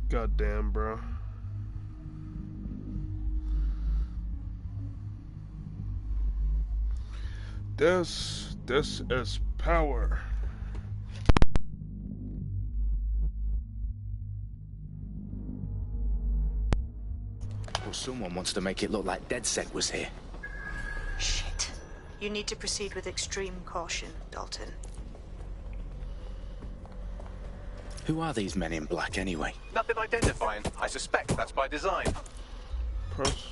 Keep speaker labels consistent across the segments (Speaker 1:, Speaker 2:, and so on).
Speaker 1: God damn, bro. This is power.
Speaker 2: Well, someone wants to make it look like DedSec was here.
Speaker 3: Shit. You need to proceed with extreme caution, Dalton.
Speaker 2: Who are these men in black, anyway?
Speaker 4: Nothing identifying. I suspect that's by design.
Speaker 1: Press.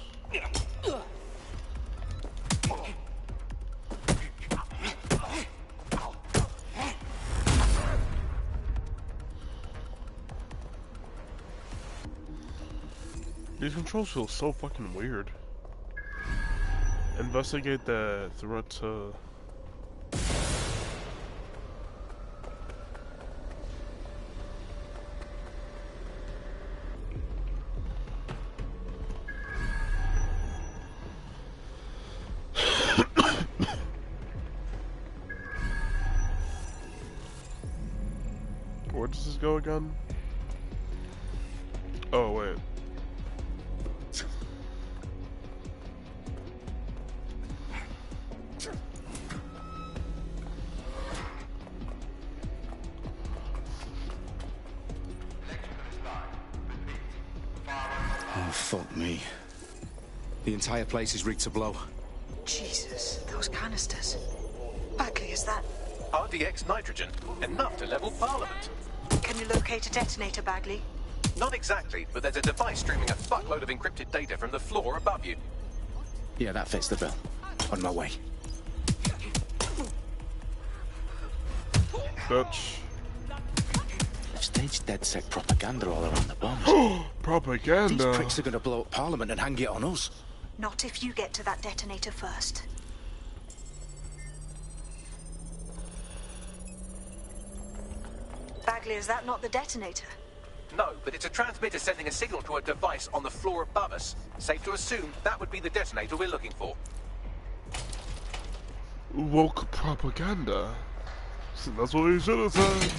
Speaker 1: These controls feel so fucking weird. Investigate the threat to... Where does this go again? Oh, wait.
Speaker 2: Oh, fuck me. The entire place is rigged to blow.
Speaker 3: Jesus, those canisters. Bagley, is that...
Speaker 4: RDX nitrogen. Enough to level Parliament.
Speaker 3: Can you locate a detonator, Bagley?
Speaker 4: Not exactly, but there's a device streaming a fuckload of encrypted data from the floor above you.
Speaker 2: Yeah, that fits the bill. On my way.
Speaker 1: Bitch.
Speaker 2: They've staged DedSec propaganda all around the bombs.
Speaker 1: Propaganda?
Speaker 2: These pricks are gonna blow up Parliament and hang it on us.
Speaker 3: Not if you get to that detonator first. Bagley, is that not the detonator?
Speaker 4: No, but it's a transmitter sending a signal to a device on the floor above us. Safe to assume that would be the detonator we're looking for.
Speaker 1: Woke propaganda. So that's what we should have said.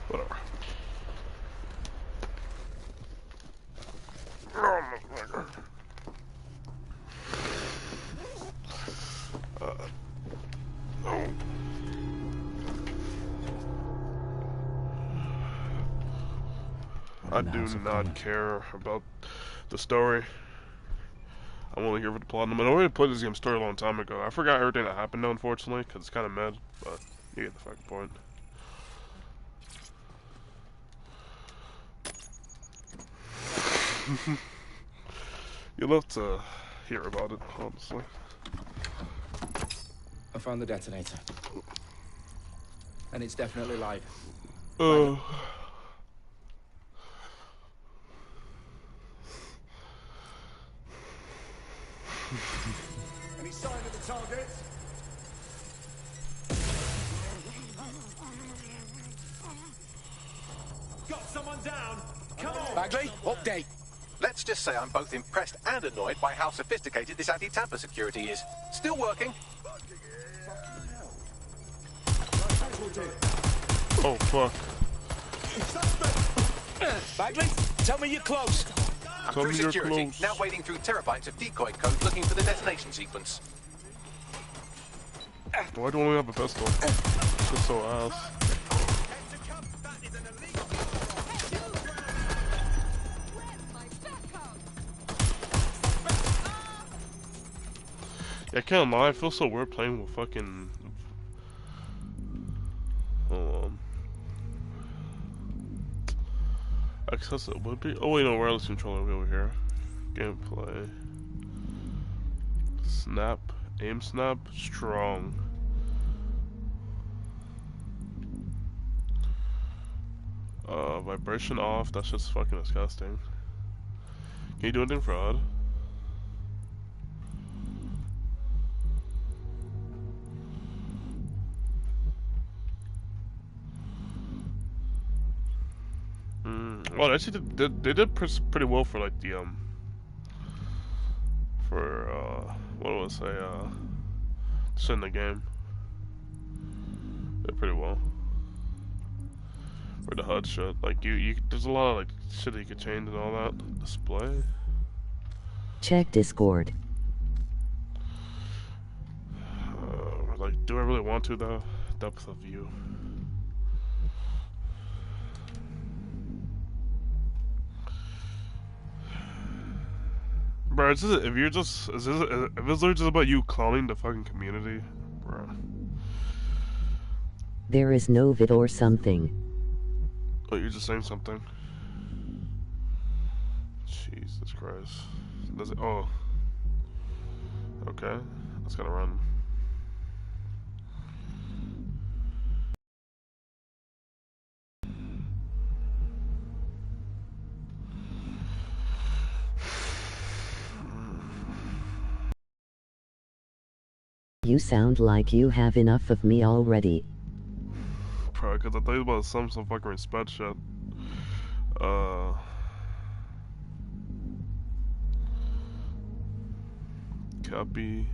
Speaker 1: Whatever. I do not care about the story. I'm only here for the plot. I mean, I already played this game story a long time ago. I forgot everything that happened though, unfortunately, because it's kind of mad, but you get the fucking point. You love to hear about it, honestly.
Speaker 2: I found the detonator. And it's definitely live.
Speaker 5: Any sign of the target? Got someone down. Come on.
Speaker 2: Bagley, update.
Speaker 4: Let's just say I'm both impressed and annoyed by how sophisticated this anti-tamper security is. Still working.
Speaker 1: Oh fuck.
Speaker 2: Bagley, tell me you're close.
Speaker 4: I'm
Speaker 1: Tell
Speaker 4: through
Speaker 1: me you're
Speaker 4: security,
Speaker 1: close.
Speaker 4: now wading through terabytes of decoy code looking for the detonation sequence.
Speaker 1: Why do I only have a pistol? It's just so ass. Yeah, I can't lie, I feel so weird playing with fucking... Hold on. Accessibility? Oh wait, no, wireless controller over here. Gameplay. Snap. Aim snap. Strong. Vibration off. That's just fucking disgusting. Can you do anything for odd? Well, actually, they did pretty well for like the what was I just in the game. Did pretty well. Or the HUD shit. Like there's a lot of like shit that you could change and all that. Display.
Speaker 6: Check Discord.
Speaker 1: Like, do I really want to though? Depth of view. Bro, it's just, if you're just, if it's literally just about you cloning the fucking community, bro.
Speaker 6: There is no vid or something.
Speaker 1: Oh, you're just saying something. Jesus Christ. Does it? Oh. Okay. That's gotta run.
Speaker 6: You sound like you have enough of me already.
Speaker 1: Bro, because I thought you about some fucking respect shit. Copy.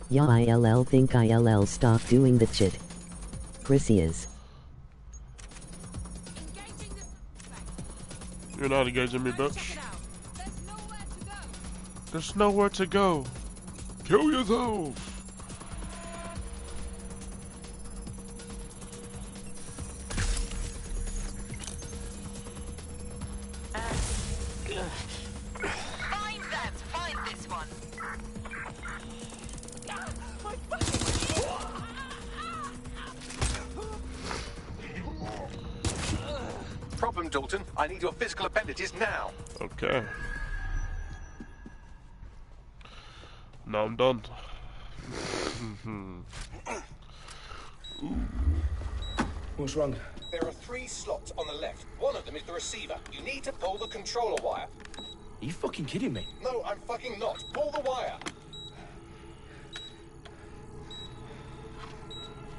Speaker 6: Yeah, ILL think ILL stop doing the shit. Chrissy is.
Speaker 1: You're not engaging me, bitch. There's nowhere to go. Kill yourself.
Speaker 7: Find that! Find this one!
Speaker 4: Problem, Dalton. I need your physical appendages now.
Speaker 1: Okay. Now I'm done.
Speaker 2: What's wrong?
Speaker 4: There are 3 slots on the left. One of them is the receiver. You need to pull the controller wire.
Speaker 2: Are you fucking kidding me?
Speaker 4: No, I'm fucking not. Pull the wire.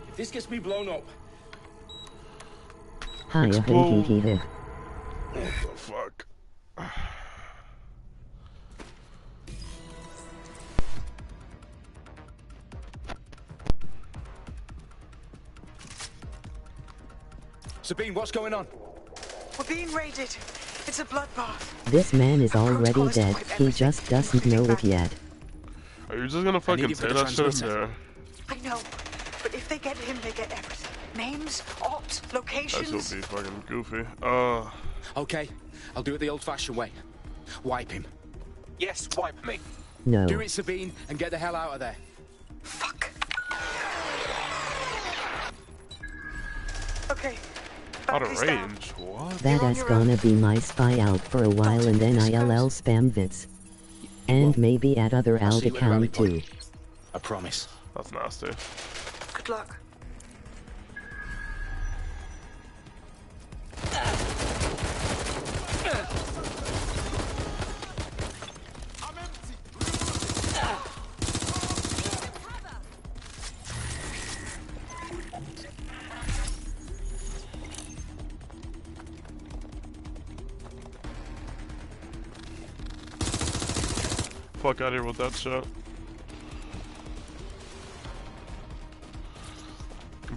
Speaker 2: If this gets me blown up...
Speaker 6: Hiya,
Speaker 1: Explode.
Speaker 6: hinky.
Speaker 1: What the fuck?
Speaker 2: Sabine, what's going on?
Speaker 3: We're being raided. It's a bloodbath.
Speaker 6: This man is already
Speaker 3: Protocols
Speaker 6: dead,
Speaker 3: equip
Speaker 6: he
Speaker 3: everything,
Speaker 6: just doesn't know it yet.
Speaker 1: Are you just gonna fucking
Speaker 2: you for
Speaker 1: say
Speaker 2: the
Speaker 1: that shit in
Speaker 2: transmitter.
Speaker 1: there?
Speaker 3: I know, but if they get him, they get everything. Names, ops,
Speaker 1: That
Speaker 3: locations.
Speaker 1: should be fucking goofy.
Speaker 2: Okay, I'll do it the old-fashioned way. Wipe him.
Speaker 4: Yes, wipe me.
Speaker 6: No.
Speaker 2: Do it, Sabine, and get the hell out of there.
Speaker 3: Fuck. Okay.
Speaker 1: Out of
Speaker 3: battery's down.
Speaker 1: range? What?
Speaker 6: That
Speaker 3: You're on
Speaker 6: is
Speaker 3: your
Speaker 6: gonna
Speaker 3: own.
Speaker 6: be my spy out for a while and then ILL spam vits. And maybe at other
Speaker 2: I'll
Speaker 6: alt
Speaker 2: see you at rally
Speaker 6: account too.
Speaker 2: point. I promise.
Speaker 1: That's nasty.
Speaker 3: Good luck.
Speaker 1: Fuck out of here with that shit.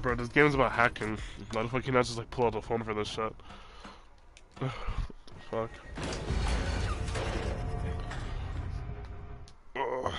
Speaker 1: Bro, this game's about hacking. Why the fuck can I just like pull out the phone for this shit? What the fuck? Ugh.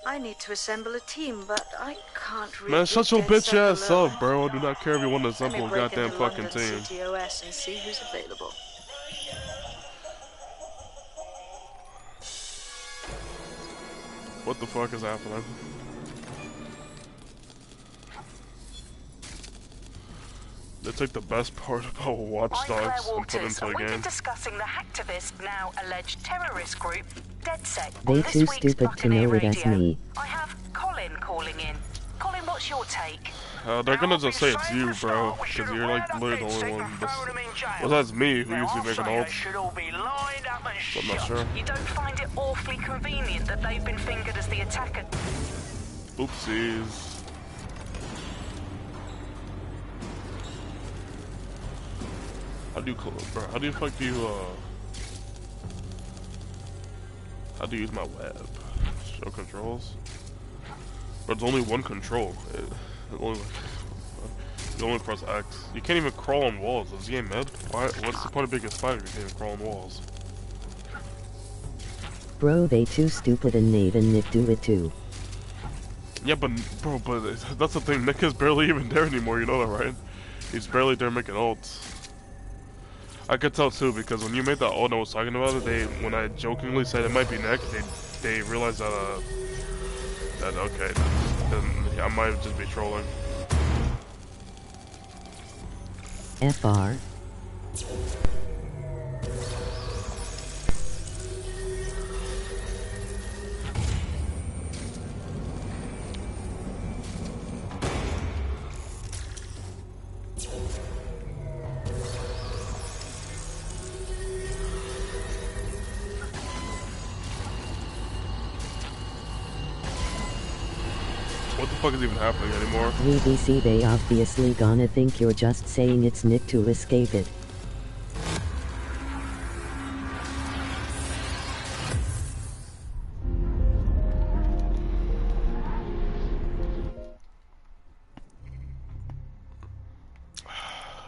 Speaker 3: I need to assemble a team, but I can't really.
Speaker 1: Man, shut your
Speaker 3: get
Speaker 1: bitch
Speaker 3: set
Speaker 1: ass
Speaker 3: alone.
Speaker 1: up, bro. I do not care if you want to
Speaker 3: Let me
Speaker 1: assemble a
Speaker 3: break
Speaker 1: goddamn
Speaker 3: into
Speaker 1: fucking
Speaker 3: London
Speaker 1: team.
Speaker 3: CTOS and see who's available.
Speaker 1: What the fuck is happening? They took the best part about Watch Dogs and put it into a
Speaker 7: We've been
Speaker 1: game.
Speaker 7: discussing the hacktivist, now alleged terrorist group, DedSec.
Speaker 6: They too stupid to know it as me.
Speaker 7: I have Colin calling in. Colin, what's your take?
Speaker 1: They're gonna just say it's you, bro, because you're like literally the only one. Well, that's me who usually make an ult. I'm not sure.
Speaker 7: You don't find it awfully convenient that they've been fingered as the attacker?
Speaker 1: Oopsies. How do you, bro? How do you fuck you? How do you use my web? Show controls. But there's only one control. You only press X. You can't even crawl on walls. Is this game mid? Why? What's the point of being a spider if you can't even crawl on walls?
Speaker 6: Bro, they too stupid and Nate and Nick do it too.
Speaker 1: Yeah, but bro, that's the thing. Nick is barely even there anymore. You know that, right? He's barely there making ults. I could tell too because when you made that ult I was talking about it, when I jokingly said it might be Nick, they realized that okay, then I might just be trolling.
Speaker 6: FR.
Speaker 1: What the fuck is even happening anymore?
Speaker 6: VBC, they obviously gonna think you're just saying it's Nick to escape it.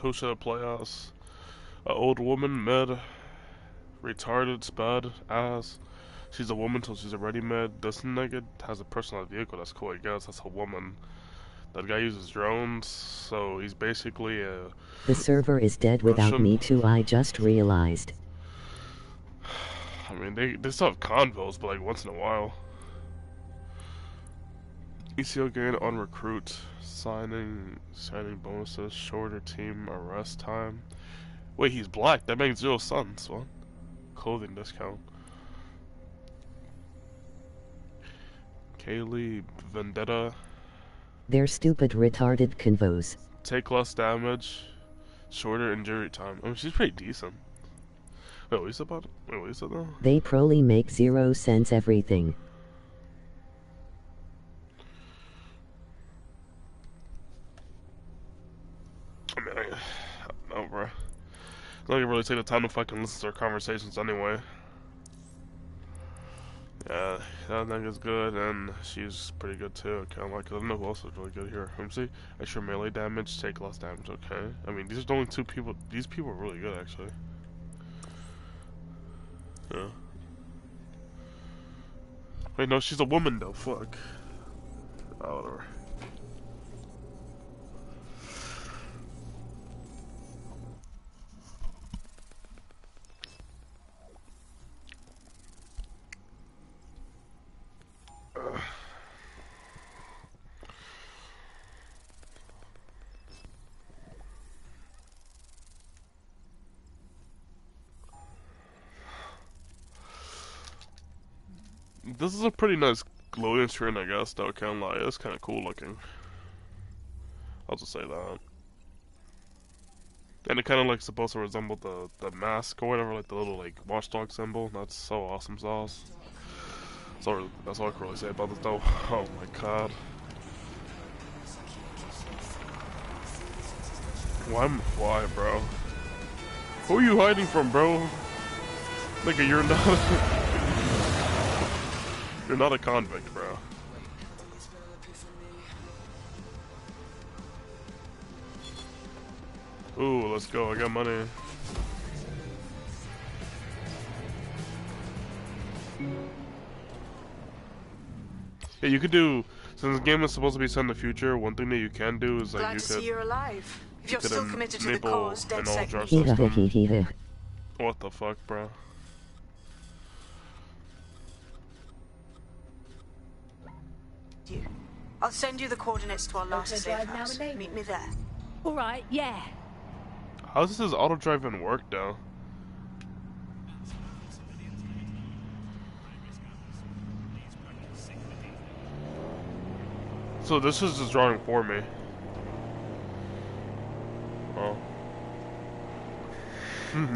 Speaker 1: Who should I play as? An old woman, mid, retarded, spud, ass. She's a woman, so she's already mid. This nigga has a personal vehicle, that's cool, I guess. That's a woman. That guy uses drones, so he's basically a...
Speaker 6: The server is dead without
Speaker 1: Russian.
Speaker 6: me too, I just realized.
Speaker 1: I mean, they still have convos, but like once in a while. ECO gain on recruit. Signing bonuses. Shorter team arrest time. Wait, he's black. That makes 0 sense. What? Clothing discount. Kaylee Vendetta.
Speaker 6: They're stupid retarded convos.
Speaker 1: Take less damage. Shorter injury time. I mean, she's pretty decent. Wait, what you said about it? Wait, what you said though?
Speaker 6: They probably make 0 sense everything.
Speaker 1: I mean, I don't know, bro. I don't even really take the time to fucking listen to our conversations anyway. Yeah, that nigga's good, and she's pretty good too. I don't know who else is really good here. Let me see. Extra melee damage, take less damage. Okay. I mean, these are the only 2 people. These people are really good, actually. Yeah. Wait, no, she's a woman though. Fuck. Oh, whatever. This is a pretty nice glowing screen, I guess, though, I can't lie. It's kind of cool looking. I'll just say that. And it kind of like supposed to resemble the mask or whatever, like the little like watchdog symbol. That's so awesome sauce. Sorry, that's all I can really say about this though. Oh my god. Why, bro? Who are you hiding from, bro? Nigga, you're not. You're not a convict, bro. Ooh, let's go. I got money. Yeah, you could do. Since the game is supposed to be set in the future, one thing that you can do is like
Speaker 3: Glad
Speaker 1: you
Speaker 3: to see
Speaker 1: could.
Speaker 3: you're alive. If you're
Speaker 1: could
Speaker 3: still committed to the
Speaker 1: enable
Speaker 3: cause,
Speaker 1: an all-jar
Speaker 3: DedSec.
Speaker 1: system. What the fuck, bro?
Speaker 3: I'll send you the coordinates to our last safe house. Meet me there.
Speaker 8: All right, yeah.
Speaker 1: How does this auto drive even work though? So this is just drawing for me. Oh.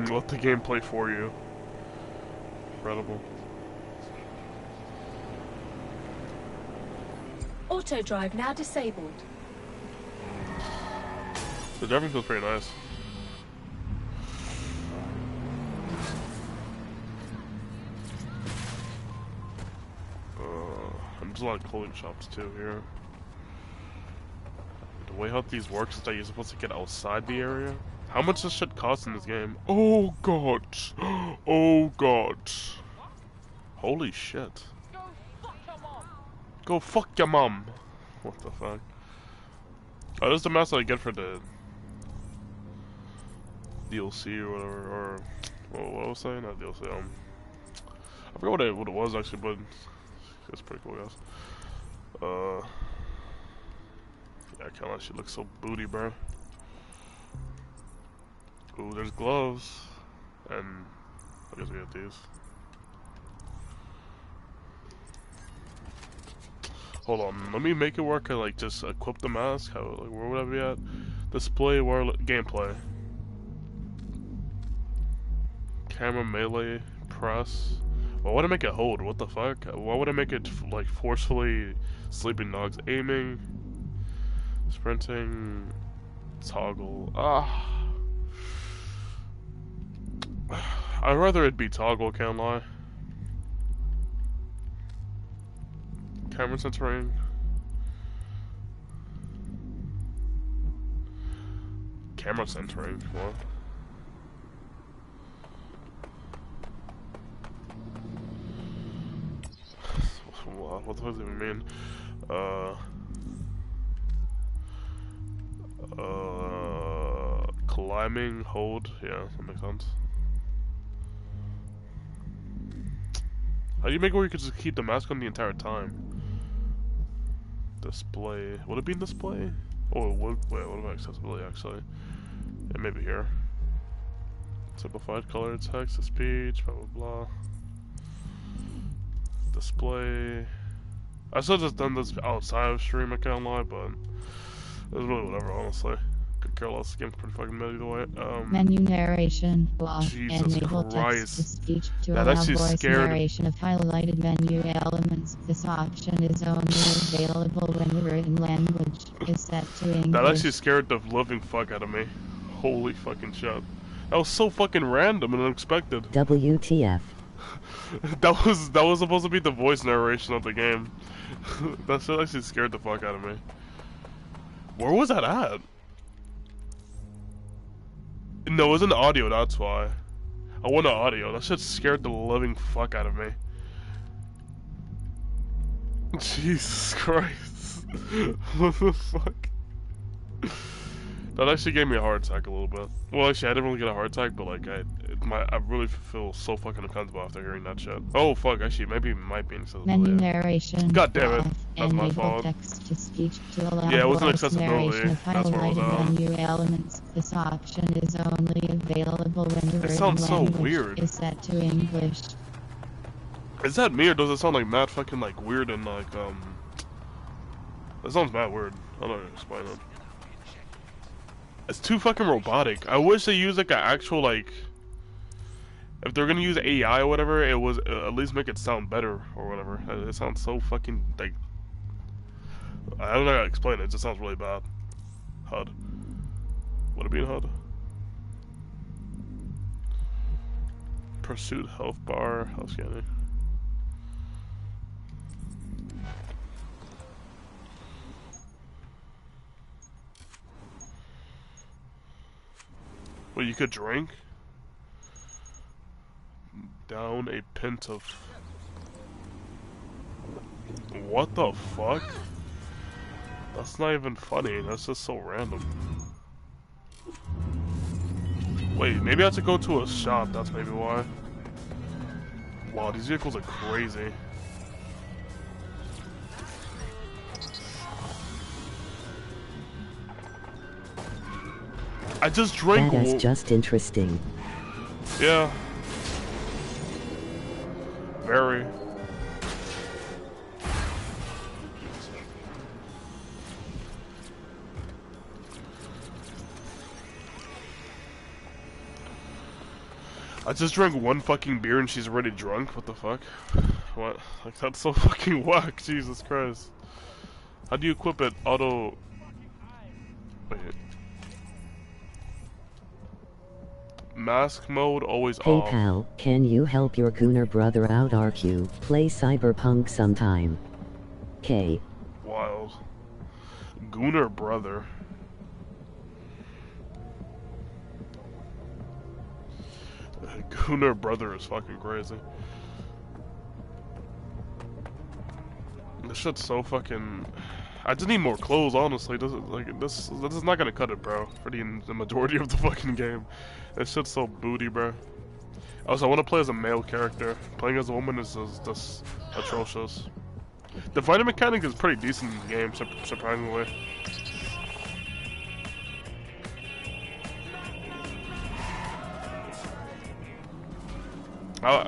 Speaker 1: Let the game play for you. Incredible.
Speaker 8: Auto drive now disabled.
Speaker 1: The driving feels pretty nice. There's a lot of clothing shops too here. The way how these works is that you're supposed to get outside the area. How much does shit cost in this game? Oh god! Oh god! Holy shit! Go fuck your mom! What the fuck? Oh, this is the mask that I get for the DLC or whatever, or what was I saying? Not DLC. I forgot what it was actually, but it's pretty cool, guys. Yeah, I kinda, she looks so booty, bro. Ooh, there's gloves, and I guess we have these. Hold on, let me make it work. I like just equip the mask. How, like, where would I be at? Display, gameplay. Camera, melee, press. Why would I make it hold? What the fuck? Why would I make it like forcefully sleeping dogs? Aiming, sprinting, toggle. I'd rather it be toggle, can't lie. Camera centering. Camera centering, what? What the fuck does it even mean? Climbing, hold, yeah, that makes sense. How do you make it where you could just keep the mask on the entire time? Display, would it be in display? Oh, wait, what about accessibility actually? Yeah, maybe here. Simplified color text to speech, blah blah blah. Display. I should have just done this outside of stream, I can't lie, but it was really whatever, honestly. Could care less, the game's pretty fucking mad either way.
Speaker 9: Menu narration, block,
Speaker 1: Jesus
Speaker 9: enable
Speaker 1: Christ.
Speaker 9: text-to-speech to
Speaker 1: That
Speaker 9: allow
Speaker 1: actually
Speaker 9: voice
Speaker 1: scared...
Speaker 9: narration of highlighted menu elements. This option is only available when the written language is set to English.
Speaker 1: That actually scared the living fuck out of me. Holy fucking shit. That was so fucking random and unexpected.
Speaker 6: WTF.
Speaker 1: That was supposed to be the voice narration of the game. That shit actually scared the fuck out of me. Where was that at? No, it wasn't audio, that's why. I want the audio. That shit scared the living fuck out of me. Jesus Christ. What the fuck? That actually gave me a heart attack a little bit. Well, actually, I didn't really get a heart attack, but like, I really feel so fucking uncomfortable after hearing that shit. Oh fuck, actually, maybe it might be accessibility.
Speaker 9: Menu narration.
Speaker 1: God damn it, that's my fault.
Speaker 9: Text to speech to allow
Speaker 1: yeah, it wasn't
Speaker 9: voice
Speaker 1: accessibility.
Speaker 9: narration of
Speaker 1: That's what it was.
Speaker 9: highlighted menu elements. This option is only available when the written
Speaker 1: sounds so
Speaker 9: language
Speaker 1: weird.
Speaker 9: is set to English.
Speaker 1: Is that me or does it sound like mad fucking like weird and like That sounds mad weird. I don't know how to explain it. It's too fucking robotic. I wish they used like an actual like. If they're gonna use AI or whatever, it was at least make it sound better or whatever. It sounds so fucking like. I don't know how to explain it. It just sounds really bad. HUD. Would it be in HUD? Pursuit health bar, health scanning. Well, you could drink? Down a pint of... What the fuck? That's not even funny, that's just so random. Wait, maybe I have to go to a shop, that's maybe why. Wow, these vehicles are crazy. I just drank.
Speaker 6: That is just interesting.
Speaker 1: Yeah. Very. I just drank one fucking beer and she's already drunk? What the fuck? What? Like, that's so fucking whack, Jesus Christ. How do you equip it? Auto... Wait. Mask mode, always
Speaker 6: Hey
Speaker 1: off.
Speaker 6: pal, can you help your gooner brother out RQ? Play Cyberpunk sometime. K.
Speaker 1: Wild. Gooner brother. Gooner brother is fucking crazy. This shit's so fucking... I just need more clothes, honestly. This is not gonna cut it, bro. For the majority of the fucking game. This shit's so booty, bro. Also, I want to play as a male character. Playing as a woman is just atrocious. The fighting mechanic is pretty decent in the game, surprisingly. I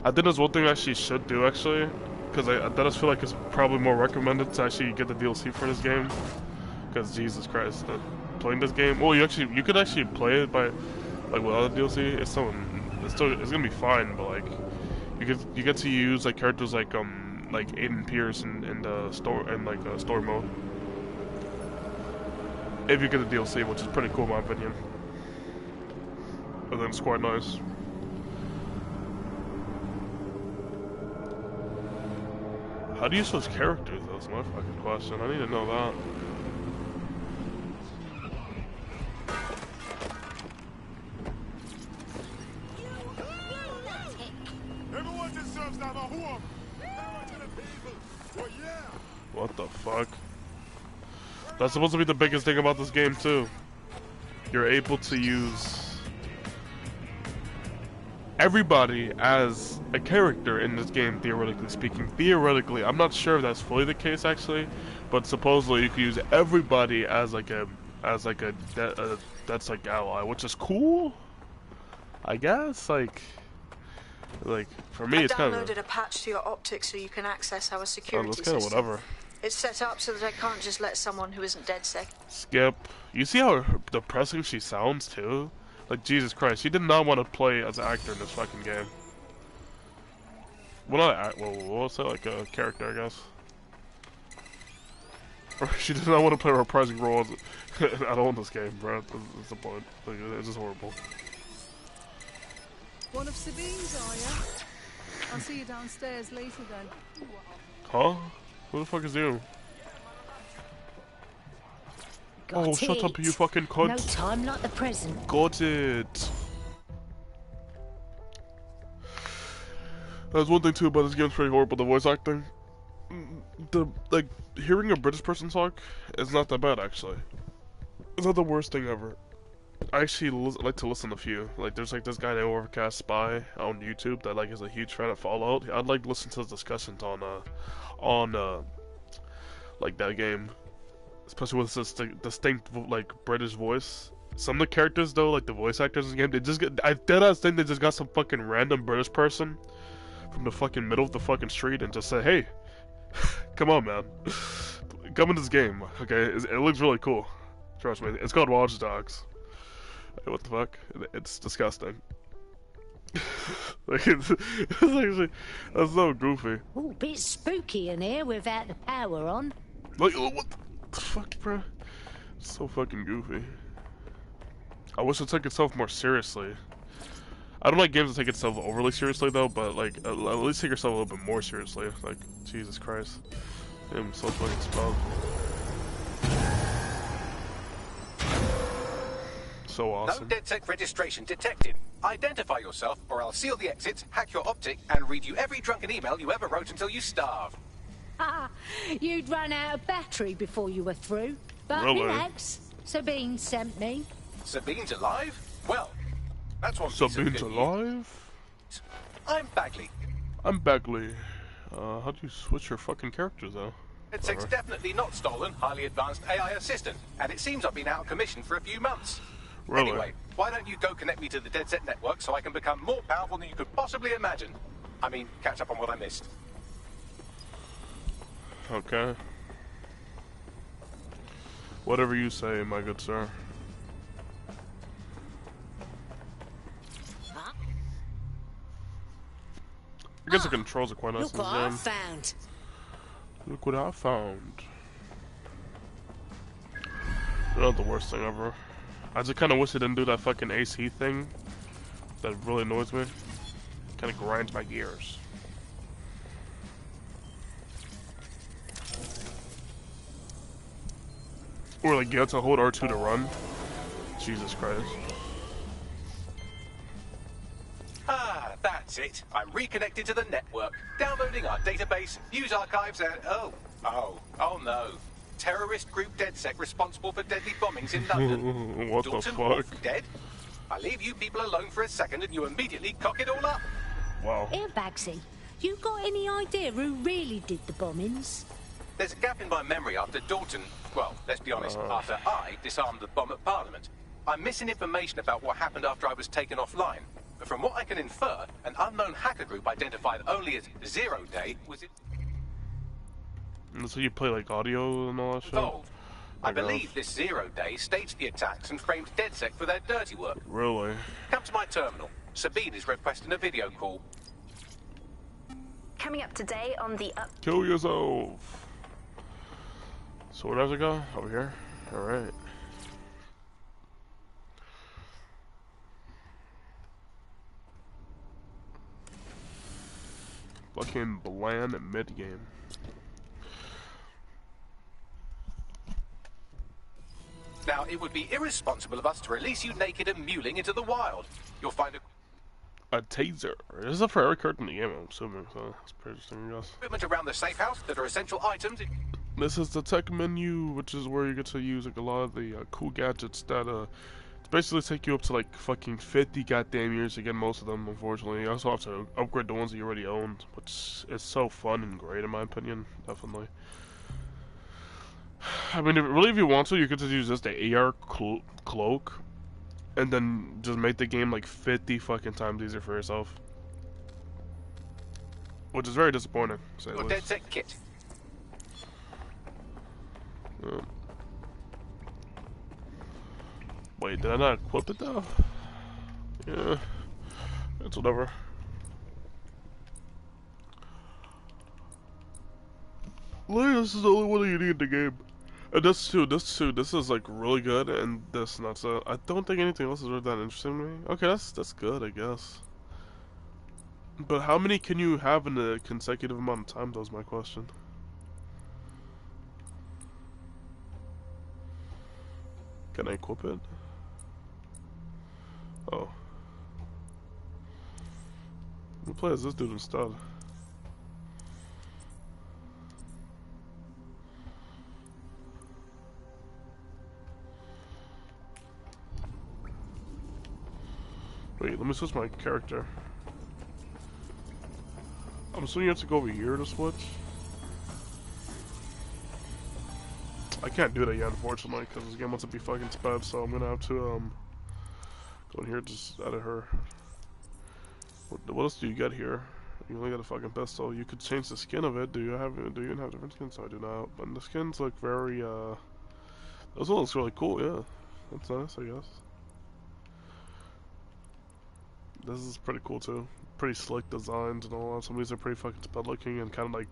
Speaker 1: think there's one thing I actually should do, actually. Because I just feel like it's probably more recommended to actually get the DLC for this game. Because Jesus Christ, playing this game, well, you could actually play it by like without the DLC. It's gonna be fine, but like you get to use like characters like Aiden Pierce in the store and like story mode. If you get the DLC, which is pretty cool in my opinion. I think it's quite nice. How do you switch characters? That's my fucking question. I need to know that. What the fuck? That's supposed to be the biggest thing about this game too. You're able to use everybody as a character in this game, theoretically speaking. Theoretically, I'm not sure if that's fully the case actually, but supposedly you can use everybody as like a that's like ally, which is cool. I guess like for me, it's kind of.
Speaker 3: I downloaded a patch to your optics so you can access our security
Speaker 1: That's kind of
Speaker 3: system.
Speaker 1: whatever.
Speaker 3: It's set up so that I can't just let someone who isn't dead sick.
Speaker 1: Skip. You see how depressing she sounds too? Like, Jesus Christ, she did not want to play as an actor in this fucking game. Well, not act. Well, we'll say like a character, I guess. Or she did not want to play a reprising role at all in this game, bro. That's the point. Like, it's just horrible.
Speaker 10: One of Sabine's, are you? I'll see you downstairs later then.
Speaker 1: Huh? Who the fuck is you?
Speaker 7: Got
Speaker 1: shut up, you fucking cunt.
Speaker 7: No time like the present.
Speaker 1: Got it. There's one thing too about this game's pretty horrible, the voice acting. Hearing a British person talk is not that bad, actually. It's not the worst thing ever. I actually like to listen to a few. Like, there's like this guy named Overcast Spy on YouTube that like is a huge fan of Fallout. I'd like to listen to his discussions on like that game, especially with this distinct like British voice. Some of the characters though, like the voice actors in the game, they just get. I deadass think they just got some fucking random British person from the fucking middle of the fucking street and just said, "Hey, come on, man, come in this game." Okay, it looks really cool. Trust me, it's called Watch Dogs. What the fuck? It's disgusting. Like, it's actually, that's so goofy.
Speaker 7: Oh, bit spooky in here without the power on.
Speaker 1: Like, what the fuck, bro? It's so fucking goofy. I wish it took itself more seriously. I don't like games that take itself overly seriously though, but like, at least take yourself a little bit more seriously. Like, Jesus Christ. I'm so fucking spelled. So awesome.
Speaker 4: No DedSec registration detected. Identify yourself, or I'll seal the exits, hack your optic, and read you every drunken email you ever wrote until you starve.
Speaker 7: Ah, you'd run out of battery before you were through. But
Speaker 1: Really?
Speaker 7: relax, Sabine sent me.
Speaker 4: Sabine's alive? Well, that's one piece of
Speaker 1: Sabine's
Speaker 4: good news.
Speaker 1: alive?
Speaker 4: I'm Bagley.
Speaker 1: I'm Bagley. How do you switch your fucking characters though?
Speaker 4: DedSec's definitely not stolen, highly advanced AI assistant, and it seems I've been out of commission for a few months.
Speaker 1: Really?
Speaker 4: Anyway, why don't you go connect me to the Dead Set network so I can become more powerful than you could possibly imagine? I mean, catch up on what I missed.
Speaker 1: Okay. Whatever you say, my good sir. I guess the controls are quite nice in this game.
Speaker 7: Found.
Speaker 1: Look what I found. Not the worst thing ever. I just kind of wish it didn't do that fucking AC thing. That really annoys me. Kind of grinds my gears. Or like you have to hold R2 to run. Jesus Christ.
Speaker 4: Ah, that's it. I'm reconnected to the network, downloading our database, news archives, and oh no. Terrorist group DedSec responsible for deadly bombings in London.
Speaker 1: What
Speaker 4: Dalton
Speaker 1: the
Speaker 4: Wolf
Speaker 1: fuck?
Speaker 4: dead? I leave you people alone for a second and you immediately cock it all up.
Speaker 1: Wow.
Speaker 7: Here, Bagsy, you got any idea who really did the bombings?
Speaker 4: There's a gap in my memory after Dalton, well, let's be honest, after I disarmed the bomb at Parliament. I'm missing information about what happened after I was taken offline. But from what I can infer, an unknown hacker group identified only as Zero Day was
Speaker 1: So you play like audio and all that shit?
Speaker 4: involved. I believe this Zero Day staged the attacks and framed DedSec for their dirty work.
Speaker 1: Really?
Speaker 4: Come to my terminal. Sabine is requesting a video call.
Speaker 11: Coming up today on the
Speaker 1: Kill yourself. So where does it go? Over here? Alright. Fucking bland mid-game.
Speaker 4: Now, it would be irresponsible of us to release you naked and mewling into the wild. You'll find
Speaker 1: A taser. This is a Ferrari card in the game, I'm assuming, so it's pretty interesting, I guess.
Speaker 4: equipment around the safe house that are essential items.
Speaker 1: This is the tech menu, which is where you get to use like a lot of the cool gadgets that basically take you up to like fucking 50 goddamn years to get most of them, unfortunately. You also have to upgrade the ones that you already owned, which is so fun and great in my opinion, definitely. I mean, if you want to, you could just use this, the AR cloak, and then just make the game like 50 fucking times easier for yourself. Which is very disappointing, to say the
Speaker 4: Your
Speaker 1: least.
Speaker 4: DedSec kit.
Speaker 1: Wait, did I not equip it though? Yeah, it's whatever. Look, this is the only one that you need in the game. And this is like really good, and this not so. I don't think anything else is really that interesting to me. Okay, that's good, I guess. But how many can you have in a consecutive amount of time, though, is my question. Can I equip it? Oh. We'll play as this dude instead. Wait, let me switch my character. I'm assuming you have to go over here to switch. I can't do that yet, unfortunately, because this game wants to be fucking sped, so I'm gonna have to, go in here, just edit her. What else do you get here? You only got a fucking pistol. You could change the skin of it. Do you even have different skins? I do not. But the skins look very, those one looks really cool, yeah. That's nice, I guess. This is pretty cool, too. Pretty slick designs and all that. Some of these are pretty fucking sped looking and kind of like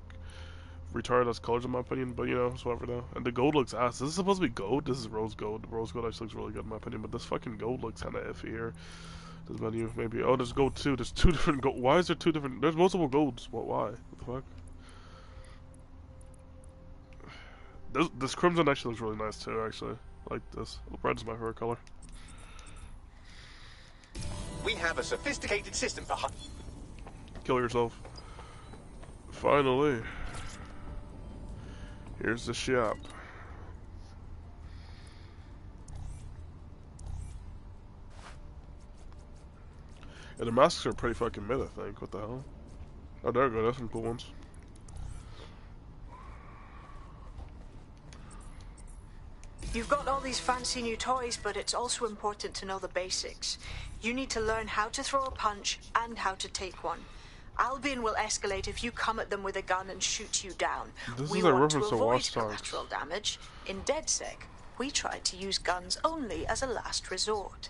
Speaker 1: retarded as colors in my opinion, but you know, it's whatever though. And the gold looks ass. This is supposed to be gold. This is rose gold. The rose gold actually looks really good in my opinion, but this fucking gold looks kind of iffy here. This menu, maybe. Oh, there's gold too. There's two different gold. Why is there two different? There's multiple golds. What? Why? What the fuck? This crimson actually looks really nice too. Actually, I like this. Red is my favorite color.
Speaker 4: We have a sophisticated system for
Speaker 1: Kill yourself. Finally. Here's the shop. And the masks are pretty fucking mid, I think. What the hell? Oh, there we go. That's some cool ones.
Speaker 3: You've got all these fancy new toys, but it's also important to know the basics. You need to learn how to throw a punch and how to take one. Albion will escalate if you come at them with a gun and shoot you down.
Speaker 1: This
Speaker 3: We
Speaker 1: is a
Speaker 3: want to
Speaker 1: reference to
Speaker 3: avoid
Speaker 1: Watch Dogs.
Speaker 3: collateral damage. In DedSec, we try to use guns only as a last resort.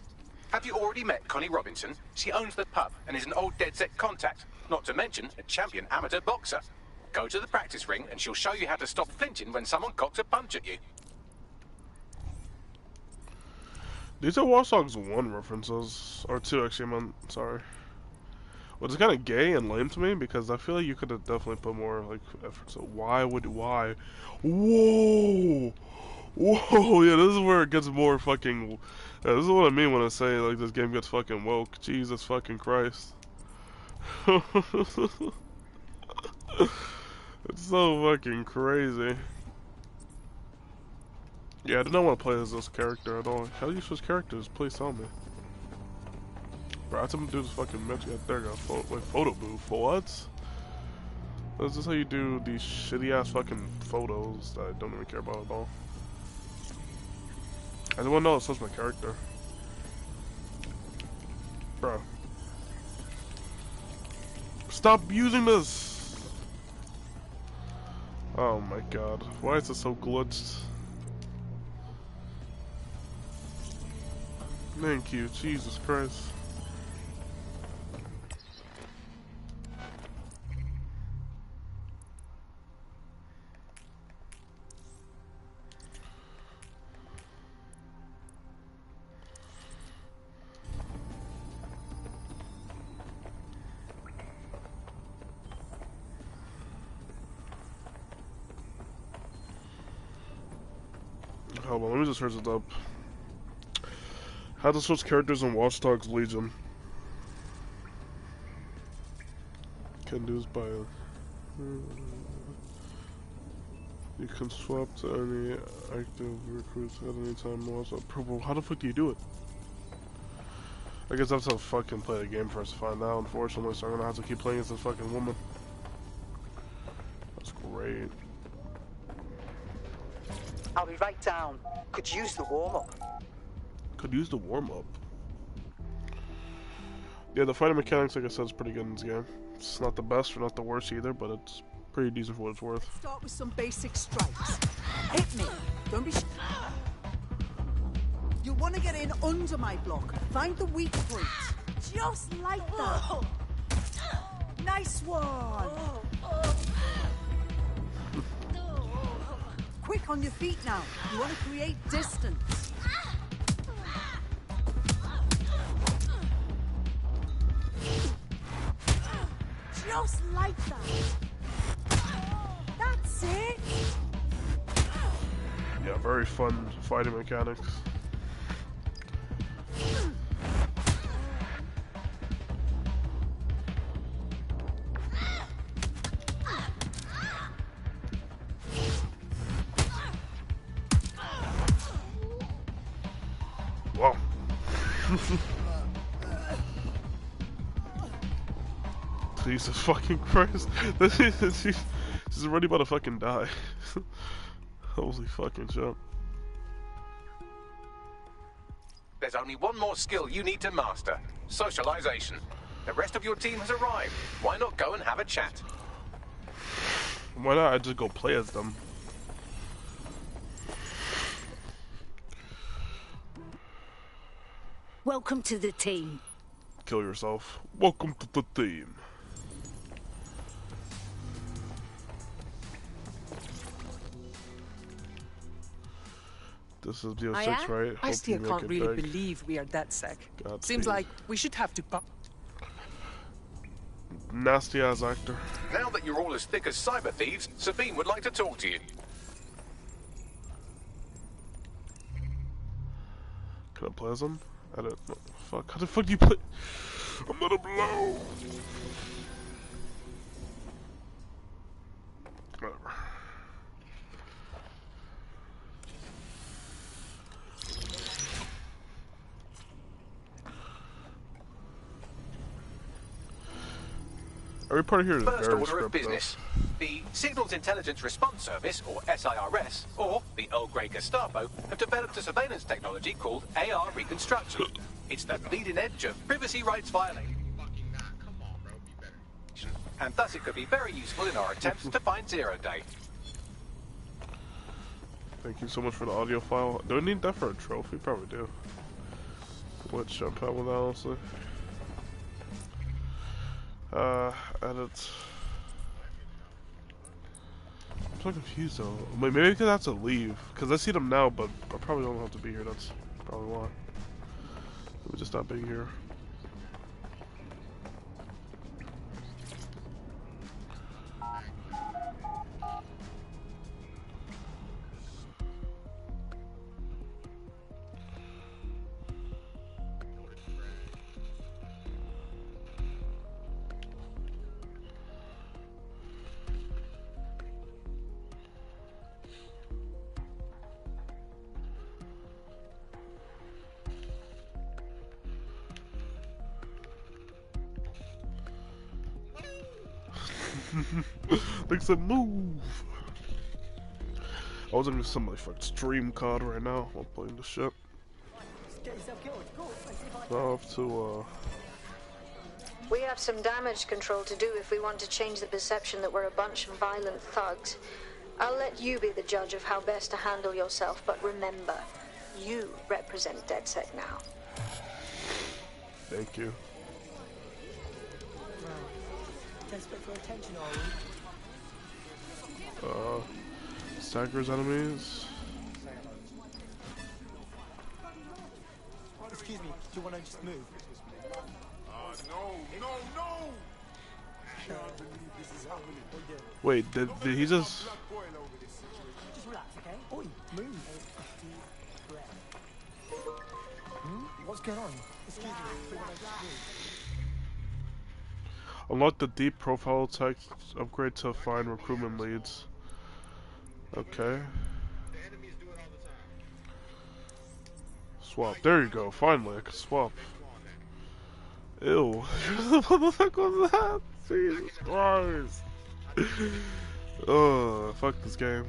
Speaker 4: Have you already met Connie Robinson? She owns the pub and is an old DedSec contact, not to mention a champion amateur boxer. Go to the practice ring and she'll show you how to stop flinching when someone cocks a punch at you.
Speaker 1: These are Watch Dogs 1 references. Or 2, actually, man. Sorry. Which is kind of gay and lame to me, because I feel like you could have definitely put more, like, effort. So why? Whoa! Whoa! Yeah, this is where it gets more fucking... Yeah, this is what I mean when I say, like, this game gets fucking woke. Jesus fucking Christ. It's so fucking crazy. Yeah, I do not want to play as this character at all. How do you switch characters? Please tell me. Bro, I told him to do this fucking mention. Yeah, there you go. Wait, photo booth. What? Is this how you do these shitty ass fucking photos that I don't even care about at all? I don't want to know it's my character. Bro. Stop using this! Oh my god. Why is it so glitched? Thank you, Jesus Christ. Hold on, let me just search it up. How to switch characters in Watch Dogs Legion. Can do this by... You can swap to any active recruits at any time. Well, how the fuck do you do it? I guess I have to fucking play the game first to find out, unfortunately, so I'm gonna have to keep playing as this fucking woman. That's great.
Speaker 11: I'll be right down. Could use the warm-up.
Speaker 1: Could use the warm-up. Yeah, the fighting mechanics, like I said, is pretty good in this game. It's not the best or not the worst either, but it's pretty decent for what it's worth.
Speaker 10: Start with some basic strikes. Hit me. Don't be You'll want to get in under my block. Find the weak point. Just like that. Nice one. Quick on your feet now. You want to create distance. Just like that. That's it.
Speaker 1: Yeah, very fun fighting mechanics. Wow. Jesus fucking Christ. She's already about to fucking die. Holy fucking shit.
Speaker 4: There's only one more skill you need to master. Socialization. The rest of your team has arrived. Why not go and have a chat?
Speaker 1: Why not I just go play as them?
Speaker 7: Welcome to the team.
Speaker 1: Kill yourself. Welcome to the team. This is DO6, right?
Speaker 12: I still
Speaker 1: Hope you
Speaker 12: can't
Speaker 1: make it
Speaker 12: really
Speaker 1: big.
Speaker 12: believe we are that sick.
Speaker 1: God,
Speaker 12: Seems
Speaker 1: please.
Speaker 12: like we should have to
Speaker 1: Nasty ass actor.
Speaker 4: Now that you're all as thick as cyber thieves, Sabine would like to talk to you.
Speaker 1: Can I play as him? I don't know. Fuck, how the fuck do you play? I'm gonna blow! Whatever. Every part here is
Speaker 4: First
Speaker 1: very
Speaker 4: order of
Speaker 1: scripted.
Speaker 4: business. The Signals Intelligence Response Service, or SIRS, or the Earl Grey Gestapo, have developed a surveillance technology called AR Reconstruction. It's the leading edge of privacy rights violating. And thus it could be very useful in our attempts to find Zero Day.
Speaker 1: Thank you so much for the audio file. Do I need that for a trophy? Probably do. Let's jump out with that, honestly. Edit. I'm so confused though. Maybe because I have to leave. Because I see them now, but I probably don't have to be here. That's probably why. Let me just stop being here. Like a move. I was in some like stream card right now while playing the shit. So I have to
Speaker 3: We have some damage control to do if we want to change the perception that we're a bunch of violent thugs. I'll let you be the judge of how best to handle yourself, but remember, you represent DedSec now.
Speaker 1: Thank you.
Speaker 10: Desperate for attention, are we?
Speaker 1: Staggers enemies.
Speaker 10: Excuse me, do you want to just move?
Speaker 5: No! Can't believe this is happening.
Speaker 1: Wait, did he just...
Speaker 10: Just relax, okay? Oi, move. What's going on? Excuse me, do you want to just move?
Speaker 1: Unlock the deep profile text upgrade to find recruitment leads. Okay. Swap. There you go. Finally, I can swap. Ew. What the fuck was that? Jesus Christ. Ugh, fuck this game.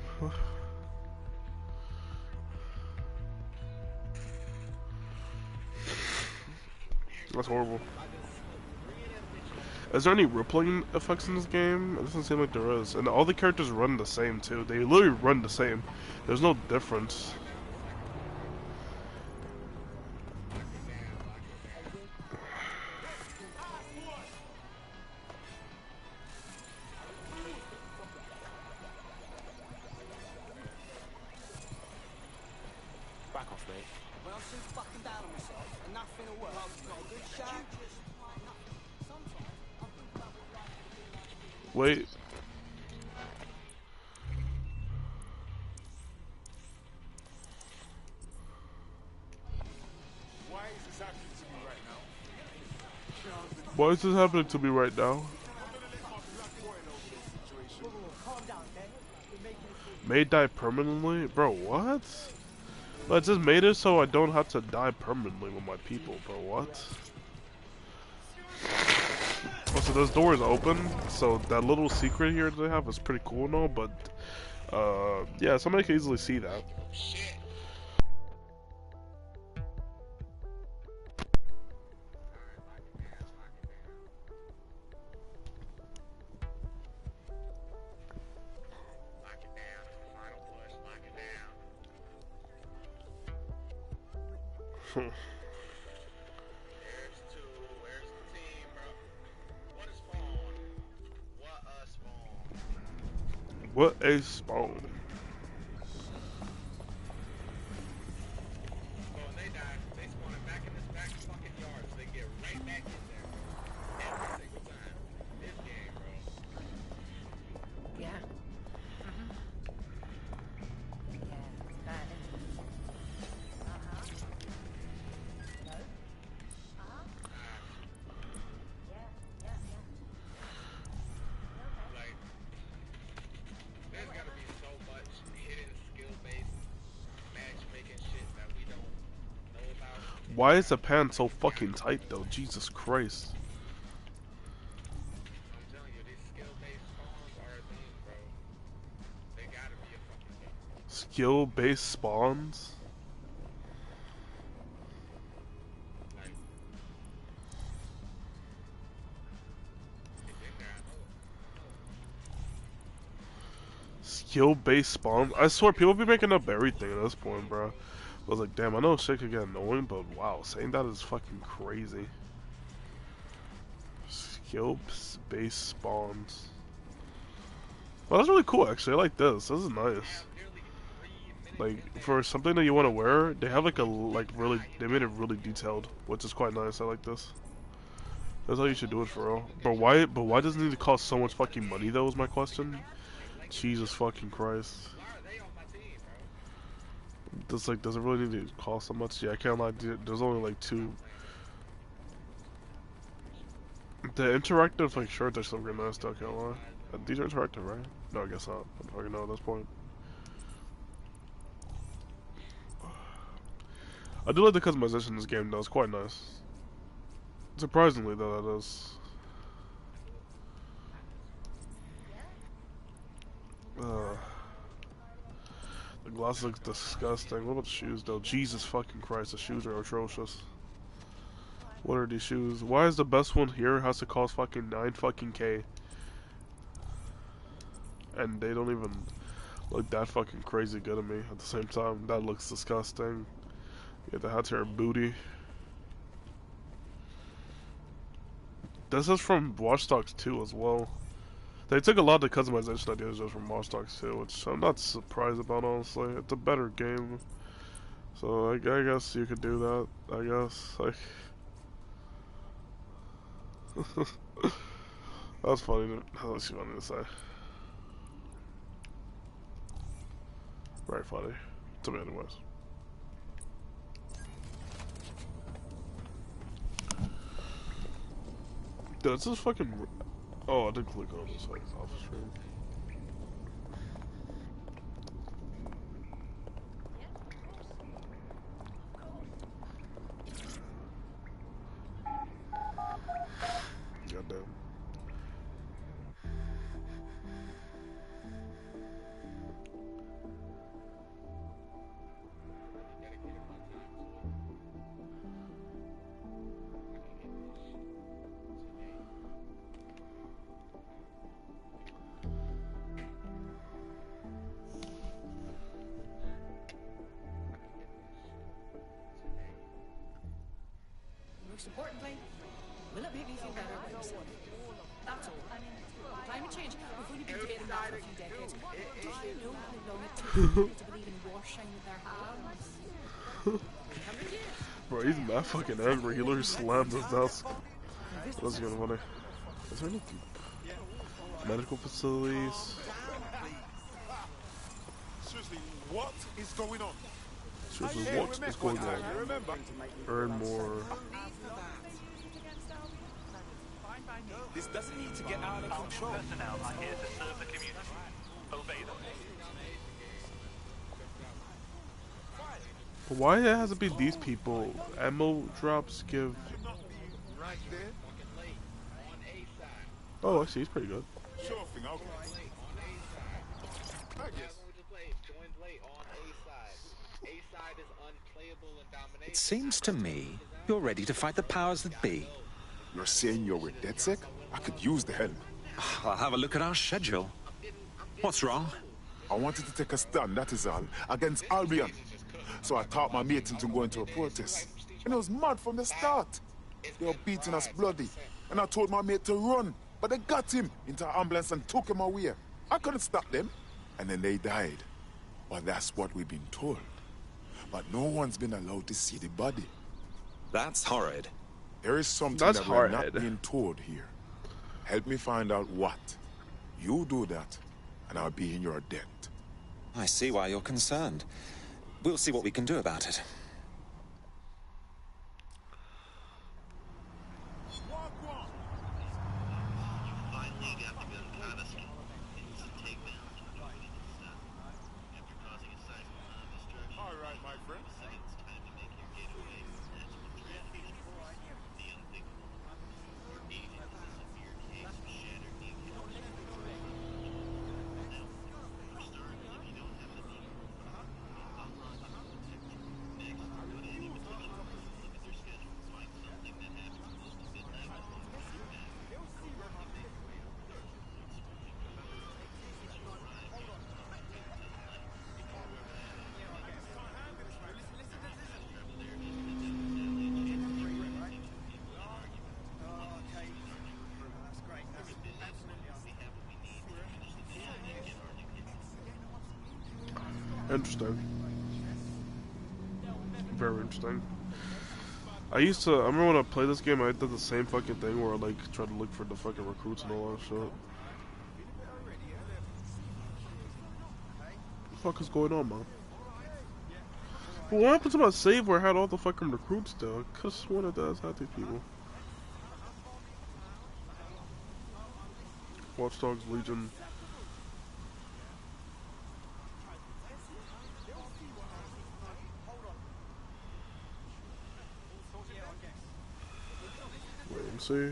Speaker 1: That's horrible. Is there any rippling effects in this game? It doesn't seem like there is. And all the characters run the same too. They literally run the same. There's no difference.
Speaker 2: Back off, mate.
Speaker 11: When I'm so fucking down on myself and nothing will work, not a good shout.
Speaker 1: Wait. Why is this happening to me right now? May die permanently? Bro, what? Well, it just made it so I don't have to die permanently with my people, bro, what? Oh, so those doors open, so that little secret here they have is pretty cool and all, but, yeah, somebody can easily see that. What a spawn.
Speaker 7: Yeah.
Speaker 1: Why is the pan so fucking tight though? Jesus Christ. Skill-based spawns. Skill-based spawn. I swear, people be making up everything at this point, bro. I was like, damn, I know shit could get annoying, but wow, saying that is fucking crazy. Skill-based spawns. Well, that's really cool, actually. I like this. This is nice. Like, for something that you want to wear, they have like really, they made it really detailed, which is quite nice. I like this. That's how you should do it for real. But why does it need to cost so much fucking money, though, is my question. Jesus fucking Christ. Does it really need to cost so much? Yeah, I can't lie, there's only like 2. The interactive like shirts are still pretty nice, though, I can't lie. These are interactive, right? No, I guess not. I don't fucking know at this point. I do like the customization in this game, though. It's quite nice. Surprisingly, though, that is. The glass looks disgusting. What about the shoes, though? Jesus fucking Christ, the shoes are atrocious. What are these shoes? Why is the best one here has to cost fucking 9 fucking K? And they don't even look that fucking crazy good to me at the same time. That looks disgusting. Yeah, the hats here are booty. This is from Watch Dogs 2 as well. They took a lot of the customization ideas just from Watch Dogs 2, which I'm not surprised about, honestly. It's a better game. So I guess you could do that, I guess. Like, that was funny. Let's see what I'm gonna say. Very funny. To me, anyways. Dude, it's just fucking. Oh, I did click on this like off stream. Goddamn.
Speaker 13: Most importantly, will it make me feel better about myself? That's all. Climate change, we've only been debating that for a few decades. Do you know how long it took people to believe in washing their hands?
Speaker 1: Bro, he's mad fucking angry. He literally slammed his desk. That's kind of funny. Is there any medical facilities?
Speaker 5: Seriously, what is going on?
Speaker 1: Seriously, what is going on? Earn more.
Speaker 5: This doesn't need to get out of control. Personnel are here to serve the community. Obey them.
Speaker 1: But why it has to be these people? Ammo drops give.
Speaker 5: Right there.
Speaker 1: Oh, I see. He's pretty good.
Speaker 5: Sure thing, okay. I guess.
Speaker 14: It seems to me you're ready to fight the powers that be.
Speaker 15: You're saying you're with DedSec? I could use the help.
Speaker 14: I'll have a look at our schedule. What's wrong?
Speaker 15: I wanted to take a stand, that is all, against Albion. So I taught my mate into going to a protest. And it was mad from the start. They were beating us bloody. And I told my mate to run. But they got him into an ambulance and took him away. I couldn't stop them. And then they died. Well, that's what we've been told. But no one's been allowed to see the body.
Speaker 14: That's horrid.
Speaker 15: There is something that we're not being told here. Help me find out what. You do that, and I'll be in your debt.
Speaker 14: I see why you're concerned. We'll see what we can do about it.
Speaker 1: Interesting. Very interesting. I remember when I played this game, I did the same fucking thing where I like tried to look for the fucking recruits and all that shit. What the fuck is going on, man? But what happened to my save where I had all the fucking recruits though? I could've sworn that I had these people. Watch Dogs Legion. Wait and see.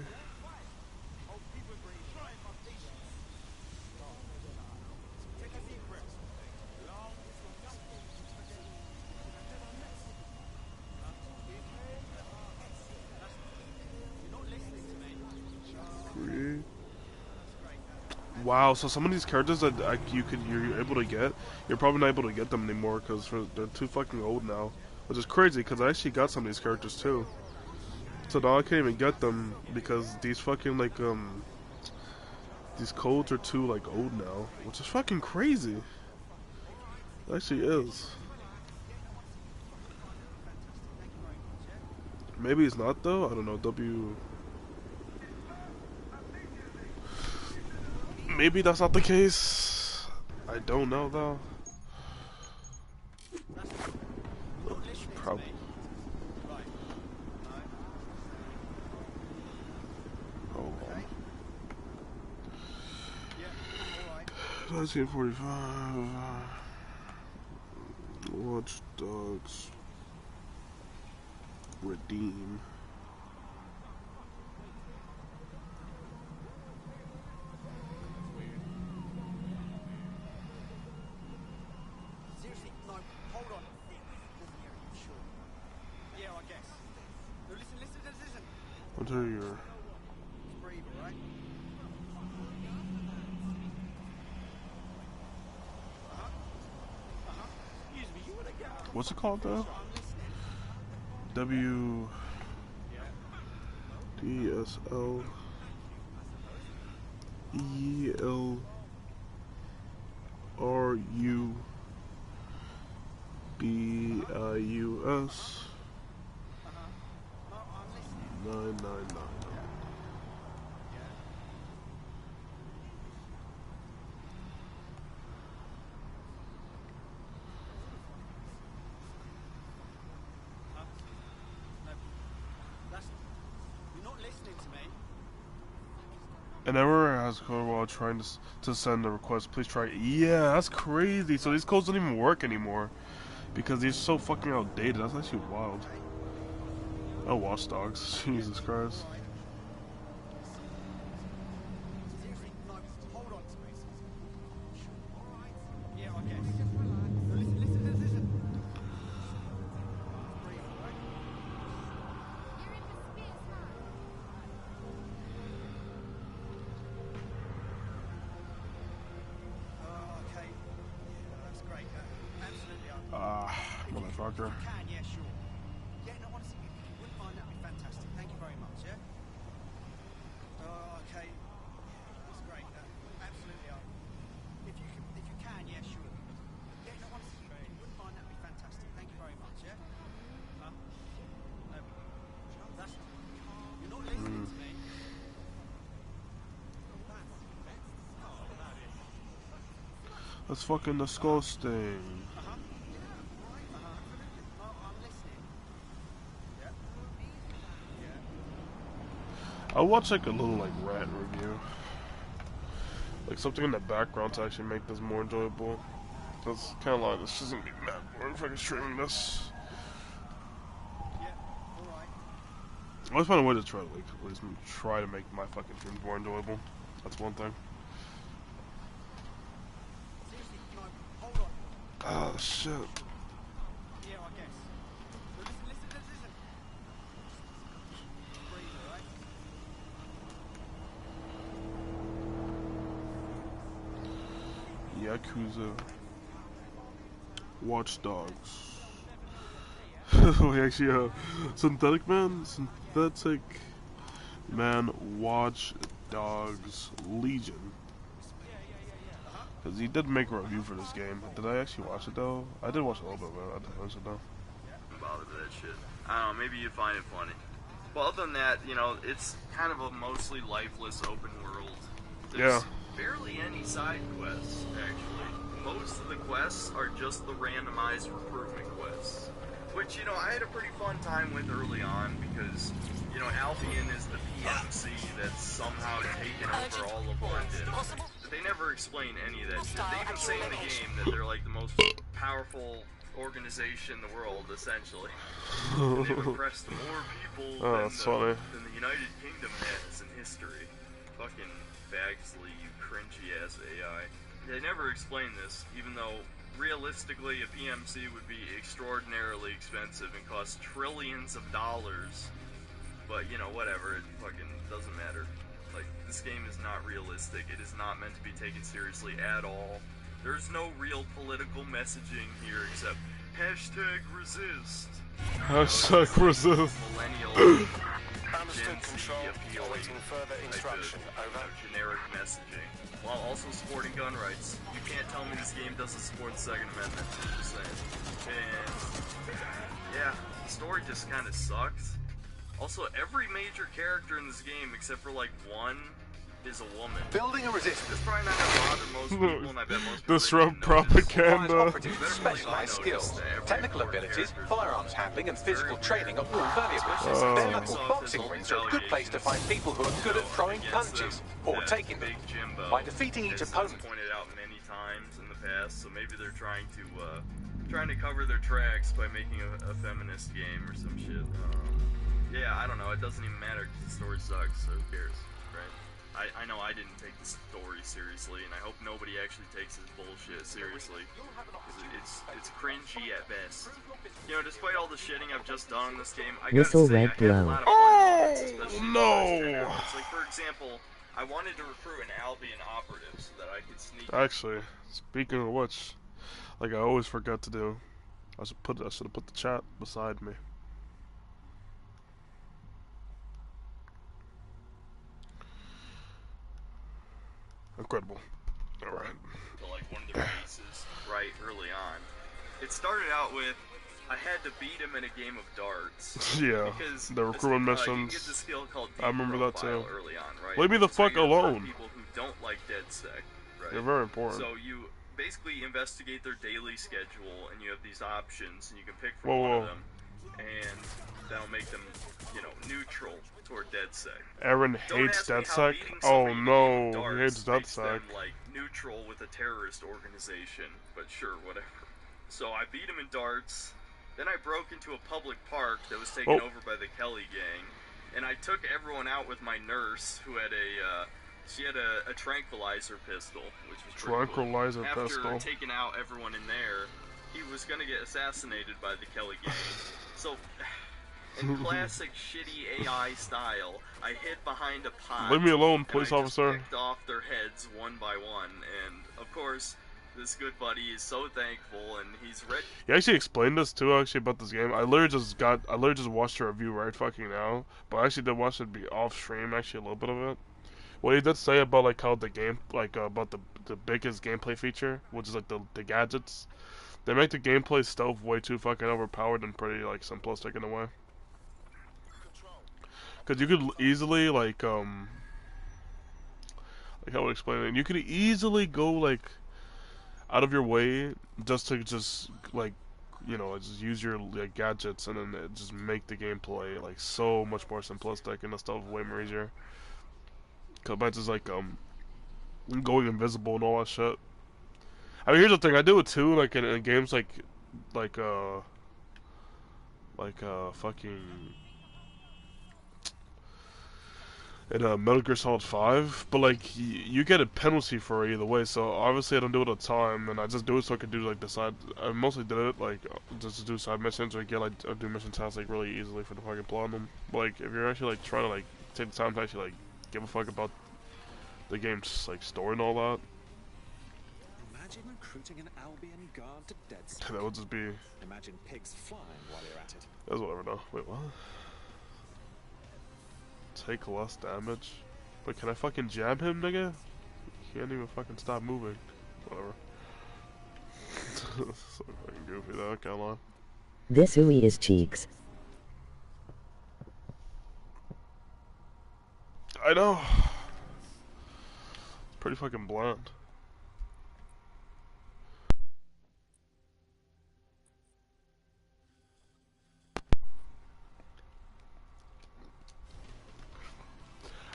Speaker 1: Wow, so some of these characters that you're able to get, you're probably not able to get them anymore because they're too fucking old now, which is crazy because I actually got some of these characters too. So now I can't even get them because these fucking like these codes are too like old now, which is fucking crazy. It actually is. Maybe it's not though. I don't know. Maybe that's not the case. I don't know though. Probably. Hold on. 1945. Watch Dogs. Redeem. Your what's it called though? WDSLELRUBIUS 999. An error has code while trying to send a request. Please try. Yeah, that's crazy. So these codes don't even work anymore because they're so fucking outdated. That's actually wild. Oh, Watch Dogs. Jesus Christ. Motherfucker. That's fucking disgusting. I'll watch like a little like rant review, like something in the background to actually make this more enjoyable. That's kind of like this isn't me mad boring if I can stream this. I always find a way to try to like at least try to make my fucking streams more enjoyable. That's one thing. Oh shit. Yakuza. Watch Dogs. We actually, Synthetic Man, Watch Dogs Legion. Because he did make a review for this game. Did I actually watch it though? I did watch a little bit of it. I didn't watch it though.
Speaker 16: I'm bothered with that shit. I don't know, maybe you find it funny. But other than that, you know, it's kind of a mostly lifeless open world. There's barely any side quests, actually. Most of the quests are just the randomized recruitment quests. Which, you know, I had a pretty fun time with early on because, you know, Albion is the PMC that's somehow taken over all of London. But they never explain any of that shit. They even say in the game that they're like the most powerful organization in the world, essentially. And they've oppressed more people than the United Kingdom has in history. Fucking Bagsley, you cringy ass AI. They never explain this, even though realistically a PMC would be extraordinarily expensive and cost trillions of dollars. But you know, whatever, it fucking doesn't matter. Like, this game is not realistic. It is not meant to be taken seriously at all. There's no real political messaging here except #resist.
Speaker 1: #resist.
Speaker 16: Millennial
Speaker 17: Understood, control. Awaiting further instruction. Over.
Speaker 16: Generic messaging, while also supporting gun rights. You can't tell me this game doesn't support the Second Amendment. I'm just saying. And yeah, the story just kind of sucks. Also, every major character in this game, except for like one, is a woman.
Speaker 4: Building a resistance.
Speaker 16: This probably not gonna bother most people, and I bet most people
Speaker 1: Disrupt propaganda.
Speaker 4: Specialized skills, technical abilities, firearms handling, and physical training are all valuable. Their local boxing rings are a good place to find people who are good at throwing punches or taking them. By defeating each opponent.
Speaker 16: Pointed out many times in the past, so maybe they're trying to cover their tracks by making a feminist game or some shit. Yeah, I don't know. It doesn't even matter because the story sucks. So who cares, right? I know I didn't take the story seriously, and I hope nobody actually takes this bullshit seriously, because it's cringy at best. You know, despite all the shitting I've just done on this game, I gotta say, I had a lot of fun, especially no! It's like, for example, I wanted to recruit an Albion operative so that I could sneak.
Speaker 1: Actually, speaking of which, like I always forgot to do, I should have put the chat beside me. Incredible. Alright.
Speaker 16: To like one of the releases, right, early on. It started out with, I had to beat him in a game of darts.
Speaker 1: Yeah,
Speaker 16: because
Speaker 1: the recruitment missions.
Speaker 16: You get this skill called
Speaker 1: I remember that too.
Speaker 16: Early on, right?
Speaker 1: Leave me the fuck alone.
Speaker 16: People who don't like DedSec, right?
Speaker 1: They're very important.
Speaker 16: So you basically investigate their daily schedule, and you have these options, and you can pick from one of them, and that'll make them, you know, neutral toward DedSec.
Speaker 1: Aaron hates DedSec? Oh no, he hates DedSec.
Speaker 16: Like neutral with a terrorist organization, but sure, whatever. So I beat him in darts. Then I broke into a public park that was taken over by the Kelly gang, and I took everyone out with my nurse, who had she had a tranquilizer pistol, which was
Speaker 1: tranquilizer
Speaker 16: cool.
Speaker 1: pistol.
Speaker 16: After taking out everyone in there, he was gonna get assassinated by the Kelly gang. So, in classic shitty AI style, I hid behind a pot.
Speaker 1: Leave me alone, police officer.
Speaker 16: Picked off their heads one by one, and of course, this good buddy is so thankful, and he's ready.
Speaker 1: He actually explained this too, actually, about this game. I literally just watched a review right fucking now, but I actually did watch it be off stream, actually, a little bit of it. What he did say about like how the game, like about the biggest gameplay feature, which is like the gadgets. They make the gameplay stealth way too fucking overpowered and pretty like simplistic in a way. Cause you could easily like how would I explain it? You could easily go like out of your way just to like, you know, just use your like, gadgets and then just make the gameplay like so much more simplistic and the stuff way more easier. Cause by just like going invisible and all that shit. I mean, here's the thing, I do it too, like in games like fucking in Metal Gear Solid 5, but like you get a penalty for it either way. So obviously I don't do it all the time, and I just do it so I can do like the side. I mostly did it like just to do side missions or get like do mission tasks like really easily for the fucking platinum. But like if you're actually like trying to like take the time to actually like give a fuck about the game's like story and all that.
Speaker 14: Imagine recruiting an Albion guard to DedSec.
Speaker 1: That would just be.
Speaker 14: Imagine pigs flying while you're at it.
Speaker 1: That's whatever though. Wait, what? Take less damage? But can I fucking jam him, nigga? He can't even fucking stop moving. Whatever. So fucking goofy though, I can't lie.
Speaker 6: This ooey is cheeks.
Speaker 1: I know. Pretty fucking bland.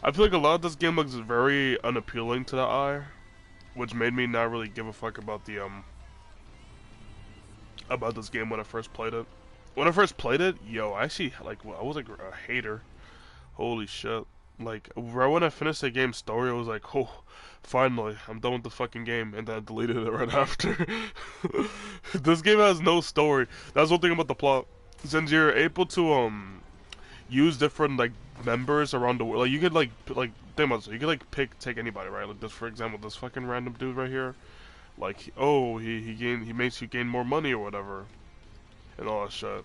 Speaker 1: I feel like a lot of this game looks very unappealing to the eye, which made me not really give a fuck about the about this game when I first played it. When I first played it, yo, I actually like I was like a hater. Holy shit! Like right when I finished the game's story, I was like, oh, finally, I'm done with the fucking game, and then I deleted it right after. This game has no story. That's one thing about the plot. Since you're able to use different like members around the world. Like you could think about it, you could like take anybody, right? Like this, for example, this fucking random dude right here. Like, oh, he makes you gain more money or whatever, and all that shit.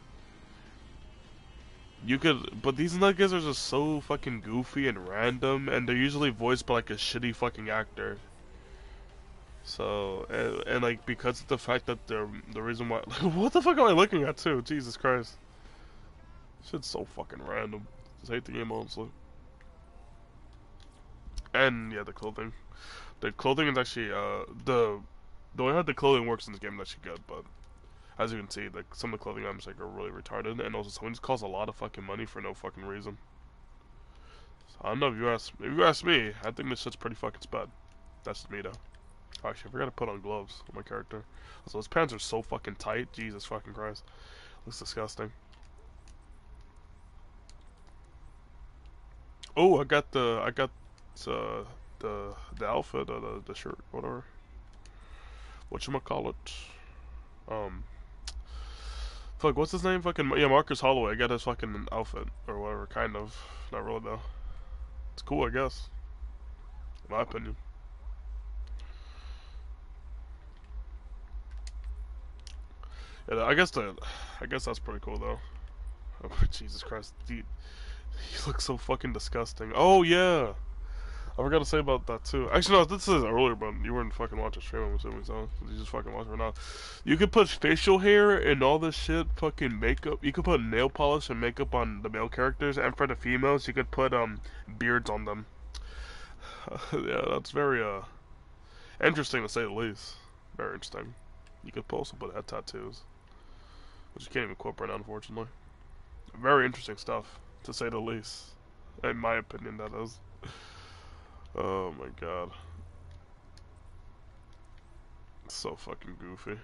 Speaker 1: You could, but these niggas are just so fucking goofy and random, and they're usually voiced by like a shitty fucking actor. So, and like because of the fact that they're the reason why, like, what the fuck am I looking at too? Jesus Christ. Shit's so fucking random. Just hate the game, honestly. And yeah, the clothing. The clothing is actually the way how the clothing works in this game is actually good, but as you can see, like some of the clothing items like are really retarded, and also some of these cost a lot of fucking money for no fucking reason. So, I don't know if you ask me, I think this shit's pretty fucking sped. That's me though. Actually, I forgot to put on gloves on my character. So his pants are so fucking tight. Jesus fucking Christ, looks disgusting. Oh, I got the outfit, the shirt, whatever. Whatchamacallit. Fuck, what's his name? Fucking, yeah, Marcus Holloway. I got his fucking outfit, or whatever, kind of. Not really, though. It's cool, I guess. In my opinion. Yeah, I guess that's pretty cool, though. Oh, Jesus Christ. He looks so fucking disgusting. Oh, yeah! I forgot to say about that too. Actually, no, this is earlier, but you weren't fucking watching stream, I'm assuming, so you just fucking watch it right now. You could put facial hair and all this shit, fucking makeup. You could put nail polish and makeup on the male characters, and for the females, you could put beards on them. Yeah, that's very interesting to say the least. Very interesting. You could also put head tattoos, which you can't even quote right now, unfortunately. Very interesting stuff, to say the least. In my opinion, that is. Oh my god. It's so fucking goofy.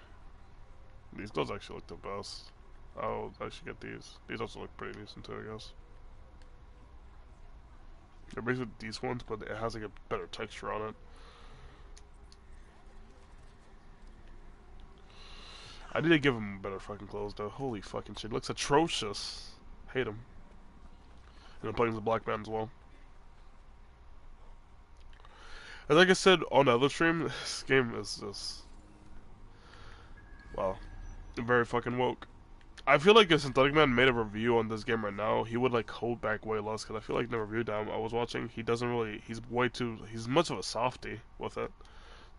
Speaker 1: These clothes actually look the best. I'll actually get these. These also look pretty decent too, I guess. They're basically these ones, but it has like a better texture on it. I need to give him better fucking clothes though. Holy fucking shit. Looks atrocious. Hate him. And I'm playing as a black man as well. And like I said on the other stream, this game is just, wow, very fucking woke. I feel like if Synthetic Man made a review on this game right now, he would like hold back way less, because I feel like the review that I was watching, he doesn't really, he's much of a softie with it.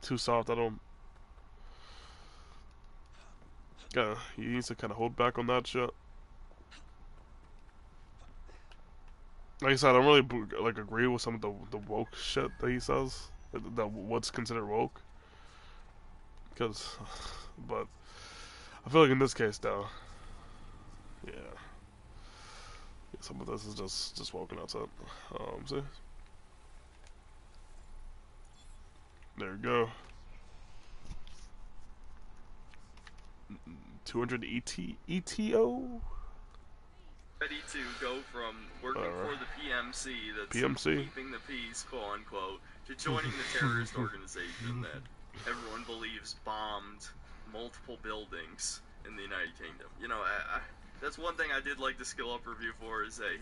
Speaker 1: Too soft, I don't, yeah, he needs to kind of hold back on that shit. Like I said, I don't really like agree with some of the woke shit that he says, what's considered woke. Because, but I feel like in this case though, yeah, some of this is just woken outside. See, there you go. 200 ETO.
Speaker 16: Ready to go from working for the PMC, that's keeping the peace, quote unquote, to joining the terrorist organization that everyone believes bombed multiple buildings in the United Kingdom. You know, that's one thing I did like the skill up review for, is that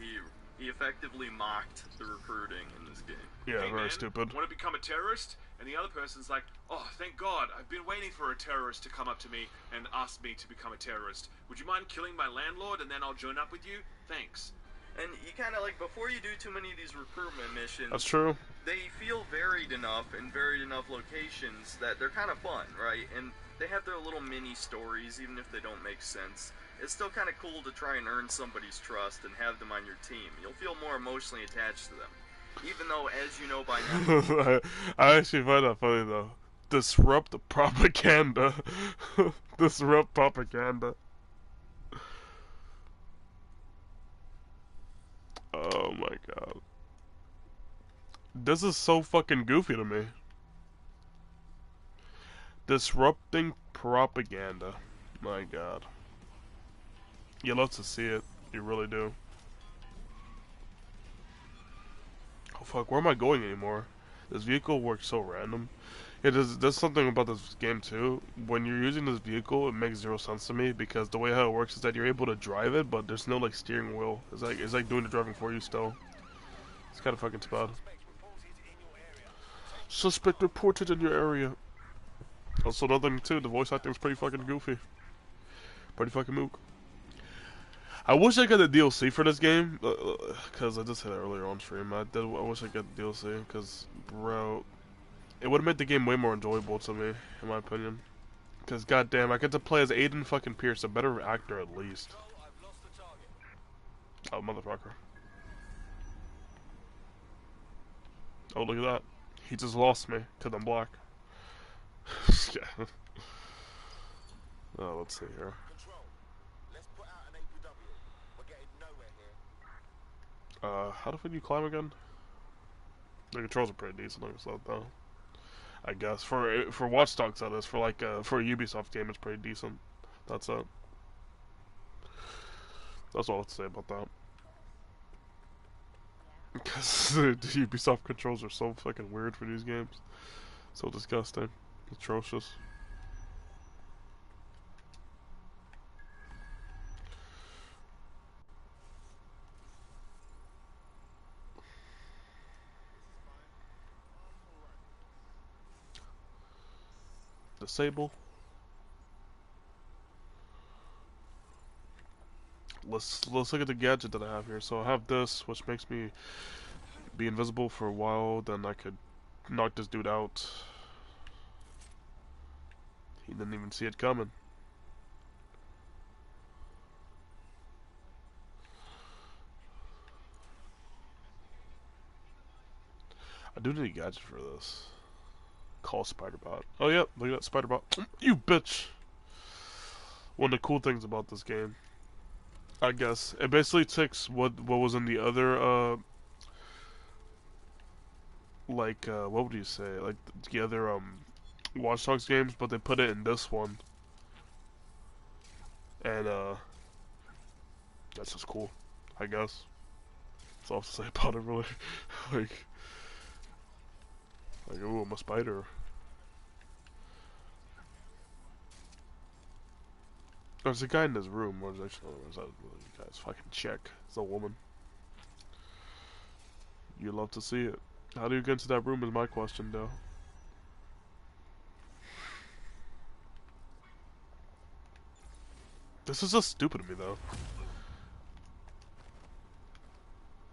Speaker 16: he effectively mocked the recruiting in this game.
Speaker 1: Yeah,
Speaker 5: hey,
Speaker 1: very
Speaker 5: man,
Speaker 1: stupid.
Speaker 5: Want to become a terrorist? And the other person's like, oh, thank God, I've been waiting for a terrorist to come up to me and ask me to become a terrorist. Would you mind killing my landlord and then I'll join up with you? Thanks.
Speaker 16: And you kind of like, before you do too many of these recruitment missions,
Speaker 1: that's true.
Speaker 16: they feel varied enough in varied enough locations that they're kind of fun, right? And they have their little mini stories, even if they don't make sense. It's still kind of cool to try and earn somebody's trust and have them on your team. You'll feel more emotionally attached to them. Even though, as you know by now...
Speaker 1: I actually find that funny, though. Disrupt the propaganda. Disrupt propaganda. Oh my god. This is so fucking goofy to me. Disrupting propaganda. My god. You love to see it. You really do. Oh fuck, where am I going anymore? This vehicle works so random. Yeah, there's something about this game too. When you're using this vehicle, it makes zero sense to me because the way how it works is that you're able to drive it, but there's no like steering wheel. It's like doing the driving for you still. It's kind of fucking spot. Suspect reported in your area. Also, another thing too, the voice acting is pretty fucking goofy. Pretty fucking mook. I wish I got the DLC for this game, because I just said it earlier on stream. I wish I got the DLC, because, bro, it would have made the game way more enjoyable to me, in my opinion. Because, goddamn, I get to play as Aiden fucking Pierce, a better actor at least. Oh, motherfucker. Oh, look at that. He just lost me, because I'm black. Yeah. Oh, let's see here. How the fuck do you climb again? The controls are pretty decent, like I said, though. I guess for Watch Dogs, that is. For like for a Ubisoft game, it's pretty decent. That's it. That's all I have to say about that. Because the Ubisoft controls are so fucking weird for these games. So disgusting. Atrocious. Disable. Let's look at the gadget that I have here. So I have this, which makes me be invisible for a while. Then I could knock this dude out. He didn't even see it coming. I do need a gadget for this. Call Spider-Bot. Oh yep, look at that Spider-Bot. You bitch! One of the cool things about this game, I guess, it basically takes what was in the other what would you say, like the other Watch Dogs games, but they put it in this one, and that's just cool, I guess. That's all I have to say about it, really. like, ooh, I'm a spider. There's a guy in this room, or is actually, that guy's fucking chick. It's a woman. You love to see it. How do you get into that room is my question, though. This is just stupid to me, though.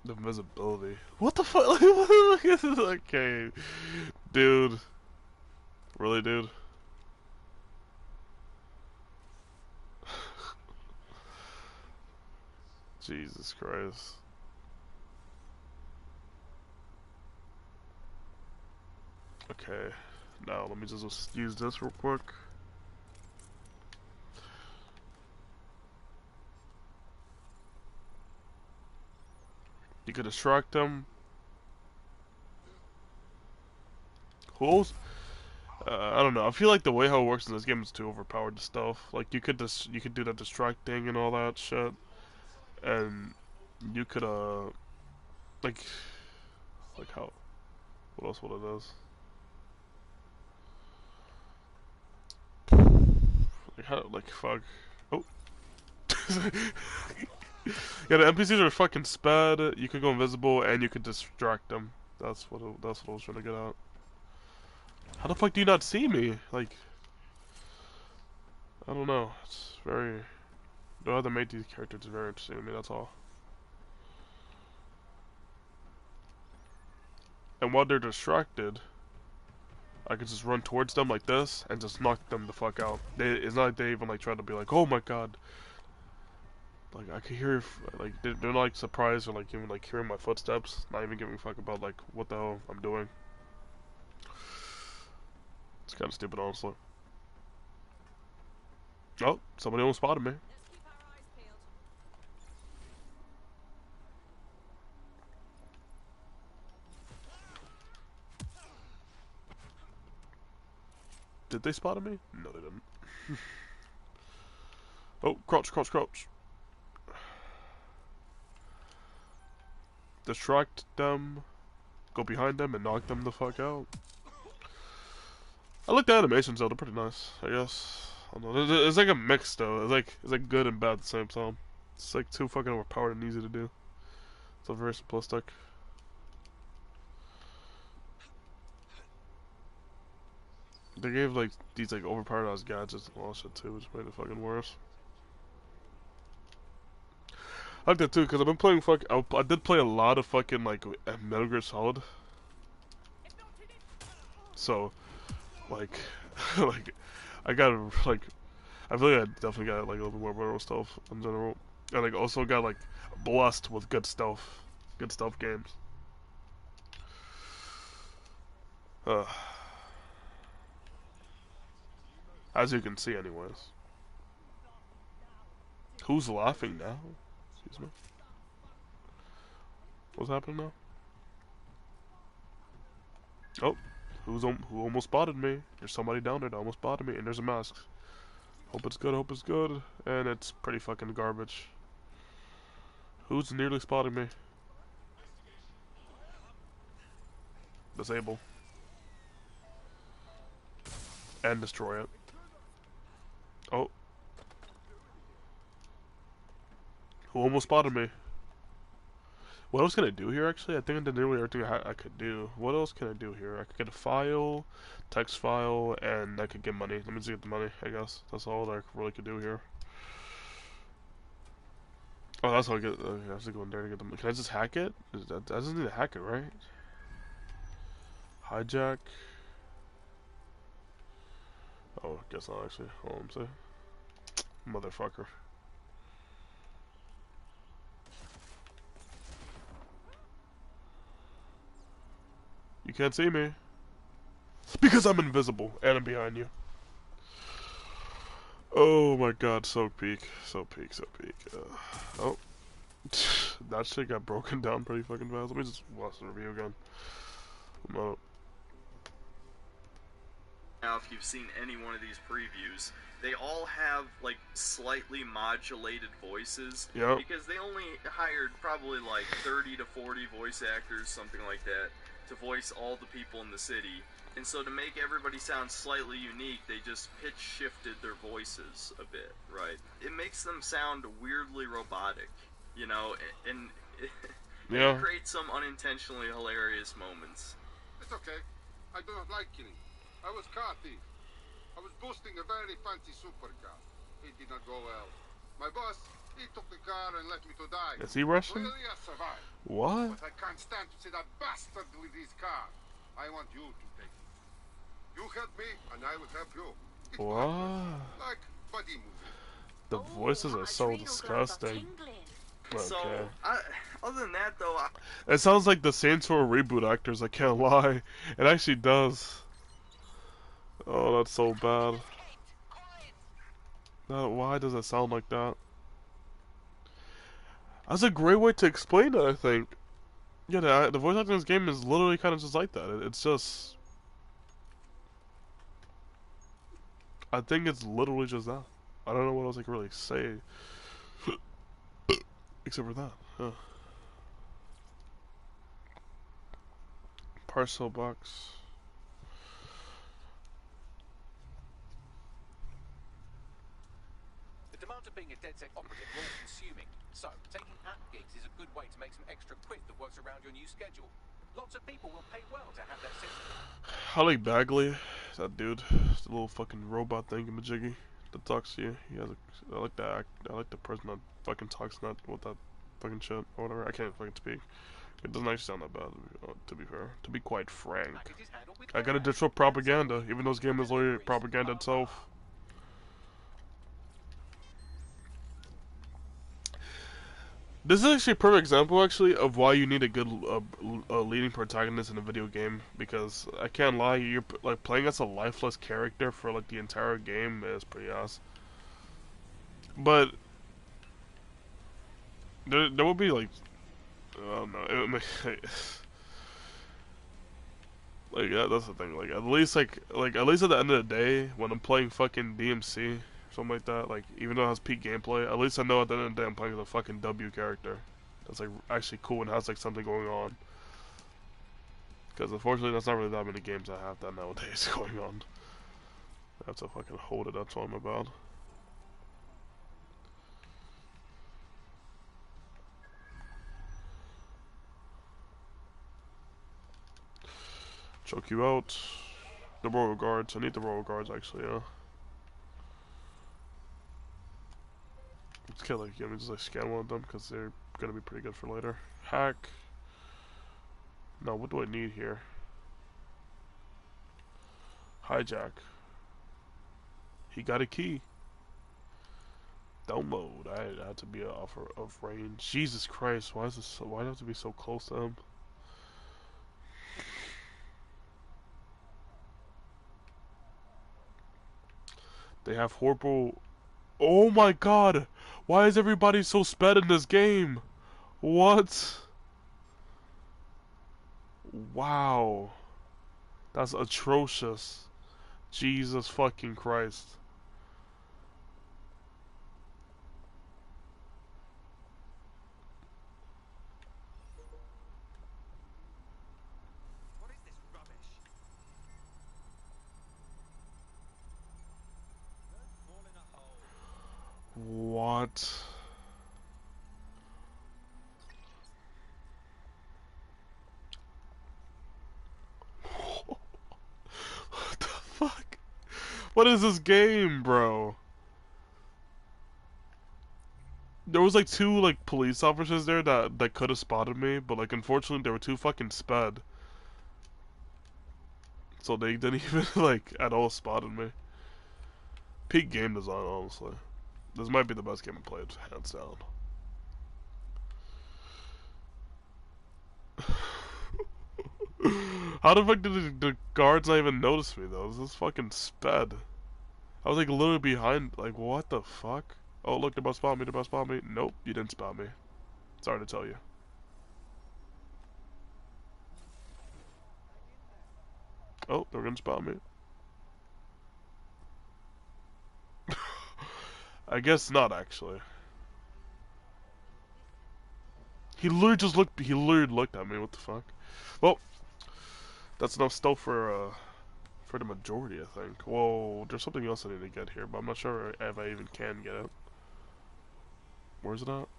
Speaker 1: The invisibility. What the fuck? Okay. Dude. Really, dude? Jesus Christ. Okay. Now, let me just use this real quick. You could distract them. Who's? I don't know. I feel like the way how it works in this game is too overpowered to stuff. Like you could do that distracting and all that shit, and you could like how? What else? What it is? Like how? Like fuck. Oh. Yeah, the NPCs are fucking sped. You could go invisible and you could distract them. That's what I was trying to get at. How the fuck do you not see me? Like, I don't know. It's very. The way they made these characters is very interesting to me. That's all. And while they're distracted, I could just run towards them like this and just knock them the fuck out. It's not like they even like try to be like, oh my god. Like I could hear, like they're not like surprised or like even like hearing my footsteps, not even giving a fuck about like what the hell I'm doing. It's kind of stupid, honestly. Oh, somebody almost spotted me. Did they spot me? No, they didn't. Oh, crouch, crouch, crouch. Distract them, go behind them, and knock them the fuck out. I like the animations though; they're pretty nice, I guess. I don't know. It's like a mix though. It's like good and bad at the same time. It's like too fucking overpowered and easy to do. It's a very simplistic. They gave like these like overpowered ass gadgets and all that shit too, which made it fucking worse. I like that too, because I've been playing I did play a lot of fucking like Metal Gear Solid. So, like, like, I got like, I feel like I definitely got like a little bit more brutal stuff in general, and like also got like blessed with good stealth games. As you can see, anyways. Who's laughing now? Excuse me. What's happening now? Oh, who almost spotted me? There's somebody down there that almost spotted me, and there's a mask. Hope it's good, hope it's good. And it's pretty fucking garbage. Who's nearly spotting me? Disable. And destroy it. Oh. Who almost spotted me? What else can I do here, actually? I think I did nearly everything I could do. What else can I do here? I could get a file, text file, and I could get money. Let me just get the money, I guess. That's all that I really could do here. Oh, that's how I get. I have to go in there to get them. Can I just hack it? I just need to hack it, right? Hijack. Oh, guess not actually. Hold on, say. Motherfucker. You can't see me. Because I'm invisible and I'm behind you. Oh my god, so peak. So peak, so peak. Oh. That shit got broken down pretty fucking fast. Let me just watch the review again. No.
Speaker 16: Now, if you've seen any one of these previews, they all have like slightly modulated voices.
Speaker 1: Yep.
Speaker 16: Because they only hired probably like 30 to 40 voice actors, something like that, to voice all the people in the city. And so to make everybody sound slightly unique, they just pitch shifted their voices a bit, right? It makes them sound weirdly robotic, you know, and it creates some unintentionally hilarious moments.
Speaker 18: It's okay. I do not like killing. I was car thief. I was boosting a very fancy supercar. It did not go well. My boss, he took the car and left me to die.
Speaker 1: Is he Russian?
Speaker 18: Clearly I survived.
Speaker 1: What?
Speaker 18: But I can't stand to see that bastard with his car. I want you to take it. You help me, and I will help you. It's
Speaker 1: what?
Speaker 18: like buddy movie.
Speaker 1: The voices are so disgusting. Okay.
Speaker 16: So, other than that, though,
Speaker 1: it sounds like the Saints Row reboot actors, I can't lie. It actually does. Oh, that's so bad. No, why does it sound like that? That's a great way to explain it, I think. Yeah, the voice acting in this game is literally kind of just like that. It's just... I think it's literally just that. I don't know what else I can really say. Except for that. Huh. Parcel box.
Speaker 4: The demands of being a DedSec operative are all consuming, so taking app gigs is a good way to make some extra quid that works around your new schedule. Lots of people will pay well to have that system.
Speaker 1: I like Bagley, that dude, the little fucking robot thingamajiggy that talks to you. He has I like that. I like the person that fucking talks not with that fucking shit or whatever. I can't fucking speak. It doesn't actually sound that bad, to be fair. To be quite frank. I gotta disrupt propaganda, even though this game is literally propaganda itself. This is actually a perfect example, actually, of why you need a good leading protagonist in a video game. Because I can't lie, you're like playing as a lifeless character for like the entire game is pretty ass. But there will be like, I don't know, like that's the thing. Like at least at least at the end of the day, when I'm playing fucking DMC, something like that, like even though it has peak gameplay, at least I know at the end of the day I'm playing as a fucking W character. That's like actually cool and has like something going on. Because unfortunately, that's not really that many games I have that nowadays going on. I have to fucking hold it. That's all I'm about. Choke you out. The Royal Guards. I need the Royal Guards actually, yeah. Let's kill like, let me just like scan one of them because they're gonna be pretty good for later. Hack. No, what do I need here? Hijack. He got a key. Download. I had to be off of range. Jesus Christ, why is this so, why do I have to be so close to him? They have horrible. Oh my god! Why is everybody so sped in this game? What? Wow. That's atrocious. Jesus fucking Christ. What? What the fuck? What is this game, bro? There was like two like police officers there that could have spotted me, but like unfortunately they were too fucking sped. So they didn't even like at all spotted me. Peak game design, honestly. This might be the best game I played, hands down. How the fuck did the guards not even notice me though? This is fucking sped. I was like literally behind, like what the fuck? Oh look, they're about to spot me, they're about to spot me. Nope, you didn't spot me. Sorry to tell you. Oh, they're gonna spot me. I guess not actually. He literally looked at me, what the fuck? Well, that's enough stuff for the majority, I think. Whoa, there's something else I need to get here, but I'm not sure if I even can get it. Where's it at?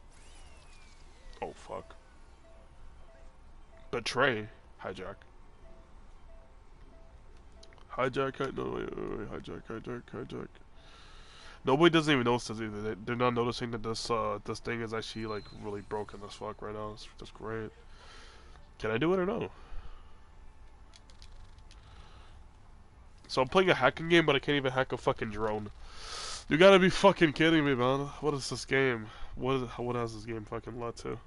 Speaker 1: Oh, fuck. Betray. Hijack. Hijack, no, wait, hijack. Nobody doesn't even notice this either. They're not noticing that this thing is actually, like, really broken as fuck right now. It's just great. Can I do it or no? So I'm playing a hacking game, but I can't even hack a fucking drone. You gotta be fucking kidding me, man. What is this game? What has this game fucking led to?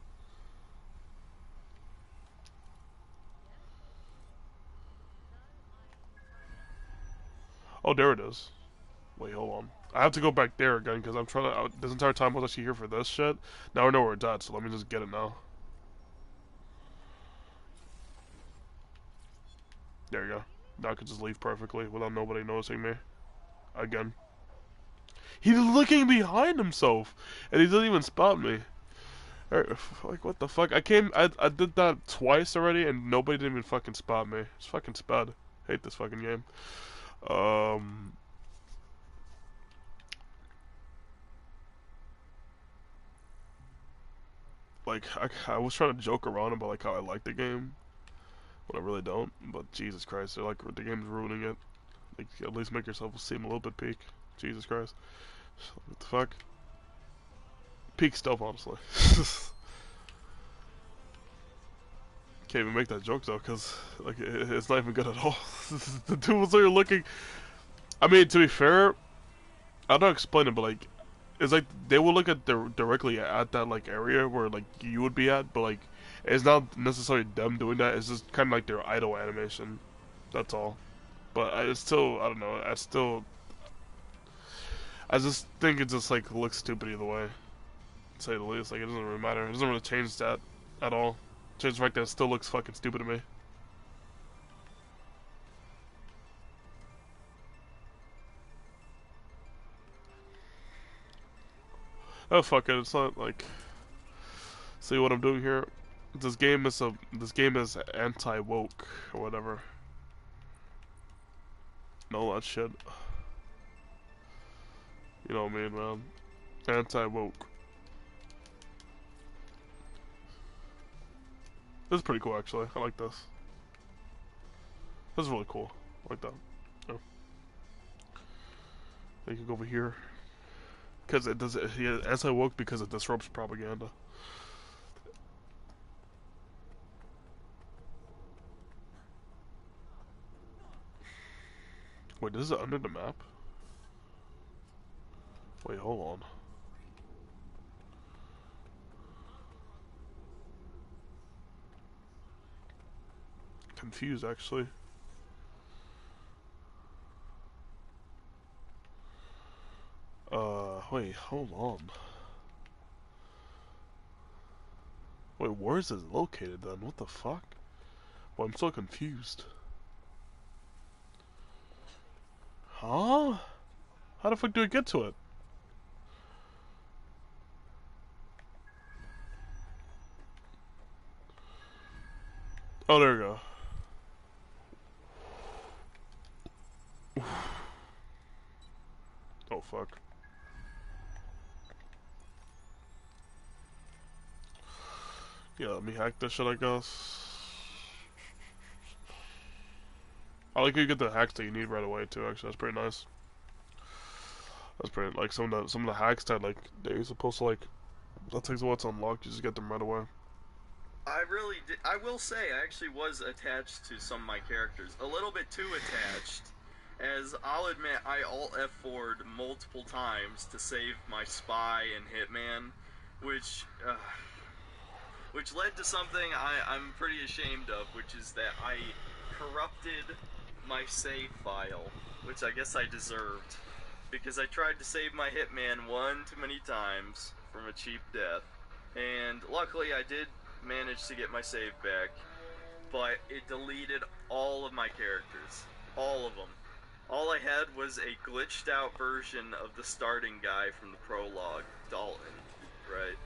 Speaker 1: Oh, there it is. Wait, hold on. I have to go back there again because I'm trying to. This entire time I was actually here for this shit. Now I know where it's at, so let me just get it now. There you go. Now I can just leave perfectly without nobody noticing me. Again. He's looking behind himself, and he doesn't even spot me. Like, what the fuck? I did that twice already, and nobody didn't even fucking spot me. It's fucking sped. Hate this fucking game. Like, I was trying to joke around about, like, how I like the game. When I really don't. But, Jesus Christ, they're like, the game's ruining it. Like, at least make yourself seem a little bit peak. Jesus Christ. What the fuck? Peak stuff, honestly. Can't even make that joke though, cause like it's not even good at all. The dudes are looking. I mean, to be fair, I don't explain it, but like, it's like they will look at directly at that like area where like you would be at, but like it's not necessarily them doing that. It's just kind of like their idle animation. That's all. But I still, I don't know. I just think it just like looks stupid either way. To say the least. Like it doesn't really matter. It doesn't really change that at all. Change the fact that it still looks fucking stupid to me. Oh fuck it, it's not like. See what I'm doing here? This game is anti-woke or whatever. No, that shit. You know what I mean, man? Anti-woke. This is pretty cool, actually. I like this. This is really cool. I like that. Yeah. You can go over here. Because it does. Yeah, anti-woke because it disrupts propaganda. Wait, this is under the map? Wait, hold on. Confused, actually. Wait, hold on. Wait, where is it located then? What the fuck? Well, I'm so confused. Huh? How the fuck do I get to it? Oh, there we go. Oh, fuck. Yeah, let me hack this shit, I guess. I like how you get the hacks that you need right away, too, actually. That's pretty nice. That's pretty, like, some of the hacks that, like, they're supposed to, like, that takes a while to unlock, you just get them right away.
Speaker 16: I really did. I will say, I actually was attached to some of my characters. A little bit too attached. As I'll admit, I alt F4'd multiple times to save my spy and hitman, which led to something I'm pretty ashamed of, which is that I corrupted my save file, which I guess I deserved, because I tried to save my hitman one too many times from a cheap death, and luckily I did manage to get my save back, but it deleted all of my characters. All of them. All I had was a glitched out version of the starting guy from the prologue, Dalton, right?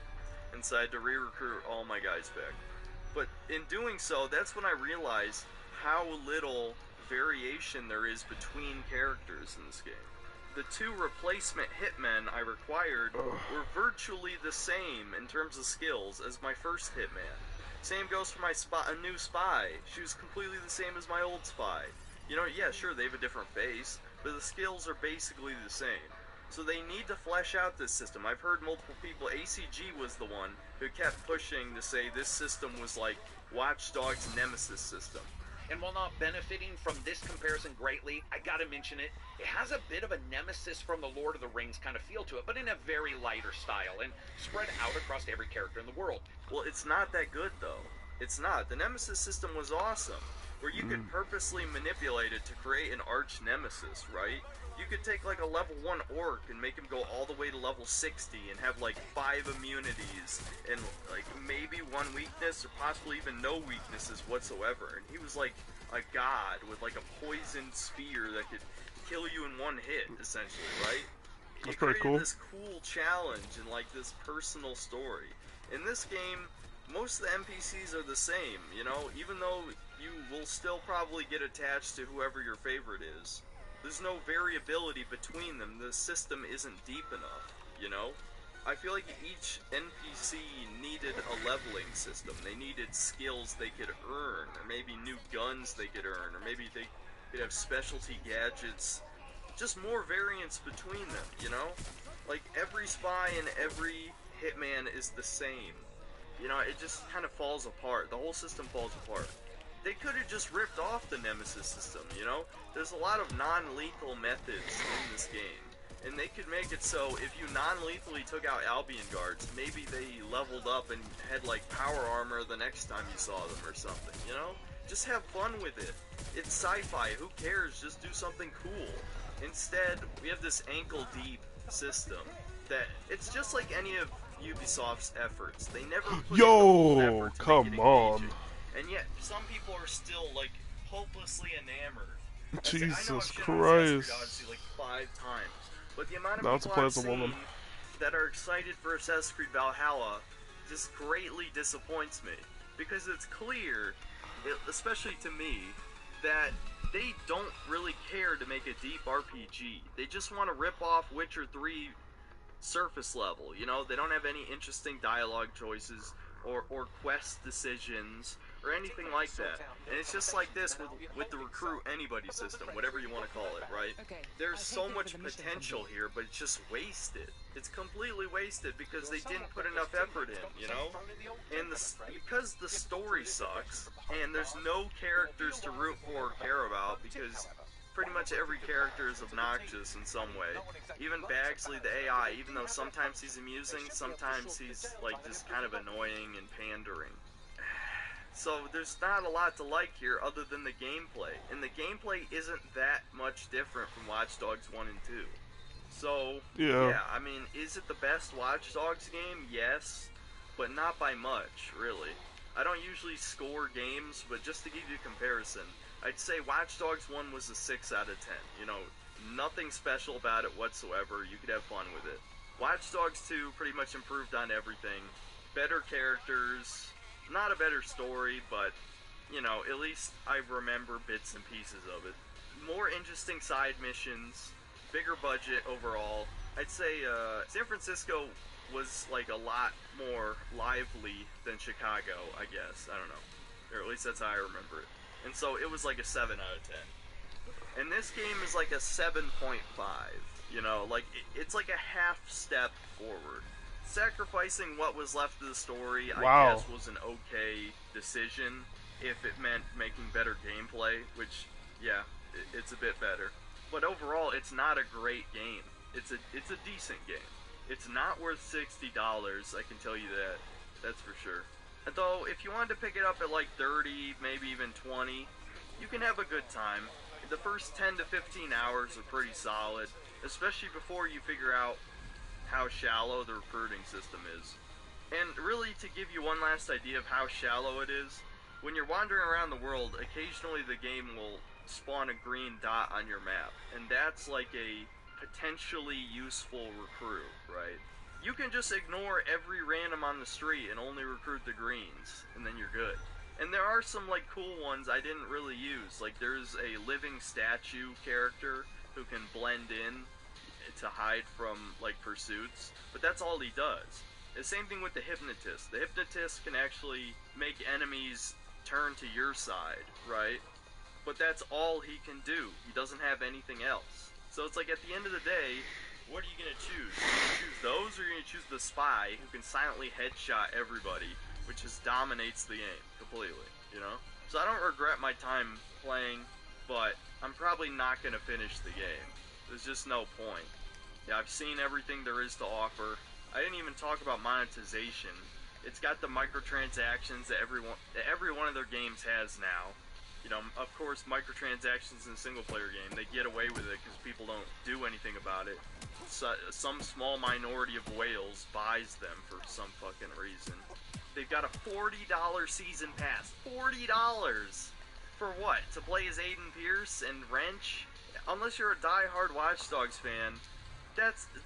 Speaker 16: And so I had to re-recruit all my guys back. But in doing so, that's when I realized how little variation there is between characters in this game. The two replacement hitmen I required were virtually the same in terms of skills as my first hitman. Same goes for my a new spy. She was completely the same as my old spy. You know, yeah, sure, they have a different face, but the skills are basically the same. So they need to flesh out this system. I've heard multiple people, ACG was the one who kept pushing to say this system was like Watch Dogs' Nemesis system.
Speaker 19: And while not benefiting from this comparison greatly, I gotta mention it, it has a bit of a Nemesis from the Lord of the Rings kind of feel to it, but in a very lighter style, and spread out across every character in the world.
Speaker 16: Well, it's not that good, though. It's not. The Nemesis system was awesome, where you could purposely manipulate it to create an arch nemesis, right? You could take like a level 1 orc and make him go all the way to level 60 and have like 5 immunities and like maybe 1 weakness or possibly even no weaknesses whatsoever. And he was like a god with like a poisoned spear that could kill you in 1 hit, essentially, right?
Speaker 1: That's pretty cool.
Speaker 16: This cool challenge and like this personal story. In this game, most of the NPCs are the same, you know, even though you will still probably get attached to whoever your favorite is. There's no variability between them. The system isn't deep enough, you know? I feel like each NPC needed a leveling system. They needed skills they could earn, or maybe new guns they could earn, or maybe they could have specialty gadgets. Just more variance between them, you know? Like, every spy and every hitman is the same. You know, it just kind of falls apart. The whole system falls apart. They could have just ripped off the Nemesis system, you know? There's a lot of non-lethal methods in this game. And they could make it so if you non-lethally took out Albion guards, maybe they leveled up and had like power armor the next time you saw them or something, you know? Just have fun with it. It's sci-fi, who cares? Just do something cool. Instead, we have this ankle-deep system that it's just like any of Ubisoft's efforts. They never put in the full effort to
Speaker 1: come
Speaker 16: make it
Speaker 1: on.
Speaker 16: engaging. And yet, some people are still like hopelessly enamored.
Speaker 1: Jesus
Speaker 16: I know I've
Speaker 1: Christ.
Speaker 16: Odyssey like 5 times, but the amount of
Speaker 1: Now to
Speaker 16: people
Speaker 1: play
Speaker 16: I've
Speaker 1: as a
Speaker 16: seen
Speaker 1: woman.
Speaker 16: that are excited for Assassin's Creed Valhalla just greatly disappoints me, because it's clear, especially to me, that they don't really care to make a deep RPG. They just want to rip off Witcher 3 surface level, you know? They don't have any interesting dialogue choices or quest decisions or anything like that. And it's just like this with the recruit anybody system, whatever you want to call it, right? There's so much potential here, but it's just wasted. It's completely wasted because they didn't put enough effort in, you know? And because the story sucks, and there's no characters to root for or care about, because pretty much every character is obnoxious in some way. Even Bagsley, the AI, even though sometimes he's amusing, sometimes he's like just kind of annoying and pandering. So there's not a lot to like here other than the gameplay. And the gameplay isn't that much different from Watch Dogs 1 and 2. So, yeah, I mean, is it the best Watch Dogs game? Yes, but not by much, really. I don't usually score games, but just to give you a comparison, I'd say Watch Dogs 1 was a 6 out of 10. You know, nothing special about it whatsoever. You could have fun with it. Watch Dogs 2 pretty much improved on everything. Better characters, not a better story, but, you know, at least I remember bits and pieces of it. More interesting side missions, bigger budget overall. I'd say San Francisco was like a lot more lively than Chicago, I guess. I don't know. Or at least that's how I remember it. And so it was like a 7 out of 10. And this game is like a 7.5. You know, like it's like a half step forward. Sacrificing what was left of the story, I guess, was an okay decision if it meant making better gameplay, which, yeah, it's a bit better. But overall, it's not a great game. It's a decent game. It's not worth $60, I can tell you that. That's for sure. Though, if you wanted to pick it up at like 30, maybe even 20, you can have a good time. The first 10 to 15 hours are pretty solid, especially before you figure out how shallow the recruiting system is. And really, to give you one last idea of how shallow it is, when you're wandering around the world, occasionally the game will spawn a green dot on your map, and that's like a potentially useful recruit, right? You can just ignore every random on the street and only recruit the greens, and then you're good. And there are some like cool ones I didn't really use. Like there's a living statue character who can blend in to hide from like pursuits, but that's all he does. The same thing with the hypnotist. The hypnotist can actually make enemies turn to your side, right? But that's all he can do. He doesn't have anything else. So it's like at the end of the day, what are you going to choose? Are you going to choose those, or are you going to choose the spy who can silently headshot everybody, which just dominates the game completely, you know? So I don't regret my time playing, but I'm probably not going to finish the game. There's just no point. Yeah, I've seen everything there is to offer. I didn't even talk about monetization. It's got the microtransactions that every one of their games has now. You know, of course, microtransactions in a single-player game, they get away with it because people don't do anything about it. So, some small minority of whales buys them for some fucking reason. They've got a $40 season pass. $40! For what? To play as Aiden Pierce and Wrench? Unless you're a die-hard Watch Dogs fan,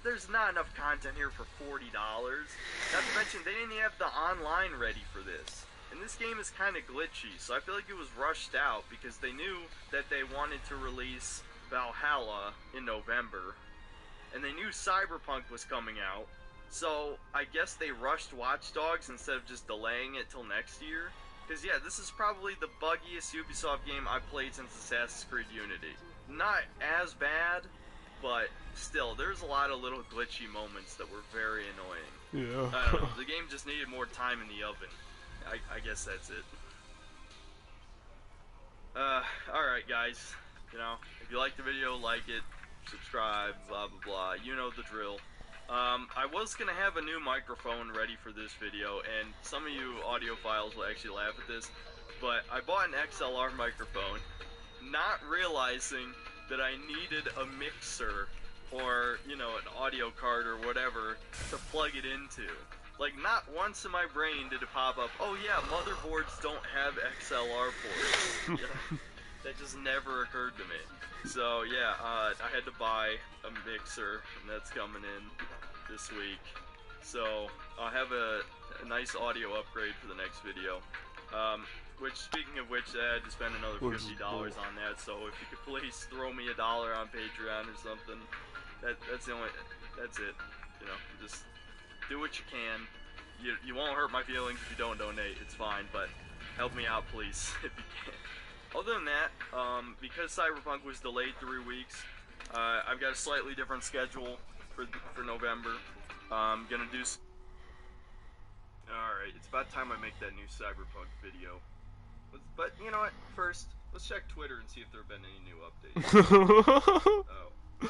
Speaker 16: there's not enough content here for $40. Not to mention, they didn't even have the online ready for this. And this game is kind of glitchy, so I feel like it was rushed out because they knew that they wanted to release Valhalla in November, and they knew Cyberpunk was coming out, so I guess they rushed Watch Dogs instead of just delaying it till next year. Because yeah, this is probably the buggiest Ubisoft game I've played since Assassin's Creed Unity. Not as bad, but still, there's a lot of little glitchy moments that were very annoying.
Speaker 1: Yeah.
Speaker 16: I don't know. The game just needed more time in the oven. I guess that's it. Alright guys. You know, if you like the video, like it, subscribe, blah blah blah. You know the drill. I was gonna have a new microphone ready for this video, and some of you audiophiles will actually laugh at this, but I bought an XLR microphone, not realizing that I needed a mixer or, you know, an audio card or whatever to plug it into. Like, not once in my brain did it pop up, oh yeah, motherboards don't have XLR ports. Yeah, that just never occurred to me. So yeah, I had to buy a mixer, and that's coming in this week. So I'll have a nice audio upgrade for the next video. Which, speaking of which, I had to spend another $50 on that. So if you could please throw me $1 on Patreon or something, that's it. You know, just do what you can. You won't hurt my feelings if you don't donate. It's fine, but help me out, please, if you can. Other than that, because Cyberpunk was delayed 3 weeks, I've got a slightly different schedule for November. I'm gonna do. Alright, it's about time I make that new Cyberpunk video. But you know what? First, let's check Twitter and see if there have been any new updates. Oh.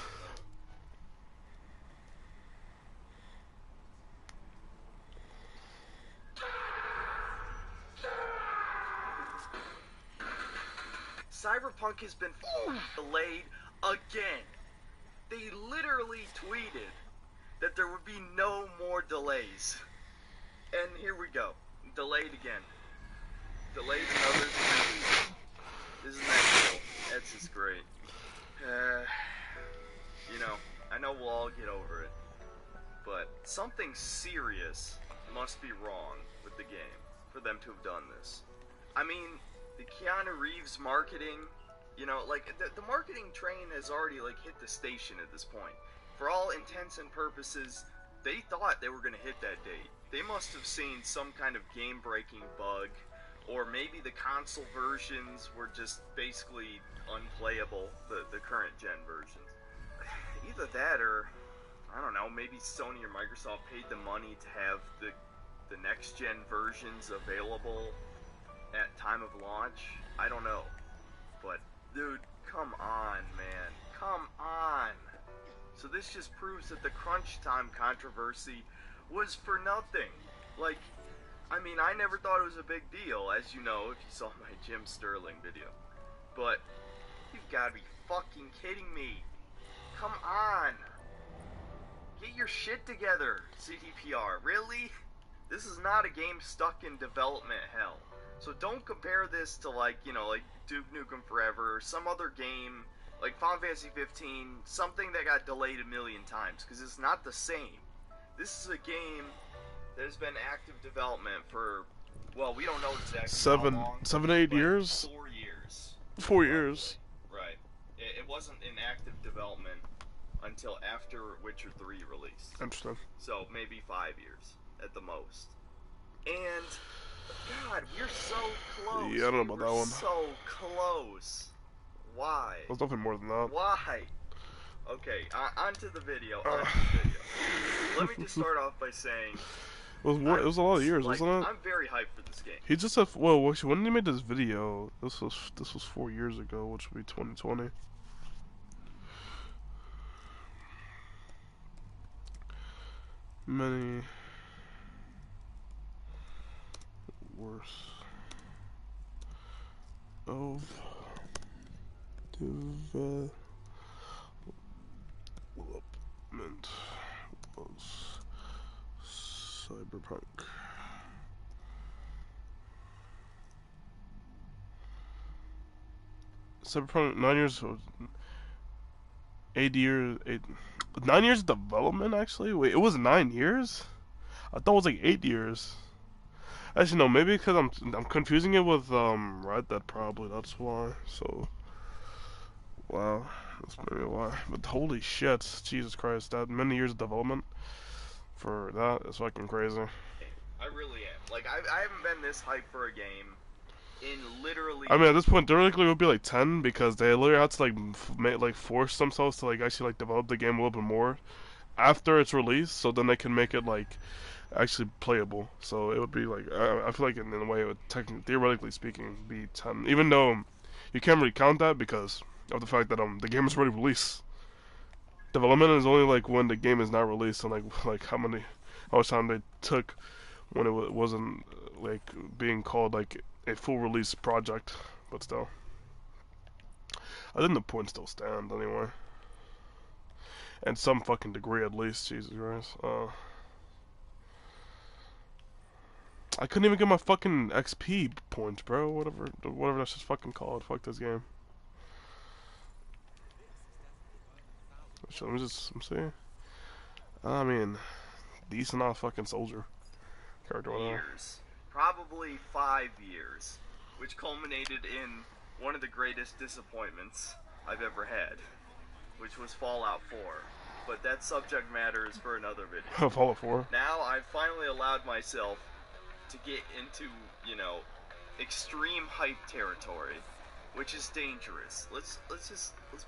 Speaker 16: Cyberpunk has been delayed again. They literally tweeted that there would be no more delays. And here we go. Delayed again. Delayed another 3 weeks. Isn't that cool? That's just great. You know, I know we'll all get over it, but something serious must be wrong with the game for them to have done this. I mean, the Keanu Reeves marketing, you know, like, the marketing train has already, like, hit the station at this point. For all intents and purposes, they thought they were going to hit that date. They must have seen some kind of game-breaking bug, or maybe the console versions were just basically unplayable, the current gen versions. Either that or, I don't know, maybe Sony or Microsoft paid the money to have the next gen versions available at time of launch. I don't know. But, dude, come on, man. Come on. So this just proves that the crunch time controversy was for nothing. Like, I mean, I never thought it was a big deal, as you know, if you saw my Jim Sterling video. But, you've got to be fucking kidding me. Come on. Get your shit together, CDPR. Really? This is not a game stuck in development hell. So don't compare this to, like, you know, like Duke Nukem Forever, or some other game, like Final Fantasy 15, something that got delayed 1,000,000 times, because it's not the same. This is a game that has been active development for, well, we don't know exactly how long.
Speaker 1: 8 years?
Speaker 16: 4 years.
Speaker 1: 4 years.
Speaker 16: Right. It wasn't in active development until after Witcher 3 released.
Speaker 1: Interesting.
Speaker 16: So maybe 5 years at the most. And God, we're so close.
Speaker 1: Yeah, I don't know about that one.
Speaker 16: So close. Why?
Speaker 1: There's nothing more than that.
Speaker 16: Why? Okay, on to the video. Let me just start off by saying
Speaker 1: it was a lot of years,
Speaker 16: like,
Speaker 1: wasn't it?
Speaker 16: I'm very hyped for this game.
Speaker 1: He just said, well, actually, when did he make this video? This was 4 years ago, which would be 2020. Many worse of development was Cyberpunk. Cyberpunk 9 years. 8 years. 9 years of development, actually? Wait, it was 9 years? I thought it was like 8 years. Actually, no, maybe because I'm confusing it with Red Dead, probably. That's why. So, wow, that's maybe why. But holy shit, Jesus Christ, that many years of development for that is fucking crazy.
Speaker 16: I really am. Like, I haven't been this hyped for a game in literally.
Speaker 1: I mean, at this point, theoretically, it would be like 10 because they literally had to like force themselves to like actually like develop the game a little bit more. after it's released, so then they can make it like actually playable. So it would be like I feel like in a way it would theoretically speaking be 10, even though you can't really count that because of the fact that the game is already released. Development is only like when the game is not released, and like how much time they took when it wasn't like being called like a full release project. But still, I think the point still stands anyway, and some fucking degree at least. Jesus Christ. I couldn't even get my fucking XP points, bro. Whatever that's just fucking called. Fuck this game. So let me see. I mean, decent off fucking soldier character.
Speaker 16: Years, probably 5 years, which culminated in one of the greatest disappointments I've ever had, which was Fallout 4. But that subject matter is for another video.
Speaker 1: Fallout 4.
Speaker 16: Now I've finally allowed myself to get into, extreme hype territory, which is dangerous. Let's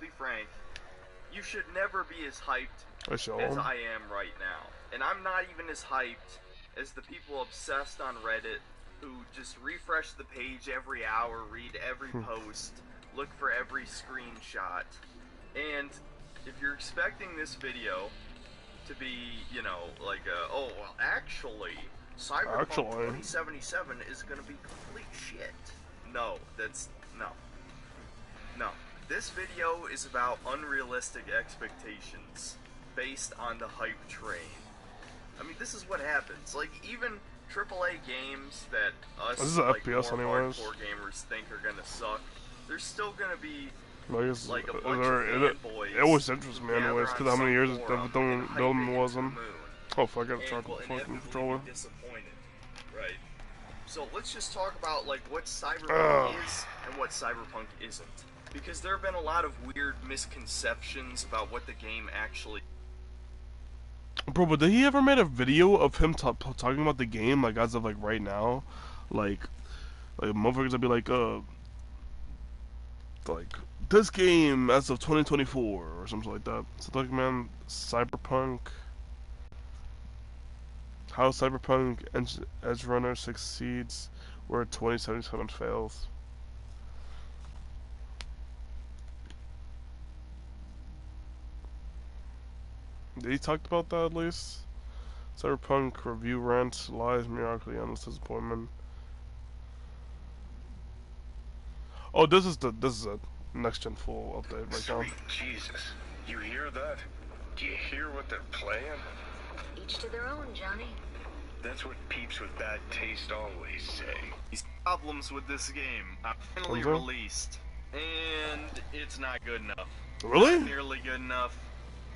Speaker 16: be frank. You should never be as hyped as I am right now. And I'm not even as hyped as the people obsessed on Reddit who just refresh the page every hour, read every post, look for every screenshot. And if you're expecting this video to be, actually, Cyberpunk 2077 is going to be complete shit. No. This video is about unrealistic expectations based on the hype train. I mean, this is what happens. Like, even AAA games that us, more hardcore gamers think are going to suck, there's still going to be like a bunch of fanboys.
Speaker 1: It was interesting, man, anyways, because how many years Dome wasn't. Oh, fuck, I got a chocolate fucking controller.
Speaker 16: Right. So let's just talk about, what Cyberpunk is and what Cyberpunk isn't. Because there have been a lot of weird misconceptions about what the game actually...
Speaker 1: Bro, but did he ever made a video of him talking about the game, like, as of, right now? Like motherfuckers would be like, this game as of 2024, or something like that. So, man, Cyberpunk... How Cyberpunk Edge Runner succeeds where 2077 fails. Did he talk about that at least? Cyberpunk review rant lies miraculously on this disappointment. Oh, this is a next gen full update right now.
Speaker 17: Sweet Jesus, you hear that? Do you hear what they're playing?
Speaker 20: Each to their own, Johnny.
Speaker 17: That's what peeps with bad taste always say.
Speaker 16: These problems with this game are finally released, and it's not good enough.
Speaker 1: Really?
Speaker 16: Not nearly good enough.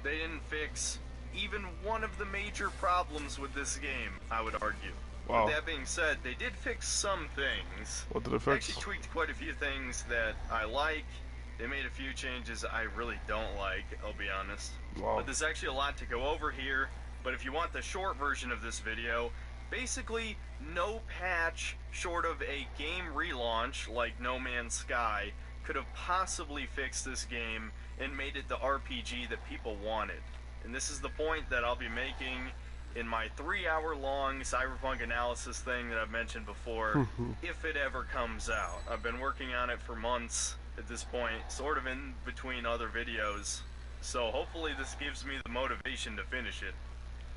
Speaker 16: They didn't fix even one of the major problems with this game, I would argue.
Speaker 1: Wow.
Speaker 16: With that being said, they did fix some things.
Speaker 1: What did it fix?
Speaker 16: They actually tweaked quite a few things that I like. They made a few changes I really don't like, I'll be honest.
Speaker 1: Wow.
Speaker 16: But there's actually a lot to go over here. But if you want the short version of this video, basically no patch short of a game relaunch like No Man's Sky could have possibly fixed this game and made it the RPG that people wanted. And this is the point that I'll be making in my 3-hour-long Cyberpunk analysis thing that I've mentioned before, if it ever comes out. I've been working on it for months at this point, sort of in between other videos, so hopefully this gives me the motivation to finish it.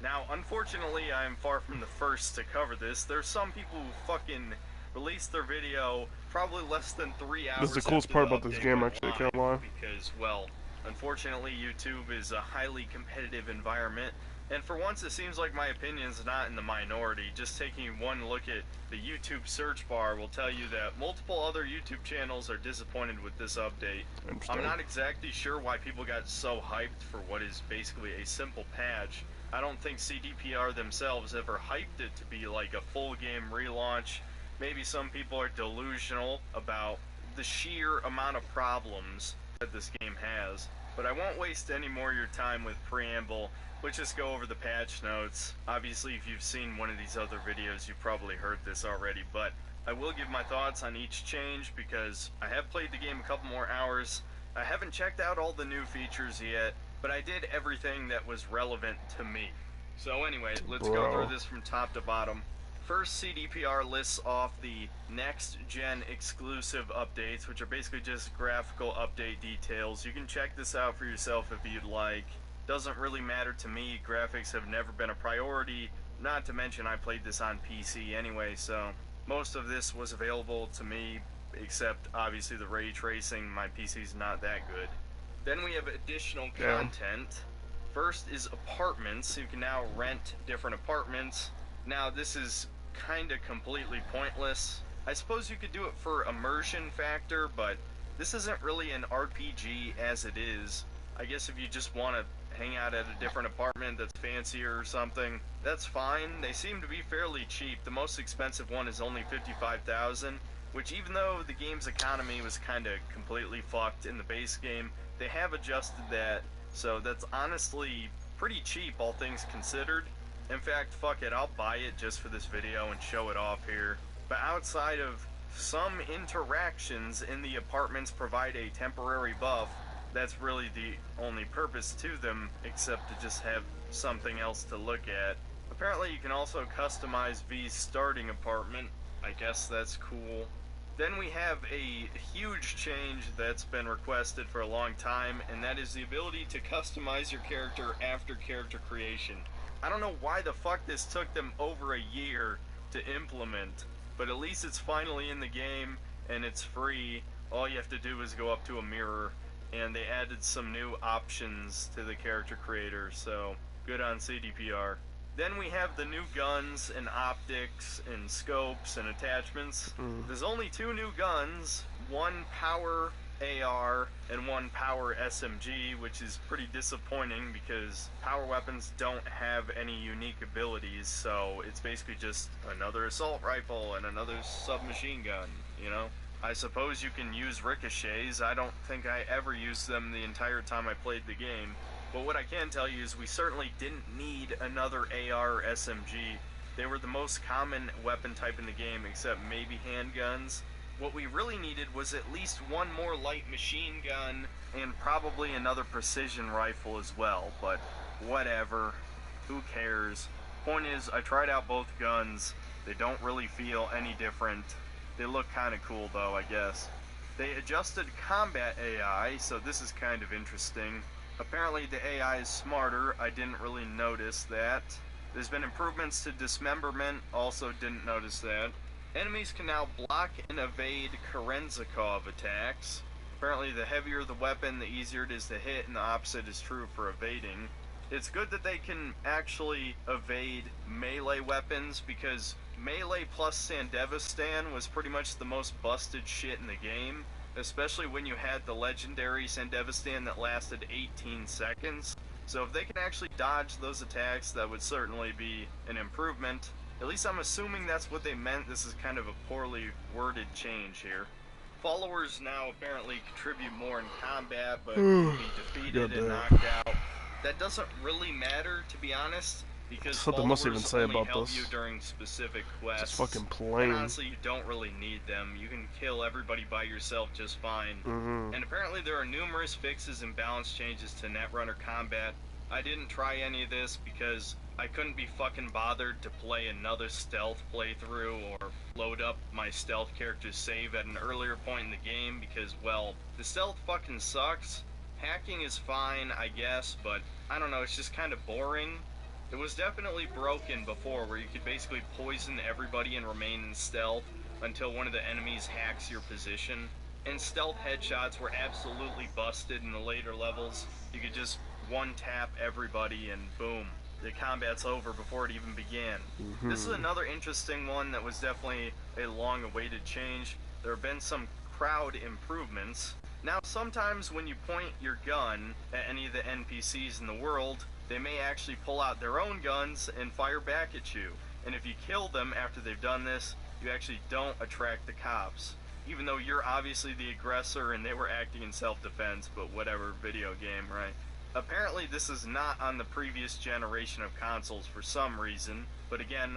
Speaker 16: Now, unfortunately, I am far from the first to cover this. There's some people who fucking released their video probably less than 3 hours.
Speaker 1: This is the coolest part about this game, actually, I can't lie.
Speaker 16: Because, well, unfortunately, YouTube is a highly competitive environment, and for once it seems like my opinion's not in the minority. Just taking one look at the YouTube search bar will tell you that multiple other YouTube channels are disappointed with this update. I'm not exactly sure why people got so hyped for what is basically a simple patch. I don't think CDPR themselves ever hyped it to be like a full game relaunch. Maybe some people are delusional about the sheer amount of problems that this game has. But I won't waste any more of your time with preamble. Let's just go over the patch notes. Obviously, if you've seen one of these other videos, you've probably heard this already, but I will give my thoughts on each change because I have played the game a couple more hours. I haven't checked out all the new features yet, but I did everything that was relevant to me. So anyway, let's go through this from top to bottom. First, CDPR lists off the next-gen exclusive updates, which are basically just graphical update details. You can check this out for yourself if you'd like. Doesn't really matter to me. Graphics have never been a priority. Not to mention I played this on PC anyway, so most of this was available to me, except obviously the ray tracing. My PC's not that good. Then we have additional content. First is apartments. You can now rent different apartments. Now this is kind of completely pointless. I suppose you could do it for immersion factor, but this isn't really an RPG as it is. I guess if you just want to hang out at a different apartment that's fancier or something, that's fine. They seem to be fairly cheap. The most expensive one is only $55,000, which even though the game's economy was kind of completely fucked in the base game, they have adjusted that, so that's honestly pretty cheap, all things considered. In fact, fuck it, I'll buy it just for this video and show it off here. But outside of some interactions in the apartments provide a temporary buff, that's really the only purpose to them, except to just have something else to look at. Apparently you can also customize V's starting apartment. I guess that's cool. Then we have a huge change that's been requested for a long time, and that is the ability to customize your character after character creation. I don't know why the fuck this took them over a year to implement, but at least it's finally in the game, and it's free. All you have to do is go up to a mirror, and they added some new options to the character creator, so good on CDPR. Then we have the new guns and optics and scopes and attachments. There's only 2 new guns, one power AR and one power SMG, which is pretty disappointing because power weapons don't have any unique abilities, so it's basically just another assault rifle and another submachine gun, you know? I suppose you can use ricochets. I don't think I ever used them the entire time I played the game. But what I can tell you is we certainly didn't need another AR or SMG. They were the most common weapon type in the game, except maybe handguns. What we really needed was at least one more light machine gun and probably another precision rifle as well, but whatever. Who cares? Point is, I tried out both guns. They don't really feel any different. They look kind of cool though, I guess. They adjusted combat AI, so this is kind of interesting. Apparently the AI is smarter. I didn't really notice that. There's been improvements to dismemberment. Also didn't notice that. Enemies can now block and evade Kerenzikov attacks. Apparently the heavier the weapon, the easier it is to hit, and the opposite is true for evading. It's good that they can actually evade melee weapons, because melee plus Sandevistan was pretty much the most busted shit in the game. Especially when you had the legendary Sandevistan that lasted 18 seconds. So if they can actually dodge those attacks, that would certainly be an improvement. At least I'm assuming that's what they meant. This is kind of a poorly worded change here. Followers now apparently contribute more in combat, but can be defeated and knocked out. That doesn't really matter, to be honest, because
Speaker 1: that's what they must even say about
Speaker 16: help
Speaker 1: this.
Speaker 16: you during specific quests.
Speaker 1: It's fucking plain.
Speaker 16: And honestly, you don't really need them. You can kill everybody by yourself just fine. And apparently there are numerous fixes and balance changes to Netrunner combat. I didn't try any of this because I couldn't be fucking bothered to play another stealth playthrough or load up my stealth character's save at an earlier point in the game because, well, the stealth fucking sucks. Hacking is fine, I guess, but I don't know, it's just kind of boring. It was definitely broken before, where you could basically poison everybody and remain in stealth until one of the enemies hacks your position. And stealth headshots were absolutely busted in the later levels. You could just one-tap everybody and boom, the combat's over before it even began. This is another interesting one that was definitely a long-awaited change. There have been some crowd improvements. Now, sometimes when you point your gun at any of the NPCs in the world, they may actually pull out their own guns and fire back at you. And if you kill them after they've done this, you actually don't attract the cops. Even though you're obviously the aggressor and they were acting in self-defense, but whatever, video game, right? Apparently this is not on the previous generation of consoles for some reason, but again,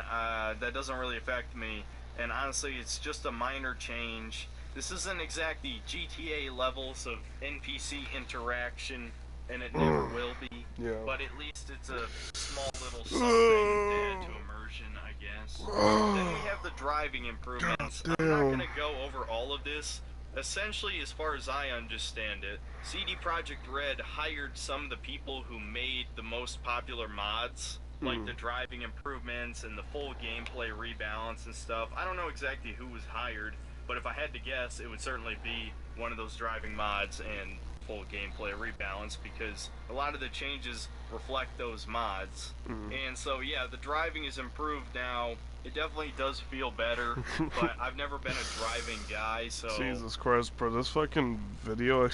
Speaker 16: that doesn't really affect me, and honestly it's just a minor change. This isn't exactly GTA levels of NPC interaction and it never will be.
Speaker 1: Yeah.
Speaker 16: But at least it's a small little something to add to immersion, I guess. Then we have the driving improvements. I'm not going to go over all of this. Essentially, as far as I understand it, CD Projekt Red hired some of the people who made the most popular mods, like the driving improvements and the full gameplay rebalance and stuff. I don't know exactly who was hired, but if I had to guess, it would certainly be one of those driving mods and full gameplay rebalance, because a lot of the changes reflect those mods. And so yeah, the driving is improved now. It definitely does feel better, but I've never been a driving guy, so...
Speaker 1: Jesus Christ, bro, this fucking video, like,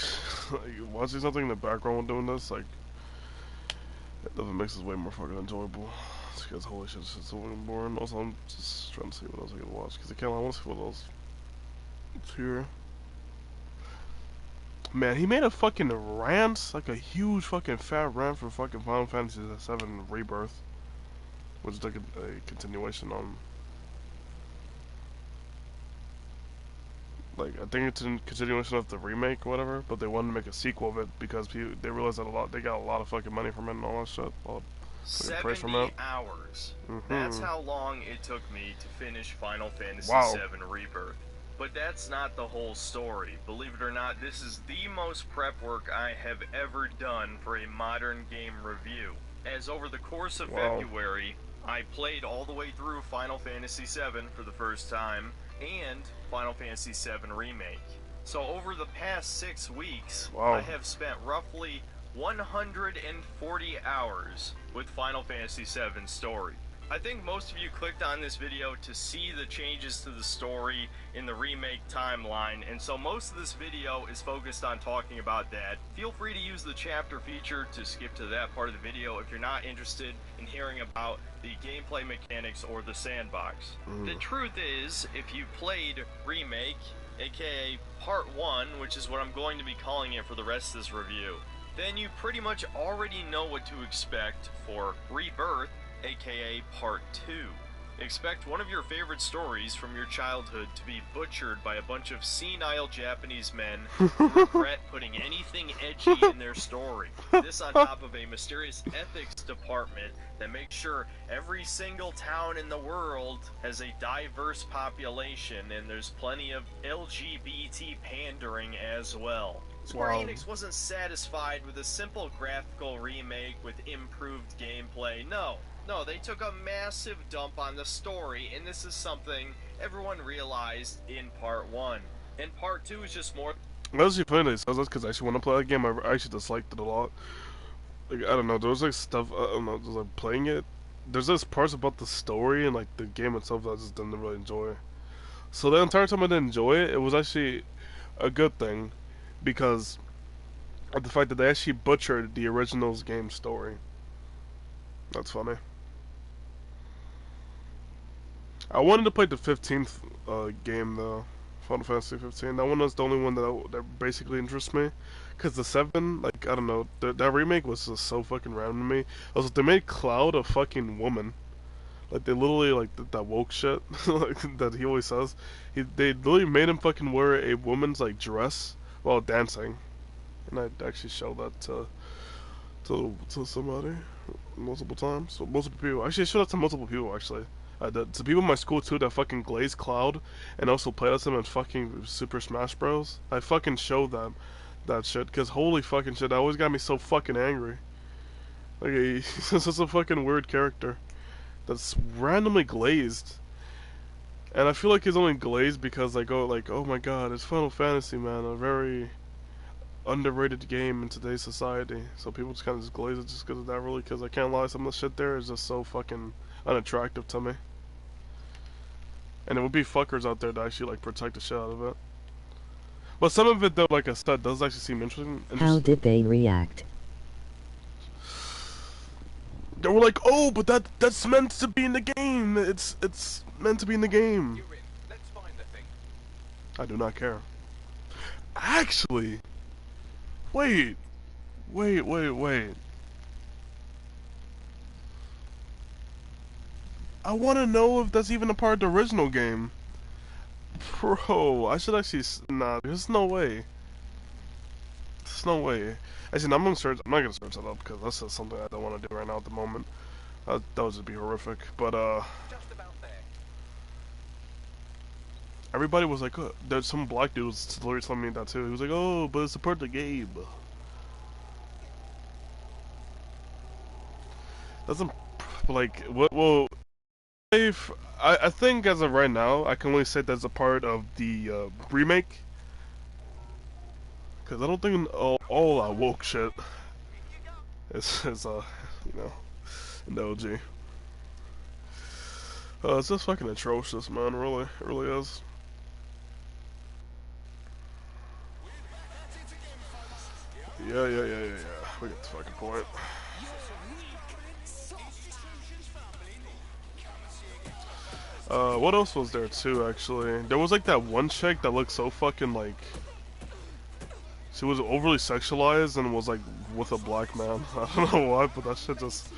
Speaker 1: watching something in the background while doing this, like, it doesn't make this way more fucking enjoyable. It's because holy shit, it's so fucking boring. Also, I'm just trying to see what else I can watch, because I want to see what else is here. Man, he made a fucking rant, like a huge fucking fat rant for fucking Final Fantasy VII Rebirth, which is like a continuation on, like, I think it's a continuation of the remake or whatever, but they wanted to make a sequel of it because they realized that they got a lot of fucking money from it and all that shit.
Speaker 16: 70 hours. That's how long it took me to finish Final Fantasy VII Rebirth. But that's not the whole story. Believe it or not, this is the most prep work I have ever done for a modern game review. As over the course of February, I played all the way through Final Fantasy VII for the first time, and Final Fantasy VII Remake. So over the past 6 weeks, I have spent roughly 140 hours with Final Fantasy VII story. I think most of you clicked on this video to see the changes to the story in the remake timeline, and so most of this video is focused on talking about that. Feel free to use the chapter feature to skip to that part of the video if you're not interested in hearing about the gameplay mechanics or the sandbox. The truth is, if you played Remake, aka Part 1, which is what I'm going to be calling it for the rest of this review, then you pretty much already know what to expect for Rebirth, aka Part 2. Expect one of your favorite stories from your childhood to be butchered by a bunch of senile Japanese men who regret putting anything edgy in their story. This on top of a mysterious ethics department that makes sure every single town in the world has a diverse population, and there's plenty of LGBT pandering as well. Square Enix wasn't satisfied with a simple graphical remake with improved gameplay. No, they took a massive dump on the story, and this is something everyone realized in Part 1. And Part 2 is just more...
Speaker 1: I was actually playing this because I actually want to play that game. I actually disliked it a lot. Like, I don't know, there was like stuff, I don't know, just like playing it. There's just parts about the story and like the game itself that I just didn't really enjoy. So the entire time I didn't enjoy it, it was actually a good thing because of the fact that they actually butchered the original's game story. That's funny. I wanted to play the 15th game though, Final Fantasy 15. That one was the only one that basically interests me, cause the 7, like, I don't know, that remake was just so fucking random to me. Also, they made Cloud a fucking woman, like they literally like that woke shit like, that he always says. They literally made him fucking wear a woman's like dress while dancing, and I actually showed that to somebody multiple times. So multiple people. Actually, I showed that to multiple people actually. To people in my school too that fucking glazed Cloud and also played as him in fucking Super Smash Bros. I fucking showed them that shit because holy fucking shit, that always got me so fucking angry. Like he's just a fucking weird character that's randomly glazed, and I feel like he's only glazed because oh my god, it's Final Fantasy, man, a very underrated game in today's society. So people just kind of just glaze it just because of that, really. Because I can't lie, some of the shit there is just so fucking unattractive to me. And it would be fuckers out there to actually like protect the shit out of it. But some of it though, like I said, does actually seem interesting.
Speaker 6: How did they react?
Speaker 1: They were like, "Oh, but that's meant to be in the game. It's meant to be in the game."
Speaker 4: Let's find the thing.
Speaker 1: I do not care. Actually, wait. I want to know if that's even a part of the original game. Bro, I should actually... Nah, there's no way. There's no way. Actually, I'm not gonna search that up because that's just something I don't want to do right now at the moment. That would just be horrific. But everybody was like, there's some black dude was literally telling me that too. He was like, oh, but it's a part of the game. Doesn't like what? Well, if I think as of right now, I can only say that's a part of the remake. Cause I don't think all that woke shit is you know, in the OG. It's just fucking atrocious, man. Really, it really is. Yeah. We get the fucking point. What else was there too? Actually, there was like that one chick that looked so fucking like. She was overly sexualized and was like with a black man. I don't know why, but that shit just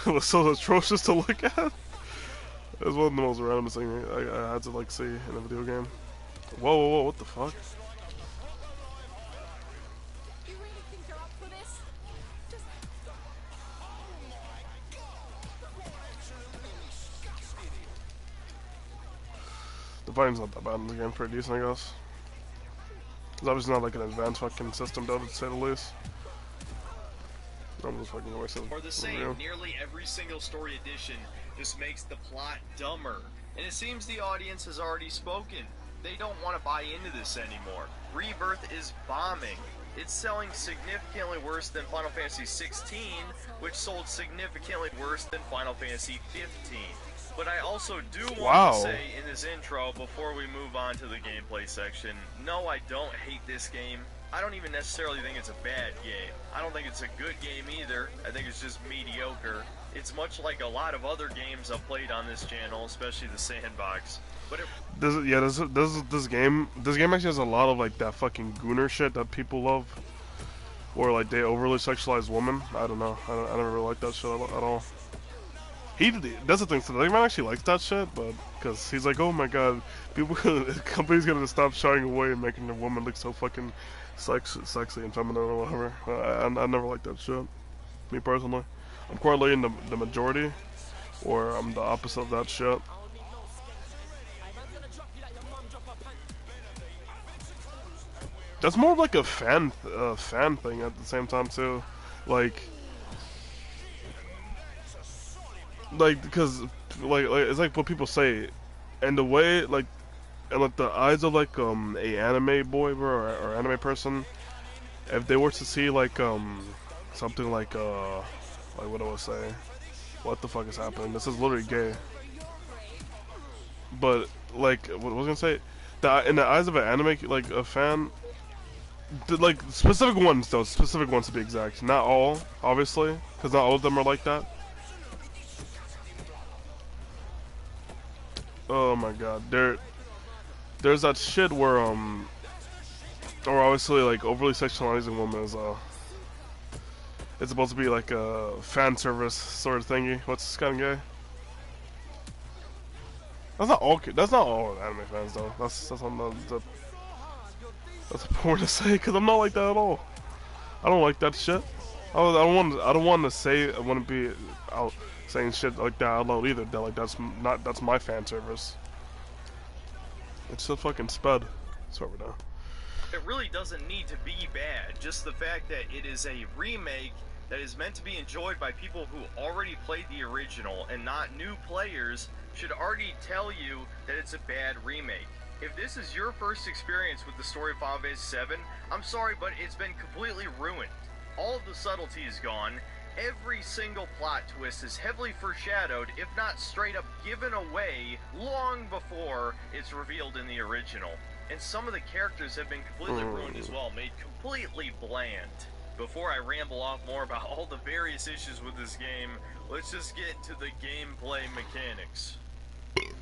Speaker 1: was so atrocious to look at. It was one of the most random things I had to like see in a video game. Whoa, what the fuck? The fighting's not that bad in the game, pretty decent, I guess. It's obviously not like an advanced fucking system, though, to say the least. I'm just fucking wasting.
Speaker 21: Or the same, nearly every single story edition just makes the plot dumber. And it seems the audience has already spoken. They don't want to buy into this anymore. Rebirth is bombing. It's selling significantly worse than Final Fantasy 16, which sold significantly worse than Final Fantasy 15. But I also do want to say in this intro, before we move on to the gameplay section, no, I don't hate this game. I don't even necessarily think it's a bad game. I don't think it's a good game either. I think it's just mediocre. It's much like a lot of other games I've played on this channel, especially the Sandbox. But
Speaker 1: this game actually has a lot of like that fucking gooner shit that people love, or like they overly sexualize women. I don't know. I never really liked that shit at all. That's the thing. So the man actually likes that shit, but because he's like, oh my god, companies gonna stop shying away and making a woman look so fucking sexy and feminine or whatever. I never liked that shit. Me personally, I'm correlating the majority, or I'm the opposite of that shit. That's more of like a fan thing at the same time too, like because like it's like what people say, and the way like, and like the eyes of like a anime boy or anime person, if they were to see like something like what do I say? What the fuck is happening? This is literally gay. But like what was I gonna say? That in the eyes of an anime like a fan. Like specific ones though, specific ones to be exact. Not all, obviously, because not all of them are like that. Oh my god, there's that shit where or obviously like overly sexualizing women is it's supposed to be like a fan service sort of thingy. What's kind of gay? That's not all anime fans though. That's important to say because I'm not like that at all. I don't like that shit. I don't want to say I wouldn't be out saying shit like that out loud either. That like that's my fan service. It's so fucking sped. It's over now.
Speaker 21: It really doesn't need to be bad. Just the fact that it is a remake that is meant to be enjoyed by people who already played the original and not new players should already tell you that it's a bad remake. If this is your first experience with the story of Final Fantasy VII, I'm sorry, but it's been completely ruined. All of the subtlety is gone. Every single plot twist is heavily foreshadowed, if not straight up given away, long before it's revealed in the original. And some of the characters have been completely ruined as well, made completely bland. Before I ramble off more about all the various issues with this game, let's just get into the gameplay mechanics.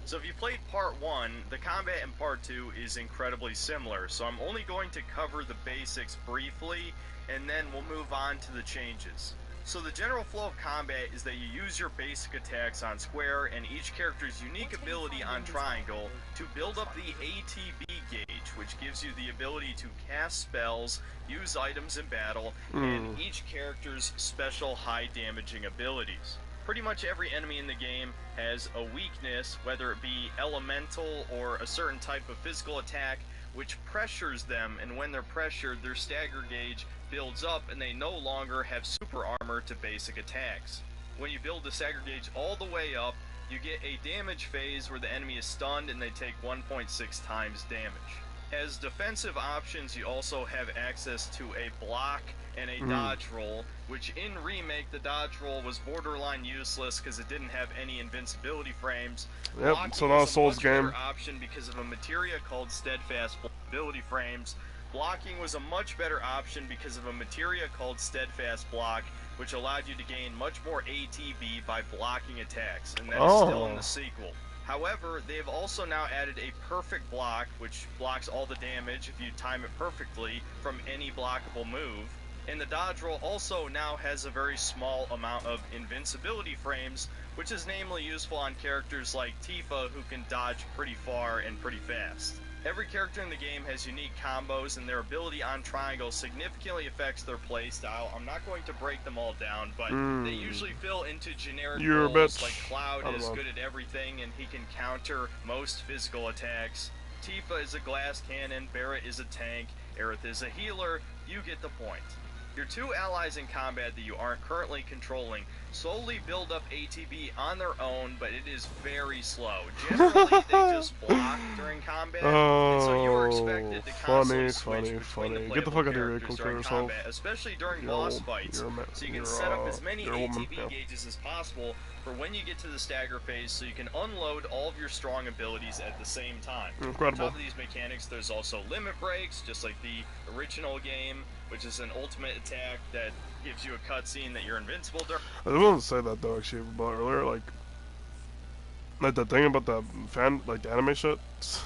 Speaker 21: So if you played part 1, the combat in part 2 is incredibly similar, so I'm only going to cover the basics briefly, and then we'll move on to the changes. So the general flow of combat is that you use your basic attacks on square and each character's unique ability on triangle to build up the ATB gauge, which gives you the ability to cast spells, use items in battle, and each character's special high damaging abilities. Pretty much every enemy in the game has a weakness, whether it be elemental or a certain type of physical attack, which pressures them, and when they're pressured, their stagger gauge builds up and they no longer have super armor to basic attacks. When you build the stagger gauge all the way up, you get a damage phase where the enemy is stunned and they take 1.6 times damage. As defensive options, you also have access to a block and a dodge roll, which in Remake, the dodge roll was borderline useless because it didn't have any invincibility frames.
Speaker 1: Yep, so not a Souls game.
Speaker 21: Option because of a materia called Steadfast ability frames. Blocking was a much better option because of a materia called Steadfast Block, which allowed you to gain much more ATB by blocking attacks, and that is still in the sequel. However, they've also now added a perfect block, which blocks all the damage if you time it perfectly from any blockable move. And the dodge roll also now has a very small amount of invincibility frames, which is namely useful on characters like Tifa, who can dodge pretty far and pretty fast. Every character in the game has unique combos, and their ability on triangle significantly affects their playstyle. I'm not going to break them all down, but they usually fill into generic roles, like Cloud is good at everything, and he can counter most physical attacks. Tifa is a glass cannon, Barrett is a tank, Aerith is a healer. You get the point. Your two allies in combat that you aren't currently controlling slowly build up ATB on their own, but it is very slow. Generally, they just block during combat, and so you are expected to constantly switch between the
Speaker 1: Get the fuck out of here,
Speaker 21: characters during combat, especially during boss fights, so you can set up as many ATB gauges as possible for when you get to the stagger phase, so you can unload all of your strong abilities at the same time.
Speaker 1: Incredible.
Speaker 21: On top of these mechanics, there's also limit breaks, just like the original game, which is an ultimate attack that gives you a cutscene that you're invincible during.
Speaker 1: I was going to say that though, actually, about earlier, like the thing about the fan, like the anime shit. It's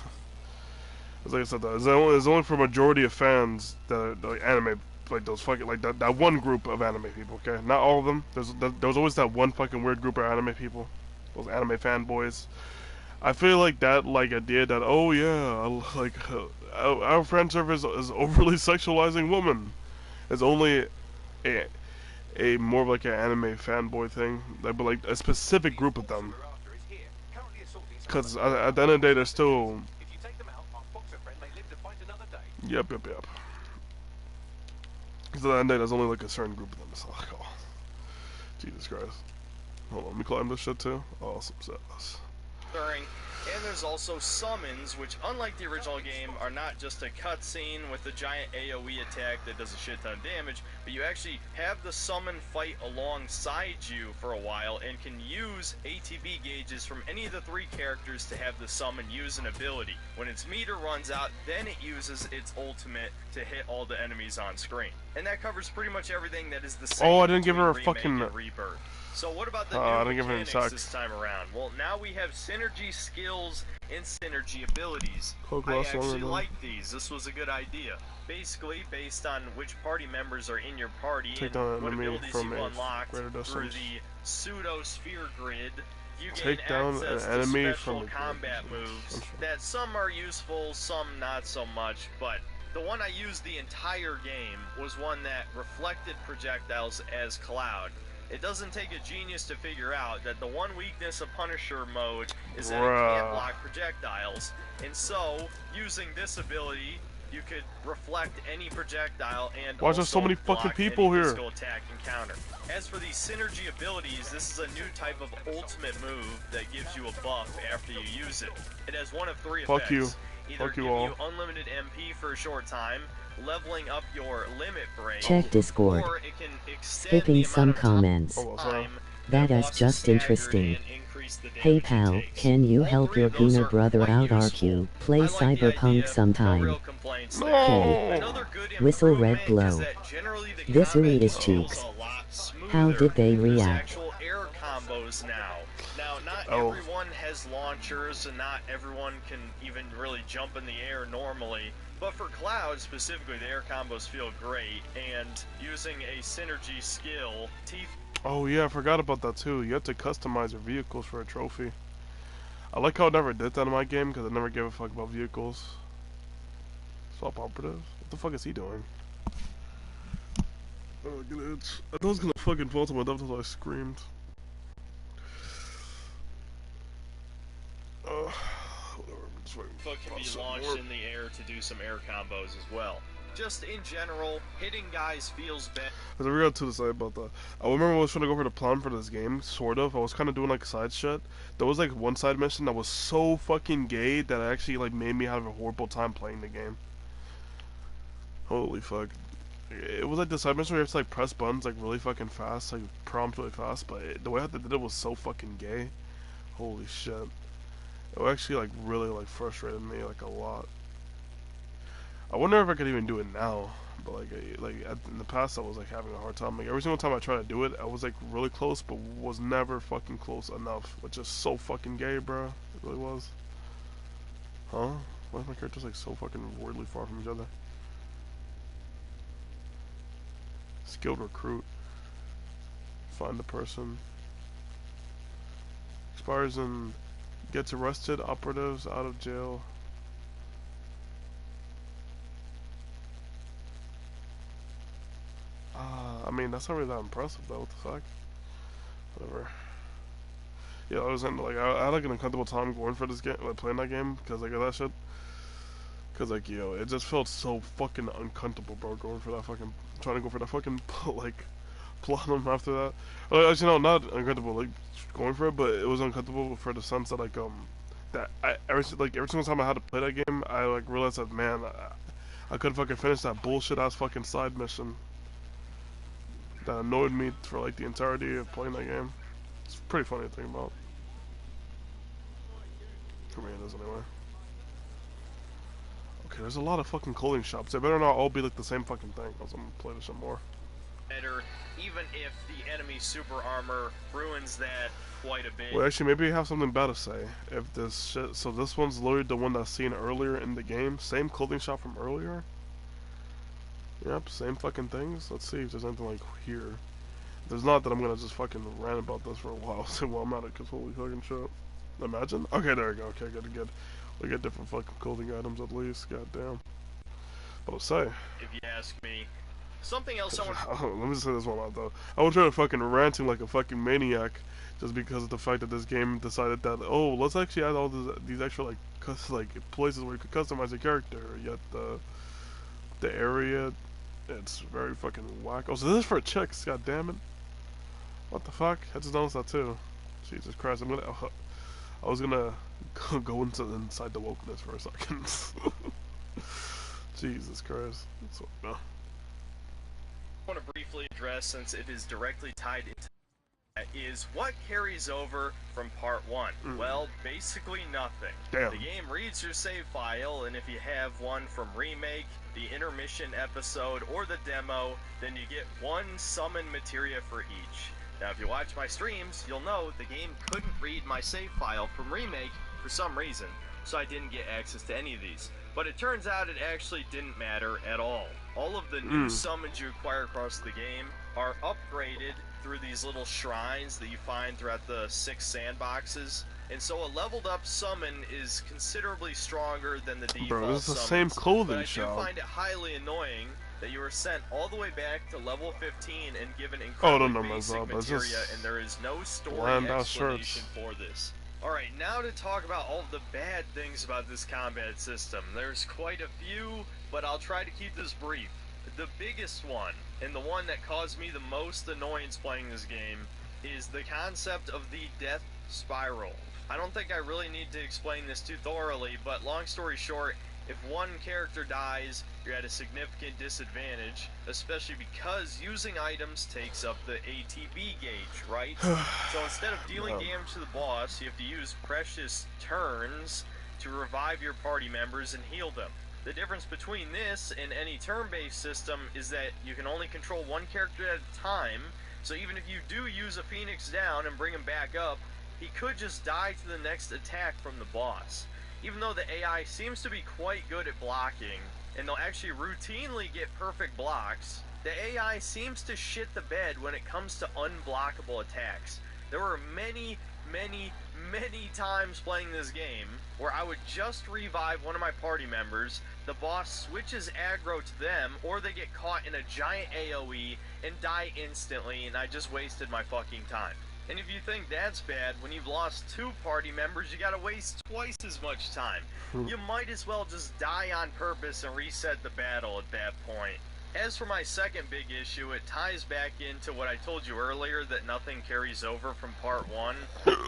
Speaker 1: like I said, that it's only for majority of fans that like anime, like those fucking like that one group of anime people. Okay, not all of them. There's always that one fucking weird group of anime people, those anime fanboys. I feel like that like idea that oh yeah, like our fan service is overly sexualizing women. It's only a more of like an anime fanboy thing, but like a specific group of them. Because at the end of the day, they're still. Yep. Because at the end of the day, there's only like a certain group of them. So like, oh, Jesus Christ. Hold on, let me climb this shit too. Awesome sauce.
Speaker 21: And there's also summons, which unlike the original game are not just a cutscene with a giant AoE attack that does a shit ton of damage, but you actually have the summon fight alongside you for a while and can use ATB gauges from any of the three characters to have the summon use an ability. When its meter runs out, then it uses its ultimate to hit all the enemies on screen. And that covers pretty much everything that is the same.
Speaker 1: Oh, I didn't give her a fucking
Speaker 21: Rebirth. So what about the new mechanics this time around? Well, now we have synergy skills and synergy abilities. I actually like these. This was a good idea. Basically, based on which party members are in your party and what abilities you unlocked through the pseudo-sphere grid, you gain access to special combat moves that some are useful, some not so much, but the one I used the entire game was one that reflected projectiles as Cloud. It doesn't take a genius to figure out that the one weakness of Punisher mode is that it can't block projectiles. And so, using this ability, you could reflect any projectile and
Speaker 1: why is there so many fucking people here?
Speaker 21: Physical attack encounter. As for these synergy abilities, this is a new type of ultimate move that gives you a buff after you use it. It has one of three effects.
Speaker 1: Fuck you.
Speaker 21: Either give you unlimited MP for a short time, leveling up your limit break,
Speaker 6: check Discord.
Speaker 21: or it can extend
Speaker 6: Skipping
Speaker 21: the
Speaker 6: some
Speaker 21: amount of
Speaker 6: comments. That is just interesting. Hey pal, can you help your Gooner brother out RQ? Play Cyberpunk sometime. Okay. Whistle red glow. This Uri is cheeks. How did they react?
Speaker 21: Air combos now. Now, not everyone has launchers, and not everyone can even really jump in the air normally. But for Cloud specifically, the air combos feel great, and using a synergy skill,
Speaker 1: oh yeah, I forgot about that too. You have to customize your vehicles for a trophy. I like how I never did that in my game, because I never gave a fuck about vehicles. Swap operative? What the fuck is he doing? Oh, glitch. I thought I was gonna fucking fall to my death until I screamed. Whatever.
Speaker 21: Foot can be launched in the air to do some air combos as well. Just in general, hitting guys feels bad.
Speaker 1: There's a real to say about that. I remember I was trying to go for the plan for this game, sort of. I was kind of doing like side shit. There was like one side mission that was so fucking gay that it actually like made me have a horrible time playing the game. Holy fuck. It was like the side mission where you have to like press buttons like really fucking fast, like prompt really fast, but the way they did it was so fucking gay. Holy shit. It actually like really like frustrated me like a lot. I wonder if I could even do it now, but like in the past I was like having a hard time. Like every single time I tried to do it, I was like really close, but was never fucking close enough. Which is so fucking gay, bro. It really was. Huh? Why is my characters like so fucking weirdly far from each other? Skilled recruit. Find the person. Expires and gets arrested. Operatives out of jail. I mean, that's not really that impressive though, what the fuck? Whatever. Yeah, I was in, like, I had like an uncomfortable time going for this game, like playing that game, because like of that shit. Because like, yo, it just felt so fucking uncomfortable, bro, going for that fucking, trying to go for that fucking, like, platinum after that. Actually, no, not uncomfortable, like, going for it, but it was uncomfortable for the sense that, like, that every single time I had to play that game, I, like, realized that, man, I couldn't fucking finish that bullshit-ass fucking side mission that annoyed me for like the entirety of playing that game. It's pretty funny to think about. For me it is anyway. Okay, there's a lot of fucking clothing shops. They better not all be like the same fucking thing, else I'm gonna play this shit more.
Speaker 21: Better, even if the enemy's super armor ruins that quite a bit.
Speaker 1: Well, actually, maybe you have something bad to say. If this shit, so this one's literally the one that's seen earlier in the game. Same clothing shop from earlier. Yep, same fucking things. Let's see if there's anything like here. If there's not, then I'm gonna just fucking rant about this for a while. See while I'm at it, cause holy fucking shit. Imagine. Okay, there we go. Okay, good. We get different fucking clothing items at least. Goddamn. But I'll say.
Speaker 21: If you ask me, something else I want.
Speaker 1: Let me just say this one out though. I won't try to fucking ranting like a fucking maniac, just because of the fact that this game decided that let's actually add all these extra like places where you could customize a character. Yet the area. It's very fucking whack. Oh, so this is for chicks, god damn it. What the fuck? I just noticed that too. Jesus Christ, I was gonna go inside the wokeness for a second. Jesus Christ. That's what, no.
Speaker 21: I want to briefly address, since it is directly tied into that, is what carries over from part 1. Well, basically nothing.
Speaker 1: Damn.
Speaker 21: The game reads your save file, and if you have one from Remake, the intermission episode, or the demo, then you get one summon materia for each. Now, if you watch my streams, you'll know the game couldn't read my save file from Remake for some reason, so I didn't get access to any of these. But it turns out it actually didn't matter at all. All of the new summons you acquire across the game are upgraded through these little shrines that you find throughout the 6 sandboxes. And so a leveled up summon is considerably stronger than the default
Speaker 1: Bro, this is the
Speaker 21: summons.
Speaker 1: same clothing
Speaker 21: shop. But I do find it highly annoying that you were sent all the way back to level 15 and given incredibly basic materia, and there is no story explanation for this. Alright, now to talk about all the bad things about this combat system. There's quite a few, but I'll try to keep this brief. The biggest one, and the one that caused me the most annoyance playing this game, is the concept of the death spiral. I don't think I really need to explain this too thoroughly, but long story short, if one character dies, you're at a significant disadvantage, especially because using items takes up the ATB gauge, right? So instead of dealing damage to the boss, you have to use precious turns to revive your party members and heal them. The difference between this and any turn-based system is that you can only control one character at a time, so even if you do use a Phoenix down and bring him back up, he could just die to the next attack from the boss. Even though the AI seems to be quite good at blocking, and they'll actually routinely get perfect blocks, the AI seems to shit the bed when it comes to unblockable attacks. There were many many times playing this game where I would just revive one of my party members, the boss switches aggro to them, or they get caught in a giant AoE and die instantly, and I just wasted my fucking time. And if you think that's bad, when you've lost 2 party members, you gotta waste twice as much time. You might as well just die on purpose and reset the battle at that point. As for my second big issue, it ties back into what I told you earlier, that nothing carries over from part 1.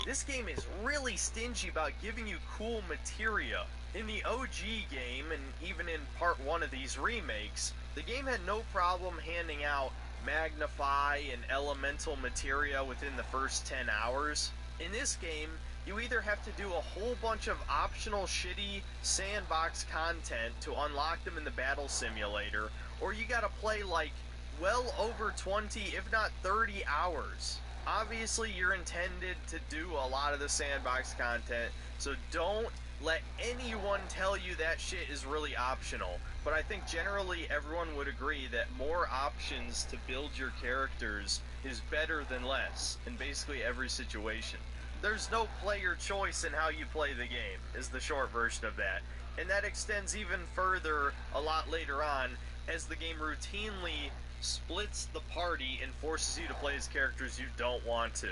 Speaker 21: This game is really stingy about giving you cool materia. In the OG game, and even in part 1 of these remakes, the game had no problem handing out magnify and elemental materia within the first 10 hours. In this game, you either have to do a whole bunch of optional shitty sandbox content to unlock them in the battle simulator, or you gotta play like well over 20, if not 30 hours. Obviously, you're intended to do a lot of the sandbox content, so don't let anyone tell you that shit is really optional. But I think generally everyone would agree that more options to build your characters is better than less in basically every situation. There's no player choice in how you play the game, is the short version of that. And that extends even further a lot later on, as the game routinely splits the party and forces you to play as characters you don't want to.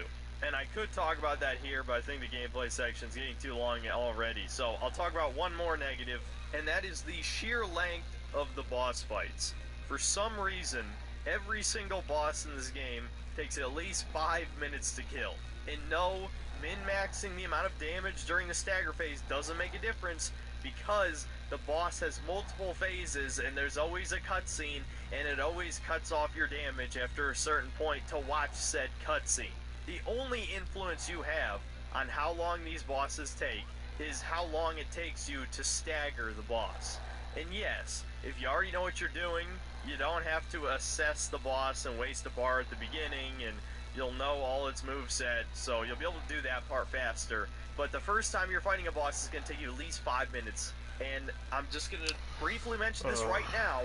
Speaker 21: And I could talk about that here, but I think the gameplay section's getting too long already. So I'll talk about one more negative, and that is the sheer length of the boss fights. For some reason, every single boss in this game takes at least 5 minutes to kill. And no, min-maxing the amount of damage during the stagger phase doesn't make a difference, because the boss has multiple phases and there's always a cutscene, and it always cuts off your damage after a certain point to watch said cutscene. The only influence you have on how long these bosses take is how long it takes you to stagger the boss. And yes, if you already know what you're doing, you don't have to assess the boss and waste a bar at the beginning, and you'll know all its moveset, so you'll be able to do that part faster. But the first time you're fighting a boss is going to take you at least 5 minutes. And I'm just going to briefly mention this right now.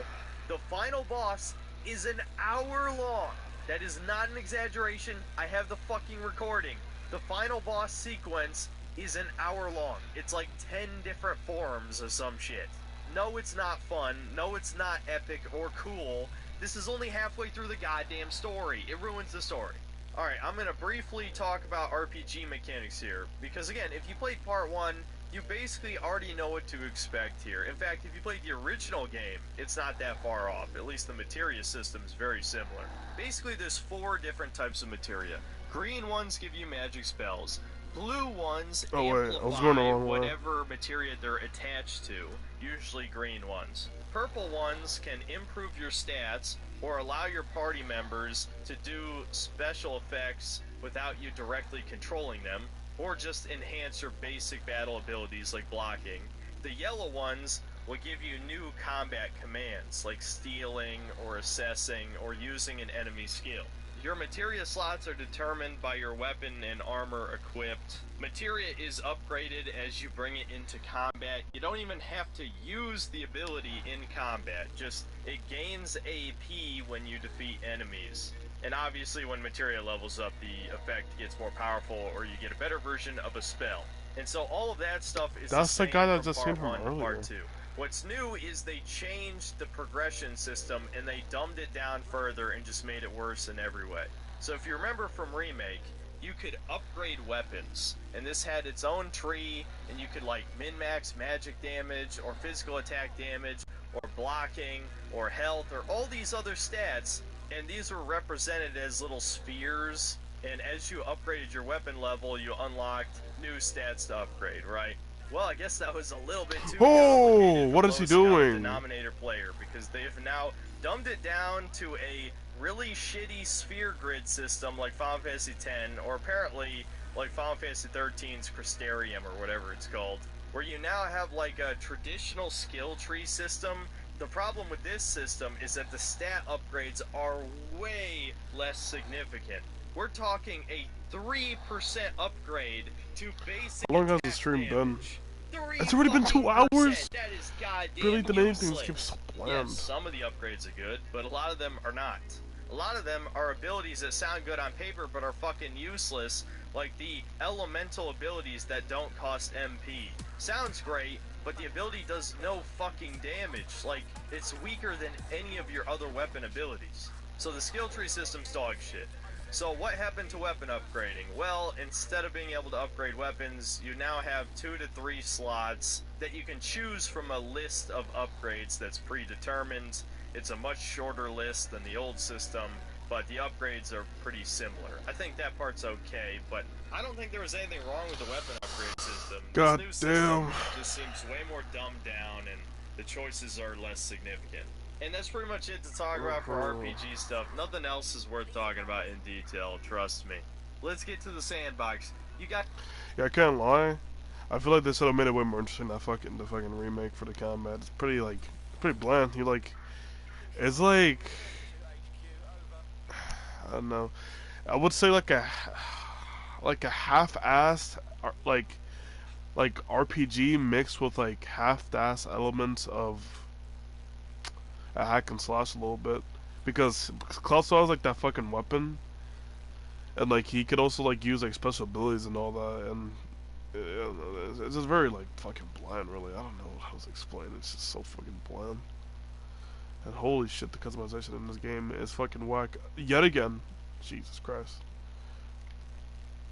Speaker 21: The final boss is an hour long. That is not an exaggeration. I have the fucking recording. The final boss sequence is an hour long. It's like 10 different forms of some shit. No, it's not fun. No, it's not epic or cool. This is only halfway through the goddamn story. It ruins the story. Alright, I'm going to briefly talk about RPG mechanics here, because again, if you played part 1, you basically already know what to expect here. In fact, if you played the original game, it's not that far off. At least the materia system is very similar. Basically, there's 4 different types of materia. Green ones give you magic spells. Blue ones amplify whatever materia they're attached to, usually green ones. Purple ones can improve your stats, or allow your party members to do special effects without you directly controlling them, or just enhance your basic battle abilities like blocking. The yellow ones will give you new combat commands, like stealing, or assessing, or using an enemy skill. Your materia slots are determined by your weapon and armor equipped. Materia is upgraded as you bring it into combat. You don't even have to use the ability in combat, just it gains AP when you defeat enemies. And obviously when materia levels up, the effect gets more powerful, or you get a better version of a spell. And so all of that stuff is
Speaker 1: That's the guy that just came
Speaker 21: from
Speaker 1: from earlier.
Speaker 21: part 2. What's new is they changed the progression system and they dumbed it down further and just made it worse in every way. So if you remember from Remake, you could upgrade weapons, and this had its own tree, and you could like min-max magic damage, or physical attack damage, or blocking, or health, or all these other stats, and these were represented as little spheres, and as you upgraded your weapon level, you unlocked new stats to upgrade, right? Well, I guess that was a little bit too complicated
Speaker 1: what is he doing?
Speaker 21: Denominator player, because they've now dumbed it down to a really shitty sphere grid system like Final Fantasy X, or apparently like Final Fantasy XIII's Crystarium, or whatever it's called, where you now have like a traditional skill tree system. The problem with this system is that the stat upgrades are way less significant. We're talking a 3% upgrade to basic
Speaker 1: How long has the stream been? It's already been 2 hours?
Speaker 21: That is goddamn
Speaker 1: Barely did anything,
Speaker 21: useless.
Speaker 1: this game's so bland.
Speaker 21: Yes, some of the upgrades are good, but a lot of them are not. A lot of them are abilities that sound good on paper but are fucking useless Like the elemental abilities that don't cost MP. Sounds great, but the ability does no fucking damage. Like, it's weaker than any of your other weapon abilities. So the skill tree system's dog shit. So what happened to weapon upgrading? Well, instead of being able to upgrade weapons, you now have 2 to 3 slots that you can choose from a list of upgrades that's predetermined. It's a much shorter list than the old system, but the upgrades are pretty similar. I think that part's okay, but I don't think there was anything wrong with the weapon upgrade system.
Speaker 1: God
Speaker 21: This new
Speaker 1: damn.
Speaker 21: system just seems way more dumbed down, and the choices are less significant. And that's pretty much it to talk about for RPG stuff. Nothing else is worth talking about in detail, trust me. Let's get to the sandbox. You got...
Speaker 1: Yeah, I can't lie. I feel like they should have made it way more interesting, the fucking remake for the combat. It's pretty, like, pretty bland. You, like... It's like... I don't know. I would say like a half-assed, like RPG mixed with, like, half-assed elements of a hack and slash a little bit, because Klaus has like that fucking weapon, and like he could also like use like special abilities and all that, and it's just very like fucking bland, really. I don't know how to explain it. It's just so fucking bland. And holy shit, the customization in this game is fucking whack yet again. Jesus Christ.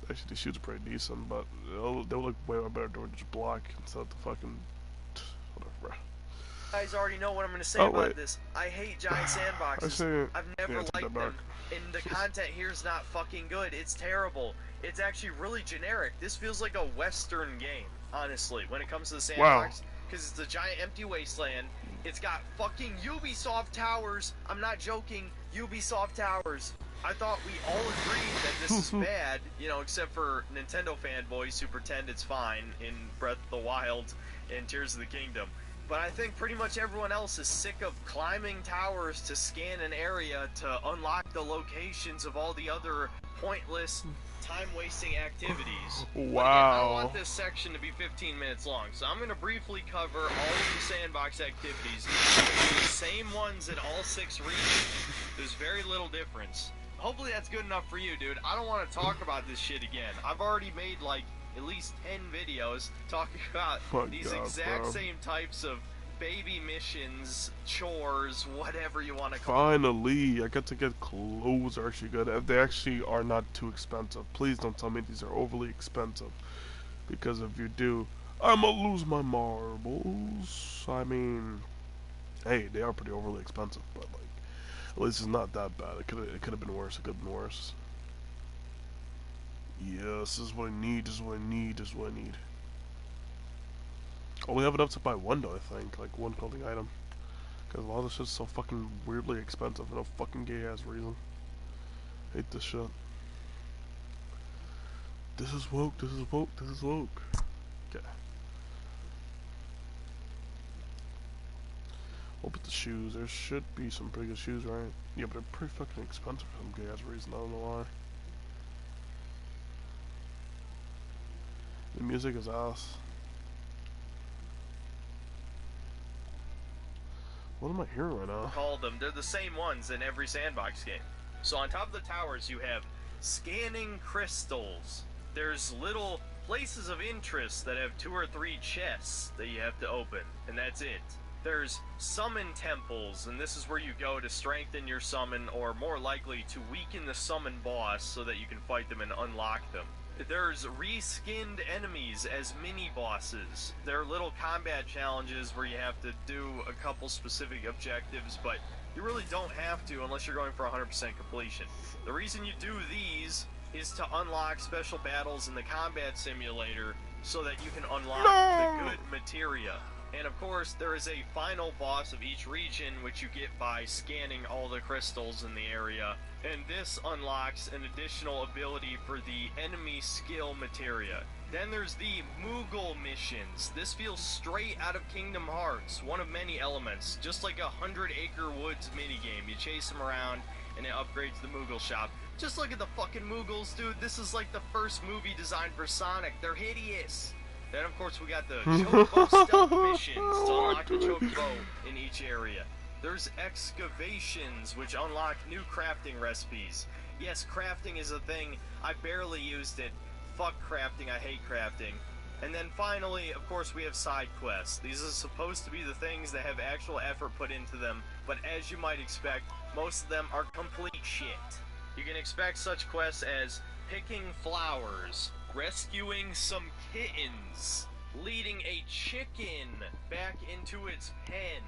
Speaker 1: Actually, these shoots are pretty decent, but they'll look way better doing just block instead of the fucking whatever.
Speaker 21: You guys already know what I'm going to say about this. I hate giant sandboxes. I've never liked them. And the content here is not fucking good. It's terrible. It's actually really generic. This feels like a Western game, honestly, when it comes to the sandbox. Because it's a giant empty wasteland. It's got fucking Ubisoft towers. I'm not joking. Ubisoft towers. I thought we all agreed that this is bad, you know, except for Nintendo fanboys who pretend it's fine in Breath of the Wild and Tears of the Kingdom. But I think pretty much everyone else is sick of climbing towers to scan an area to unlock the locations of all the other pointless, time-wasting activities.
Speaker 1: Wow.
Speaker 21: But again, I don't want this section to be 15 minutes long, so I'm going to briefly cover all of the sandbox activities. The same ones in all 6 regions. There's very little difference. Hopefully that's good enough for you, dude. I don't want to talk about this shit again. I've already made, like, at least 10 videos talking about these exact same types of baby missions, chores, whatever you want to call it.
Speaker 1: Finally, I got to get clothes are actually good. If they actually are not too expensive. Please don't tell me these are overly expensive. Because if you do, I'ma lose my marbles. I mean, hey, they are pretty overly expensive, but like, at least it's not that bad. It could have been worse. It could have been worse. Yes, this is what I need, this is what I need, this is what I need. Only have it up to buy one though, I think. Like one clothing item. Because a lot of this shit's so fucking weirdly expensive for no fucking gay ass reason. Hate this shit. This is woke, this is woke, this is woke. Okay. Look at the shoes. There should be some pretty good shoes, right? Yeah, but they're pretty fucking expensive for some gay ass reason, I don't know why. The music is ass. What am I hearing right now?
Speaker 21: Call them. They're the same ones in every sandbox game. So on top of the towers, you have scanning crystals. There's little places of interest that have 2 or 3 chests that you have to open, and that's it. There's summon temples, and this is where you go to strengthen your summon, or more likely to weaken the summon boss so that you can fight them and unlock them. There's reskinned enemies as mini-bosses. There are little combat challenges where you have to do a couple specific objectives, but you really don't have to unless you're going for 100% completion. The reason you do these is to unlock special battles in the combat simulator so that you can unlock the good materia. And of course, there is a final boss of each region, which you get by scanning all the crystals in the area. And this unlocks an additional ability for the enemy skill materia. Then there's the Moogle missions. This feels straight out of Kingdom Hearts, one of many elements, just like a 100-acre woods minigame. You chase them around, and it upgrades the Moogle shop. Just look at the fucking Moogles, dude. This is like the first movie designed for Sonic. They're hideous. Then, of course, we got the Chocobo stealth missions to unlock the Chocobo in each area. There's excavations, which unlock new crafting recipes. Yes, crafting is a thing. I barely used it. fuck crafting, I hate crafting. And then finally, of course, we have side quests. These are supposed to be the things that have actual effort put into them, but as you might expect, most of them are complete shit. You can expect such quests as picking flowers, rescuing some kittens, leading a chicken back into its pen.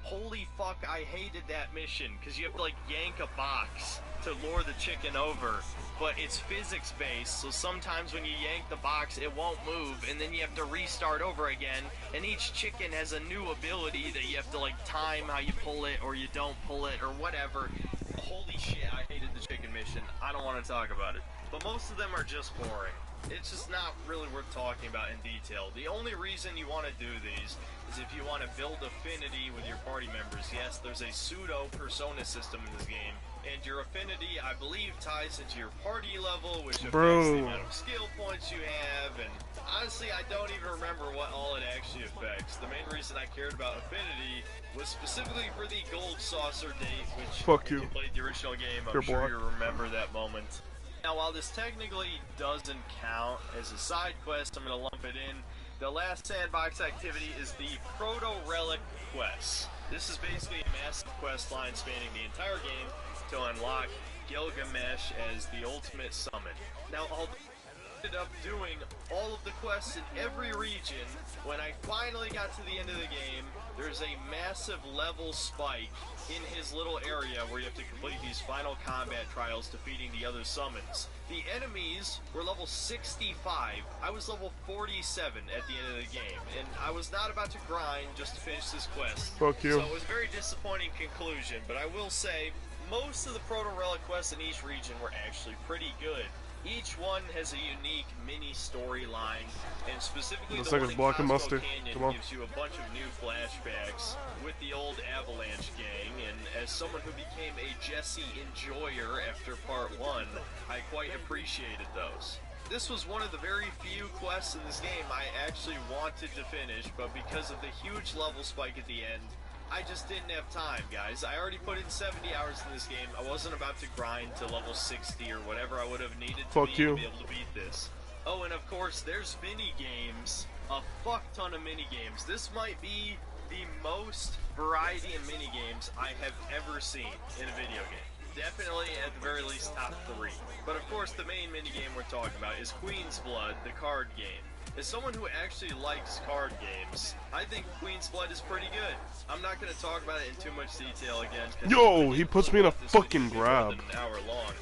Speaker 21: Holy fuck, I hated that mission, because you have to, like, yank a box to lure the chicken over, but it's physics-based, so sometimes when you yank the box, it won't move, and then you have to restart over again, and each chicken has a new ability that you have to, like, time how you pull it, or you don't pull it, or whatever. Holy shit, I hated the chicken mission. I don't want to talk about it. But most of them are just boring. It's just not really worth talking about in detail. The only reason you want to do these is if you want to build affinity with your party members. Yes, there's a pseudo-persona system in this game, and your affinity, I believe, ties into your party level, which affects the amount of skill points you have, and honestly, I don't even remember what all it actually affects. The main reason I cared about affinity was specifically for the gold saucer date, which, if you played the original game, I'm sure you remember that moment. Now, while this technically doesn't count as a side quest, I'm going to lump it in. The last sandbox activity is the Proto-Relic quest. This is basically a massive quest line spanning the entire game to unlock Gilgamesh as the ultimate summon. Now, although I ended up doing all of the quests in every region, when I finally got to the end of the game, there's a massive level spike in his little area where you have to complete these final combat trials defeating the other summons. The enemies were level 65. I was level 47 at the end of the game, and I was not about to grind just to finish this quest.
Speaker 1: Fuck you.
Speaker 21: So it was a very disappointing conclusion, but I will say, most of the Proto-Relic quests in each region were actually pretty good. Each one has a unique mini storyline, and specifically the one in Costco Canyon gives you a bunch of new flashbacks with the old Avalanche gang, and as someone who became a Jesse enjoyer after part 1, I quite appreciated those. This was one of the very few quests in this game I actually wanted to finish, but because of the huge level spike at the end, I just didn't have time, guys. I already put in 70 hours in this game. I wasn't about to grind to level 60 or whatever I would have needed to be able to beat this. Oh, and of course, there's mini-games. A fuck ton of mini-games. This might be the most variety in mini-games I have ever seen in a video game. Definitely, at the very least, top 3. But of course, the main minigame we're talking about is Queen's Blood, the card game. As someone who actually likes card games, I think Queen's Blood is pretty good. I'm not going to talk about it in too much detail again.
Speaker 1: Yo, he puts me in a fucking grab.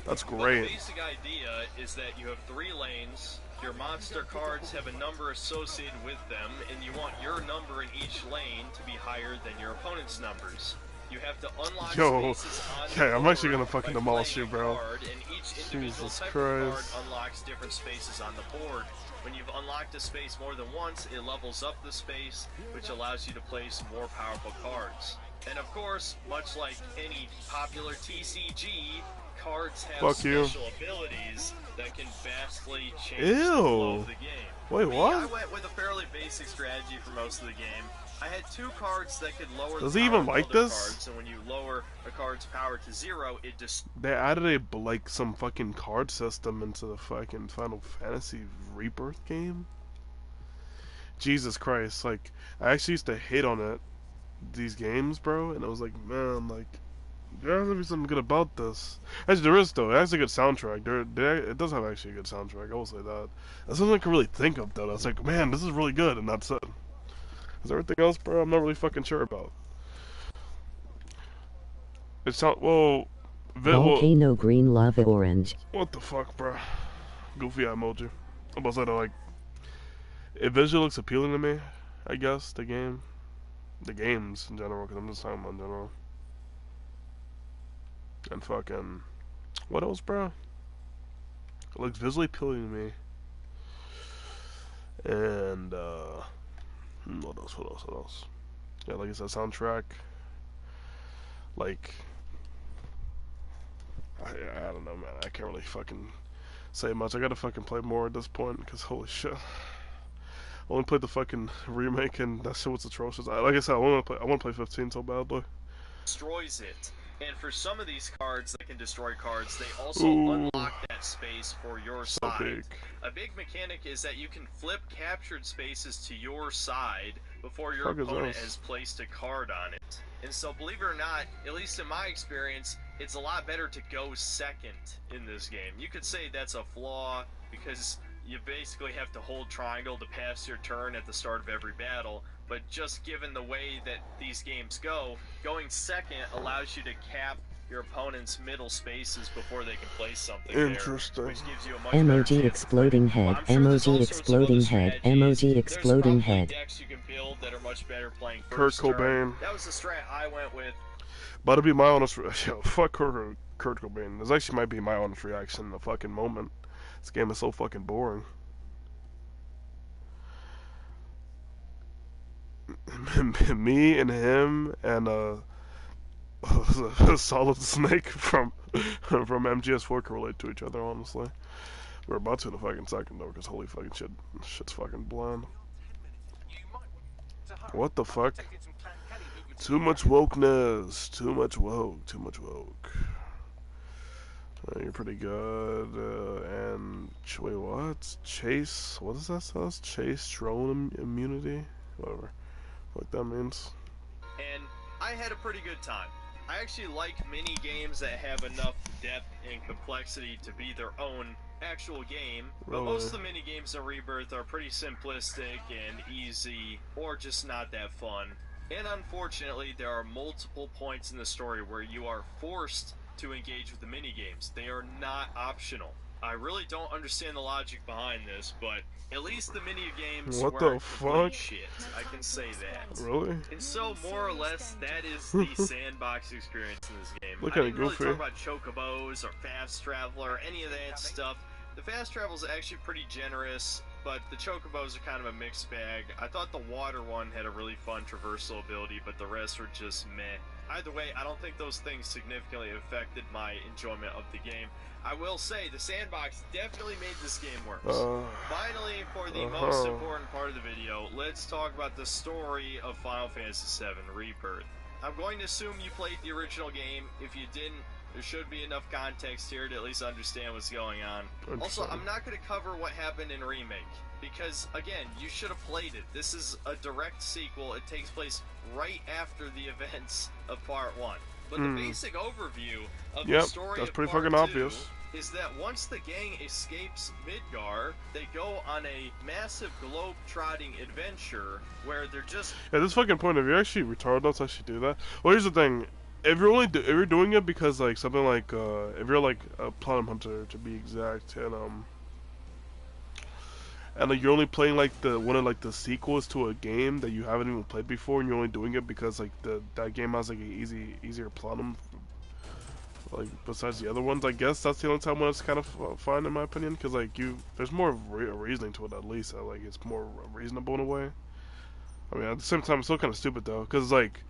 Speaker 1: That's great.
Speaker 21: But the basic idea is that you have 3 lanes. Your monster cards have a number associated with them, and you want your number in each lane to be higher than your opponent's numbers. You have to unlock spaces on the
Speaker 1: I'm actually gonna fucking
Speaker 21: by
Speaker 1: demolish
Speaker 21: playing
Speaker 1: you, bro.
Speaker 21: a card, and each individual
Speaker 1: Jesus
Speaker 21: type
Speaker 1: Christ.
Speaker 21: of card unlocks different spaces on the board. When you've unlocked a space more than once, it levels up the space, which allows you to play some more powerful cards. And of course, much like any popular TCG, cards have special abilities that can vastly change the flow of the game.
Speaker 1: Wait, what?
Speaker 21: I went with a fairly basic strategy for most of the game. I had 2 cards that could lower
Speaker 1: Does
Speaker 21: the
Speaker 1: he
Speaker 21: power
Speaker 1: even
Speaker 21: of
Speaker 1: like
Speaker 21: other
Speaker 1: this?
Speaker 21: cards, and when you lower a card's power to 0, it just...
Speaker 1: They added some fucking card system into the fucking Final Fantasy Rebirth game? Jesus Christ, like, I actually used to hate on it, these games, bro, and I was like, man, like, there has to be something good about this. Actually, there is, though. It has a good soundtrack. It does have actually a good soundtrack, I will say that. That's something I can really think of, though. I was like, man, this is really good, and that's it. Because everything else, bro, I'm not really fucking sure about. It's not, well...
Speaker 6: Volcano green lava orange.
Speaker 1: What the fuck, bro? Goofy eye emoji. I'm about to say, like... It visually looks appealing to me, I guess, the game. The games, in general, because I'm just talking about in general. And fucking... What else, bro? It looks visually appealing to me. And, what else? Yeah, like I said, soundtrack. Like... I don't know, man. I can't really fucking say much. I gotta fucking play more at this point, because holy shit. I only played the fucking remake, and that shit was atrocious. Like I said, I want to play 15 so badly.
Speaker 21: Destroys it. And for some of these cards that can destroy cards, they also unlock that space for your side.
Speaker 1: Big.
Speaker 21: A big mechanic is that you can flip captured spaces to your side before your opponent has placed a card on it. And so, believe it or not, at least in my experience, it's a lot better to go second in this game. You could say that's a flaw because you basically have to hold triangle to pass your turn at the start of every battle, but just given the way that these games go, going second allows you to cap your opponent's middle spaces before they can place something
Speaker 1: Interesting.
Speaker 21: there, which gives you a much
Speaker 6: Emoji exploding head, emoji exploding head, emoji exploding head.
Speaker 21: Decks you can build that are much better playing
Speaker 1: Kurt
Speaker 21: first
Speaker 1: Cobain.
Speaker 21: turn. That was the strat I went with.
Speaker 1: But to be my honest, yo, fuck Kurt Cobain. This actually might be my honest reaction in the fucking moment. This game is so fucking boring. Me and him and Solid Snake from MGS4 can relate to each other, honestly. We're about to in a fucking second though, because holy fucking shit's fucking blind. What the fuck? Too much wokeness. Too much woke. Too much woke. You're pretty good. And wait, what? Chase? What does that say? Chase drone immunity? Whatever. What that means.
Speaker 21: And I had a pretty good time. I actually like mini games that have enough depth and complexity to be their own actual game, but most of the mini games in Rebirth are pretty simplistic and easy, or just not that fun. And unfortunately, there are multiple points in the story where you are forced to engage with the mini games. They are not optional. I really don't understand the logic behind this, but at least the mini games were complete shit. I can say that.
Speaker 1: Really?
Speaker 21: And so, more or less, that is the sandbox experience in this game.
Speaker 1: Look
Speaker 21: I
Speaker 1: at
Speaker 21: didn't
Speaker 1: it,
Speaker 21: really
Speaker 1: goofy.
Speaker 21: talk about chocobos or fast travel or any of that stuff. The fast travel is actually pretty generous, but the chocobos are kind of a mixed bag. I thought the water one had a really fun traversal ability, but the rest were just meh. Either way, I don't think those things significantly affected my enjoyment of the game. I will say, the sandbox definitely made this game worse. Finally, for the most important part of the video, let's talk about the story of Final Fantasy VII Rebirth. I'm going to assume you played the original game. If you didn't, there should be enough context here to at least understand what's going on. Also, I'm not going to cover what happened in Remake, because, again, you should have played it. This is a direct sequel. It takes place right after the events of Part 1. But the basic overview of the story
Speaker 1: that's
Speaker 21: of
Speaker 1: pretty
Speaker 21: Part
Speaker 1: fucking
Speaker 21: 2
Speaker 1: obvious.
Speaker 21: is that once the gang escapes Midgar, they go on a massive globe-trotting adventure where they're just...
Speaker 1: At this fucking point, if you're actually retarded enough to actually do that, well, here's the thing. If you're if you're doing it because like something like if you're like a platinum hunter to be exact, and like you're only playing like one of like the sequels to a game that you haven't even played before, and you're only doing it because like that game has like an easier platinum, like besides the other ones. I guess that's the only time when it's kind of fine in my opinion, because like there's more reasoning to it at least. Like it's more reasonable in a way. I mean, at the same time, it's still kind of stupid though, because like.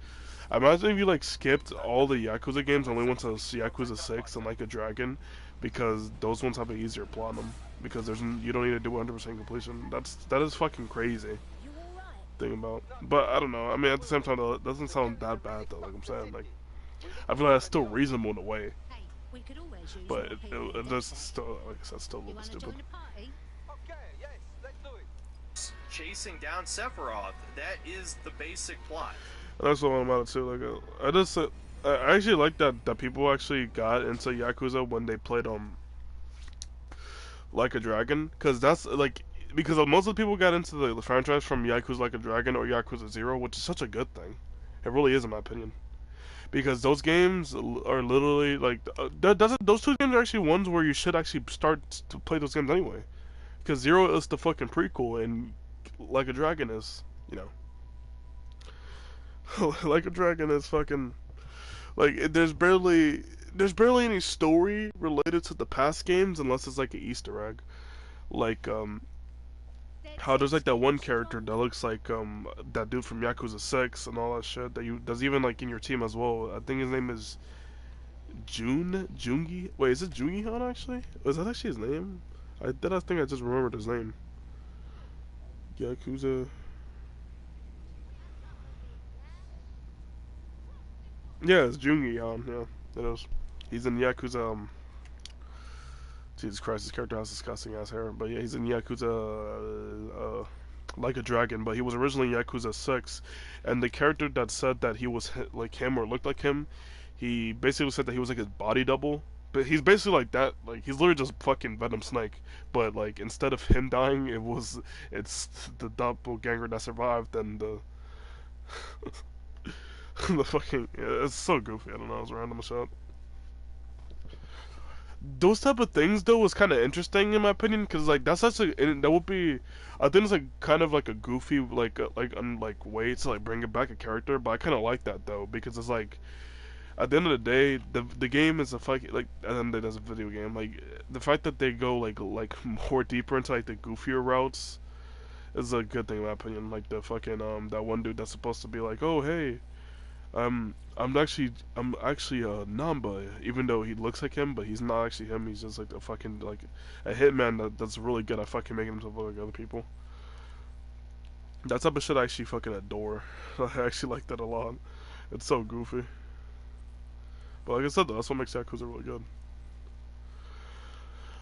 Speaker 1: Imagine if you like skipped all the Yakuza games and only went to Yakuza 6 and Like a Dragon, because those ones have an easier platinum. Because you don't need to do 100% completion. That is fucking crazy. Think about, but I don't know. I mean, at the same time, though, it doesn't sound that bad though. Like I'm saying, like I feel like that's still reasonable in a way. But it does still, like I said, still a little bit stupid.
Speaker 21: Chasing down Sephiroth. That is the basic plot.
Speaker 1: That's what I'm about too. Like, I actually like that people actually got into Yakuza when they played Like a Dragon, because that's like because most of the people got into the franchise from Yakuza Like a Dragon or Yakuza 0, which is such a good thing. It really is, in my opinion, because those games are literally like those two games are actually ones where you should actually start to play those games anyway, because 0 is the fucking prequel and Like a Dragon is, you know. Like a Dragon is fucking like there's barely any story related to the past games unless it's like an Easter egg, like how there's like that one character that looks like that dude from Yakuza 6 and all that shit that's even like in your team as well. I think his name is Jungi. Wait, is it Jungi Han actually? Was that actually his name? I think I just remembered his name. Yakuza. Yeah, it's Jungi Han, yeah. It is. He's in Yakuza. Jesus Christ, his character has disgusting ass hair. But yeah, he's in Yakuza. Like a Dragon, but he was originally in Yakuza 6, and the character that said that he was like him or looked like him, he basically said that he was like his body double. But he's basically like that. Like he's literally just fucking Venom Snake. But like instead of him dying, it's the doppelganger that survived, and the the fucking it's so goofy. I don't know. It's random as shit. Those type of things though was kind of interesting in my opinion, because like that's such a that would be, I think it's like kind of like a goofy like way to like bring it back a character, but I kind of like that though, because it's like at the end of the day the game is a fucking like, and then there's a video game, like the fact that they go like more deeper into like the goofier routes is a good thing in my opinion. Like the fucking that one dude that's supposed to be like, oh hey, I'm actually Namba, even though he looks like him, but he's not actually him. He's just like a fucking like a hitman that's really good at fucking making himself look like other people. That type of shit I actually fucking adore. I actually like that a lot. It's so goofy. But like I said though, that's what makes Yakuza really good.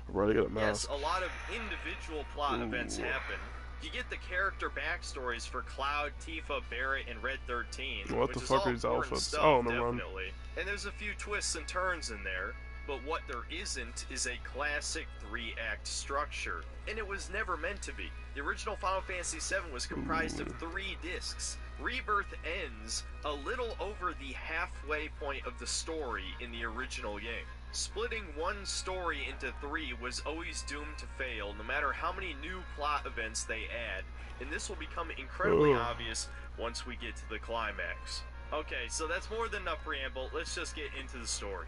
Speaker 1: Right, I got a
Speaker 21: Yes,
Speaker 1: mask.
Speaker 21: a lot of individual plot events happen. You get the character backstories for Cloud, Tifa, Barrett, and Red 13.
Speaker 1: What
Speaker 21: which
Speaker 1: the
Speaker 21: is
Speaker 1: fuck
Speaker 21: all
Speaker 1: are these
Speaker 21: important
Speaker 1: outfits?
Speaker 21: Stuff,
Speaker 1: Oh, no run.
Speaker 21: definitely. And there's a few twists and turns in there, but what there isn't is a classic 3-act structure. And it was never meant to be. The original Final Fantasy VII was comprised of 3 discs. Rebirth ends a little over the halfway point of the story in the original game. Splitting one story into 3 was always doomed to fail, no matter how many new plot events they add, and this will become incredibly obvious once we get to the climax. Okay, so that's more than enough preamble, let's just get into the story.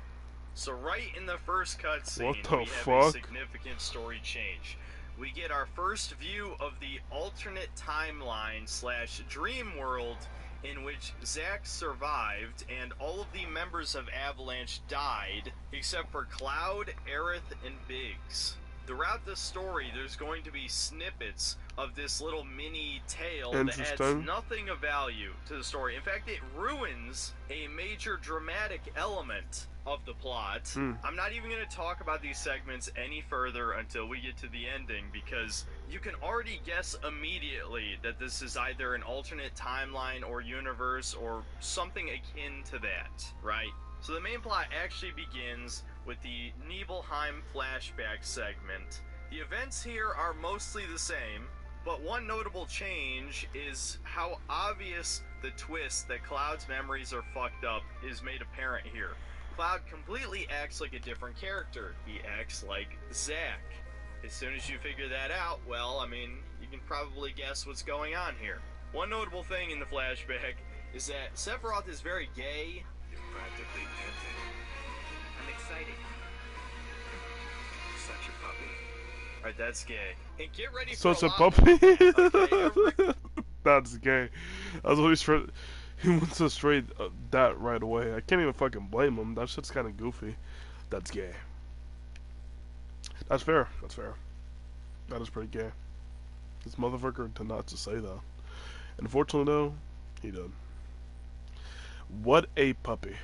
Speaker 21: So right in the first cutscene, we have a significant story change. We get our first view of the alternate timeline / dream world in which Zack survived and all of the members of Avalanche died, except for Cloud, Aerith, and Biggs. Throughout the story, there's going to be snippets of this little mini tale that adds nothing of value to the story. In fact, it ruins a major dramatic element of the plot. I'm not even going to talk about these segments any further until we get to the ending, because you can already guess immediately that this is either an alternate timeline or universe or something akin to that, right? So the main plot actually begins with the Nibelheim flashback segment. The events here are mostly the same, but one notable change is how obvious the twist that Cloud's memories are fucked up is made apparent here. Cloud completely acts like a different character. He acts like Zack. As soon as you figure that out, well, I mean, you can probably guess what's going on here. One notable thing in the flashback is that Sephiroth is very gay. You're practically dancing. I'm excited. Such a puppy. Alright, that's gay. And get ready for
Speaker 1: Such a puppy?
Speaker 21: Okay,
Speaker 1: that's gay. I was always trying. He went to straight that right away. I can't even fucking blame him. That shit's kind of goofy. That's gay. That's fair. That's fair. That is pretty gay. This motherfucker did not just say that. Unfortunately, though, he did. What a puppy.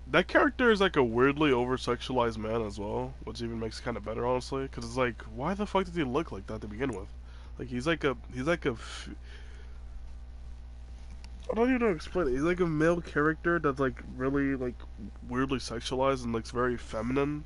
Speaker 1: That character is like a weirdly over-sexualized man as well, which even makes it kind of better, honestly. Because it's like, why the fuck did he look like that to begin with? Like he's like a I don't even know how to explain it. He's like a male character that's like really like weirdly sexualized and looks very feminine.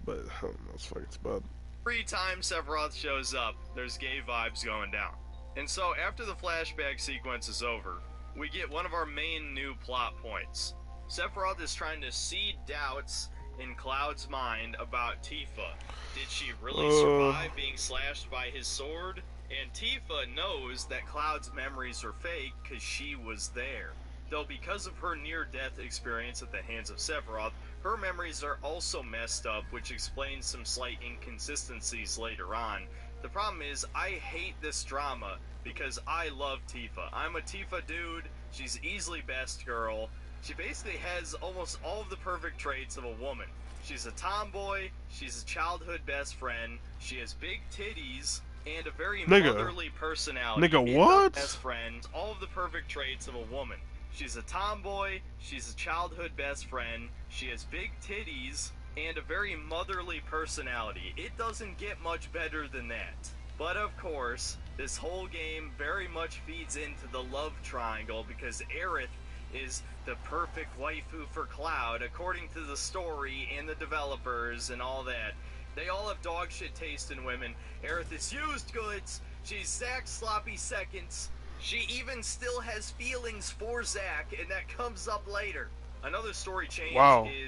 Speaker 1: But I don't know, it's fucking bad.
Speaker 21: Every time Sephiroth shows up, there's gay vibes going down. And so after the flashback sequence is over, we get one of our main new plot points. Sephiroth is trying to seed doubts in Cloud's mind about Tifa. Did she really survive being slashed by his sword? And Tifa knows that Cloud's memories are fake because she was there. Though because of her near-death experience at the hands of Sephiroth, her memories are also messed up, which explains some slight inconsistencies later on. The problem is, I hate this drama because I love Tifa. I'm a Tifa dude. She's easily best girl. She basically has almost all of the perfect traits of a woman. She's a tomboy, she's a childhood best friend, she has big titties, and a very
Speaker 1: Nigga.
Speaker 21: motherly personality.
Speaker 1: Nigga, what?
Speaker 21: Best friend, all of the perfect traits of a woman. She's a tomboy, she's a childhood best friend, she has big titties, and a very motherly personality. It doesn't get much better than that. But of course, this whole game very much feeds into the love triangle because Aerith is the perfect waifu for Cloud, according to the story and the developers and all that. They all have dog shit taste in women. Aerith is used goods. She's Zack's sloppy seconds. She even still has feelings for Zack, and that comes up later. Another story change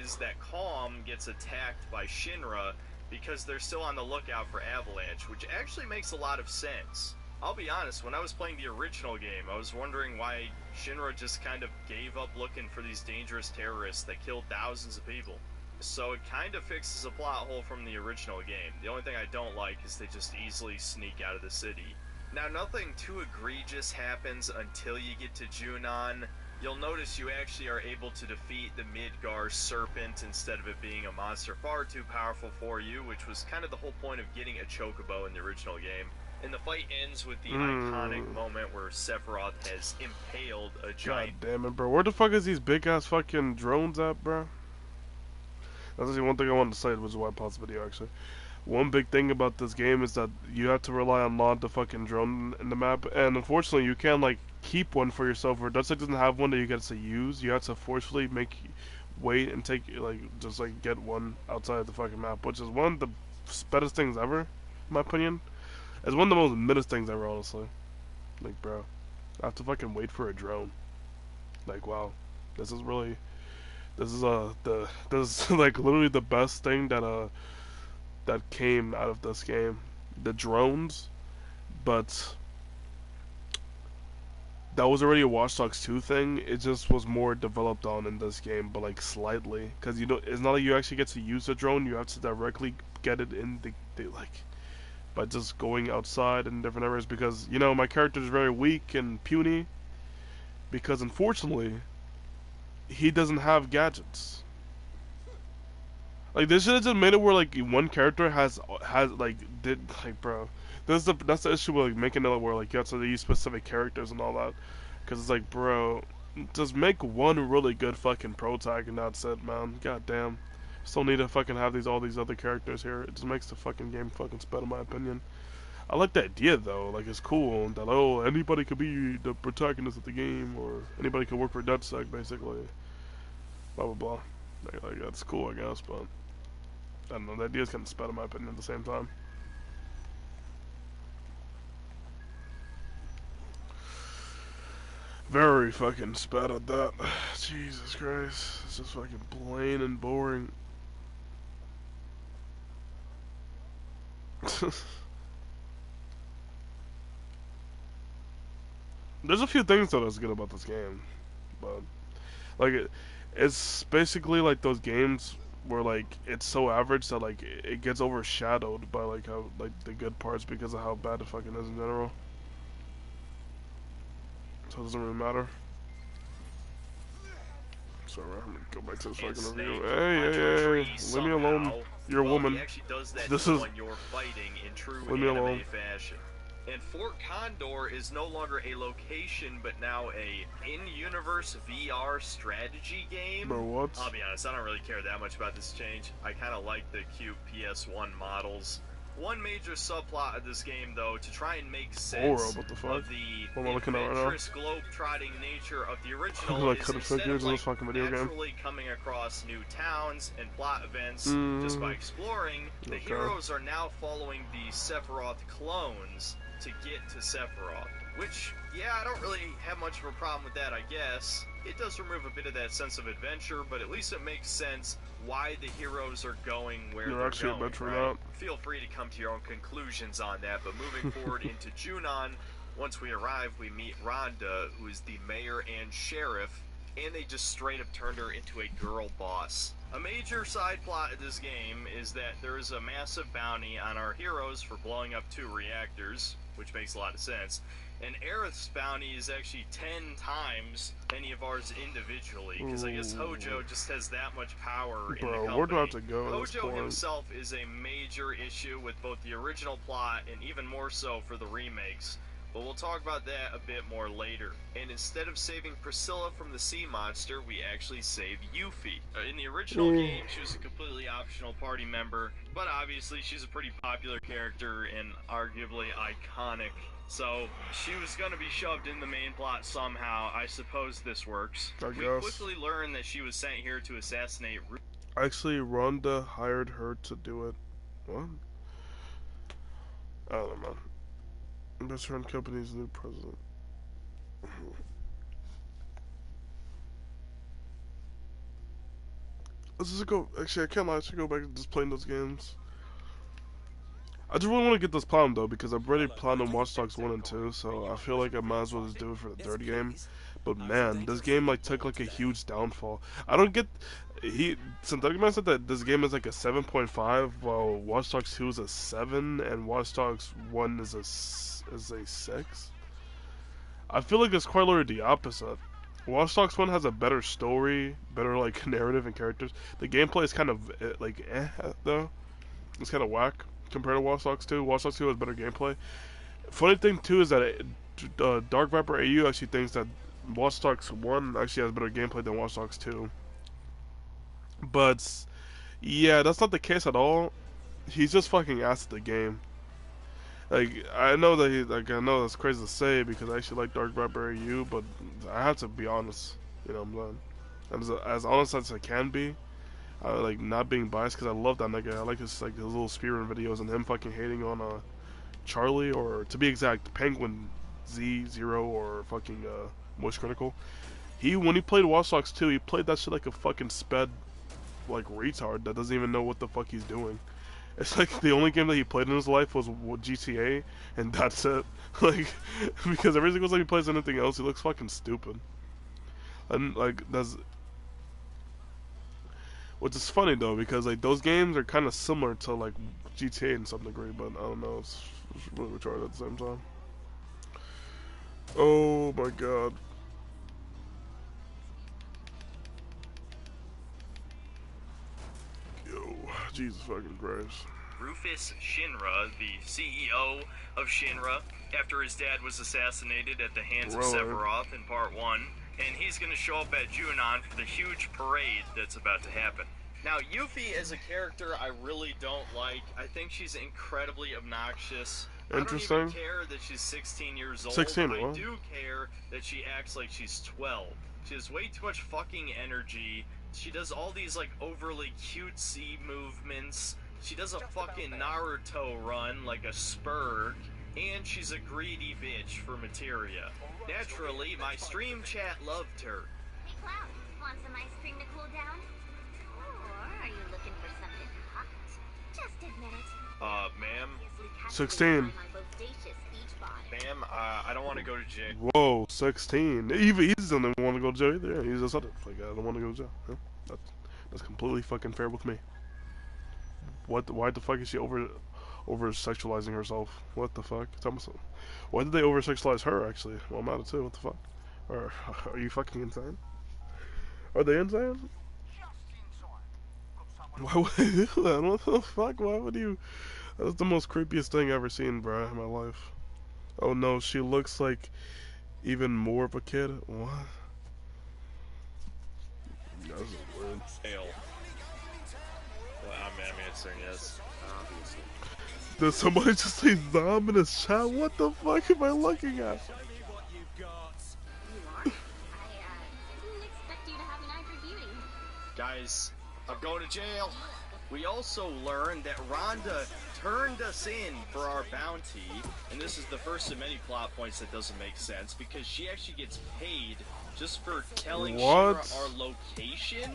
Speaker 21: is that Calm gets attacked by Shinra because they're still on the lookout for Avalanche, which actually makes a lot of sense. I'll be honest, when I was playing the original game, I was wondering why Shinra just kind of gave up looking for these dangerous terrorists that killed thousands of people. So it kind of fixes a plot hole from the original game. The only thing I don't like is they just easily sneak out of the city. Now, nothing too egregious happens until you get to Junon. You'll notice you actually are able to defeat the Midgar Serpent instead of it being a monster far too powerful for you, which was kind of the whole point of getting a Chocobo in the original game. And the fight ends with the iconic moment where Sephiroth has impaled a giant...
Speaker 1: God damn it, bro. Where the fuck is these big-ass fucking drones at, bro? That's actually one thing I wanted to say, which is why I paused the video, actually. One big thing about this game is that you have to rely on Laud the fucking drone in the map, and unfortunately you can't, like, keep one for yourself, or Dutch doesn't have one that you get to use. You have to forcefully wait and take, like, just, like, get one outside of the fucking map, which is one of the bettest things ever, in my opinion. It's one of the most middest things ever, honestly. Like, bro, I have to fucking wait for a drone. Like, wow, this is really... This is like literally the best thing that that came out of this game, the drones. But that was already a Watch Dogs 2 thing. It just was more developed on in this game, but like slightly, because you know it's not like you actually get to use the drone. You have to directly get it in the like by just going outside in different areas. Because you know my character is very weak and puny. Because unfortunately, he doesn't have gadgets. Like they should have just made it where like one character has like bro. That's the issue with like making it where like you have to use specific characters and all that. Cause it's like, bro, just make one really good fucking pro tag and that's it, man. God damn. Still need to fucking have all these other characters here. It just makes the fucking game fucking sped in my opinion. I like the idea though, like it's cool that anybody could be the protagonist of the game or anybody could work for DedSec basically. Blah blah blah. Like that's cool I guess, but I don't know, the idea's kinda sped in my opinion at the same time. Very fucking sped at that. Jesus Christ. It's just fucking plain and boring. There's a few things that's good about this game, but like it's basically like those games where like it's so average that like it gets overshadowed by like how like the good parts because of how bad it fucking is in general. So it doesn't really matter. Sorry, I'm gonna go back to this fucking review. Hey, leave me alone. You're a woman. This is.
Speaker 21: You're fighting in true
Speaker 1: leave me alone.
Speaker 21: fashion. And Fort Condor is no longer a location, but now a in-universe VR strategy game.
Speaker 1: Bro, what?
Speaker 21: I'll be honest, I don't really care that much about this change. I kind of like the cute PS1 models. One major subplot of this game, though, to try and make sense
Speaker 1: what the fuck?
Speaker 21: of the
Speaker 1: adventurous
Speaker 21: globe-trotting nature of the original is instead of like naturally coming across new towns and plot events just by exploring, the heroes are now following the Sephiroth clones to get to Sephiroth. Which, yeah, I don't really have much of a problem with that, I guess. It does remove a bit of that sense of adventure, but at least it makes sense why the heroes are going where they're going, right? Feel free to come to your own conclusions on that, but moving forward into Junon, once we arrive, we meet Rhonda, who is the mayor and sheriff, and they just straight up turned her into a girl boss. A major side plot of this game is that there is a massive bounty on our heroes for blowing up 2 reactors, which makes a lot of sense, And Aerith's bounty is actually 10 times any of ours individually, because I guess Hojo just has that much power in the company.
Speaker 1: Where do I have to go at this
Speaker 21: Hojo
Speaker 1: point?
Speaker 21: himself is a major issue with both the original plot and even more so for the remakes. But we'll talk about that a bit more later. And instead of saving Priscilla from the sea monster, we actually save Yuffie. In the original game, she was a completely optional party member, but obviously she's a pretty popular character and arguably iconic. So she was going to be shoved in the main plot somehow. I suppose this works.
Speaker 1: I
Speaker 21: We
Speaker 1: guess.
Speaker 21: quickly learn that she was sent here to assassinate
Speaker 1: Actually, Rhonda hired her to do it. What? I don't know. Best friend company's new president. Let's just go. Actually, I can't lie. I should go back to just playing those games. I just really want to get this platinum though, because I've already platinumed Watch Dogs 1 and 2, so I feel like I might as well just do it for the third game. But man, this game like took like a huge downfall. I don't get Synthetic said that this game is like a 7.5, while Watch Dogs 2 is a 7 and Watch Dogs 1 is a 6. I feel like it's quite literally the opposite. Watch Dogs 1 has a better story, better like narrative and characters. The gameplay is kind of like though. It's kind of whack compared to Watch Dogs 2. Watch Dogs 2 has better gameplay. Funny thing too is that Dark Viper AU actually thinks that Watch Dogs 1 actually has better gameplay than Watch Dogs 2. But yeah, that's not the case at all. He's just fucking ass at the game. Like I know that I know that's crazy to say because I actually like Dark Viper AU, but I have to be honest. You know what I'm saying? As honest as I can be. Like not being biased because I love that nigga. I like his little speedrun videos and him fucking hating on Charlie, or to be exact, Penguin Z0 or fucking Moist Critical. When he played Watch Dogs 2, he played that shit like a fucking sped like retard that doesn't even know what the fuck he's doing. It's like the only game that he played in his life was GTA, and that's it. Like because every single time he plays anything else, he looks fucking stupid. And like that's. Which is funny though, because like those games are kind of similar to like GTA in some degree, but I don't know, it's really retarded at the same time. Oh my god. Yo, Jesus fucking Christ.
Speaker 21: Rufus Shinra, the CEO of Shinra, after his dad was assassinated at the hands of Sephiroth in Part 1, and he's going to show up at Junon for the huge parade that's about to happen. Now, Yuffie as a character, I really don't like. I think she's incredibly obnoxious.
Speaker 1: Interesting.
Speaker 21: I don't even care that she's 16 years old.
Speaker 1: 16,
Speaker 21: I
Speaker 1: what?
Speaker 21: do care that she acts like she's 12. She has way too much fucking energy. She does all these, like, overly cutesy movements. She does a fucking Naruto run like a Spurg. And she's a greedy bitch for materia. Naturally, my stream chat loved her.
Speaker 20: Hey, Cloud, want some ice cream to cool down? Or are you looking for something hot? Just admit it.
Speaker 21: Ma'am?
Speaker 1: 16.
Speaker 21: Ma'am, I don't want to go to jail.
Speaker 1: Whoa, 16. Even he doesn't even want to go to jail either. He's just said it. Like, I don't want to go to jail. Yeah, that's completely fucking fair with me. Why the fuck is she over sexualizing herself? What the fuck? Tell me something. Why did they over sexualize her actually? Well, I'm out of too. What the fuck? Or are you fucking insane? Are they insane? Why would they do that? What the fuck? Why would you? That's the most creepiest thing I've ever seen, bro, in my life. Oh no, she looks like even more of a kid. What? That's weird.
Speaker 21: Fail. Well, I mean, it's saying yes.
Speaker 1: Did somebody just say Zom in his chat? What the fuck am I looking at?
Speaker 21: Guys, I'm going to jail. We also learned that Rhonda turned us in for our bounty, and this is the first of many plot points that doesn't make sense, because she actually gets paid just for telling Shira our location?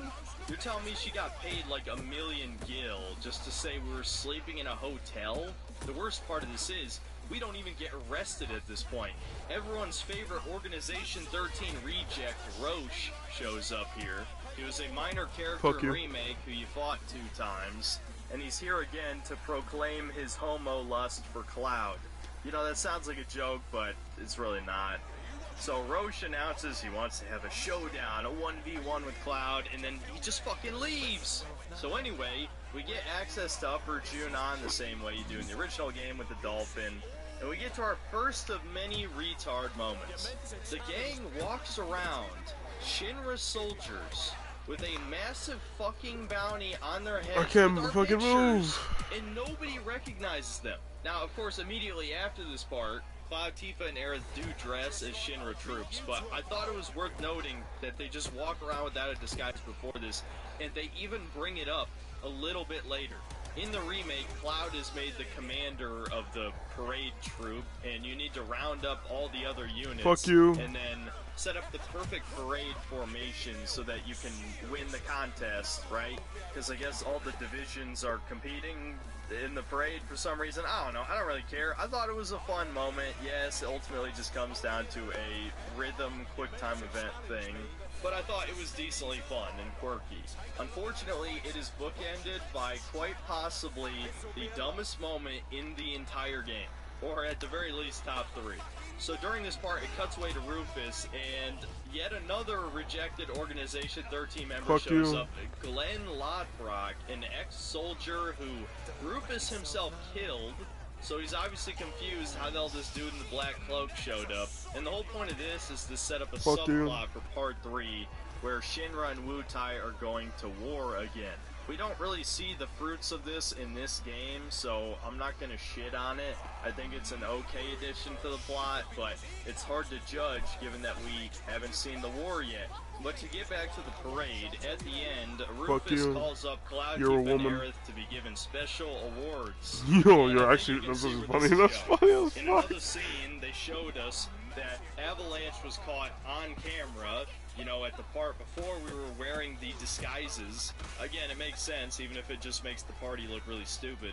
Speaker 21: You're telling me she got paid like 1 million gil just to say we were sleeping in a hotel? The worst part of this is, we don't even get arrested at this point. Everyone's favorite Organization 13 reject, Roche, shows up here. He was a minor character in Remake who you fought 2 times, and he's here again to proclaim his homo lust for Cloud. You know, that sounds like a joke, but it's really not. So Roche announces he wants to have a showdown, a 1v1 with Cloud, and then he just fucking leaves. So anyway, we get access to Upper Junon the same way you do in the original game with the Dolphin, and we get to our first of many retard moments. The gang walks around Shinra soldiers with a massive fucking bounty on their heads.
Speaker 1: I can't
Speaker 21: with our
Speaker 1: fucking
Speaker 21: pictures,
Speaker 1: move.
Speaker 21: and nobody recognizes them. Now, of course, immediately after this part, Cloud, Tifa, and Aerith do dress as Shinra troops, but I thought it was worth noting that they just walk around without a disguise before this, and they even bring it up a little bit later. In the remake, Cloud is made the commander of the parade troop, and you need to round up all the other units.
Speaker 1: Fuck you.
Speaker 21: And then set up the perfect parade formation so that you can win the contest, right? Because I guess all the divisions are competing in the parade for some reason. I don't know. I don't really care. I thought it was a fun moment. Yes, it ultimately just comes down to a rhythm, quick time event thing. But I thought it was decently fun and quirky. Unfortunately, it is bookended by quite possibly the dumbest moment in the entire game. Or at the very least, top 3. So during this part, it cuts away to Rufus, and yet another rejected Organization 13 member shows up. Glenn Lodbrok, an ex-soldier who Rufus himself killed. So he's obviously confused how the hell this dude in the black cloak showed up. And the whole point of this is to set up a subplot for part 3, where Shinra and Wutai are going to war again. We don't really see the fruits of this in this game, so I'm not going to shit on it. I think it's an okay addition to the plot, but it's hard to judge given that we haven't seen the war yet. But to get back to the parade, at the end, Rufus calls up Cloud, Tifa, and Aerith to be given special awards.
Speaker 1: Yo, you're actually, this is funny, that's funny as fuck.
Speaker 21: In another scene, they showed us that Avalanche was caught on camera, you know, at the part before we were wearing the disguises. Again, it makes sense, even if it just makes the party look really stupid.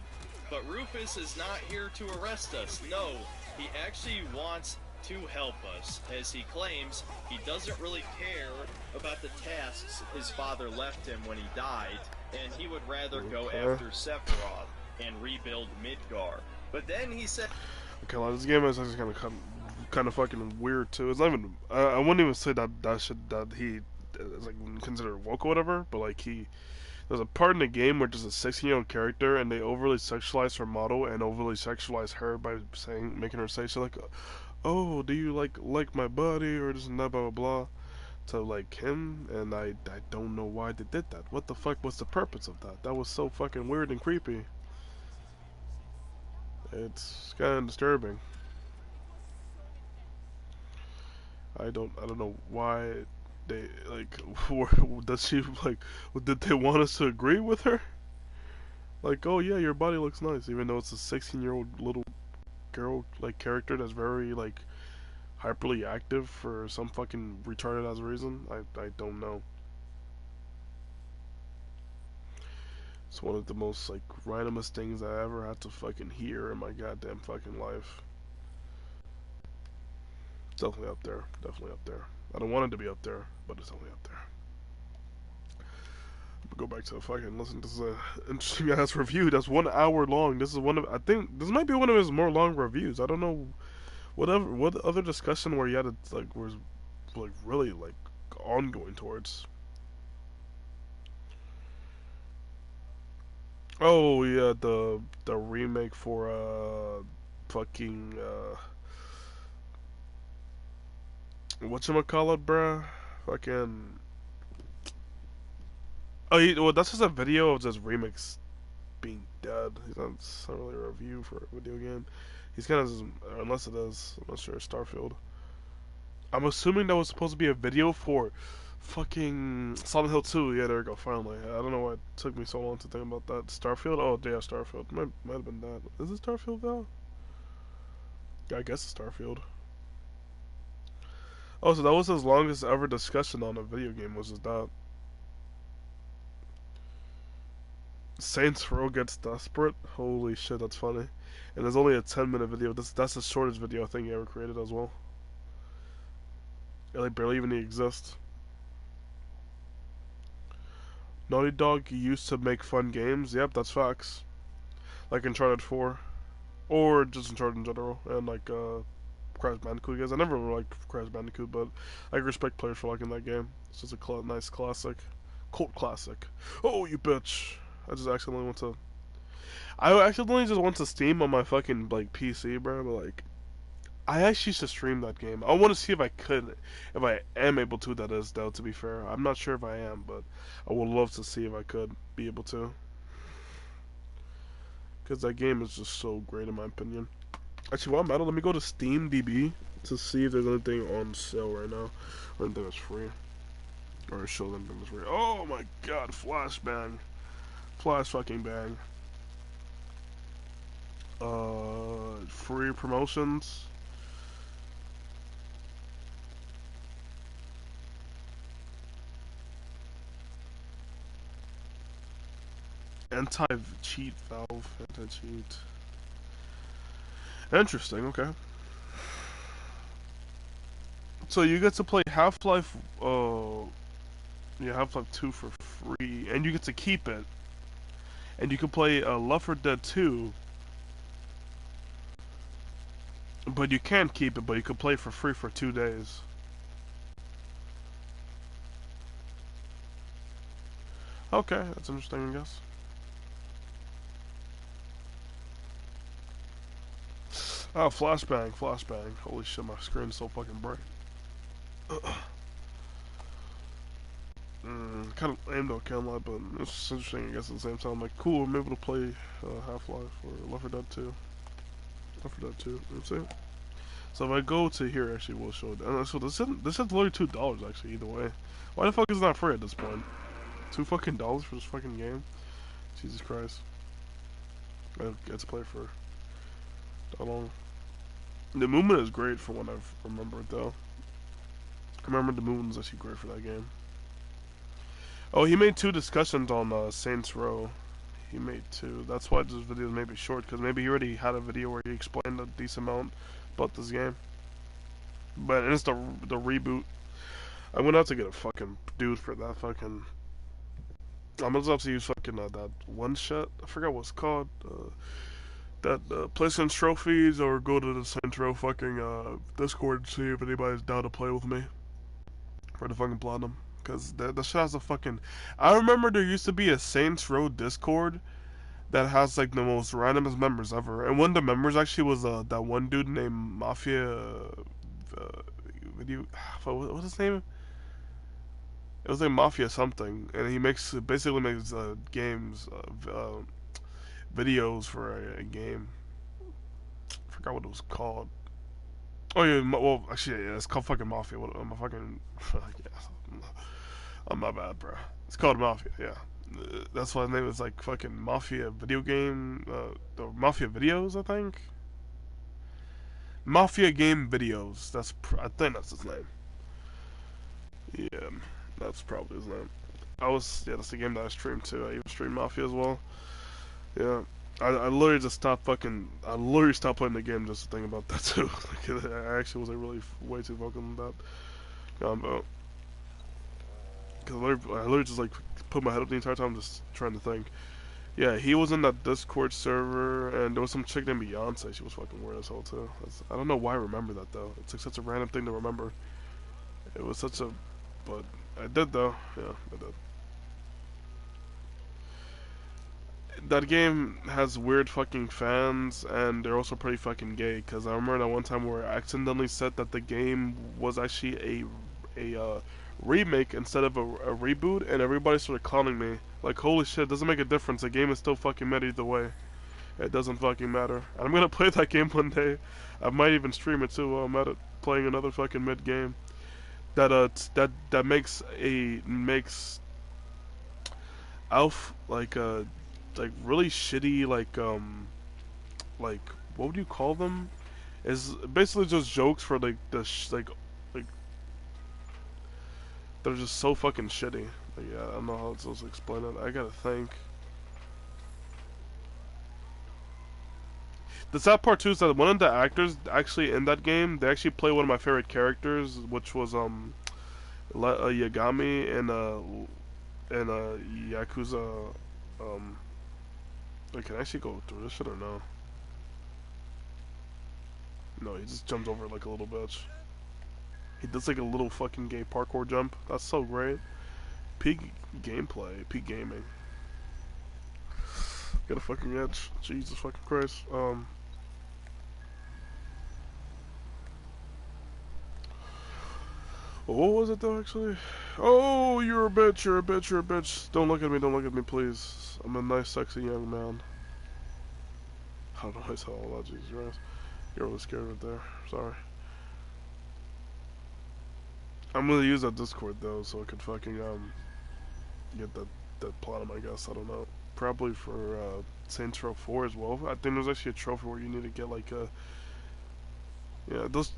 Speaker 21: But Rufus is not here to arrest us. No, he actually wants to help us. As he claims, he doesn't really care about the tasks his father left him when he died, and he would rather go after Sephiroth and rebuild Midgar. But then he said...
Speaker 1: Okay, well, this game is actually kind of fucking weird too. It's not even. I wouldn't even say that he is like considered woke or whatever. But like there's a part in the game where there's a 16-year-old character and they overly sexualize her model and overly sexualize her by making her say so like, oh, do you like my body or this and that, blah blah blah, to like him. And I don't know why they did that. What the fuck was the purpose of that? That was so fucking weird and creepy. It's kind of disturbing. I don't know why they like. Does she like? Did they want us to agree with her? Like, oh yeah, your body looks nice, even though it's a 16-year-old little girl like character that's very like hyperly active for some fucking retarded ass reason. I don't know. It's one of the most like randomest things I ever had to fucking hear in my goddamn fucking life. It's definitely up there. Definitely up there. I don't want it to be up there, but it's definitely up there. Go back to fucking listen. This is a interesting ass review. That's 1 hour long. This is one of, I think this might be one of his more long reviews. I don't know what other discussion where he had it like was like really like ongoing towards. Oh yeah, the remake for fucking whatchamacallit, bruh? Fucking... Oh, well, that's just a video of this remix being dead. It's not really a review for a video game. He's kind of... Unless it is. I'm not sure. Starfield. I'm assuming that was supposed to be a video for fucking Silent Hill 2. Yeah, there we go, finally. I don't know why it took me so long to think about that. Starfield? Oh, yeah, Starfield. Might have been that. Is it Starfield, though? Yeah, I guess it's Starfield. Oh, so that was his longest ever discussion on a video game, was just that. Saints Row gets desperate? Holy shit, that's funny. And there's only a 10-minute video. That's the shortest video I think he ever created as well. It like barely even exists. Naughty Dog used to make fun games. Yep, that's facts. Like Uncharted 4. or just Uncharted in general, and like Crash Bandicoot guys. I never really liked Crash Bandicoot, but I respect players for liking that game. It's just a nice classic, cult classic. Oh, you bitch! I just accidentally went to. I accidentally just went to Steam on my fucking like PC, bro. But like, I actually should stream that game. I want to see if I could, if I am able to. That is, though. To be fair, I'm not sure if I am, but I would love to see if I could be able to. Because that game is just so great in my opinion. Actually, while I'm at it, let me go to Steam DB to see if there's anything on sale right now, or anything that's free, or it shows anything that's free. Oh my god, flashbang, flash fucking bang. Free promotions. Anti-cheat valve, anti-cheat. Interesting. Okay. So you get to play Half-Life. Yeah, Half-Life 2 for free, and you get to keep it. And you can play Left 4 Dead 2, but you can't keep it. But you can play for free for 2 days. Okay, that's interesting, I guess. Oh, flashbang, flashbang. Holy shit, my screen's so fucking bright. Kind of lame though, can't lie, but it's interesting, I guess, at the same time. Like, cool, I'm able to play Half-Life or Left 4 Dead 2. Left 4 Dead 2, you know what I'm saying? So if I go to here, actually, we'll show it. So this is literally $2, actually, either way. Why the fuck is it not free at this point? $2 fucking dollars for this fucking game? Jesus Christ. I get to play for that long. The movement is great for what I've remembered, though. I remember the movement was actually great for that game. Oh, he made 2 discussions on Saints Row. He made 2. That's why this video is maybe short, because maybe he already had a video where he explained a decent amount about this game. But it's the reboot. I went out to get a fucking dude for that fucking. I'm gonna have to use fucking that one shot. I forgot what it's called. That PlayStation trophies, or go to the Saints Row fucking Discord and see if anybody's down to play with me for the fucking platinum. Cause that shit has a fucking. I remember there used to be a Saints Row Discord that has like the most randomest members ever, and one of the members actually was that one dude named Mafia. Video. What's his name? It was like Mafia something, and he basically makes games, videos for a game. I forgot what it was called. Oh yeah, well actually yeah, it's called fucking Mafia. What am I fucking? Yeah, I'm not bad, bro. It's called Mafia. Yeah, that's why his name is like fucking Mafia video game. The Mafia videos, I think. Mafia game videos. I think that's his name. Yeah, that's probably his name. That's the game that I streamed too. I even streamed Mafia as well. Yeah. I literally just stopped I literally stopped playing the game just to think about that too. Like, I actually was like really way too focused on that combo. Cause I literally just like put my head up the entire time just trying to think. Yeah, he was in that Discord server, and there was some chick named Beyonce. She was fucking weird as hell too. I don't know why I remember that though. It's like such a random thing to remember. It was such a, but I did though. Yeah, I did. That game has weird fucking fans, and they're also pretty fucking gay. Cause I remember that one time where I accidentally said that the game was actually a remake instead of a reboot, and everybody started clowning me. Like, holy shit, it doesn't make a difference. The game is still fucking mid either way. It doesn't fucking matter. And I'm gonna play that game one day. I might even stream it too while I'm at it, playing another fucking mid game. That makes Alf like really shitty like what would you call them? Is basically just jokes for like like they're just so fucking shitty. Like, yeah, I don't know how to supposed to explain it. I gotta think. The sad part too is that one of the actors actually in that game, they actually play one of my favorite characters, which was Yagami in Yakuza. I can actually go through this shit or no? No, he just jumps over like a little bitch. He does like a little fucking gay parkour jump. That's so great. Peak gameplay, peak gaming. Got a fucking edge. Jesus fucking Christ. Well, what was it though, actually? Oh, you're a bitch, you're a bitch, you're a bitch. Don't look at me, please. I'm a nice, sexy young man. I don't know why I said all that, Jesus Christ. You're really scared right there. Sorry. I'm gonna use that Discord though, so I could fucking, get that platinum, I guess. I don't know. Probably for, Saints Row 4 as well. I think there's actually a trophy where you need to get like a... Yeah, those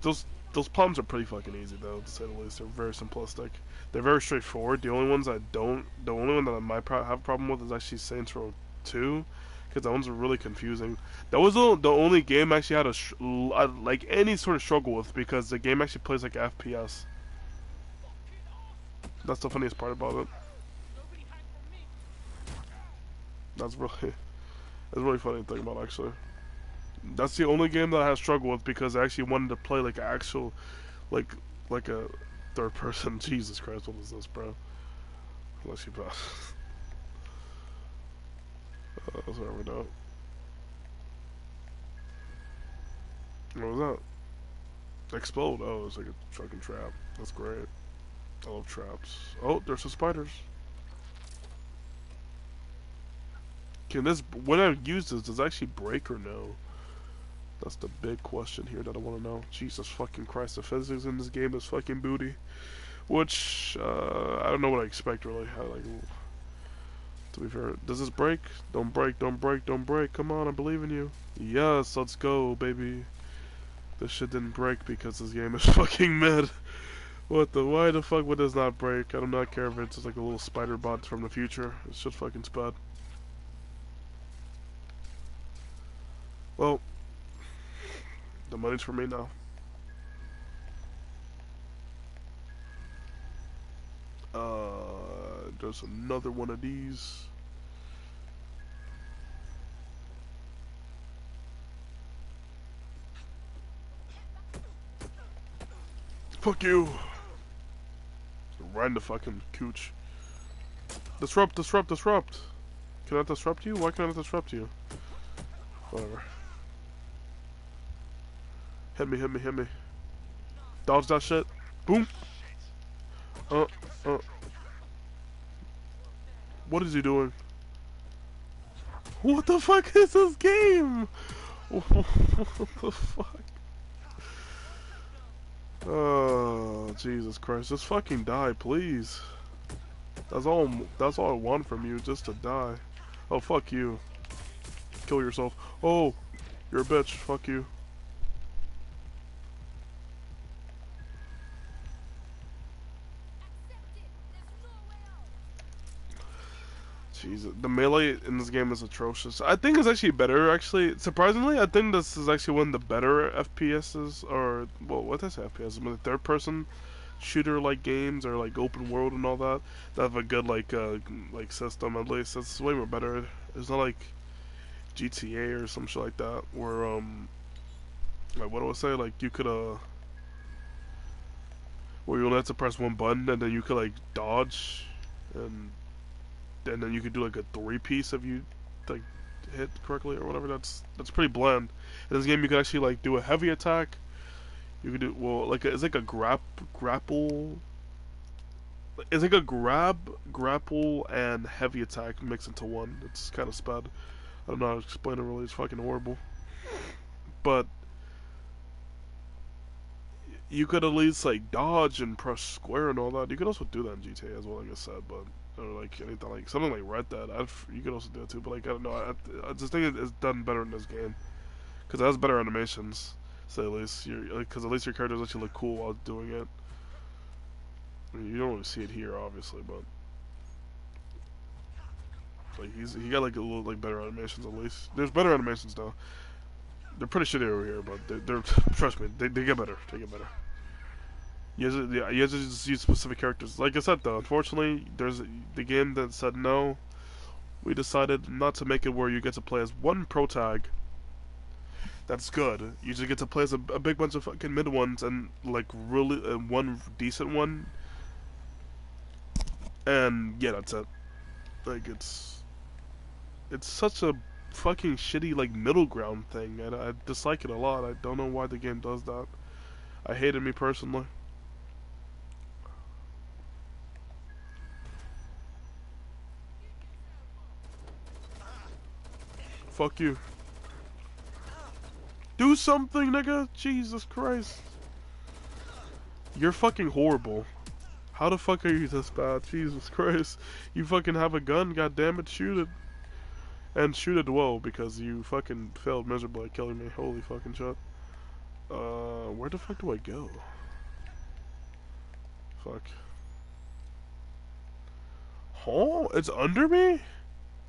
Speaker 1: problems are pretty fucking easy though, to say the least. They're very simplistic. They're very straightforward. The only ones the only one that I might have a problem with is actually Saints Row 2, because that one's really confusing. That was the only game I actually had like any sort of struggle with, because the game actually plays like FPS. That's the funniest part about it. That's really funny to think about, actually. That's the only game that I have struggled with, because I actually wanted to play like actual, like a third person. Jesus Christ, what is this, bro? Unless you pass. Sorry, we don't. What was that? Explode. Oh, it's like a fucking trap. That's great. I love traps. Oh, there's some spiders. Can this, when I use this, does it actually break or no? That's the big question here that I want to know. Jesus fucking Christ, the physics in this game is fucking booty. Which, I don't know what I expect, really. To be fair, does this break? Don't break, don't break, don't break. Come on, I believe in you. Yes, let's go, baby. This shit didn't break because this game is fucking mid. Why the fuck would this not break? I do not care if it's just like a little spider bot from the future. It's just fucking spud. Well, the money's for me now. There's another one of these. Fuck you! Right in the fucking cooch. Disrupt, disrupt, disrupt! Can I disrupt you? Why can't I disrupt you? Whatever. Hit me, hit me, hit me. Dodge that shit. Boom! What is he doing? What the fuck is this game? What the fuck? Oh, Jesus Christ. Just fucking die, please. That's all I want from you, just to die. Oh, fuck you. Kill yourself. Oh, you're a bitch. Fuck you. Jesus, the melee in this game is atrocious. I think it's actually better, actually. Surprisingly, I think this is actually one of the better FPSs, or, well, what is FPS? I mean, third person shooter-like games, or like open world and all that have a good like system. At least it's way more better. It's not like GTA or some shit like that, where like, what do I say, like you could where you only have to press one button and then you could like dodge, and then you could do like a three-piece if you like hit correctly or whatever. That's pretty bland. In this game you could actually like do a heavy attack. You could do, well, like it's like a grapple. It's like a grapple, and heavy attack mixed into one. It's kind of sped. I don't know how to explain it really. It's fucking horrible. But you could at least like dodge and press square and all that. You could also do that in GTA as well, like I said. But or like anything like something like Red Dead, you could also do it too. But like I don't know. I just think it's done better in this game because it has better animations. So at least because at least your characters actually look cool while doing it. I mean, you don't really see it here, obviously, but like he got like a little like better animations at least. There's better animations though. They're pretty shitty over here, but they're trust me, they get better. They get better. You have to just use specific characters. Like I said though, unfortunately, there's the game that said no. We decided not to make it where you get to play as one pro tag. that's good. You just get to play as a big bunch of fucking mid ones and like really one decent one, and yeah, that's it. Like it's such a fucking shitty like middle ground thing, and I dislike it a lot. I don't know why the game does that. I hate it, me personally. Fuck you. Do something, nigga! Jesus Christ. You're fucking horrible. How the fuck are you this bad? Jesus Christ. You fucking have a gun, goddammit, shoot it. And shoot it well, because you fucking failed miserably at killing me. Holy fucking shit. Where the fuck do I go? Fuck. Oh, it's under me?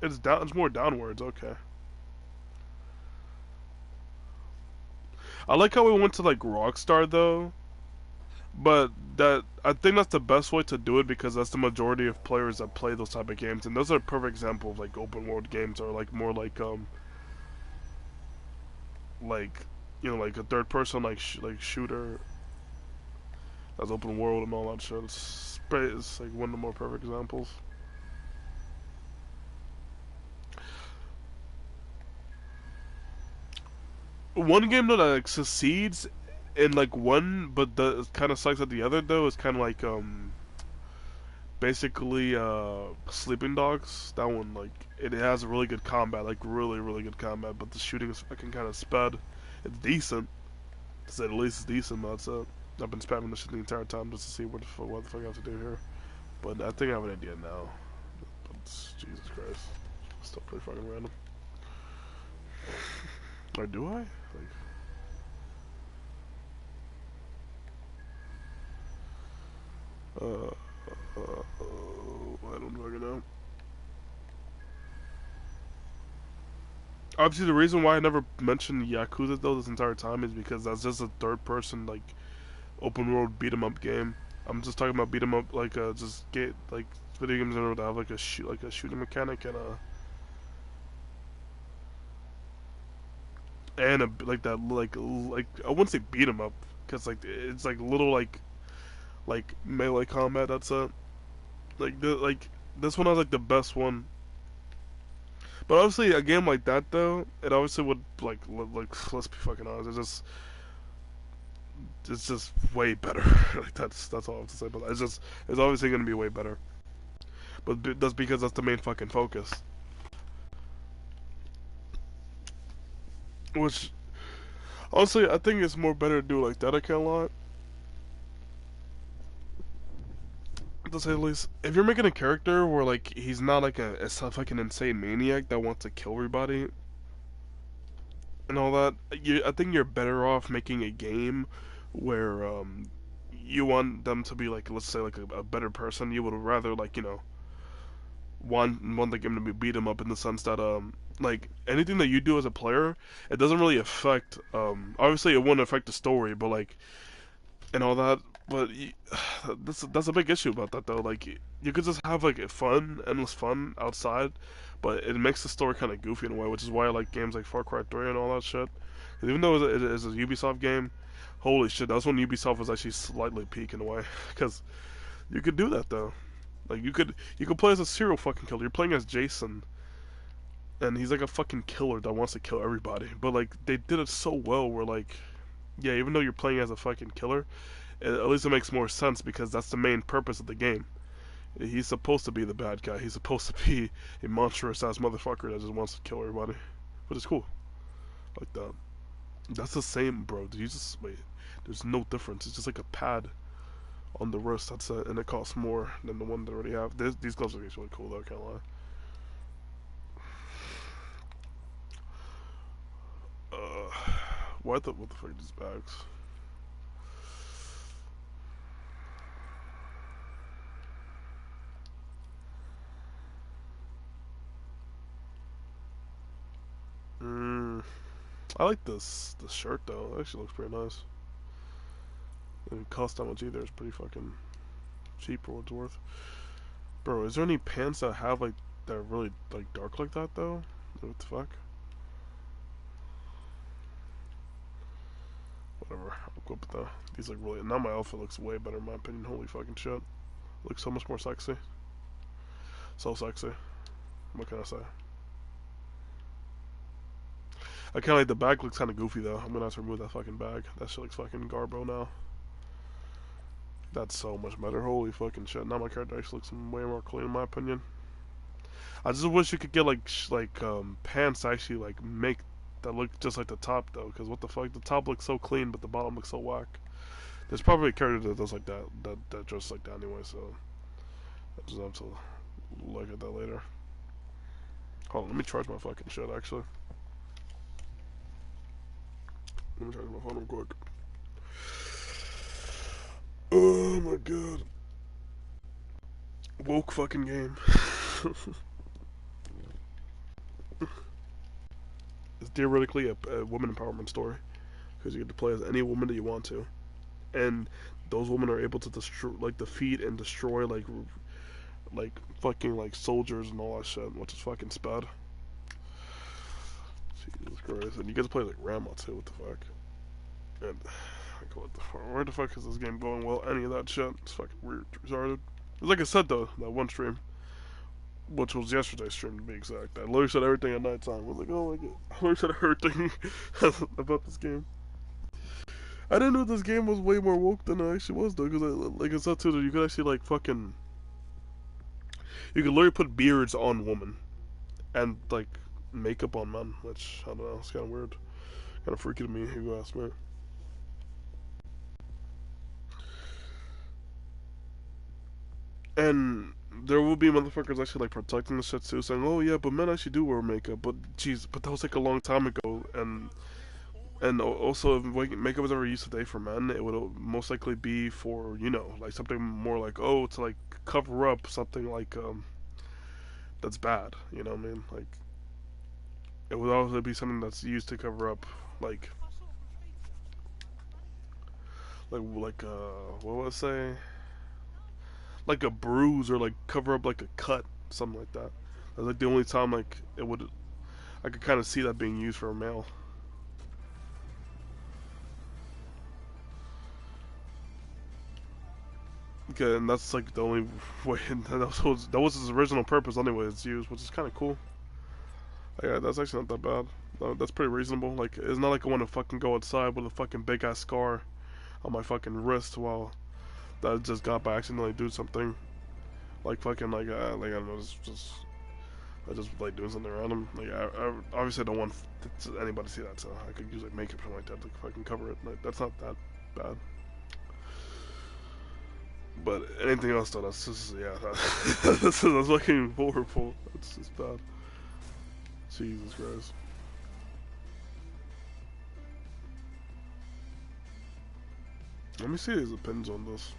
Speaker 1: It's down, it's more downwards, okay. I like how we went to like Rockstar though, but that I think that's the best way to do it because that's the majority of players that play those type of games, and those are a perfect example of like open world games or like more like you know like a third person like shooter that's open world and all that shit. It's like one of the more perfect examples. One game that like succeeds in like one, but the kind of sucks at the other though is kind of like basically Sleeping Dogs. That one like it has really good combat, like really good combat, but the shooting is fucking kind of sped. It's decent, to say the least. It's decent, but that's it. I've been spamming this shit the entire time just to see what the fuck I have to do here. But I think I have an idea now. But Jesus Christ, still pretty fucking random. Or do I? Like. I don't fucking know. Obviously, the reason why I never mentioned Yakuza though this entire time is because that's just a third-person like open world beat 'em up game. I'm just talking about beat 'em up like just get like video games in order to have like a shooting mechanic and a like that like I wouldn't say beat 'em up because like it's like little like melee combat. That's it. Like this one has like the best one. But obviously, a game like that though, it obviously would like let's be fucking honest. It's just way better. Like that's all I have to say. But it's obviously gonna be way better. But that's because that's the main fucking focus. Which honestly, I think it's more better to do like that. I can't lie. To say the least, if you're making a character where like he's not like a fucking insane maniac that wants to kill everybody and all that, I think you're better off making a game where you want them to be like, let's say like a better person. You would rather like want the game to be beat 'em up in the sense that like anything that you do as a player, it doesn't really affect obviously it wouldn't affect the story, but like and all that. But that's a big issue about that though. Like you could just have like fun, endless fun outside, but it makes the story kind of goofy in a way, which is why I like games like Far Cry 3 and all that shit. 'Cause even though it is a Ubisoft game, holy shit, that's when Ubisoft was actually slightly peak in a way, because you could do that though. Like you could play as a serial fucking killer. You're playing as Jason, and he's like a fucking killer that wants to kill everybody. But like they did it so well, where like, yeah, even though you're playing as a fucking killer, at least it makes more sense because that's the main purpose of the game. He's supposed to be the bad guy. He's supposed to be a monstrous ass motherfucker that just wants to kill everybody, but it's cool. Like that. That's the same, bro. Did you just wait? There's no difference. It's just like a pad on the wrist. That's it, and it costs more than the one that I already have. These gloves are actually really cool, though. I can't lie. What the fuck are these bags? I like this shirt though. It actually looks pretty nice. It didn't cost that much either. It's pretty fucking cheap for what it's worth. Bro, is there any pants that have like that are really like dark like that though? What the fuck? whatever. I'll go with these look really. Now my outfit looks way better in my opinion. Holy fucking shit. Looks so much more sexy. So sexy. What can I say? I kinda like the bag looks kinda goofy though. I'm gonna have to remove that fucking bag. That shit looks fucking garbo now. That's so much better. Holy fucking shit. Now my character actually looks way more clean in my opinion. I just wish you could get like pants to actually like make that look just like the top though, because what the fuck, the top looks so clean but the bottom looks so whack. There's probably a character that does like that dresses like that anyway, so I just have to look at that later. Hold on, let me charge my fucking shit actually. Let me charge my phone real quick. Oh my god. Woke fucking game. It's theoretically a woman empowerment story, because you get to play as any woman that you want to, and those women are able to destroy, like, defeat and destroy like fucking like soldiers and all that shit, which is fucking spad. Jesus Christ! And you get to play like grandma too. What the fuck? And like, what the fuck? Where the fuck is this game going? Well, any of that shit. It's fucking weird, retarded. Like I said though, that one stream, which was yesterday's stream to be exact, I literally said everything at night time. I was like, oh my god, I literally said everything about this game. I didn't know this game was way more woke than it actually was though, because like I said too, you could actually like fucking, you could literally put beards on women, and like makeup on men, which I don't know, it's kind of weird, kind of freaky to me. If you ask me. And there will be motherfuckers actually like protecting the shit too, saying, "Oh yeah, but men actually do wear makeup." But jeez, but that was like a long time ago, and also if makeup was ever used today for men, it would most likely be for, you know, like something more like, oh, to like cover up something like that's bad. You know what I mean? Like it would also be something that's used to cover up like what would I say? Like a bruise, or like cover up like a cut, something like that. That's like the only time like it would, I could kind of see that being used for a male. Okay, and that's like the only way. That was his original purpose anyway. It's used, which is kind of cool. Yeah, that's actually not that bad. That's pretty reasonable. Like, it's not like I want to fucking go outside with a fucking big ass scar on my fucking wrist while that I just got by accidentally doing something. Like fucking like I don't know, I just like doing something random. Like I obviously don't want anybody to see that, so I could use like makeup or something like that to fucking cover it. Like, that's not that bad. But anything else though, that's just, yeah, that's fucking horrible. That's just bad. Jesus Christ. Let me see if there's a pins on this.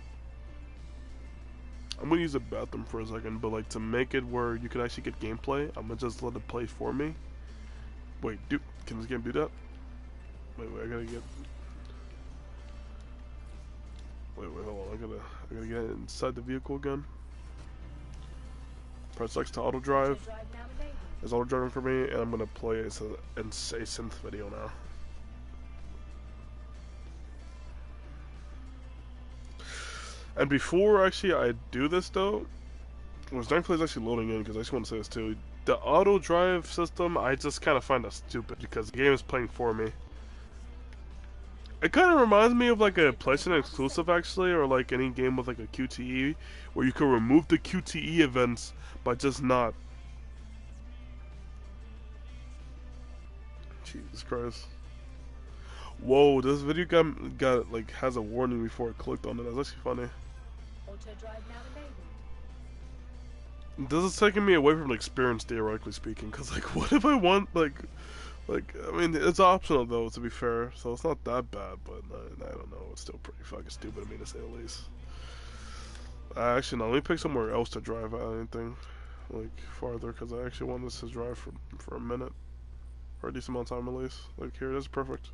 Speaker 1: I'm gonna use the bathroom for a second, but like to make it where you can actually get gameplay, I'm gonna just let it play for me. Wait, can this game do that? Wait, I gotta get. Wait, hold on. I gotta get inside the vehicle again. Press X to auto drive. It's auto driving for me, and I'm gonna play a synth video now. And before actually I do this though, when Gameplay is actually loading in, because I just want to say this too, the auto drive system, I just kind of find that stupid because the game is playing for me. It kind of reminds me of like a PlayStation exclusive actually, or like any game with like a QTE, where you can remove the QTE events by just not. Jesus Christ. Whoa, this video got like has a warning before I clicked on it. That's actually funny. This is taking me away from the experience, theoretically speaking, because like what if I want like I mean, it's optional though, to be fair, so it's not that bad, but I don't know, it's still pretty fucking stupid of me to say the least. Actually no, let me pick somewhere else to drive at anything like farther, because I actually want this to drive for a minute, or a decent amount of time at least. Like here, this is perfect.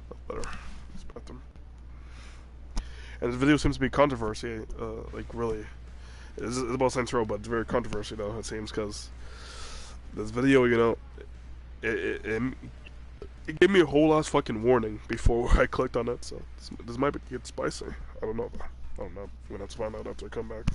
Speaker 1: That's better. It's bathroom. And this video seems to be controversy, like really. It's about Saints Row, but it's very controversial though, it seems, because this video, you know, It gave me a whole ass fucking warning before I clicked on it, so this might get spicy. I don't know though. I don't know. We're gonna have to find out after I come back.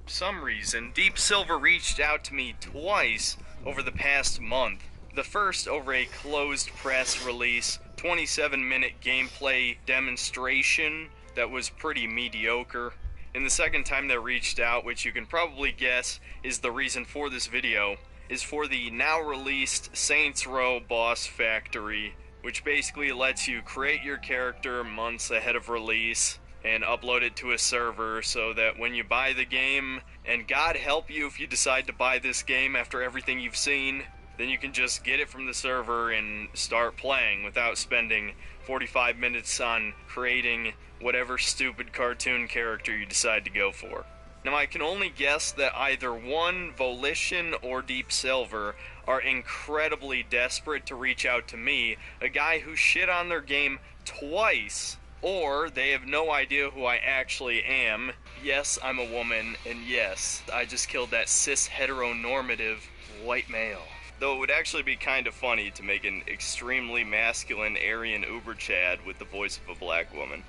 Speaker 21: For some reason, Deep Silver reached out to me twice over the past month. The first over a closed press release, 27-minute gameplay demonstration that was pretty mediocre. And the second time they reached out, which you can probably guess is the reason for this video, is for the now released Saints Row Boss Factory, which basically lets you create your character months ahead of release and upload it to a server so that when you buy the game, and God help you if you decide to buy this game after everything you've seen, then you can just get it from the server and start playing without spending 45 minutes on creating whatever stupid cartoon character you decide to go for. Now, I can only guess that either one, Volition or Deep Silver, are incredibly desperate to reach out to me, a guy who shit on their game twice, or they have no idea who I actually am. Yes, I'm a woman, and yes, I just killed that cis heteronormative white male. Though it would actually be kind of funny to make an extremely masculine Aryan Uber Chad with the voice of a black woman.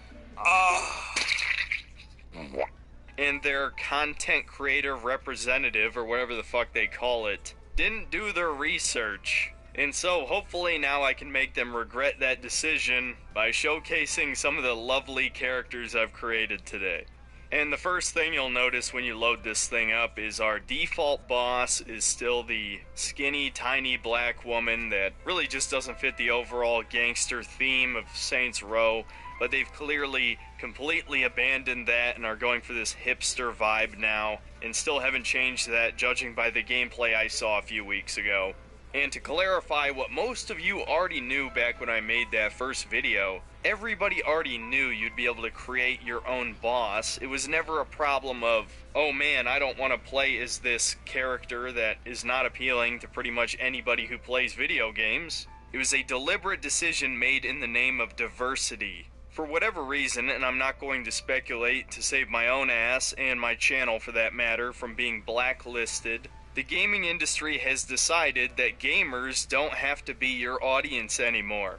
Speaker 21: And their content creator representative, or whatever the fuck they call it, didn't do their research. And so hopefully now I can make them regret that decision by showcasing some of the lovely characters I've created today. And the first thing you'll notice when you load this thing up is our default boss is still the skinny, tiny black woman that really just doesn't fit the overall gangster theme of Saints Row, but they've clearly completely abandoned that and are going for this hipster vibe now, and still haven't changed that judging by the gameplay I saw a few weeks ago. And to clarify what most of you already knew back when I made that first video, everybody already knew you'd be able to create your own boss. It was never a problem of, oh man, I don't want to play as this character that is not appealing to pretty much anybody who plays video games. It was a deliberate decision made in the name of diversity. For whatever reason, and I'm not going to speculate to save my own ass, and my channel for that matter, from being blacklisted, the gaming industry has decided that gamers don't have to be your audience anymore.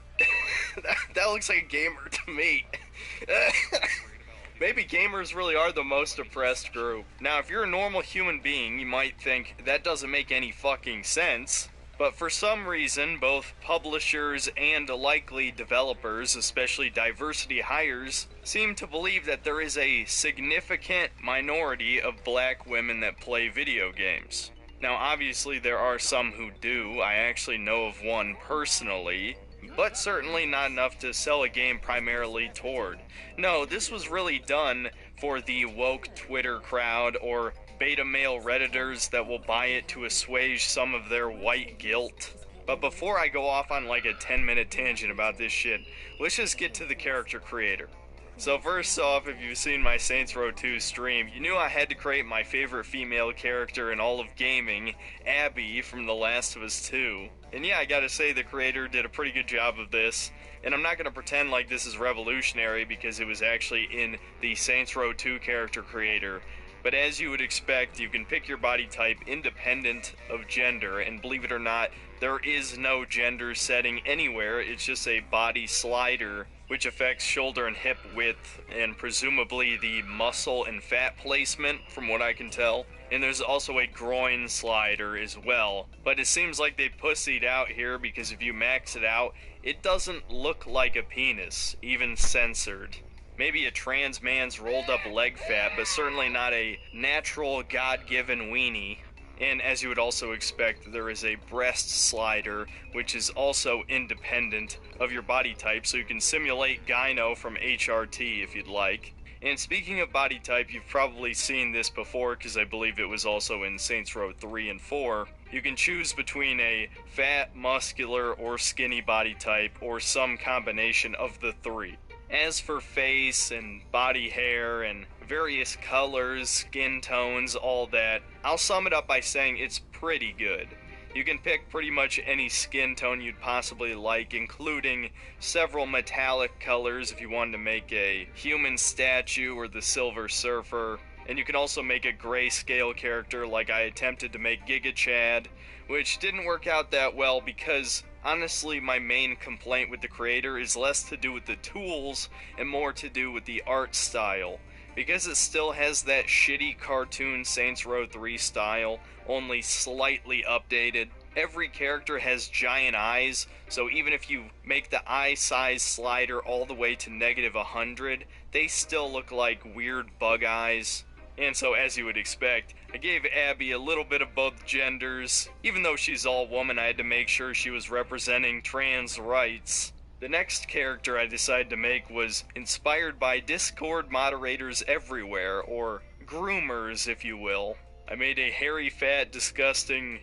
Speaker 21: that looks like a gamer to me. Maybe gamers really are the most oppressed group. Now, if you're a normal human being, you might think that doesn't make any fucking sense. But for some reason, both publishers and likely developers, especially diversity hires, seem to believe that there is a significant minority of black women that play video games. Now, obviously, there are some who do. I actually know of one personally, but certainly not enough to sell a game primarily toward. No, this was really done for the woke Twitter crowd or beta male Redditors that will buy it to assuage some of their white guilt. But before I go off on like a 10-minute tangent about this shit, let's just get to the character creator. So first off, if you've seen my Saints Row 2 stream, you knew I had to create my favorite female character in all of gaming, Abby from The Last of Us 2. And yeah, I gotta say the creator did a pretty good job of this, and I'm not gonna pretend like this is revolutionary because it was actually in the Saints Row 2 character creator. But as you would expect, you can pick your body type independent of gender, and believe it or not, there is no gender setting anywhere. It's just a body slider, which affects shoulder and hip width, and presumably the muscle and fat placement, from what I can tell. And there's also a groin slider as well. But it seems like they pussied out here, because if you max it out, it doesn't look like a penis, even censored. Maybe a trans man's rolled up leg fat, but certainly not a natural God-given weenie. And as you would also expect, there is a breast slider, which is also independent of your body type, so you can simulate gyno from HRT if you'd like. And speaking of body type, you've probably seen this before, because I believe it was also in Saints Row 3 and 4. You can choose between a fat, muscular, or skinny body type, or some combination of the three. As for face and body hair and various colors, skin tones, all that, I'll sum it up by saying it's pretty good. You can pick pretty much any skin tone you'd possibly like, including several metallic colors if you wanted to make a human statue or the Silver Surfer. and you can also make a grayscale character like I attempted to make Giga Chad, which didn't work out that well because honestly my main complaint with the creator is less to do with the tools and more to do with the art style. Because it still has that shitty cartoon Saints Row 3 style, only slightly updated. Every character has giant eyes, so even if you make the eye size slider all the way to -100, they still look like weird bug eyes. And so, as you would expect, I gave Abby a little bit of both genders. Even though she's all woman, I had to make sure she was representing trans rights. The next character I decided to make was inspired by Discord moderators everywhere, or groomers if you will. I made a hairy, fat, disgusting,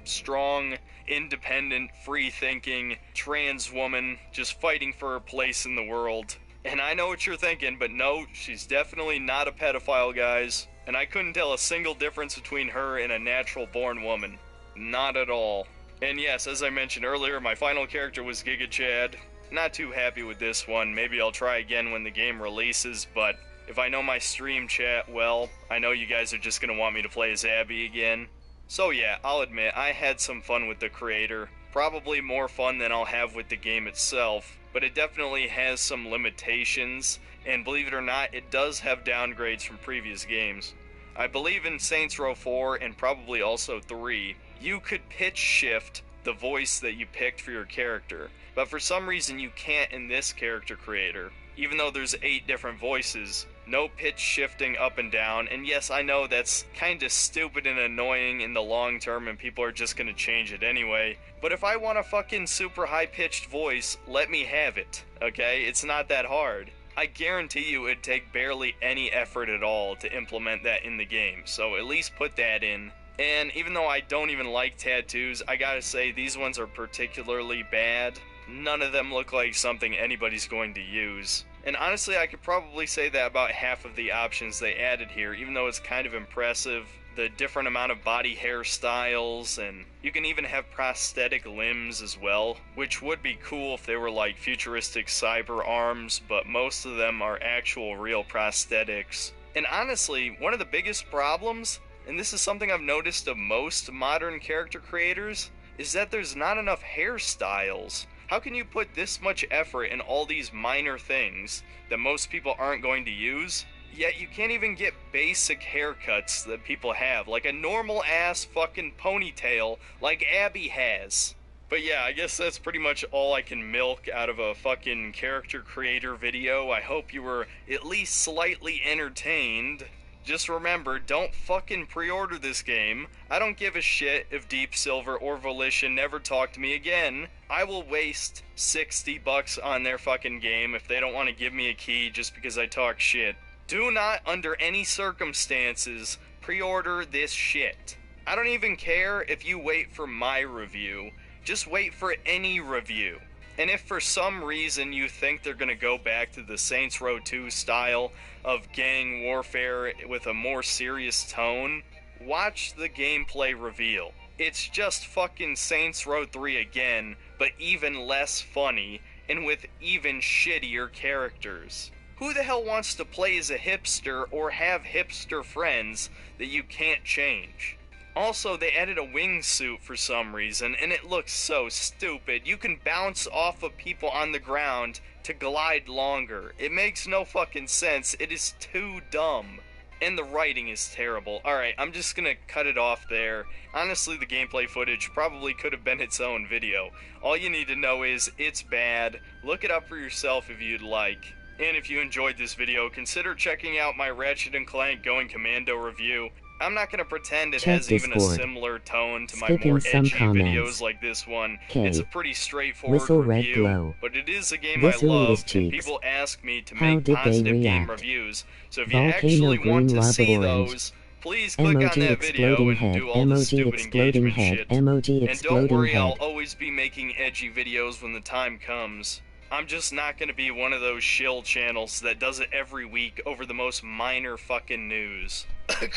Speaker 21: strong, independent, free-thinking, trans woman just fighting for her place in the world. And I know what you're thinking, but no, she's definitely not a pedophile, guys. And I couldn't tell a single difference between her and a natural-born woman. Not at all. And yes, as I mentioned earlier, my final character was Giga Chad. Not too happy with this one. Maybe I'll try again when the game releases, but if I know my stream chat well, I know you guys are just gonna want me to play as Abby again. So yeah, I'll admit, I had some fun with the creator. Probably more fun than I'll have with the game itself, but it definitely has some limitations, and believe it or not, it does have downgrades from previous games. I believe in Saints Row 4 and probably also 3, you could pitch shift the voice that you picked for your character, but for some reason you can't in this character creator. Even though there's 8 different voices, no pitch shifting up and down, and yes, I know that's kinda stupid and annoying in the long term and people are just gonna change it anyway, but if I want a fucking super high-pitched voice, let me have it, okay? It's not that hard. I guarantee you it'd take barely any effort at all to implement that in the game, so at least put that in. And even though I don't even like tattoos, I gotta say these ones are particularly bad. None of them look like something anybody's going to use. And honestly, I could probably say that about half of the options they added here, even though it's kind of impressive. The different amount of body hairstyles, and you can even have prosthetic limbs as well, which would be cool if they were like futuristic cyber arms, but most of them are actual real prosthetics. And honestly, one of the biggest problems, and this is something I've noticed of most modern character creators, is that there's not enough hairstyles. How can you put this much effort in all these minor things that most people aren't going to use, yet you can't even get basic haircuts that people have, like a normal ass fucking ponytail like Abby has? But yeah, I guess that's pretty much all I can milk out of a fucking character creator video. I hope you were at least slightly entertained. Just remember, don't fucking pre-order this game. I don't give a shit if Deep Silver or Volition never talk to me again. I will waste $60 on their fucking game if they don't want to give me a key just because I talk shit. Do not, under any circumstances, pre-order this shit. I don't even care if you wait for my review. Just wait for any review. And if for some reason you think they're gonna go back to the Saints Row 2 style of gang warfare with a more serious tone, watch the gameplay reveal. It's just fucking Saints Row 3 again, but even less funny, and with even shittier characters. Who the hell wants to play as a hipster or have hipster friends that you can't change? Also, they added a wingsuit for some reason, and it looks so stupid. You can bounce off of people on the ground to glide longer. It makes no fucking sense. It is too dumb. And the writing is terrible. Alright, I'm just gonna cut it off there. Honestly, the gameplay footage probably could have been its own video. All you need to know is, it's bad. Look it up for yourself if you'd like. And if you enjoyed this video, consider checking out my Ratchet & Clank Going Commando review. I'm not gonna pretend it has even a similar tone to my more edgy videos like this one. It's a pretty straightforward review, but it is a game I love, and people ask me to make positive game reviews. So if you actually want to see those, please click on that video and do all the stupid engagement shit. And don't worry, I'll always be making edgy videos when the time comes. I'm just not gonna be one of those shill channels that does it every week over the most minor fucking news.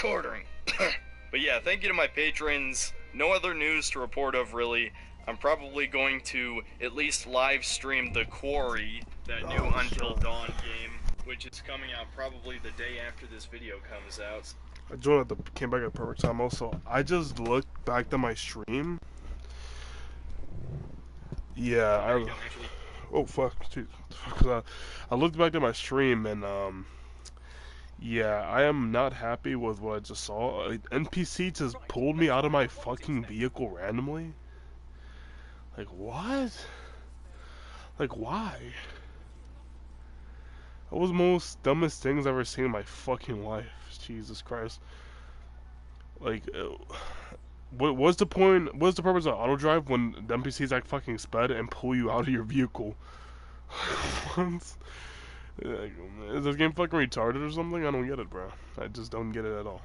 Speaker 21: Quartering. But yeah, thank you to my patrons. No other news to report of, really. I'm probably going to at least live stream The Quarry, that new Until Dawn game. which is coming out probably the day after this video comes out.
Speaker 1: I joined at the came back at the perfect time. Also, I just looked back to my stream. Yeah, oh fuck, dude. I looked back at my stream and yeah, I am not happy with what I just saw. NPC just pulled me out of my fucking vehicle randomly. Like what? Like why? That was the most dumbest things I've ever seen in my fucking life. Jesus Christ. Like, what's the point? What's the purpose of auto drive when the NPCs act fucking sped and pull you out of your vehicle? What? Like, is this game fucking retarded or something? I don't get it, bro. I just don't get it at all.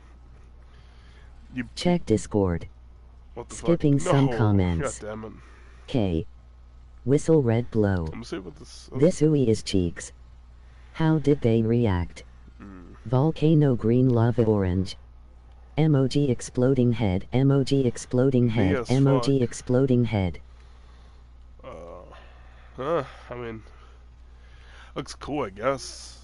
Speaker 6: Check Discord.
Speaker 1: What the
Speaker 6: Skipping
Speaker 1: fuck?
Speaker 6: some
Speaker 1: No.
Speaker 6: comments.
Speaker 1: God damn it.
Speaker 6: K. Whistle red blow.
Speaker 1: I'm gonna see what this.
Speaker 6: This ooey is cheeks. How did they react? Volcano green lava orange. Emoji exploding head. Emoji exploding head. Emoji exploding head.
Speaker 1: I mean, looks cool, I guess.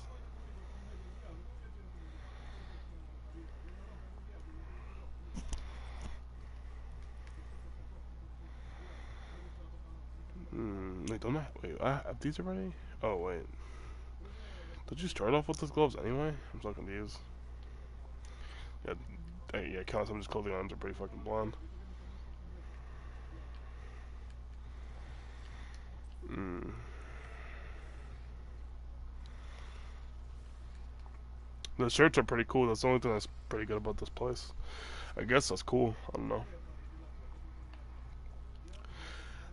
Speaker 1: Wait, don't I have these already? Oh, wait. Did you start off with those gloves anyway? I'm so confused. Yeah, count some of these clothing items are pretty fucking blonde. The shirts are pretty cool. That's the only thing that's pretty good about this place. I guess that's cool. I don't know.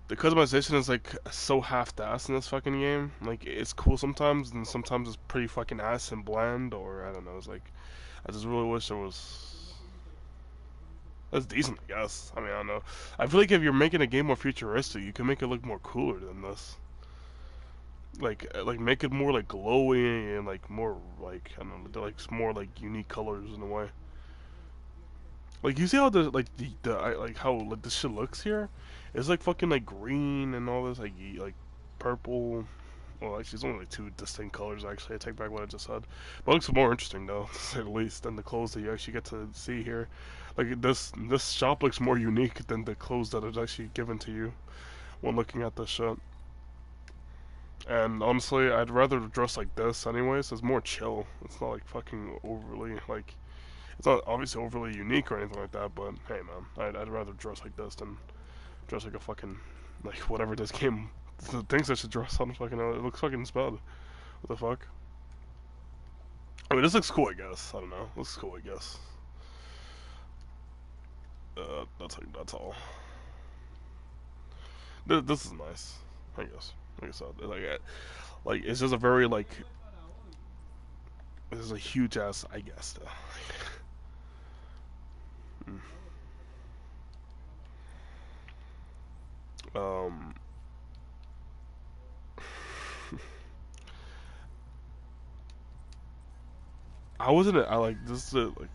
Speaker 1: The customization is like so half-assed in this fucking game. Like it's cool sometimes, and sometimes it's pretty fucking ass and bland. Or I don't know. It's like I just really wish there was. That's decent, I guess. I mean, I don't know. I feel like if you're making a game more futuristic, you can make it look more cooler than this. Like make it more like glowy and like more like I don't know, like more like unique colors in a way. Like you see how the like how like this shit looks here? It's like fucking like green and all this like purple. Well, actually, it's only like two distinct colors. Actually, I take back what I just said. But it looks more interesting though, to say the least, than the clothes that you actually get to see here. Like this shop looks more unique than the clothes that is actually given to you when looking at this shit. And honestly, I'd rather dress like this anyways. It's more chill. It's not like fucking overly like. It's not obviously overly unique or anything like that. But hey, man, I'd rather dress like this than dress like a fucking like whatever this game thinks I should dress on. Fucking it looks fucking sped. What the fuck? I mean, this looks cool, I guess. I don't know. Looks cool, I guess. That's all. This is nice, I guess. Like I said, like it's just a very like. This is a huge ass, I guess. I like this. Like,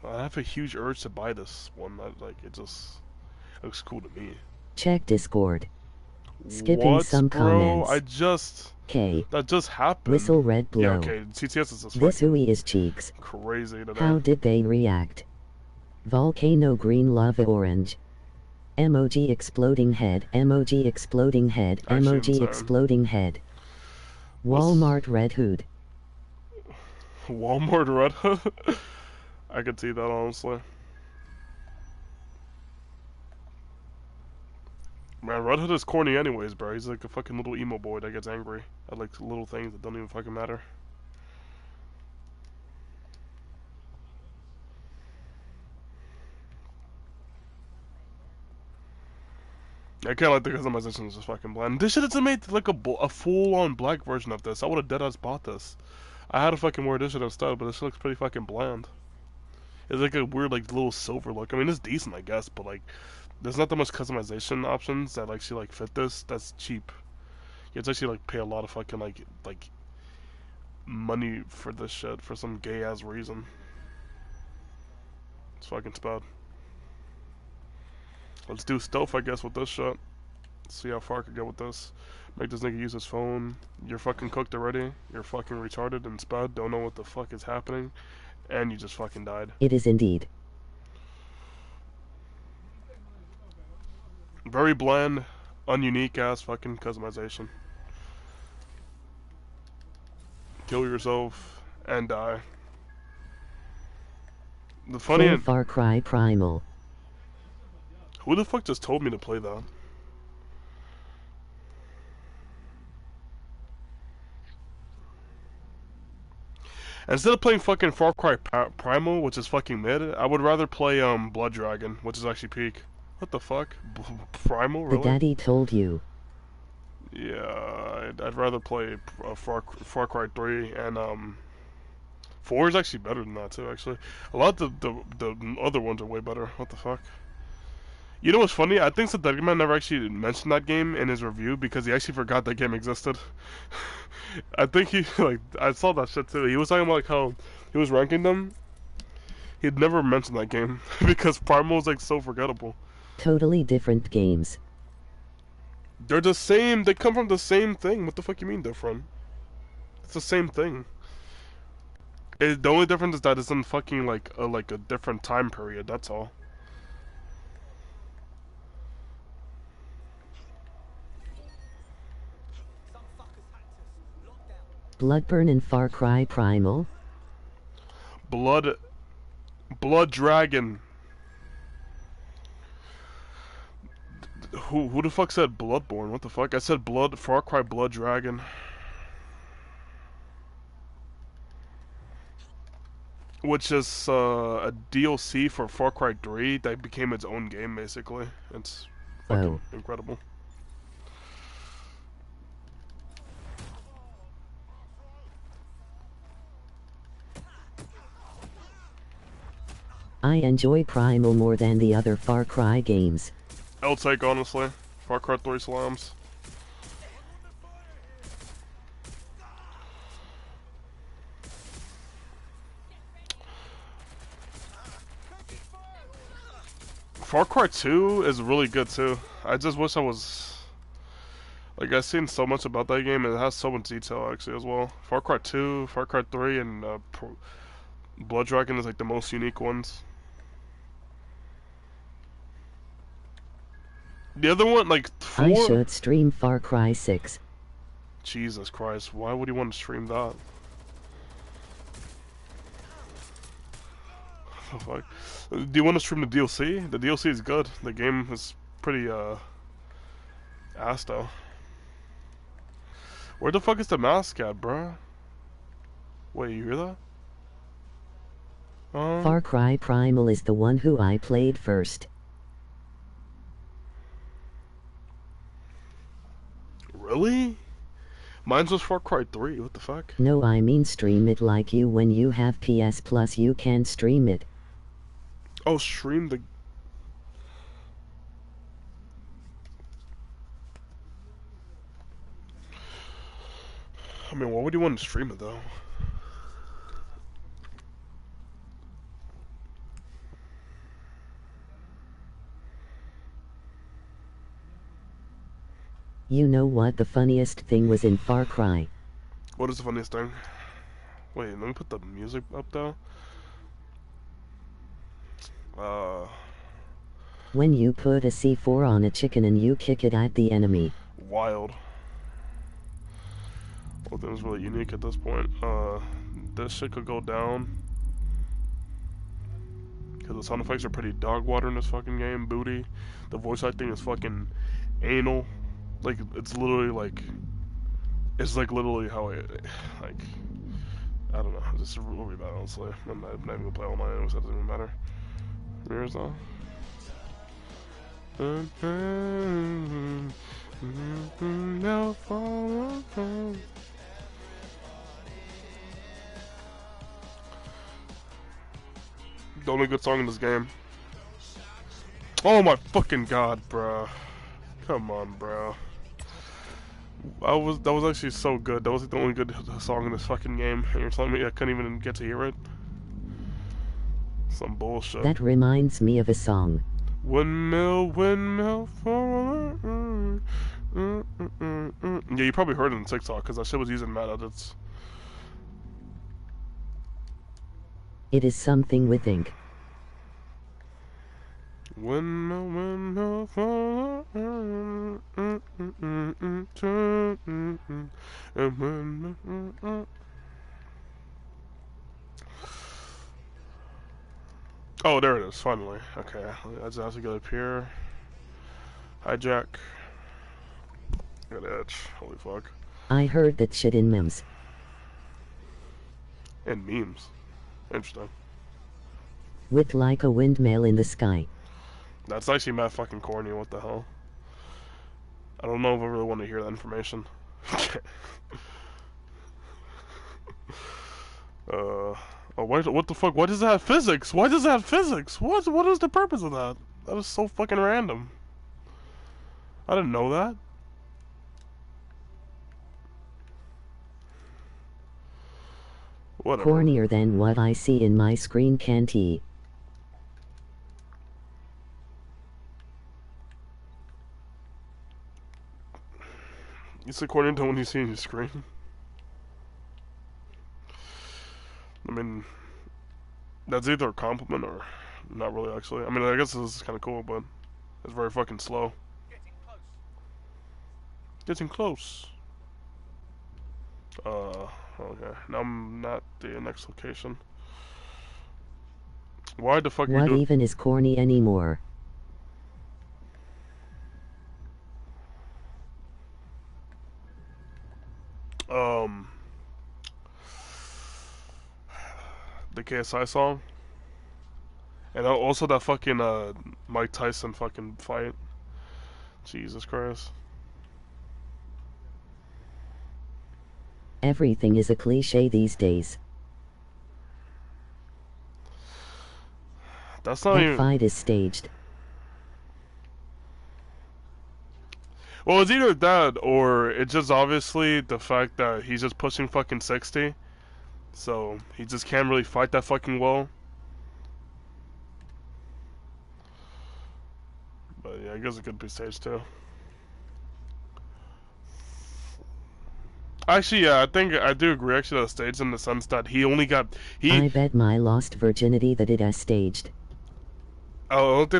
Speaker 1: I have a huge urge to buy this one. It just looks cool to me.
Speaker 6: Check Discord. Skipping
Speaker 1: What,
Speaker 6: some
Speaker 1: bro?
Speaker 6: comments. That
Speaker 1: just happened.
Speaker 6: Whistle red blow.
Speaker 1: Yeah, okay. CTS is just
Speaker 6: this ooey is cheeks.
Speaker 1: Crazy today.
Speaker 6: How did they react? Volcano green lava orange. Emoji exploding head. Emoji exploding head. Emoji exploding head. Walmart red hood.
Speaker 1: Walmart red hood? I could see that, honestly. Man, Red Hood is corny anyways, bro. He's like a fucking little emo boy that gets angry at like little things that don't even fucking matter. I can't like the customization is just fucking bland. They should have made like a full-on black version of this. I would have deadass bought this. I had a fucking wear this shit instead, but this looks pretty fucking bland. It's like a weird like little silver look. I mean, it's decent, I guess, but like, there's not that much customization options that actually like fit this. That's cheap. You have to actually like pay a lot of fucking like money for this shit for some gay ass reason. It's fucking bad. Let's do stealth, I guess, with this shit. See how far I could go with this. Make this nigga use his phone. You're fucking cooked already. You're fucking retarded and spud. Don't know what the fuck is happening. And you just fucking died.
Speaker 6: It is indeed.
Speaker 1: Very bland, ununique ass fucking customization. Kill yourself and die. The funny
Speaker 6: Full Far Cry Primal.
Speaker 1: Who the fuck just told me to play that? Instead of playing fucking Far Cry Primal, which is fucking mid, I would rather play Blood Dragon, which is actually peak. What the fuck? Primal, really?
Speaker 6: The daddy told you.
Speaker 1: Yeah, I'd rather play Far Cry 3, and 4 is actually better than that too. Actually, a lot of the other ones are way better. What the fuck? You know what's funny? I think Sadegman never actually mentioned that game in his review because he actually forgot that game existed. I think he, like, I saw that shit too. He was talking about like how he was ranking them. He'd never mentioned that game because Primal is like so forgettable.
Speaker 6: Totally different games.
Speaker 1: They're the same. They come from the same thing. What the fuck you mean different? It's the same thing. The only difference is that it's in fucking like a different time period. That's all.
Speaker 6: Bloodburn and Far Cry Primal.
Speaker 1: Blood Dragon. Who the fuck said Bloodborne? What the fuck? I said Far Cry Blood Dragon. Which is a DLC for Far Cry 3 that became its own game, basically. It's fucking incredible.
Speaker 6: I enjoy Primal more than the other Far Cry games.
Speaker 1: I'll take, honestly. Far Cry 3 slams. Far Cry 2 is really good too. I just wish I was... Like, I've seen so much about that game and it has so much detail actually as well. Far Cry 2, Far Cry 3, and Blood Dragon is like the most unique ones. The other one, like 4...
Speaker 6: I should stream Far Cry 6.
Speaker 1: Jesus Christ, why would you want to stream that? What the fuck? Do you want to stream the DLC? The DLC is good. The game is pretty, ass though. Where the fuck is the mask at, bruh? Wait, you hear that?
Speaker 6: Far Cry Primal is the one who I played first.
Speaker 1: Really? Mine's was Far Cry 3, what the fuck?
Speaker 6: No, I mean stream it like you when you have PS Plus you can stream it.
Speaker 1: Oh, stream the... I mean, why would you want to stream it though?
Speaker 6: You know what the funniest thing was in Far Cry?
Speaker 1: What is the funniest thing? Wait, let me put the music up though.
Speaker 6: When you put a C4 on a chicken and you kick it at the enemy.
Speaker 1: Wild. Well, that was really unique at this point. This shit could go down. Because the sound effects are pretty dog water in this fucking game. Booty. The voice acting is fucking anal. Like, it's literally like... It's like literally how it... Like... I don't know. It's just really bad, honestly. I'm not even gonna play all night anyway, so it doesn't even matter. Mirrors though. The only good song in this game. Oh my fucking god, bro. Come on, bro. That was actually so good. That was the only good song in this fucking game, and you're telling me I couldn't even get to hear it? Some bullshit.
Speaker 6: That reminds me of a song.
Speaker 1: Windmill, windmill, for Yeah, you probably heard it on TikTok because that shit was using mad edits.
Speaker 6: It is something with ink.
Speaker 1: When oh, there it is, finally. Okay, I just have to get up here. Hijack. Got edge. Holy fuck.
Speaker 6: I heard that shit in memes.
Speaker 1: And memes. Interesting.
Speaker 6: With like a windmill in the sky.
Speaker 1: That's actually mad fucking corny, what the hell? I don't know if I really want to hear that information. Oh, what the fuck? Why does that have physics? Why does that have physics? What is the purpose of that? That was so fucking random. I didn't know that. Whatever.
Speaker 6: Cornier than what I see in my screen, can't he?
Speaker 1: It's according to when you see in your screen. I mean, that's either a compliment or not really, actually. I mean, I guess this is kind of cool, but it's very fucking slow. Getting close. Okay. Now I'm not the next location. Why the fuck are you
Speaker 6: What
Speaker 1: doing?
Speaker 6: even is corny anymore?
Speaker 1: The KSI song, and also that fucking Mike Tyson fucking fight. Jesus Christ.
Speaker 6: Everything is a cliche these days.
Speaker 1: That's not
Speaker 6: that
Speaker 1: even.
Speaker 6: Fight is staged.
Speaker 1: Well, it's either that or it's just obviously the fact that he's just pushing fucking 60. So, he just can't really fight that fucking well. But yeah, I guess it could be staged too. Actually, yeah, I think I do agree actually that it's staged in the sense that he only got...
Speaker 6: I bet my lost virginity that it is staged.
Speaker 1: Oh, the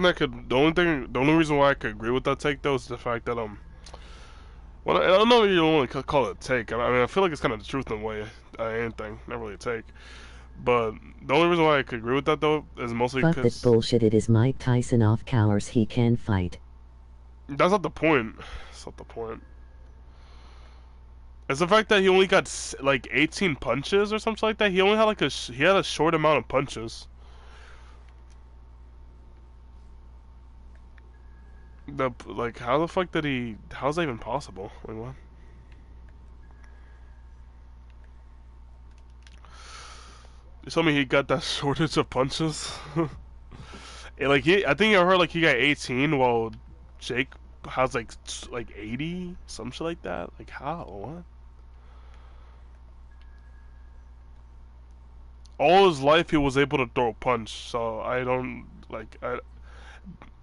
Speaker 1: only reason why I could agree with that take though is the fact that, well, I don't know if you don't want to call it a take. I mean, I feel like it's kind of the truth in a way. Anything, not really a take. But the only reason why I could agree with that though is mostly
Speaker 6: Fuck
Speaker 1: because
Speaker 6: that bullshit. It is Mike Tyson off cowers. He can fight.
Speaker 1: that's not the point. That's not the point. It's the fact that he only got like 18 punches or something like that. He only had like he had a short amount of punches. Like how the fuck did he? How's that even possible? Like what? You told me he got that shortage of punches. And like I think I heard like he got 18 while Jake has like 80, some shit like that. Like how? What? All his life he was able to throw a punch, so I don't like.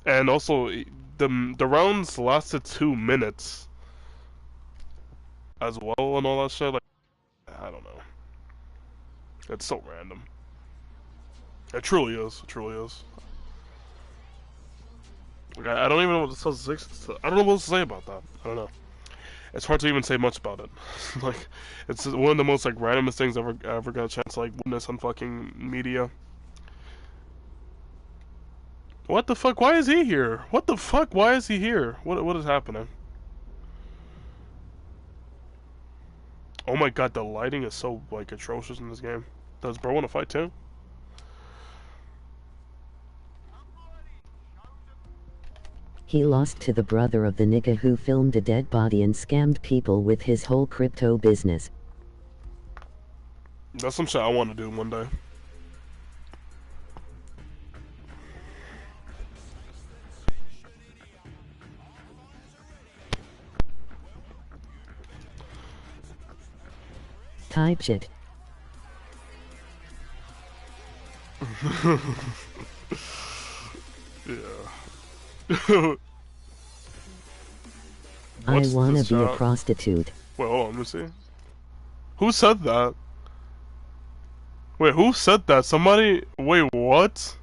Speaker 1: And also the rounds lasted 2 minutes as well and all that shit. Like I don't know. It's so random. It truly is. It truly is. Like, I don't even know what to say. I don't know what to say about that. I don't know. It's hard to even say much about it. Like, it's one of the most like randomest things I ever got a chance to like witness on fucking media. What the fuck? Why is he here? What the fuck? Why is he here? What is happening? Oh my god, the lighting is so like atrocious in this game. Does bro want to fight too?
Speaker 6: He lost to the brother of the nigga who filmed a dead body and scammed people with his whole crypto business.
Speaker 1: That's some shit I want to do one day.
Speaker 6: Type shit.
Speaker 1: Yeah.
Speaker 6: I wanna be a prostitute.
Speaker 1: Wait, hold on, let me see. Who said that? Wait, who said that? Somebody... Wait, what?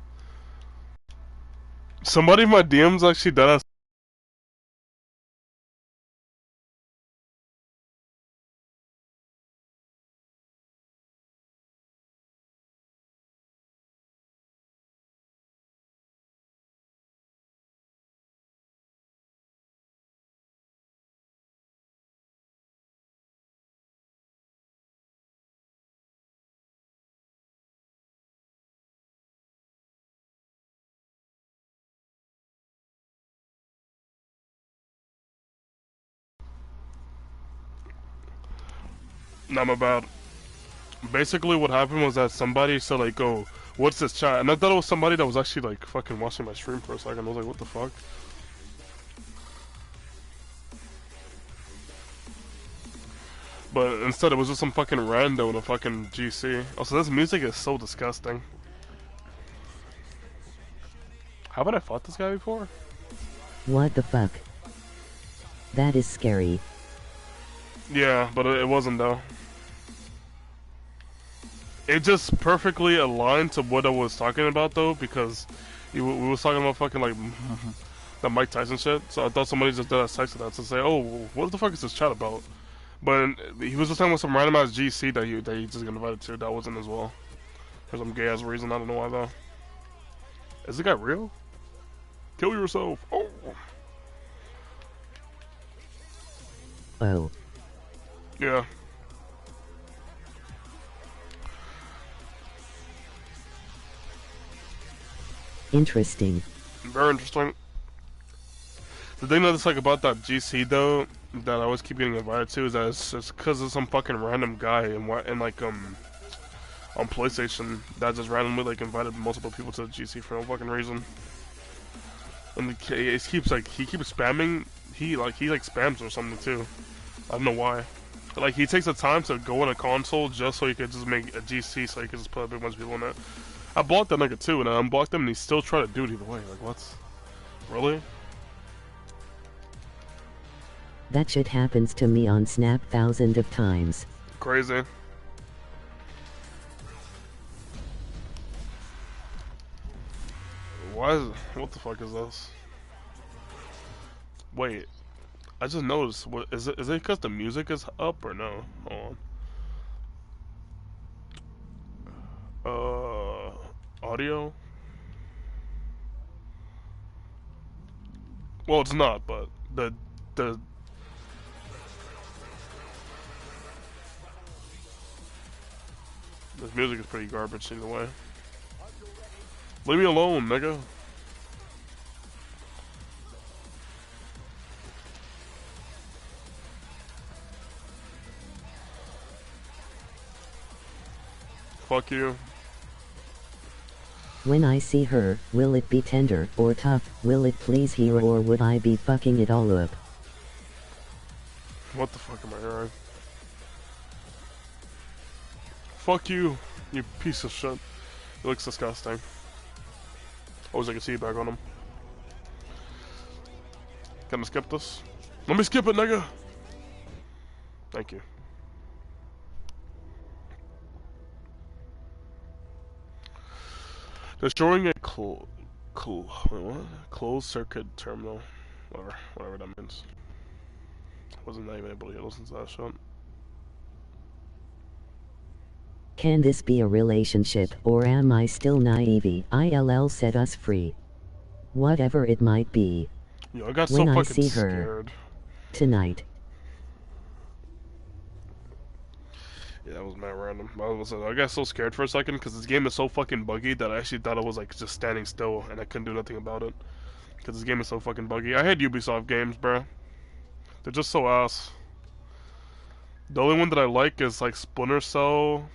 Speaker 1: Somebody in my DMs actually did that. Nah, my bad. Basically, what happened was that somebody said, like, oh, what's this chat? And I thought it was somebody that was actually, like, fucking watching my stream for a second. I was like, what the fuck? But instead, it was just some fucking rando in a fucking GC. Also, this music is so disgusting. Haven't I fought this guy before?
Speaker 6: What the fuck? That is scary.
Speaker 1: Yeah, but it wasn't, though. It just perfectly aligned to what I was talking about, though, because we was talking about fucking, like, that Mike Tyson shit. So I thought somebody just did a text to that to say, oh, what the fuck is this chat about? But he was just talking about some random ass GC that he just got invited to. That wasn't as well. For some gay ass reason. I don't know why though. Is the guy real? Kill yourself. Oh.
Speaker 6: Oh.
Speaker 1: Yeah.
Speaker 6: Interesting.
Speaker 1: Very interesting. The thing that's like about that GC though, that I always keep getting invited to, is that it's because of some fucking random guy in like on PlayStation that just randomly like invited multiple people to the GC for no fucking reason. And he keeps spamming. He spams or something too. I don't know why. But like he takes the time to go on a console just so he could just make a GC so he could just put a big bunch of people in it. I blocked that nigga too, and I unblocked him, and he still tried to do it either way. Like what? Really?
Speaker 6: That shit happens to me on Snap thousands of times.
Speaker 1: Crazy. Why is... What the fuck is this? Wait. I just noticed. What is it? Is it because the music is up or no? Hold on. Audio? Well, it's not, but the... This music is pretty garbage either way. Leave me alone, nigga. Fuck you.
Speaker 6: When I see her, will it be tender or tough? Will it please her or would I be fucking it all up?
Speaker 1: What the fuck am I hearing? Fuck you, you piece of shit. It looks disgusting. I wish I could see back on him. Can I skip this? Let me skip it, nigga! Thank you. Destroying a closed circuit terminal. Whatever that means. Wasn't even able to listen to that shit.
Speaker 6: Can this be a relationship, or am I still naive? ILL set us free. Whatever it might be.
Speaker 1: Yo, I got
Speaker 6: when
Speaker 1: so
Speaker 6: I
Speaker 1: fucking
Speaker 6: see
Speaker 1: scared.
Speaker 6: her tonight.
Speaker 1: Yeah, that was mad random. I got so scared for a second because this game is so fucking buggy that I actually thought it was like just standing still and I couldn't do nothing about it. Because this game is so fucking buggy. I hate Ubisoft games, bruh. They're just so ass. The only one that I like is like Splinter Cell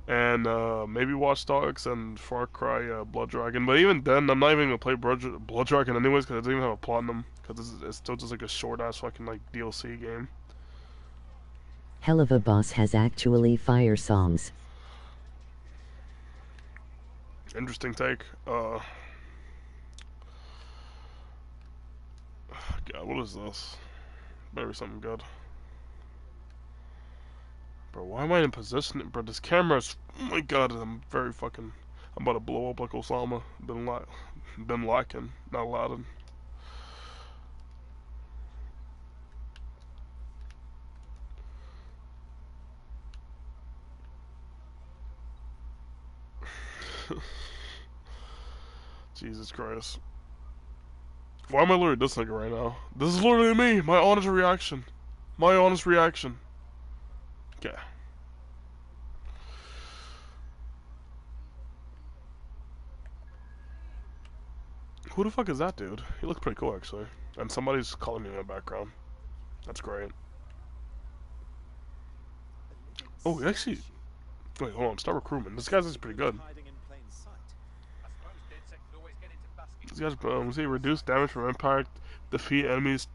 Speaker 1: and maybe Watch Dogs and Far Cry Blood Dragon. But even then, I'm not even gonna play Blood Dragon anyways because it doesn't even have a plot in them. Because it's still just like a short ass fucking like DLC game.
Speaker 6: Hell of a boss has actually fire songs.
Speaker 1: Interesting take. God, what is this? Maybe something good. Bro, why am I in position? Bro, this camera's... Oh my god, I'm very fucking... I'm about to blow up like Osama. Been lacking, not Laden. Jesus Christ. Why am I literally this nigga right now? This is literally me! My honest reaction. My honest reaction. Okay. Who the fuck is that dude? He looks pretty cool actually. And somebody's calling me in the background. That's great. Oh, actually... Wait, hold on. Start recruitment. This guy's actually pretty good. These guys, see, reduce damage from impact, defeat enemies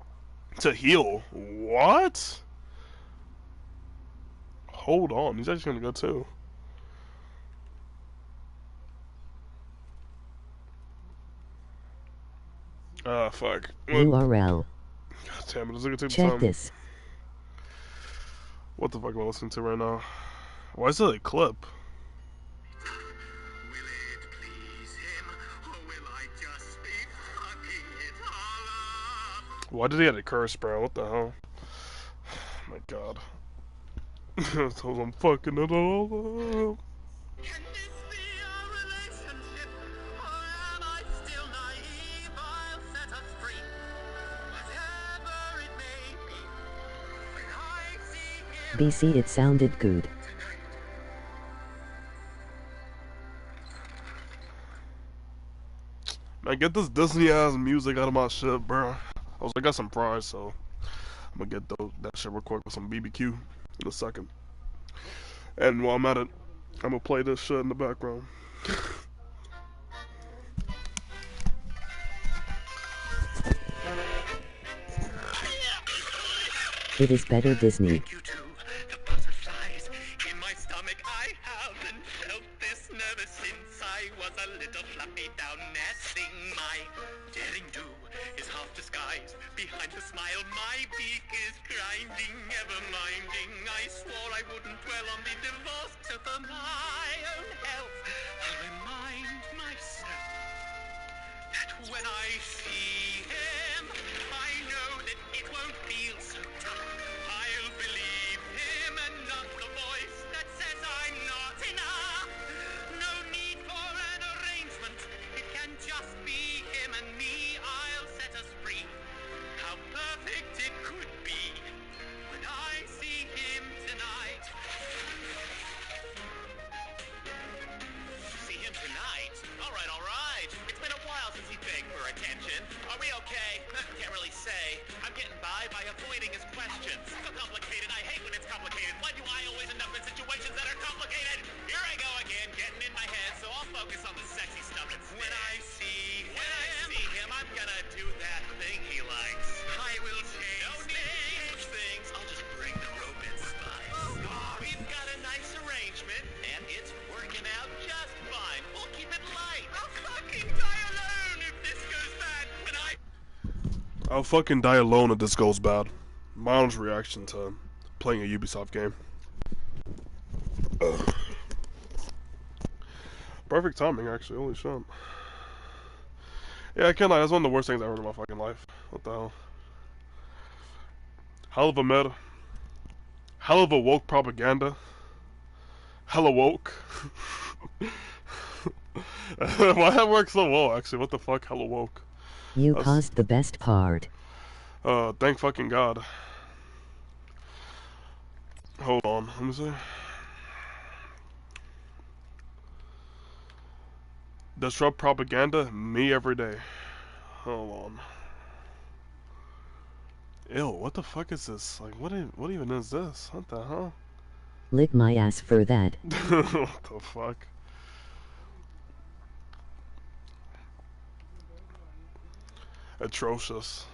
Speaker 1: to heal. What? Hold on, he's actually gonna go too. Ah, fuck.
Speaker 6: URL.
Speaker 1: God damn it, it's gonna take
Speaker 6: Check
Speaker 1: time.
Speaker 6: this.
Speaker 1: What the fuck am I listening to right now? Why is it a clip? Why did he have to curse, bro? What the hell? My god. So I'm fucking it all up.
Speaker 6: BC, it sounded good.
Speaker 1: Man, get this Disney ass music out of my shit, bro. I got some fries, so I'm gonna get that shit real quick with some BBQ in a second. And while I'm at it, I'm gonna play this shit in the background.
Speaker 6: It is better Disney.
Speaker 8: Behind the smile, my beak is grinding, ever minding. I swore I wouldn't dwell on the divorce, so for my own health, I'll remind myself that when I see him, I know that it won't feel so tough. I'll believe him and not the voice that says I'm not enough. No need for an arrangement, it can just be him and me. I'll set us free. How perfect it could be when I see him tonight. See him tonight? All right. It's been a while since he begged for attention. Are we okay? Can't really say. I'm getting by avoiding his questions. So complicated. I hate when it's complicated. Why do I always end up in situations that are complicated? Here I go again, getting in my head, so I'll focus on the sexy stuff instead. When I see him, I'm gonna do that thing he likes. I will change things. I'll just bring the rope and spice. We've got a nice arrangement, and it's working out just fine. We'll keep it light. I'll fucking die alone if this goes bad.
Speaker 1: I'll fucking die alone if this goes bad. My honest reaction to playing a Ubisoft game. Ugh. Perfect timing, actually. Holy shit. Yeah, I can't lie. That's one of the worst things I've heard in my fucking life. What the hell? Hell of a meta. Hell of a woke propaganda. Hella woke. Why that works so well, actually? What the fuck? Hella woke.
Speaker 6: You caused the best part.
Speaker 1: Thank fucking God. Hold on, let me see. Disrupt propaganda, me every day. Hold on. Ew, what the fuck is this? Like, what even is this? What the hell?
Speaker 6: Lick my ass for that.
Speaker 1: What the fuck? Atrocious.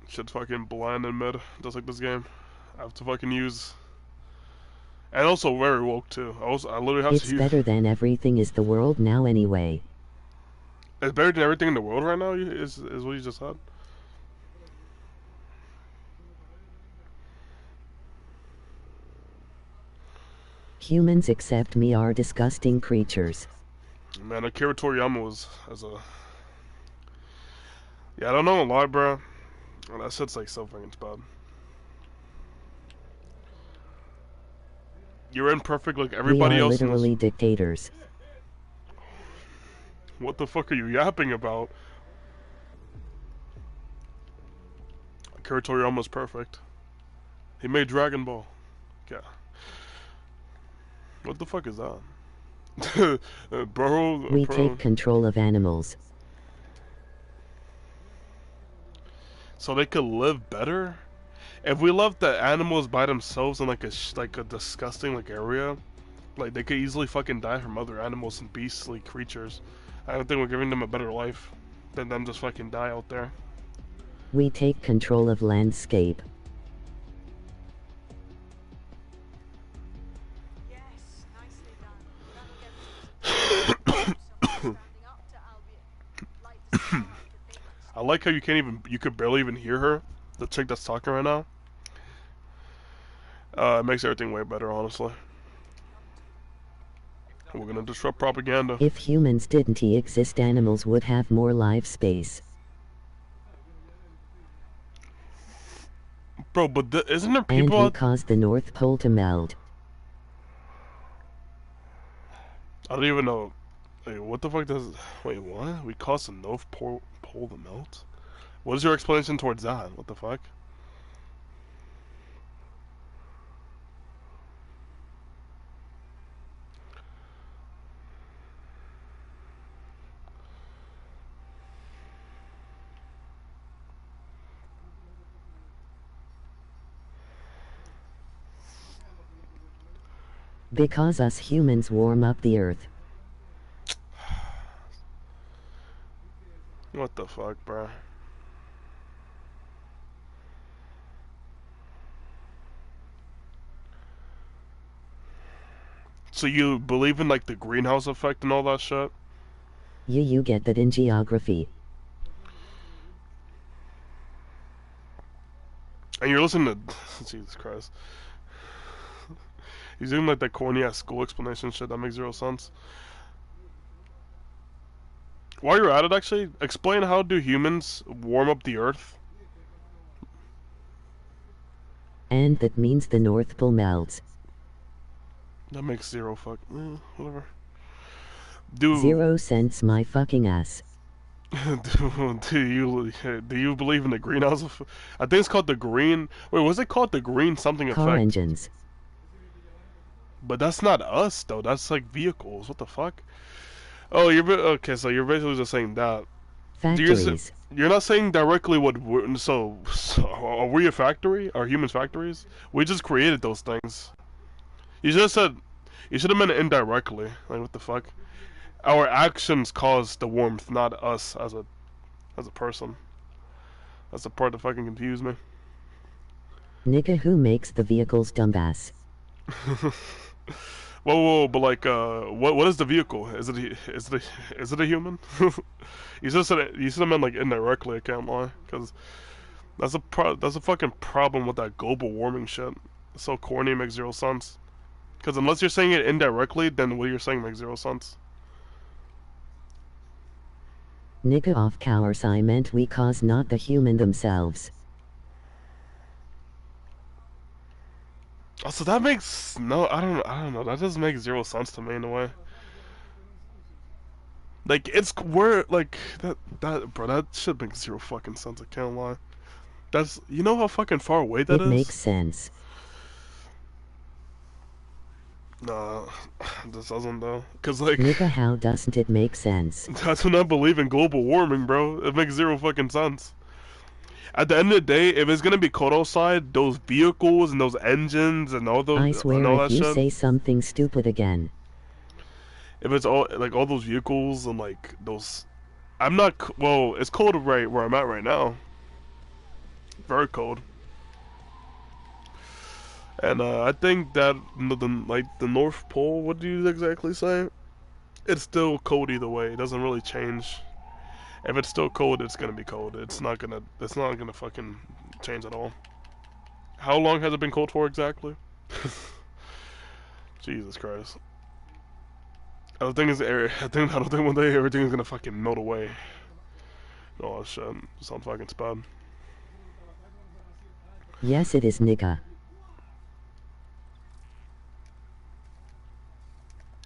Speaker 1: Shit's fucking blind and mid, just like this game. I have to fucking use... And also very woke too. I literally have
Speaker 6: It's
Speaker 1: to use...
Speaker 6: better than everything is the world now anyway.
Speaker 1: It's better than everything in the world right now. Is what you just said.
Speaker 6: Humans except me are disgusting creatures.
Speaker 1: Man, Akira Toriyama was as a. Yeah, I don't know a lot, bro. That shit's like so fucking bad. You're imperfect like everybody
Speaker 6: we are
Speaker 1: else.
Speaker 6: Literally dictators.
Speaker 1: What the fuck are you yapping about? Akira Toriyama's perfect. He made Dragon Ball. Yeah. What the fuck is that? Bro.
Speaker 6: We take control of animals.
Speaker 1: So they could live better? If we left the animals by themselves in like a disgusting like area, like they could easily fucking die from other animals and beastly creatures. I don't think we're giving them a better life than them just fucking die out there.
Speaker 6: We take control of landscape.
Speaker 1: I like how you could barely even hear her, the chick that's talking right now. It makes everything way better, honestly. We're gonna disrupt propaganda.
Speaker 6: If humans didn't exist, animals would have more life space.
Speaker 1: Bro, but isn't there
Speaker 6: And
Speaker 1: people
Speaker 6: we cause the North Pole to melt.
Speaker 1: I don't even know. Wait, what the fuck does... Wait, what? We cause the North Pole to melt? What is your explanation towards that? What the fuck?
Speaker 6: Because us humans warm up the earth.
Speaker 1: What the fuck, bro? So you believe in like the greenhouse effect and all that shit?
Speaker 6: You get that in geography.
Speaker 1: And you're listening to... Jesus Christ. He's doing like that corny ass school explanation shit that makes zero sense. While you're at it, actually, explain how do humans warm up the earth?
Speaker 6: And that means the North Pole melts.
Speaker 1: That makes zero fuck... whatever.
Speaker 6: 0 cents my fucking ass.
Speaker 1: do you believe in the greenhouse effect? I think it's called the green... Wait, was it called the green something effect?
Speaker 6: Car engines.
Speaker 1: But that's not us, though. That's like vehicles. What the fuck? Oh, okay. So you're basically just saying that.
Speaker 6: Factories.
Speaker 1: You're not saying directly what. So are we a factory? Are humans factories? We just created those things. You just said. You should have meant it indirectly. Like what the fuck? Our actions cause the warmth, not us as a person. That's the part that fucking confused me.
Speaker 6: Nigga, who makes the vehicles, dumbass?
Speaker 1: Whoa, but like, what is the vehicle? Is it a human? You should have meant like indirectly. I can't lie, because that's a fucking problem with that global warming shit. It's so corny, it makes zero sense. Because unless you're saying it indirectly, then what you're saying makes zero sense.
Speaker 6: Nigga, of course I meant we cause not the human themselves.
Speaker 1: Oh, so that makes I don't know. That doesn't make zero sense to me in a way. Like we're like that bro. That shit makes zero fucking sense. I can't lie. That's you know how fucking far away that is.
Speaker 6: It makes sense.
Speaker 1: Nah, this doesn't though. Cause like
Speaker 6: nigga, how doesn't it make sense?
Speaker 1: That's when I believe in global warming, bro. It makes zero fucking sense. At the end of the day, if it's gonna be cold outside, those vehicles and those engines and all those,
Speaker 6: I swear,
Speaker 1: all
Speaker 6: if
Speaker 1: that
Speaker 6: you
Speaker 1: shit,
Speaker 6: say something stupid again.
Speaker 1: If it's all like all those vehicles and like those, I'm not. Well, it's cold right where I'm at right now. Very cold. And I think that the North Pole. What do you exactly say? It's still cold either way. It doesn't really change. If it's still cold, it's gonna be cold. It's not gonna fucking change at all. How long has it been cold for exactly? Jesus Christ. I don't think one day everything is gonna fucking melt away. Oh shit, sounds fucking spud.
Speaker 6: Yes, it is, nigga.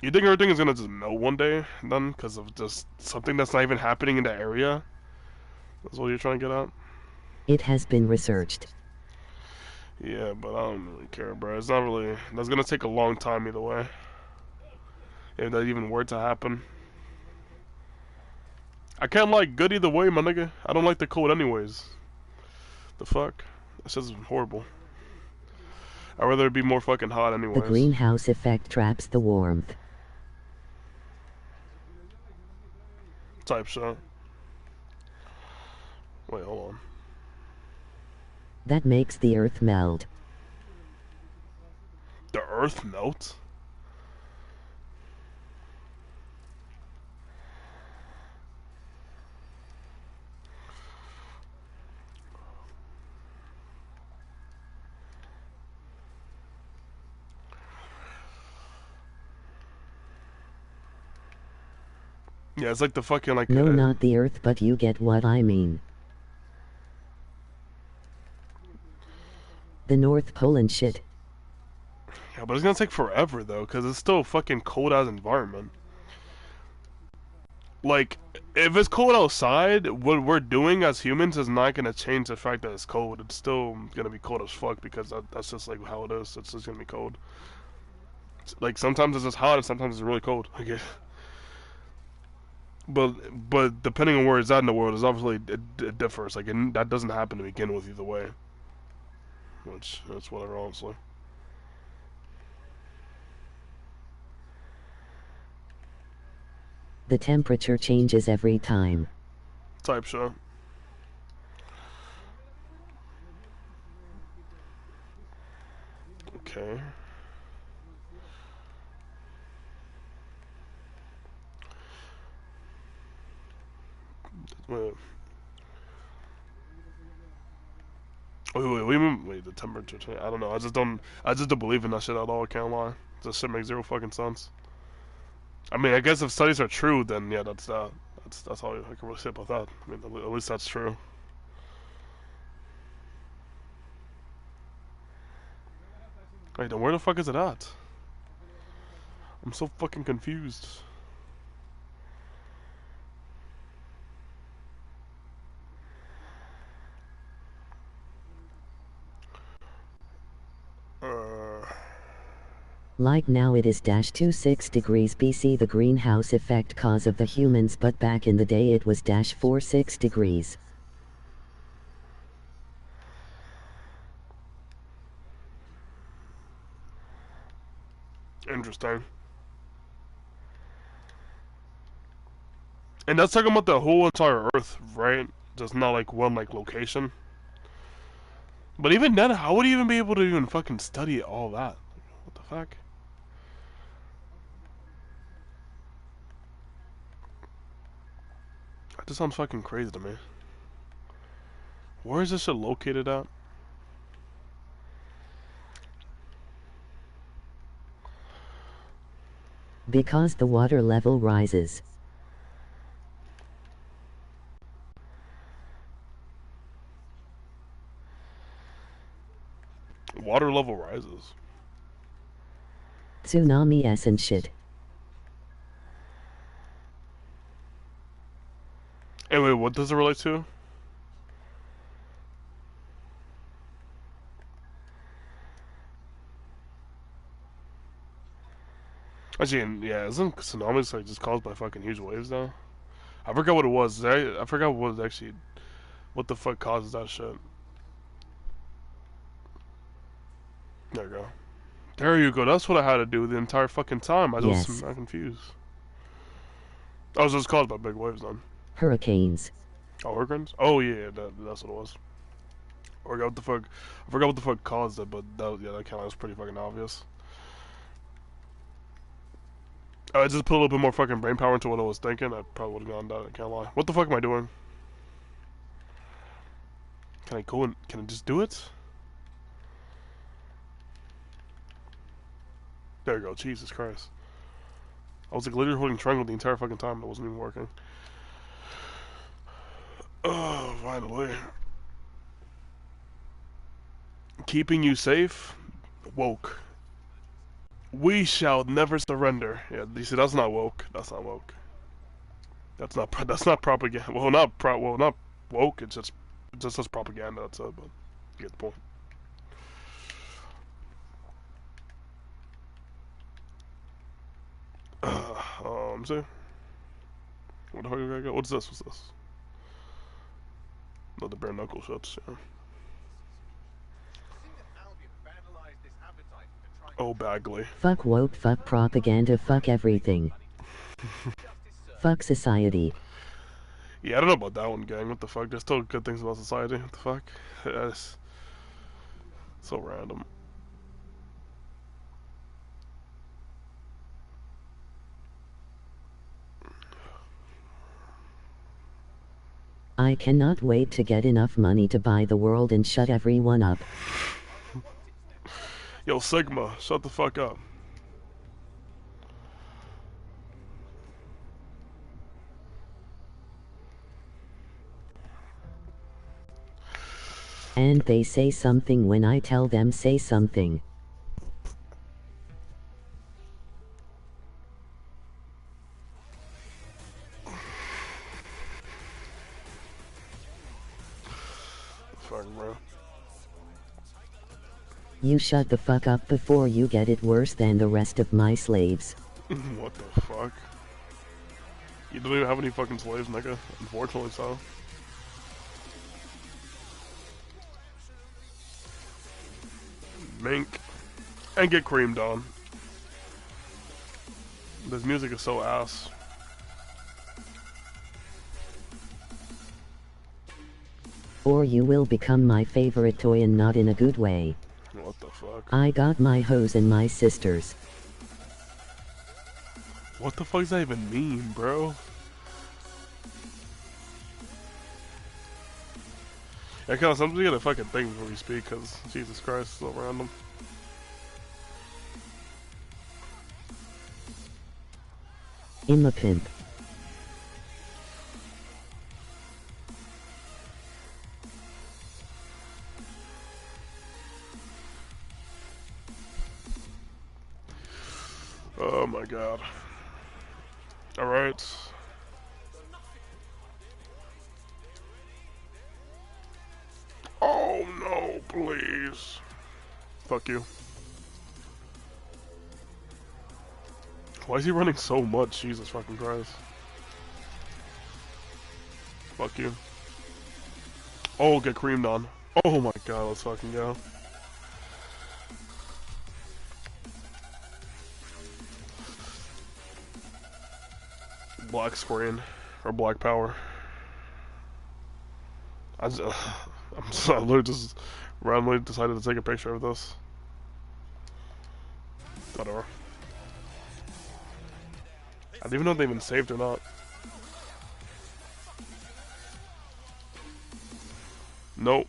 Speaker 1: You think everything is gonna just melt one day, then, because of just something that's not even happening in the area? That's what you're trying to get at?
Speaker 6: It has been researched.
Speaker 1: Yeah, but I don't really care, bro. It's not really... That's gonna take a long time either way. If that even were to happen. I can't like good either way, my nigga. I don't like the cold anyways. The fuck? That's just horrible. I'd rather it be more fucking hot anyways.
Speaker 6: The greenhouse effect traps the warmth.
Speaker 1: Type shit. Wait, hold on.
Speaker 6: That makes the earth melt.
Speaker 1: The earth melt? Yeah, it's like the fucking like...
Speaker 6: No, not the earth, but you get what I mean. The North Pole and shit.
Speaker 1: Yeah, but it's gonna take forever though, because it's still a fucking cold ass environment. Like, if it's cold outside, what we're doing as humans is not gonna change the fact that it's cold. It's still gonna be cold as fuck because that's just like how it is. It's just gonna be cold. Like sometimes it's just hot and sometimes it's really cold. Okay. But depending on where it's at in the world, it's obviously it differs. Like that doesn't happen to begin with either way. Which that's whatever, honestly.
Speaker 6: The temperature changes every time.
Speaker 1: Type shit. Okay. Wait. Wait, the temperature change. I don't know. I just don't believe in that shit at all. I can't lie. This shit makes zero fucking sense. I mean, I guess if studies are true, then yeah, that's that. That's all I can really say about that. I mean, at least that's true. Wait, then where the fuck is it at? I'm so fucking confused.
Speaker 6: Like now it is -26 degrees BC, the greenhouse effect cause of the humans, but back in the day it was -46 degrees.
Speaker 1: Interesting. And that's talking about the whole entire Earth, right? Just not like one like location. But even then, how would you even be able to even fucking study all that? What the fuck? That just sounds fucking crazy to me. Where is this shit located at?
Speaker 6: Because the water level rises.
Speaker 1: Water level rises.
Speaker 6: Tsunami s and shit.
Speaker 1: Anyway, what does it relate to? Actually, yeah, isn't tsunamis like just caused by fucking huge waves though? I forgot what it was. I forgot what actually, what the fuck causes that shit. There you go. There you go. That's what I had to do the entire fucking time. I was
Speaker 6: Yes.
Speaker 1: confused. I was just caused by big waves then.
Speaker 6: Hurricanes.
Speaker 1: Oh, hurricanes? Oh yeah, that's what it was. I forgot what the fuck. I forgot what the fuck caused it, but that kind of was pretty fucking obvious. I just put a little bit more fucking brain power into what I was thinking, I probably would have gone down, I can't lie. What the fuck am I doing? Can I go and, can I just do it? There we go, Jesus Christ. I was like literally holding triangle the entire fucking time, and it wasn't even working. Oh, finally. Keeping you safe? Woke. We shall never surrender. Yeah, you see, that's not woke. That's not woke. That's not propaganda. Well, not woke. It's just propaganda. That's it. But you get the point. See. What the fuck did I go? What's this? What's this? No, the bare knuckle shots. Yeah. Oh, Bagley.
Speaker 6: Fuck woke, fuck propaganda, fuck everything. Fuck society.
Speaker 1: Yeah, I don't know about that one, gang. What the fuck? There's still good things about society. What the fuck? That's so random.
Speaker 6: I cannot wait to get enough money to buy the world and shut everyone up.
Speaker 1: Yo, Sigma, shut the fuck up.
Speaker 6: And they say something when I tell them say something.
Speaker 1: Fucking bro.
Speaker 6: You shut the fuck up before you get it worse than the rest of my slaves.
Speaker 1: What the fuck? You don't even have any fucking slaves, nigga. Unfortunately so. Mink. And get creamed on. This music is so ass.
Speaker 6: Or you will become my favorite toy and not in a good way.
Speaker 1: What the fuck?
Speaker 6: I got my hoes and my sisters.
Speaker 1: What the fuck does that even mean, bro? Yeah, kind of sometimes you gotta fucking think before you speak, cause Jesus Christ, it's so random.
Speaker 6: In the pimp.
Speaker 1: Oh my god. Alright. Oh no, please. Fuck you. Why is he running so much? Jesus fucking Christ. Fuck you. Oh, get creamed on. Oh my god, let's fucking go. Black screen. Or black power. I literally just randomly decided to take a picture of this. Whatever. I don't even know if they even saved or not. Nope.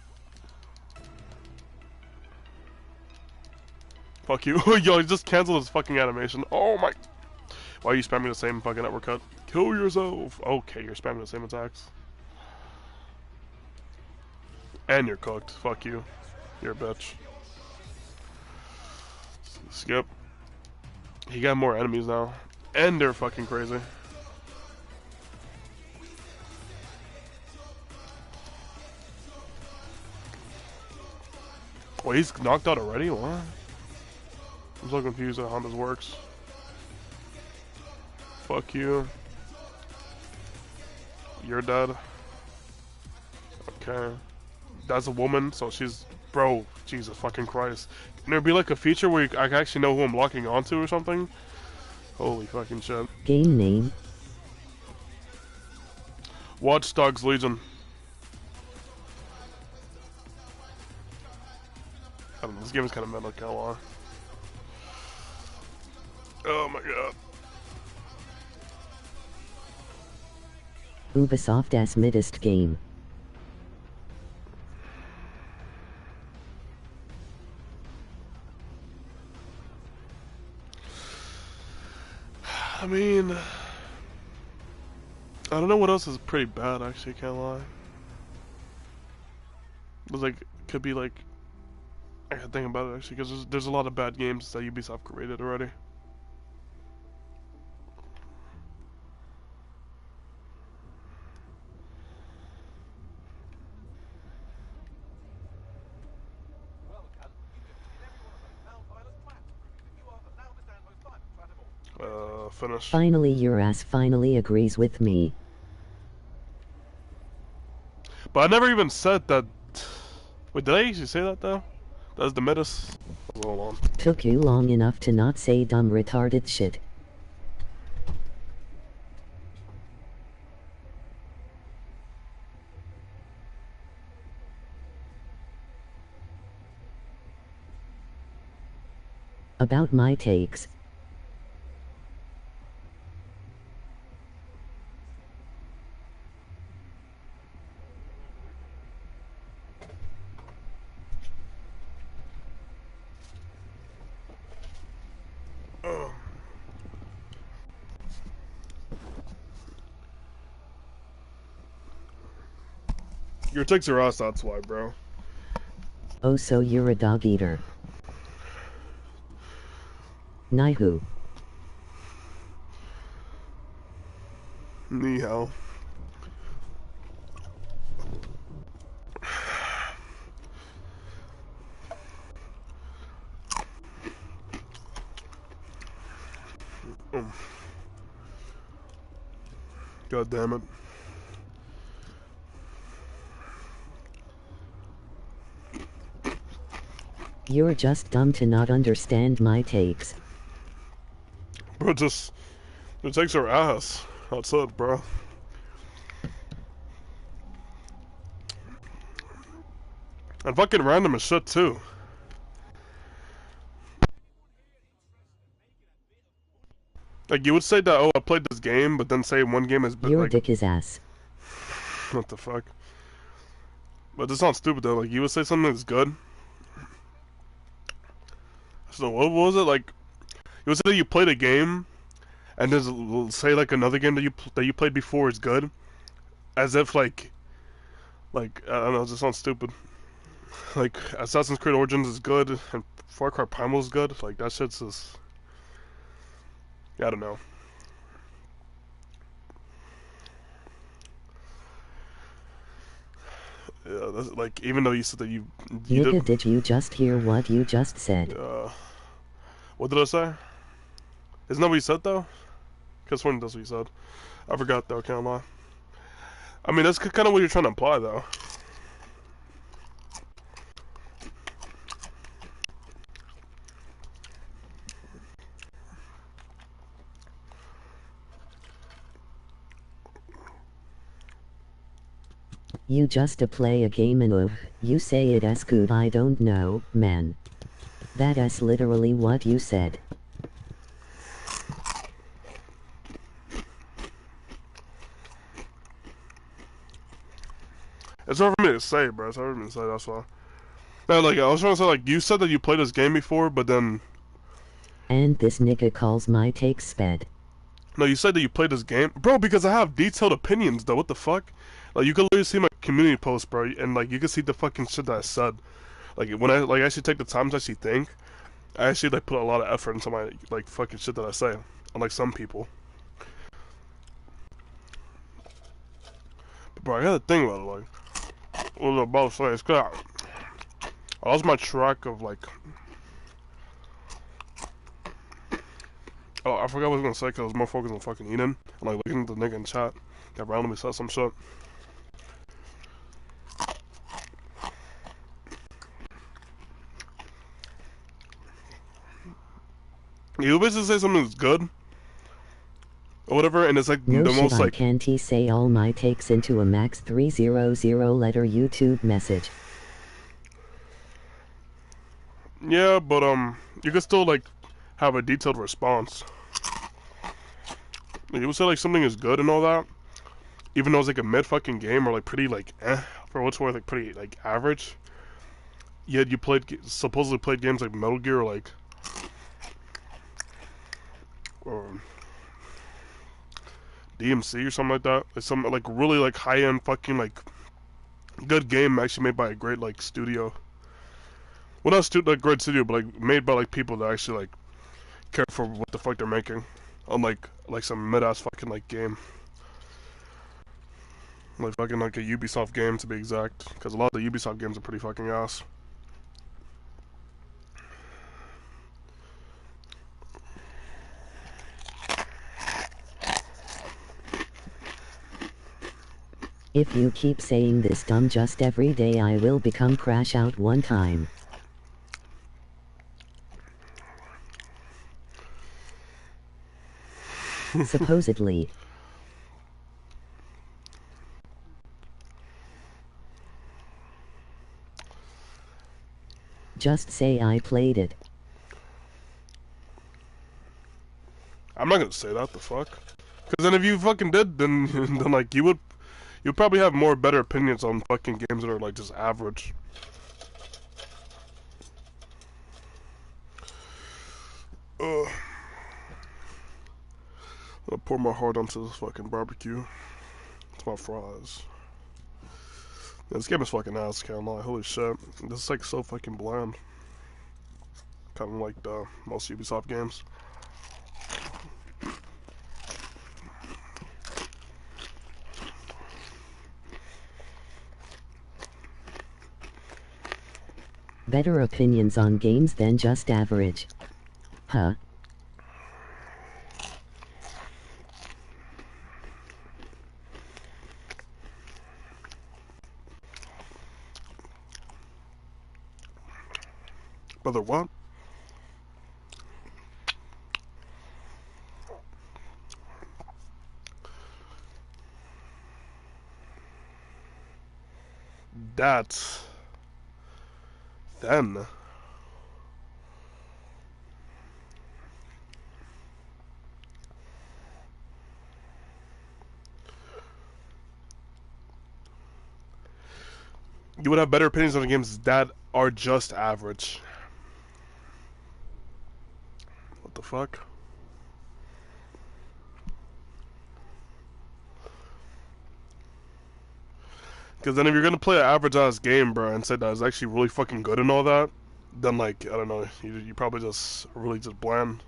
Speaker 1: Fuck you. Yo, he just canceled his fucking animation. Oh my. Why are you spamming the same fucking uppercut? Kill yourself. Okay, you're spamming the same attacks. And you're cooked. Fuck you. You're a bitch. Skip. He got more enemies now. And they're fucking crazy. Wait, he's knocked out already? What? I'm so confused on how this works. Fuck you. You're dead. Okay. That's a woman, so she's... Bro, Jesus fucking Christ. Can there be like a feature where I can actually know who I'm locking onto or something? Holy fucking shit.
Speaker 6: Game name.
Speaker 1: Watch Dogs Legion. I don't know, this game is kind of meta, I can't lie. Oh my god.
Speaker 6: Ubisoft's middest game.
Speaker 1: I mean, I don't know what else is pretty bad, actually, can't lie. But like, could be like, I gotta think about it actually, because there's a lot of bad games that Ubisoft created already. Finish.
Speaker 6: Finally, your ass finally agrees with me.
Speaker 1: But I never even said that. Wait, did I actually say that though? That's the metas. Hold on.
Speaker 6: Took you long enough to not say dumb retarded shit. About my takes.
Speaker 1: Your takes are us, that's why, bro.
Speaker 6: Oh, so you're a dog eater. Nihu.
Speaker 1: Ni hao. God damn it.
Speaker 6: You're just dumb to not understand my takes.
Speaker 1: Bro, just... Your takes are ass. That's it, bro. And fucking random as shit, too. Like, you would say that, oh, I played this game, but then say one game is...
Speaker 6: Your
Speaker 1: like,
Speaker 6: dick is ass.
Speaker 1: What the fuck? But this sounds stupid, though. Like, you would say something that's good. So, what was it? Like, you would say that you played a game, and then say, like, another game that you played before is good. As if, like, I don't know, it just sounds stupid. Like, Assassin's Creed Origins is good, and Far Cry Primal is good. Like, that shit's just... I don't know. Yeah, that's, like, even though you said that you
Speaker 6: Nigga, did you just hear what you just said?
Speaker 1: What did I say? Isn't that what you said, though? Because when that's what you said. I forgot, though, can't lie. I mean, that's kind of what you're trying to imply, though.
Speaker 6: You just play a game and you say it as good. I don't know, man. That's literally what you said.
Speaker 1: It's hard for me to say, bro. It's hard for me to say, that's why. No, like, I was trying to say, like, you said that you played this game before, but then...
Speaker 6: And this nigga calls my takes sped.
Speaker 1: No, you said that you played this game? Bro, because I have detailed opinions, though. What the fuck? Like, you can literally see my community post, bro, and, like, you can see the fucking shit that I said. Like, when I, like, actually take the time to actually think, I actually, like, put a lot of effort into my, like, fucking shit that I say. Unlike some people. But, bro, I gotta think about it, like... What was I about to say? It's cause I lost my track of, like... Oh, I forgot what I was gonna say because I was more focused on fucking eating. And, like, looking at the nigga in chat that randomly said some shit. You basically say something that's good. Or whatever, and it's like
Speaker 6: no
Speaker 1: the
Speaker 6: shit,
Speaker 1: most, like...
Speaker 6: can't he say all my takes into a max 300 letter YouTube message?
Speaker 1: Yeah, but, you can still, like, have a detailed response. Like, you would say, like, something is good and all that, even though it's like a mid fucking game or like pretty like for what's worth, like pretty like average. Yet you supposedly played games like Metal Gear or like or DMC or something like that. Like some like really like high end fucking like good game actually made by a great like studio. Well, not like great studio, but like made by like people that actually like care for what the fuck they're making. Unlike like some mid ass fucking like game. Like fucking like a Ubisoft game to be exact, because a lot of the Ubisoft games are pretty fucking ass.
Speaker 6: If you keep saying this dumb just every day, I will become crash out one time. Supposedly. Just say I played it.
Speaker 1: I'm not gonna say that, the fuck. Because then if you fucking did, then then like you'd probably have more better opinions on fucking games that are like just average. I'm gonna pour my heart onto this fucking barbecue. It's my fries. Yeah, this game is fucking ass, can't lie. Holy shit. This is like so fucking bland. Kind of like most Ubisoft games.
Speaker 6: Better opinions on games than just average. Huh?
Speaker 1: Brother, what? That's then. You would have better opinions on the games that are just average. What the fuck? Because then if you're gonna play an average ass game, bro, and say that it's actually really fucking good and all that, then like, I don't know, you probably just really just bland.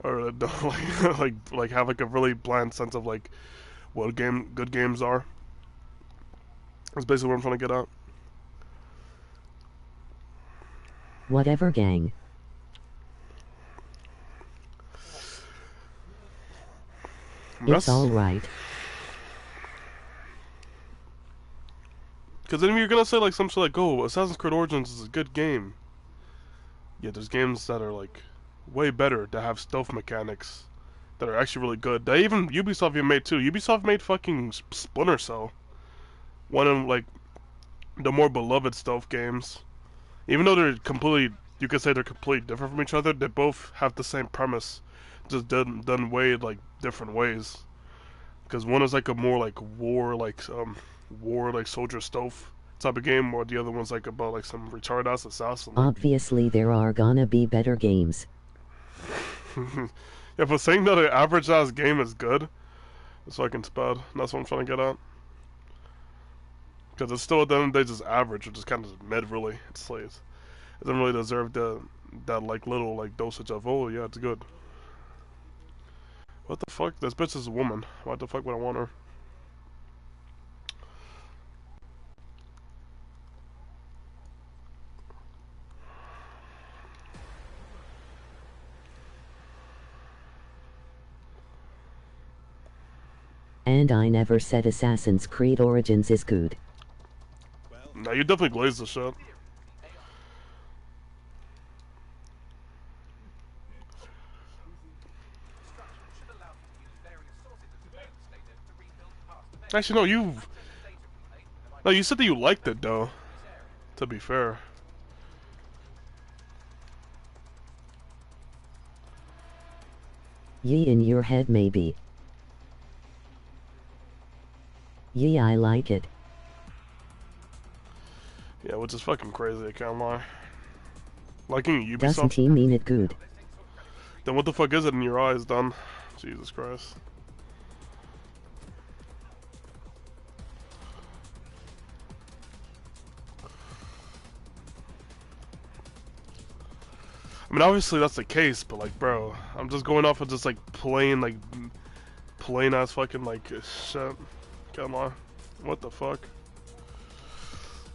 Speaker 1: Or don't like have like a really bland sense of like what good games are. That's basically what I'm trying to get at.
Speaker 6: Whatever, gang. It's alright.
Speaker 1: Because then you're gonna say like some shit like, oh, Assassin's Creed Origins is a good game. Yeah, there's games that are like way better that have stealth mechanics that are actually really good. That even Ubisoft even made too. Ubisoft made fucking Splinter Cell. One of like the more beloved stealth games. Even though they're completely, you could say they're completely different from each other, they both have the same premise, just done way like different ways. Because one is like a more like war soldier stealth type of game, or the other one's like about like some retarded ass assassin.
Speaker 6: Obviously there are gonna be better games.
Speaker 1: Yeah, but saying that an average ass game is good, it's fucking bad. That's what I'm trying to get at. Because it's still at the end of the day just average, which is kind of mid really. It's like, it doesn't really deserve that like little like dosage of, oh yeah, it's good. What the fuck? This bitch is a woman. Why the fuck would I want her?
Speaker 6: And I never said Assassin's Creed Origins is good.
Speaker 1: Nah, you definitely glazed the shit. Actually, no, you said that you liked it though. To be fair.
Speaker 6: Ye in your head maybe. Yeah, I like it.
Speaker 1: Yeah, which is fucking crazy, I can't lie. Liking Ubisoft?
Speaker 6: Doesn't he mean it good?
Speaker 1: Then what the fuck is it in your eyes, Don? Jesus Christ. I mean, obviously that's the case, but like, bro, I'm just going off of just like plain ass fucking like shit. Can't lie. What the fuck?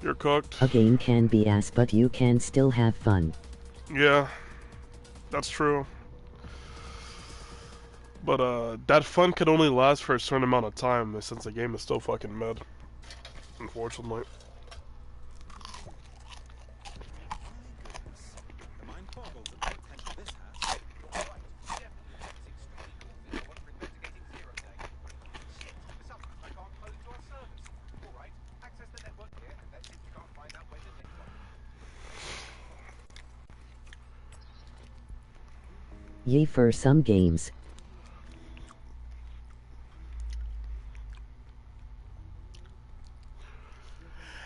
Speaker 1: You're cooked.
Speaker 6: A game can be ass, but you can still have fun.
Speaker 1: Yeah, that's true. But that fun can only last for a certain amount of time, since the game is still fucking mid. Unfortunately.
Speaker 6: Yay for some games.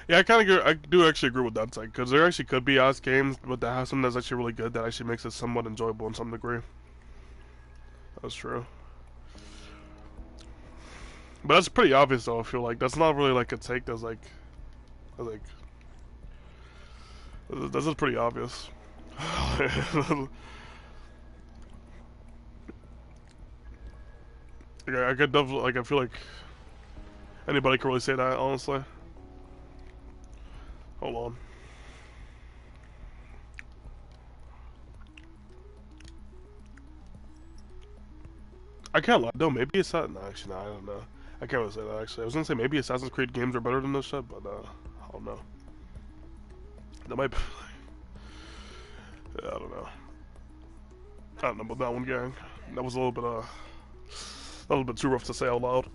Speaker 1: Yeah, I do actually agree with that side, because there actually could be ass games, but that has something that's actually really good that actually makes it somewhat enjoyable in some degree. That's true. But that's pretty obvious though, I feel like. That's not really like a take that's like this is pretty obvious. I could definitely, like, I feel like anybody can really say that, honestly. Hold on. I can't lie, though, maybe it's not, no, actually, no, I don't know. I can't really say that, actually. I was gonna say maybe Assassin's Creed games are better than this shit, but, I don't know. That might be, yeah, I don't know. I don't know about that one, gang. That was a little bit too rough to say out loud.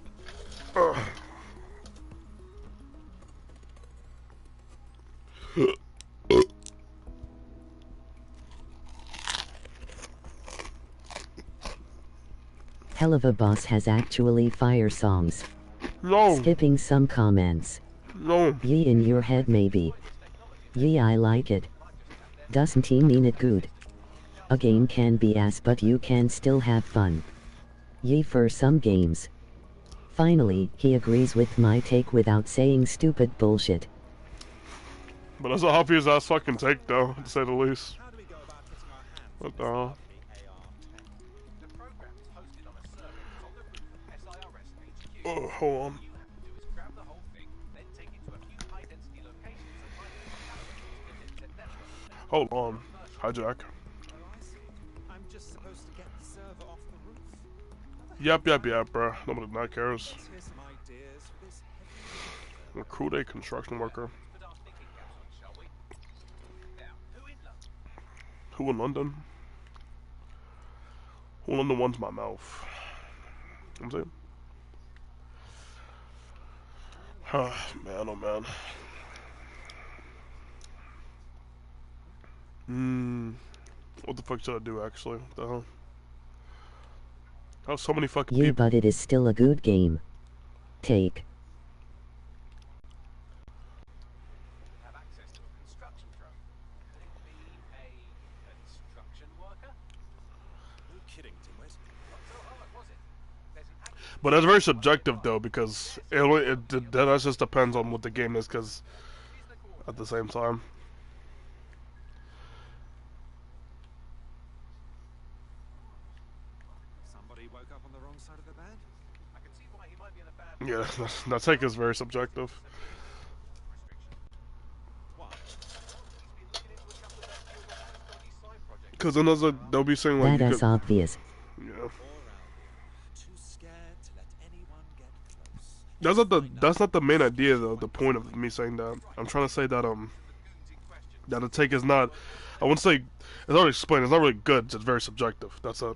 Speaker 6: Hell of a boss has actually fire songs.
Speaker 1: No.
Speaker 6: Skipping some comments.
Speaker 1: No.
Speaker 6: Yee in your head maybe. Yee, I like it. Doesn't he mean it good? A game can be ass, but you can still have fun. Yee for some games. Finally, he agrees with my take without saying stupid bullshit.
Speaker 1: But that's a obvious ass fucking take, though, to say the least. What the hell? Oh, hold on. Hold on, hijack.
Speaker 9: I'm just supposed to get the server off the roof.
Speaker 1: Yep, bro. Nobody not cares. Recruit a construction worker. Who in London? Who in London wants my mouth? I'm saying. Man, oh man. What the fuck should I do actually? What the hell? How so many fucking
Speaker 6: Yeah,
Speaker 1: people?
Speaker 6: but it is still a good game. Take.
Speaker 1: But that's very subjective though, because that just depends on what the game is, because at the same time.
Speaker 9: Somebody woke up on the wrong side of the bed?
Speaker 4: I can see why he might be in a bad
Speaker 1: Yeah, that take is very subjective. Because then they'll be saying like
Speaker 6: That's obvious.
Speaker 1: Yeah. That's not the main idea though. The point of me saying that, I'm trying to say that that a take is not. I wouldn't say it's already explained. It's not really good. It's very subjective. That's it.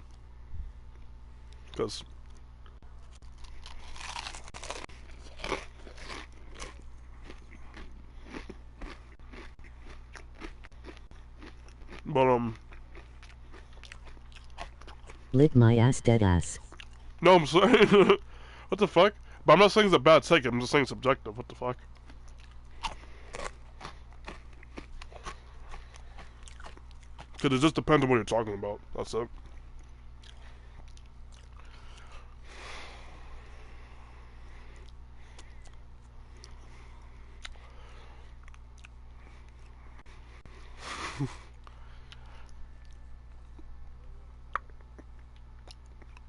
Speaker 1: Because. But
Speaker 6: Lit my ass, dead ass.
Speaker 1: No, I'm sorry. What the fuck? But I'm not saying it's a bad take, I'm just saying subjective. What the fuck? Because it just depends on what you're talking about. That's it.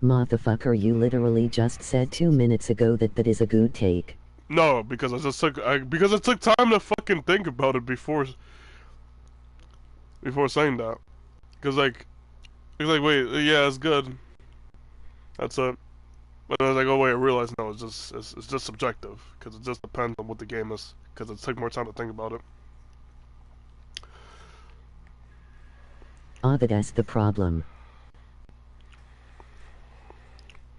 Speaker 6: Motherfucker, you literally just said 2 minutes ago that is a good take.
Speaker 1: No, because because it took time to fucking think about it before saying that. Because like, it's like, wait, yeah, it's good. That's it. But I was like, oh wait, I realized no, it's just subjective. Because it just depends on what the game is. Because it took more time to think about it.
Speaker 6: Ah, that's the problem.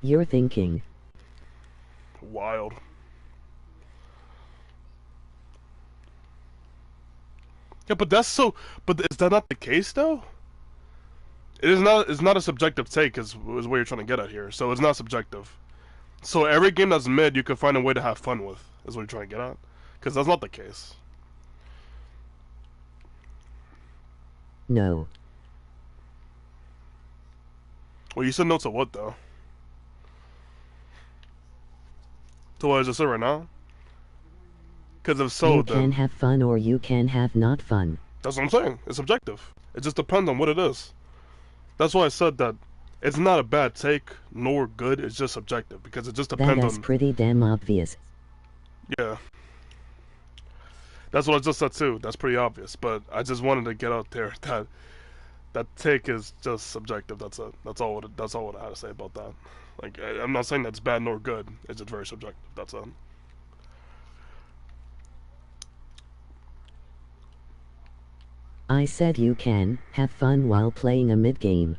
Speaker 6: You're thinking.
Speaker 1: Wild. Yeah, but that's so. But is that not the case though? It is not. It's not a subjective take, is what you're trying to get at here. So it's not subjective. So every game that's mid, you can find a way to have fun with. Is what you're trying to get at? Because that's not the case.
Speaker 6: No.
Speaker 1: Well, you said no to what though? To what I just said right now? Because if so,
Speaker 6: you
Speaker 1: then
Speaker 6: can have fun or you can have not fun.
Speaker 1: that's what I'm saying. It's subjective. It just depends on what it is. That's why I said that it's not a bad take nor good. It's just subjective because it just depends
Speaker 6: That's
Speaker 1: on.
Speaker 6: pretty damn obvious.
Speaker 1: Yeah. That's what I just said too. That's pretty obvious. But I just wanted to get out there that that take is just subjective. That's it. That's all. That's all what I had to say about that. Like I'm not saying that's bad nor good. It's just very subjective. That's it.
Speaker 6: I said you can have fun while playing a mid-game.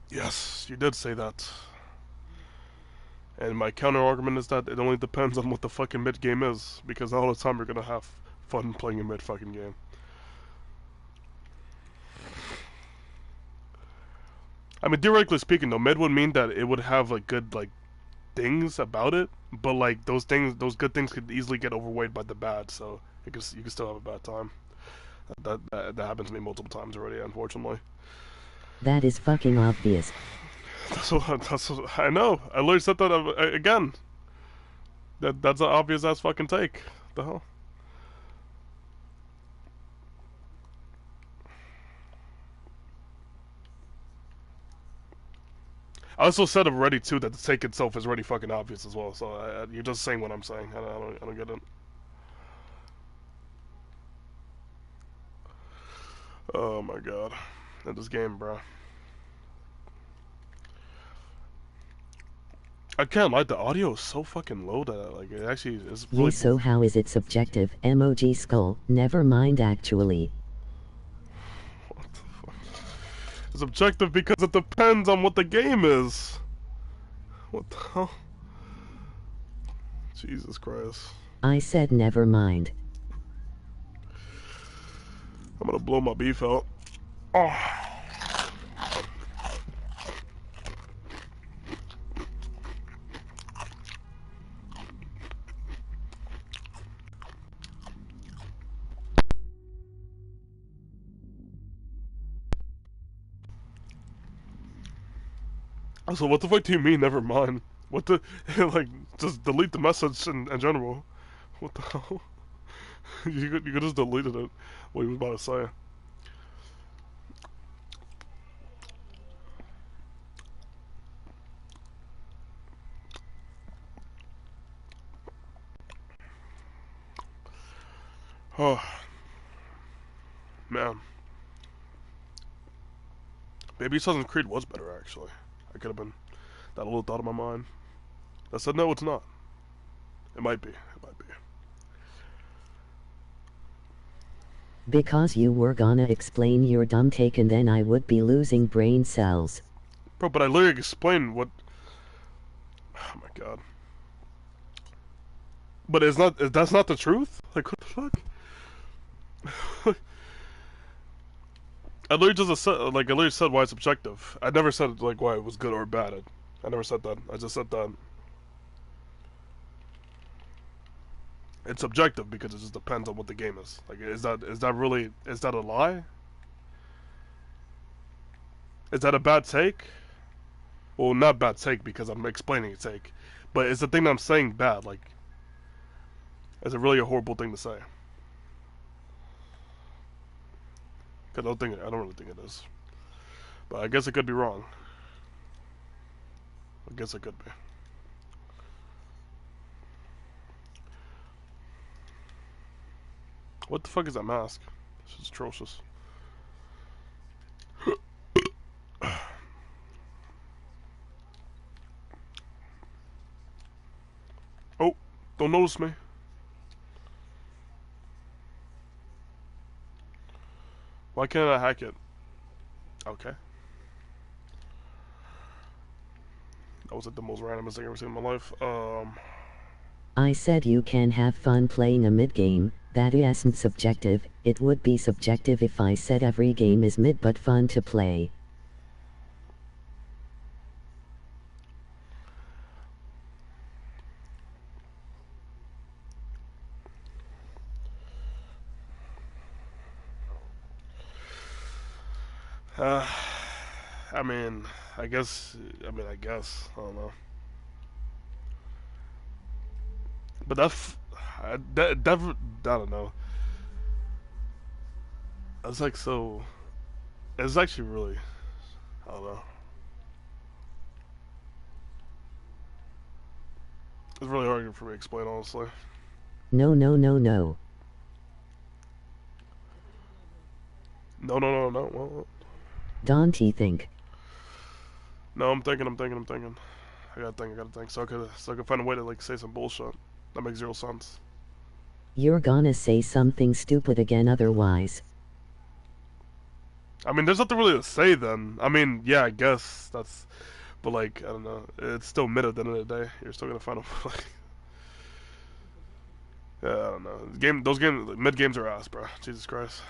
Speaker 1: Yes, you did say that. And my counter argument is that it only depends on what the fucking mid game is, because all the time you're gonna have fun playing a mid fucking game. I mean, theoretically speaking, though, mid would mean that it would have like good like things about it, but like those good things could easily get overweighed by the bad, so you can still have a bad time. That happened to me multiple times already, unfortunately.
Speaker 6: That is fucking obvious.
Speaker 1: That's what I know. I literally said that again. That's an obvious ass fucking take. What the hell? I also said already too that the take itself is already fucking obvious as well. So you're just saying what I'm saying. I don't get it. Oh my god, at this game, bro. I can't lie. The audio is so fucking low that like it actually is. Really
Speaker 6: Yeah, so how is it subjective? Emoji skull. Never mind, actually.
Speaker 1: It's objective because it depends on what the game is. What the hell? Jesus Christ.
Speaker 6: I said never mind.
Speaker 1: I'm gonna blow my beef out. Oh. So what the fuck do you mean, never mind? What the, like, just delete the message in general. What the hell? you could just deleted it, what he was about to say. Oh. Man. Maybe Assassin's Creed was better, actually. I could have been that little thought in my mind. I said, no, it's not. It might be. It might be.
Speaker 6: Because you were gonna explain your dumb take and then I would be losing brain cells.
Speaker 1: Bro, but I literally explained what... Oh my god. But it's not... That's not the truth? Like, what the fuck? I literally just said, like, I literally said why it's subjective. I never said, like, why it was good or bad. I never said that. I just said that it's subjective because it just depends on what the game is. Like, is that a lie? Is that a bad take? Well, not bad take because I'm explaining a take, but is the thing that I'm saying bad? Like, is it really a horrible thing to say? Cause I don't really think it is. But I guess it could be wrong. I guess it could be. What the fuck is that mask? This is atrocious. Oh, don't notice me. Why can't I hack it? Okay. That was like the most randomest thing I've ever seen in my life.
Speaker 6: I said you can have fun playing a mid-game. That isn't subjective. It would be subjective if I said every game is mid but fun to play.
Speaker 1: I mean, I guess. I don't know. But I don't know. That's like so. It's actually really. I don't know. It's really hard for me to explain, honestly.
Speaker 6: No.
Speaker 1: No. What?
Speaker 6: Dante think.
Speaker 1: No, I'm thinking. I gotta think. So I could find a way to like say some bullshit. That makes zero sense.
Speaker 6: You're gonna say something stupid again otherwise.
Speaker 1: I mean, there's nothing really to say then. I mean, yeah, I guess that's... But like, I don't know. It's still mid at the end of the day. You're still gonna find a... like... Yeah, I don't know. Those games, mid games are ass, bro. Jesus Christ.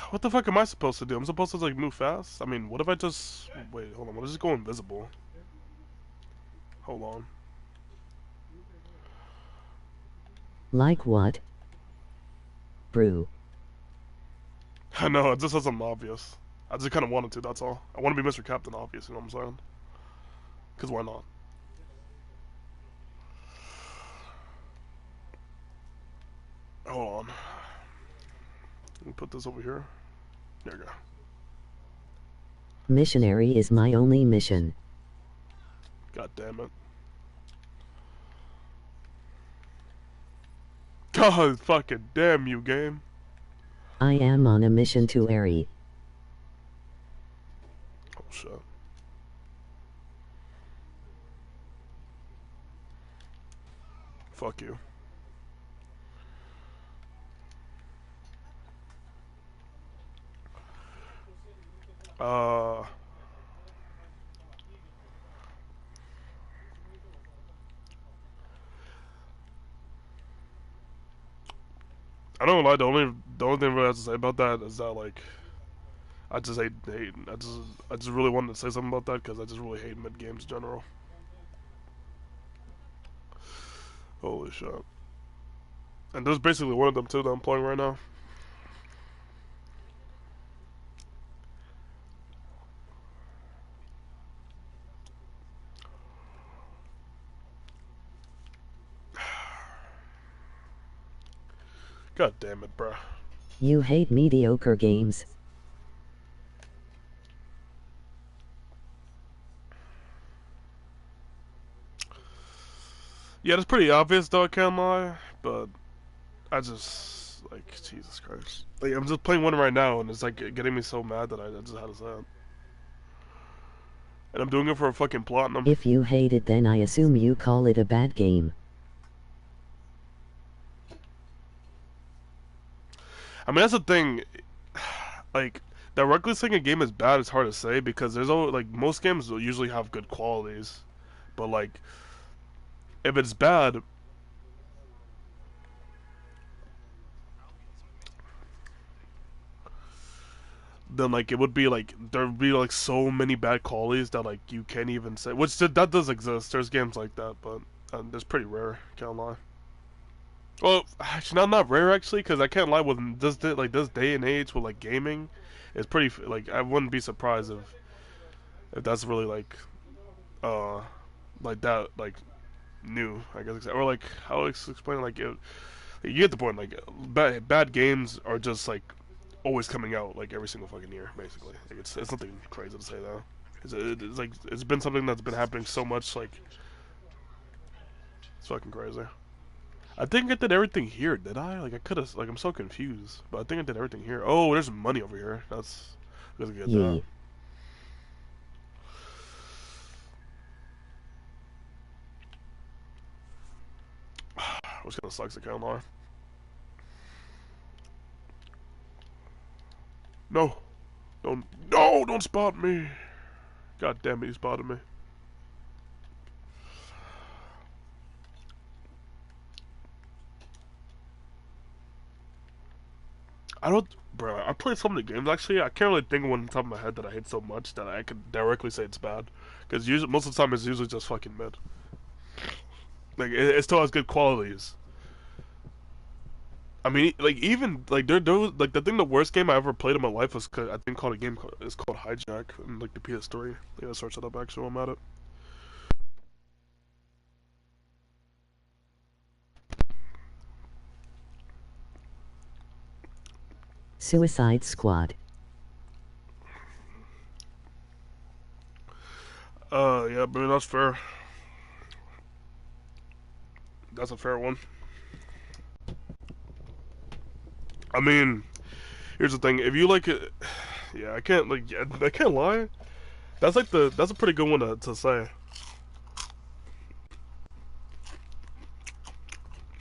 Speaker 1: What the fuck am I supposed to do? I'm supposed to like move fast? I mean, what if I just... Wait, hold on. What if I just go invisible? Hold on.
Speaker 6: Like what? Brew.
Speaker 1: I know, it just says I'm obvious. I just kind of wanted to, that's all. I want to be Mr. Captain obvious, you know what I'm saying? Because why not? Hold on. Let me put this over here. There you go.
Speaker 6: Missionary is my only mission.
Speaker 1: God damn it. God fucking damn you, game.
Speaker 6: I am on a mission to Airy.
Speaker 1: Oh shit. Fuck you. I don't lie. The only thing I really have to say about that is that like, I just hate. I just really wanted to say something about that because I just really hate mid games in general. Holy shit. And there's basically one of them too that I'm playing right now. God damn it, bruh.
Speaker 6: You hate mediocre games.
Speaker 1: Yeah, it's pretty obvious though, I can't lie, but I just, like, Jesus Christ. Like, I'm just playing one right now, and it's like getting me so mad that I just had to say it. And I'm doing it for a fucking platinum.
Speaker 6: If you hate it, then I assume you call it a bad game.
Speaker 1: I mean, that's the thing. Like, directly saying a game is bad is hard to say because there's always, like, most games will usually have good qualities, but like, if it's bad, then like it would be like there'd be like so many bad qualities that like you can't even say. Which that does exist. There's games like that, but it's pretty rare. Can't lie. Well, actually, not rare actually, because I can't lie. With this day and age with like gaming, it's pretty like I wouldn't be surprised if that's really uh like that like new, I guess, or like how to explain it, like you get the point. Like bad games are just like always coming out like every single fucking year, basically. Like, it's nothing crazy to say though. It's like it's been something that's been happening so much. Like it's fucking crazy. I think I did everything here, did I? Like I could have. Like I'm so confused, but I think I did everything here. Oh, there's money over here. That's good.
Speaker 6: Yeah.
Speaker 1: Which kind of sucks, I can't lie. No, don't spot me. God damn it, he spotted me. Bro, I played so many games actually. I can't really think of one on the top of my head that I hate so much that I could directly say it's bad. Because most of the time it's usually just fucking mid. Like it still has good qualities. I mean, like even like there was like the worst game I ever played in my life was I think called a game called Hijack in like the PS3. Yeah, search it up actually while I'm at it.
Speaker 6: Suicide Squad.
Speaker 1: Yeah, but that's fair. That's a fair one. I mean, here's the thing: if you like it, yeah, I can't lie. That's a pretty good one to say.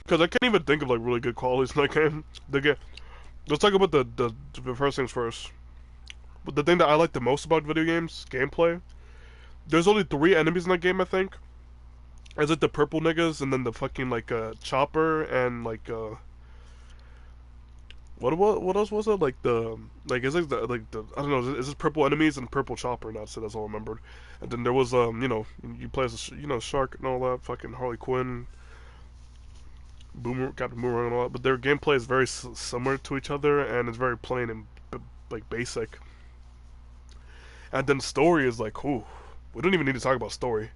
Speaker 1: Because I can't even think of like really good qualities in that game. Let's talk about the first things first. But the thing that I like the most about video games gameplay, there's only 3 enemies in that game, I think. Is it the purple niggas and then the fucking like chopper and like what else was it, like is it the I don't know, is it purple enemies and purple chopper? That's it. That's all I remembered. And then there was you play as Shark and all that, fucking Harley Quinn, Captain Boomerang and all that. But their gameplay is very similar to each other and it's very plain and like basic. And then story is like, ooh, we don't even need to talk about story.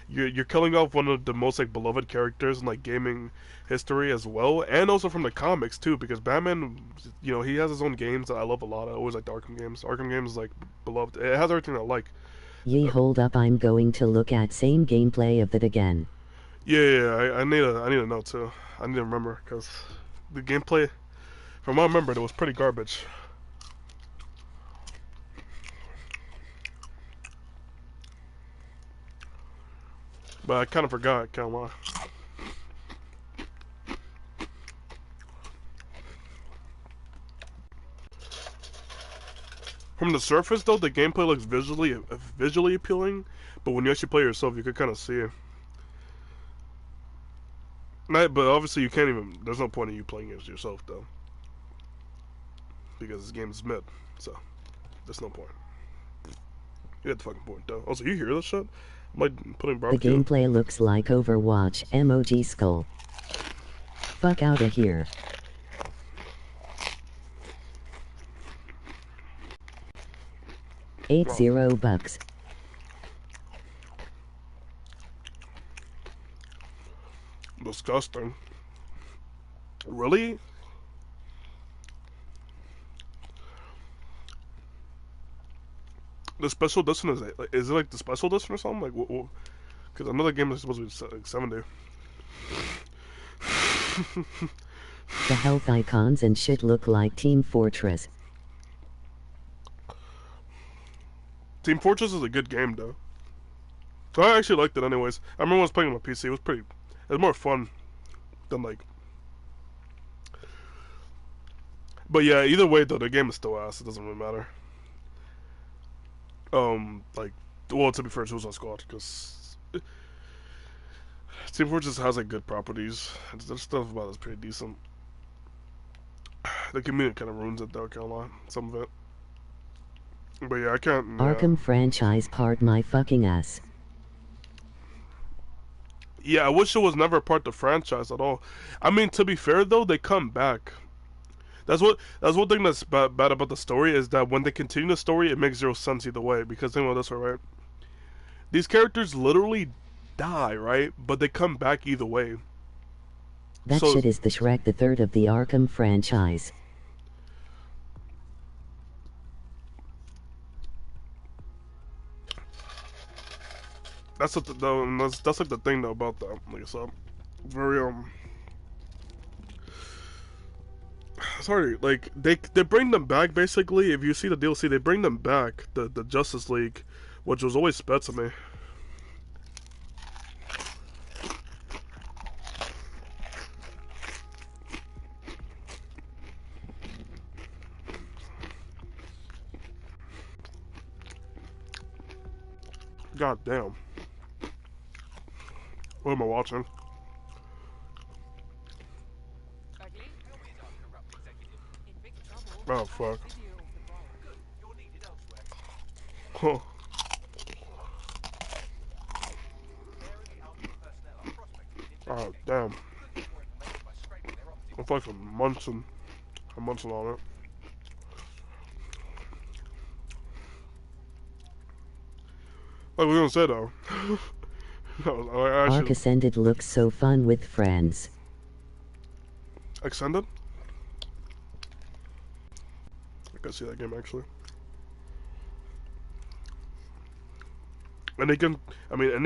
Speaker 1: You're killing off one of the most like beloved characters in like gaming history as well, and also from the comics too, because Batman, he has his own games that I love a lot. I always like the Arkham games. Arkham games is like beloved. It has everything I like.
Speaker 6: Hold up, I'm going to look at same gameplay of it again.
Speaker 1: Yeah, I need to know too. I need to remember because the gameplay, from what I remember, it was pretty garbage. But I kind of forgot, can't lie. From the surface, though, the gameplay looks visually appealing, but when you actually play yourself, you could kind of see it. But obviously, you can't even. There's no point in you playing it yourself, though, because this game is mid. So there's no point. You had the fucking point, though. Also, you hear this shit? I'm like putting barbecue.
Speaker 6: The gameplay looks like Overwatch. Emoji skull. Fuck outta here. $80.
Speaker 1: Disgusting. Really? The special edition is it like the special edition or something? Like, because another game is supposed to be like 70.
Speaker 6: The health icons and shit look like Team Fortress.
Speaker 1: Team Fortress is a good game, though. So I actually liked it anyways. I remember when I was playing on my PC. It was more fun than like... But yeah, either way though, the game is still ass. It doesn't really matter. Well, to be fair, Suicide Squad, because Team Fortress has like good properties. Their stuff about it is pretty decent. The community kind of ruins it though, can't lie. Some of it. But yeah, I can't. Yeah.
Speaker 6: Arkham franchise part my fucking ass.
Speaker 1: Yeah, I wish it was never part of the franchise at all. I mean, to be fair though, they come back. That's one thing that's bad about the story is that when they continue the story, it makes zero sense either way. Because think about this way, right? These characters literally die, right? But they come back either way.
Speaker 6: That shit is the Shrek the Third of the Arkham franchise.
Speaker 1: That's what that's like the thing though about that. Like I said, very sorry, like they bring them back basically. If you see the DLC, they bring them back. The Justice League, which was always sped to me. God damn. What am I watching? Oh fuck. Huh. Oh damn. I'm fucking munching. I'm munching on it. What was I gonna say though?
Speaker 6: Ark Ascended looks so fun with friends.
Speaker 1: Extended? I can see that game actually. Any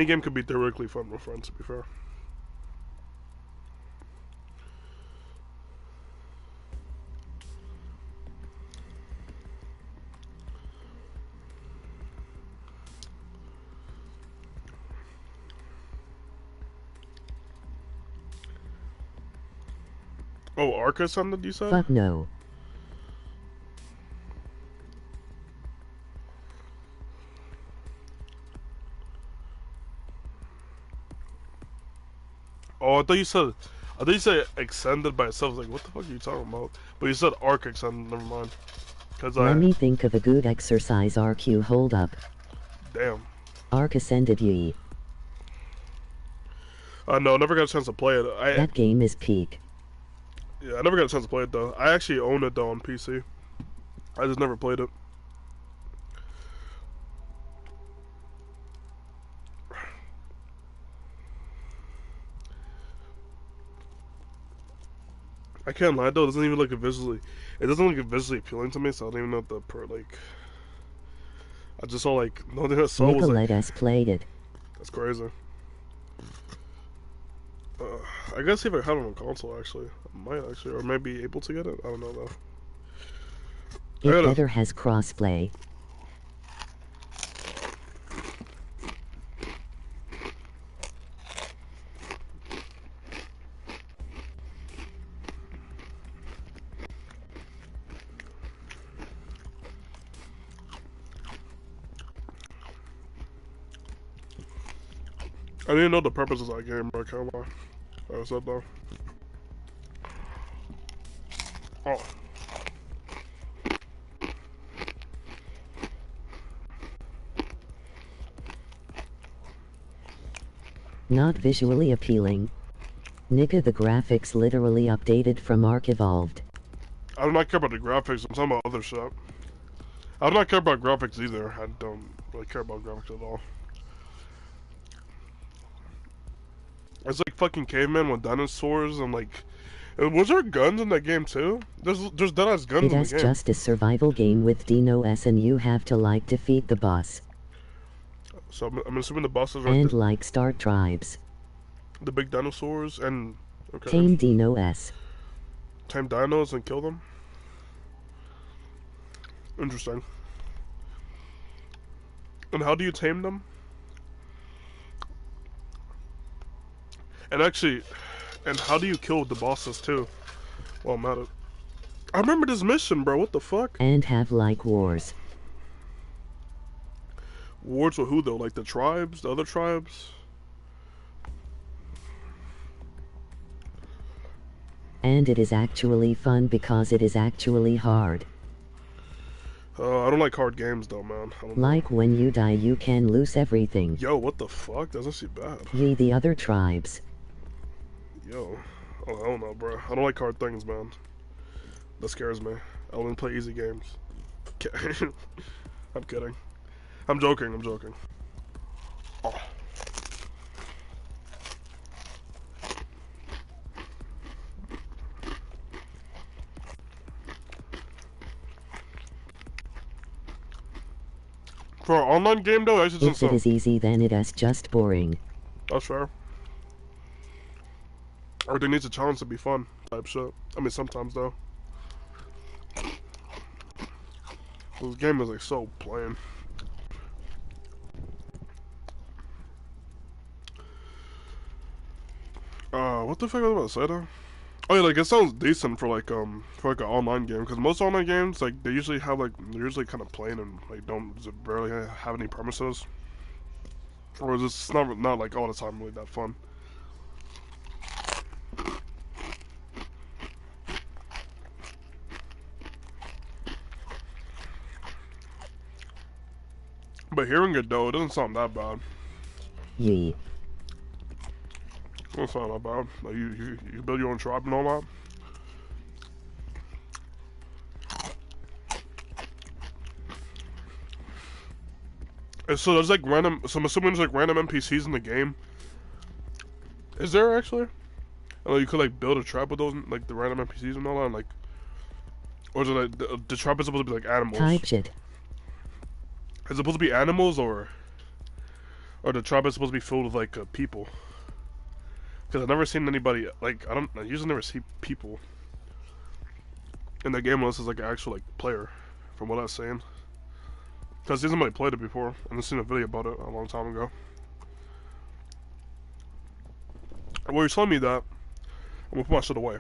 Speaker 1: game could be theoretically fun with friends, to be fair. Oh, Ark Ascended, you said?
Speaker 6: Fuck no.
Speaker 1: Oh, I thought you said extended by itself. I was like, what the fuck are you talking about? But you said Ark Extended, never mind.
Speaker 6: Let me think of a good exercise RQ hold up.
Speaker 1: Damn.
Speaker 6: Ark Ascended ye.
Speaker 1: No, never got a chance to play it.
Speaker 6: That game is peak.
Speaker 1: Yeah, I never got a chance to play it though. I actually own it though on PC. I just never played it. I can't lie though, it doesn't even look visually appealing to me, so I don't even know what I just saw like, no thing I saw was like,
Speaker 6: us played it.
Speaker 1: That's crazy. I guess if I had it on console actually, I might actually, or maybe able to get it, I don't know though.
Speaker 6: It better has crossplay.
Speaker 1: I didn't know the purpose of that game, bro. I can't lie. I said though. Oh.
Speaker 6: Not visually appealing. Nigga, the graphics literally updated from Ark Evolved.
Speaker 1: I do not care about the graphics, I'm talking about other shit. I do not care about graphics either. I don't really care about graphics at all. It's like fucking cavemen with dinosaurs and like... Was there guns in that game too? There's deadass guns in the game.
Speaker 6: It is just a survival game with Dino-S and you have to like defeat the boss.
Speaker 1: So I'm assuming the bosses are
Speaker 6: and like start tribes.
Speaker 1: The big dinosaurs and... Okay.
Speaker 6: Tame Dino-S.
Speaker 1: Tame dinos and kill them? Interesting. And how do you tame them? And actually, and how do you kill the bosses too? Well, I'm at it. I remember this mission, bro. What the fuck?
Speaker 6: And have like wars.
Speaker 1: Wars with who though? Like the tribes? The other tribes?
Speaker 6: And it is actually fun because it is actually hard.
Speaker 1: I don't like hard games though, man.
Speaker 6: Like when you die you can lose everything.
Speaker 1: Yo, what the fuck? That's actually bad.
Speaker 6: Ye the other tribes.
Speaker 1: Yo, I don't know, bro. I don't like hard things, man. That scares me. I only play easy games. I'm kidding. I'm joking. Oh. For an online game, though, I should
Speaker 6: If it is easy, then it is just boring.
Speaker 1: That's fair. Everything needs a challenge to be fun, type shit. I mean, sometimes, though. This game is, like, so plain. What the fuck was I about to say, though? Oh, yeah, like, it sounds decent for, like an online game, because most online games, like, they usually have, like, they're usually kind of plain and, like, don't barely have any premises. Or it's just not, like, all the time really that fun. But hearing it, though, it doesn't sound that bad.
Speaker 6: Yee.
Speaker 1: It doesn't sound that bad. Like, you build your own tribe and all that. And so there's like random, so I'm assuming there's like random NPCs in the game. Is there actually? And like, you could like build a tribe with those, like the random NPCs and all that, and, like, or is it like the tribe is supposed to be like animals?
Speaker 6: Type shit.
Speaker 1: Is it supposed to be animals or the tribe is supposed to be filled with like people? Because I've never seen anybody like I usually never see people in the game unless it's like an actual like player, from what I was saying. Because somebody played it before, and I've seen a video about it a long time ago. Well, you're telling me that, I'm gonna put my shit away.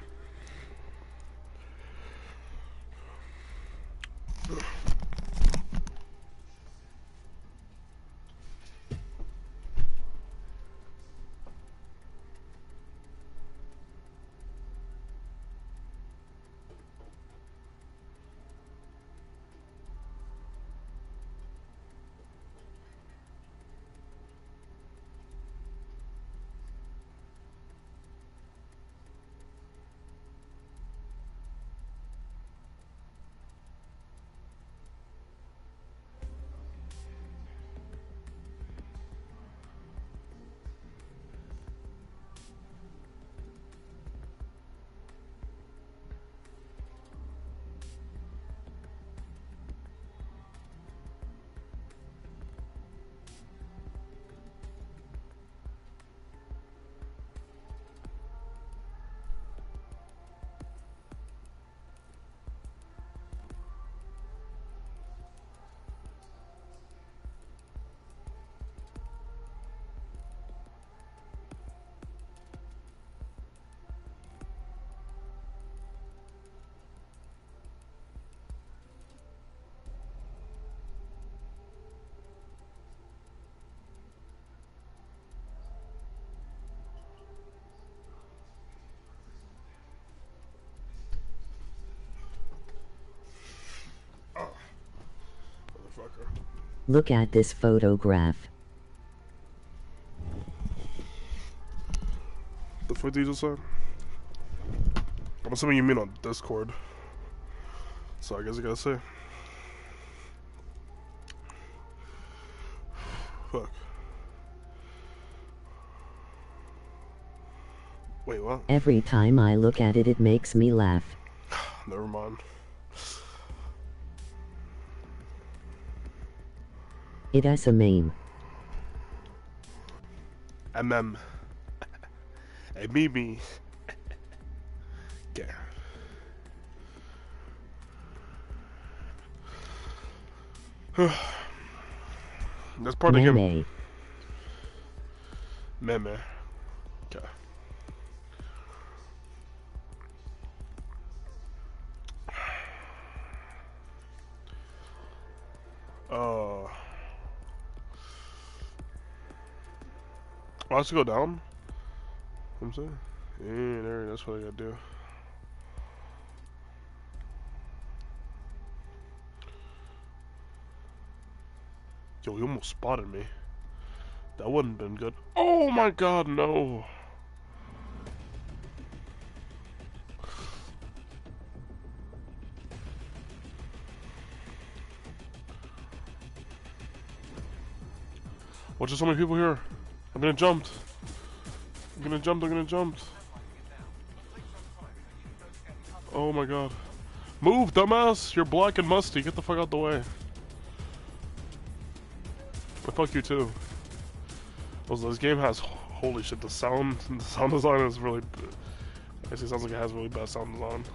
Speaker 6: Look at this photograph.
Speaker 1: The fuck did you just say? I'm assuming you mean on Discord. So I guess you gotta say. Fuck. Wait, what?
Speaker 6: Every time I look at it, it makes me laugh.
Speaker 1: Never mind.
Speaker 6: It is a meme.
Speaker 1: MM. Hey, me. Yeah. That's part of the game. Meme. Okay. I have to go down. I'm saying, yeah, there. That's what I gotta do. Yo, he almost spotted me. That wouldn't have been good. Oh my god, no. What's just so many people here? I'm gonna jump. I'm gonna jump. Oh my god. Move, dumbass! You're black and musty. Get the fuck out the way. Well, fuck you too. Also, this game has, holy shit, the sound design is really, actually sounds like it has really bad sound design.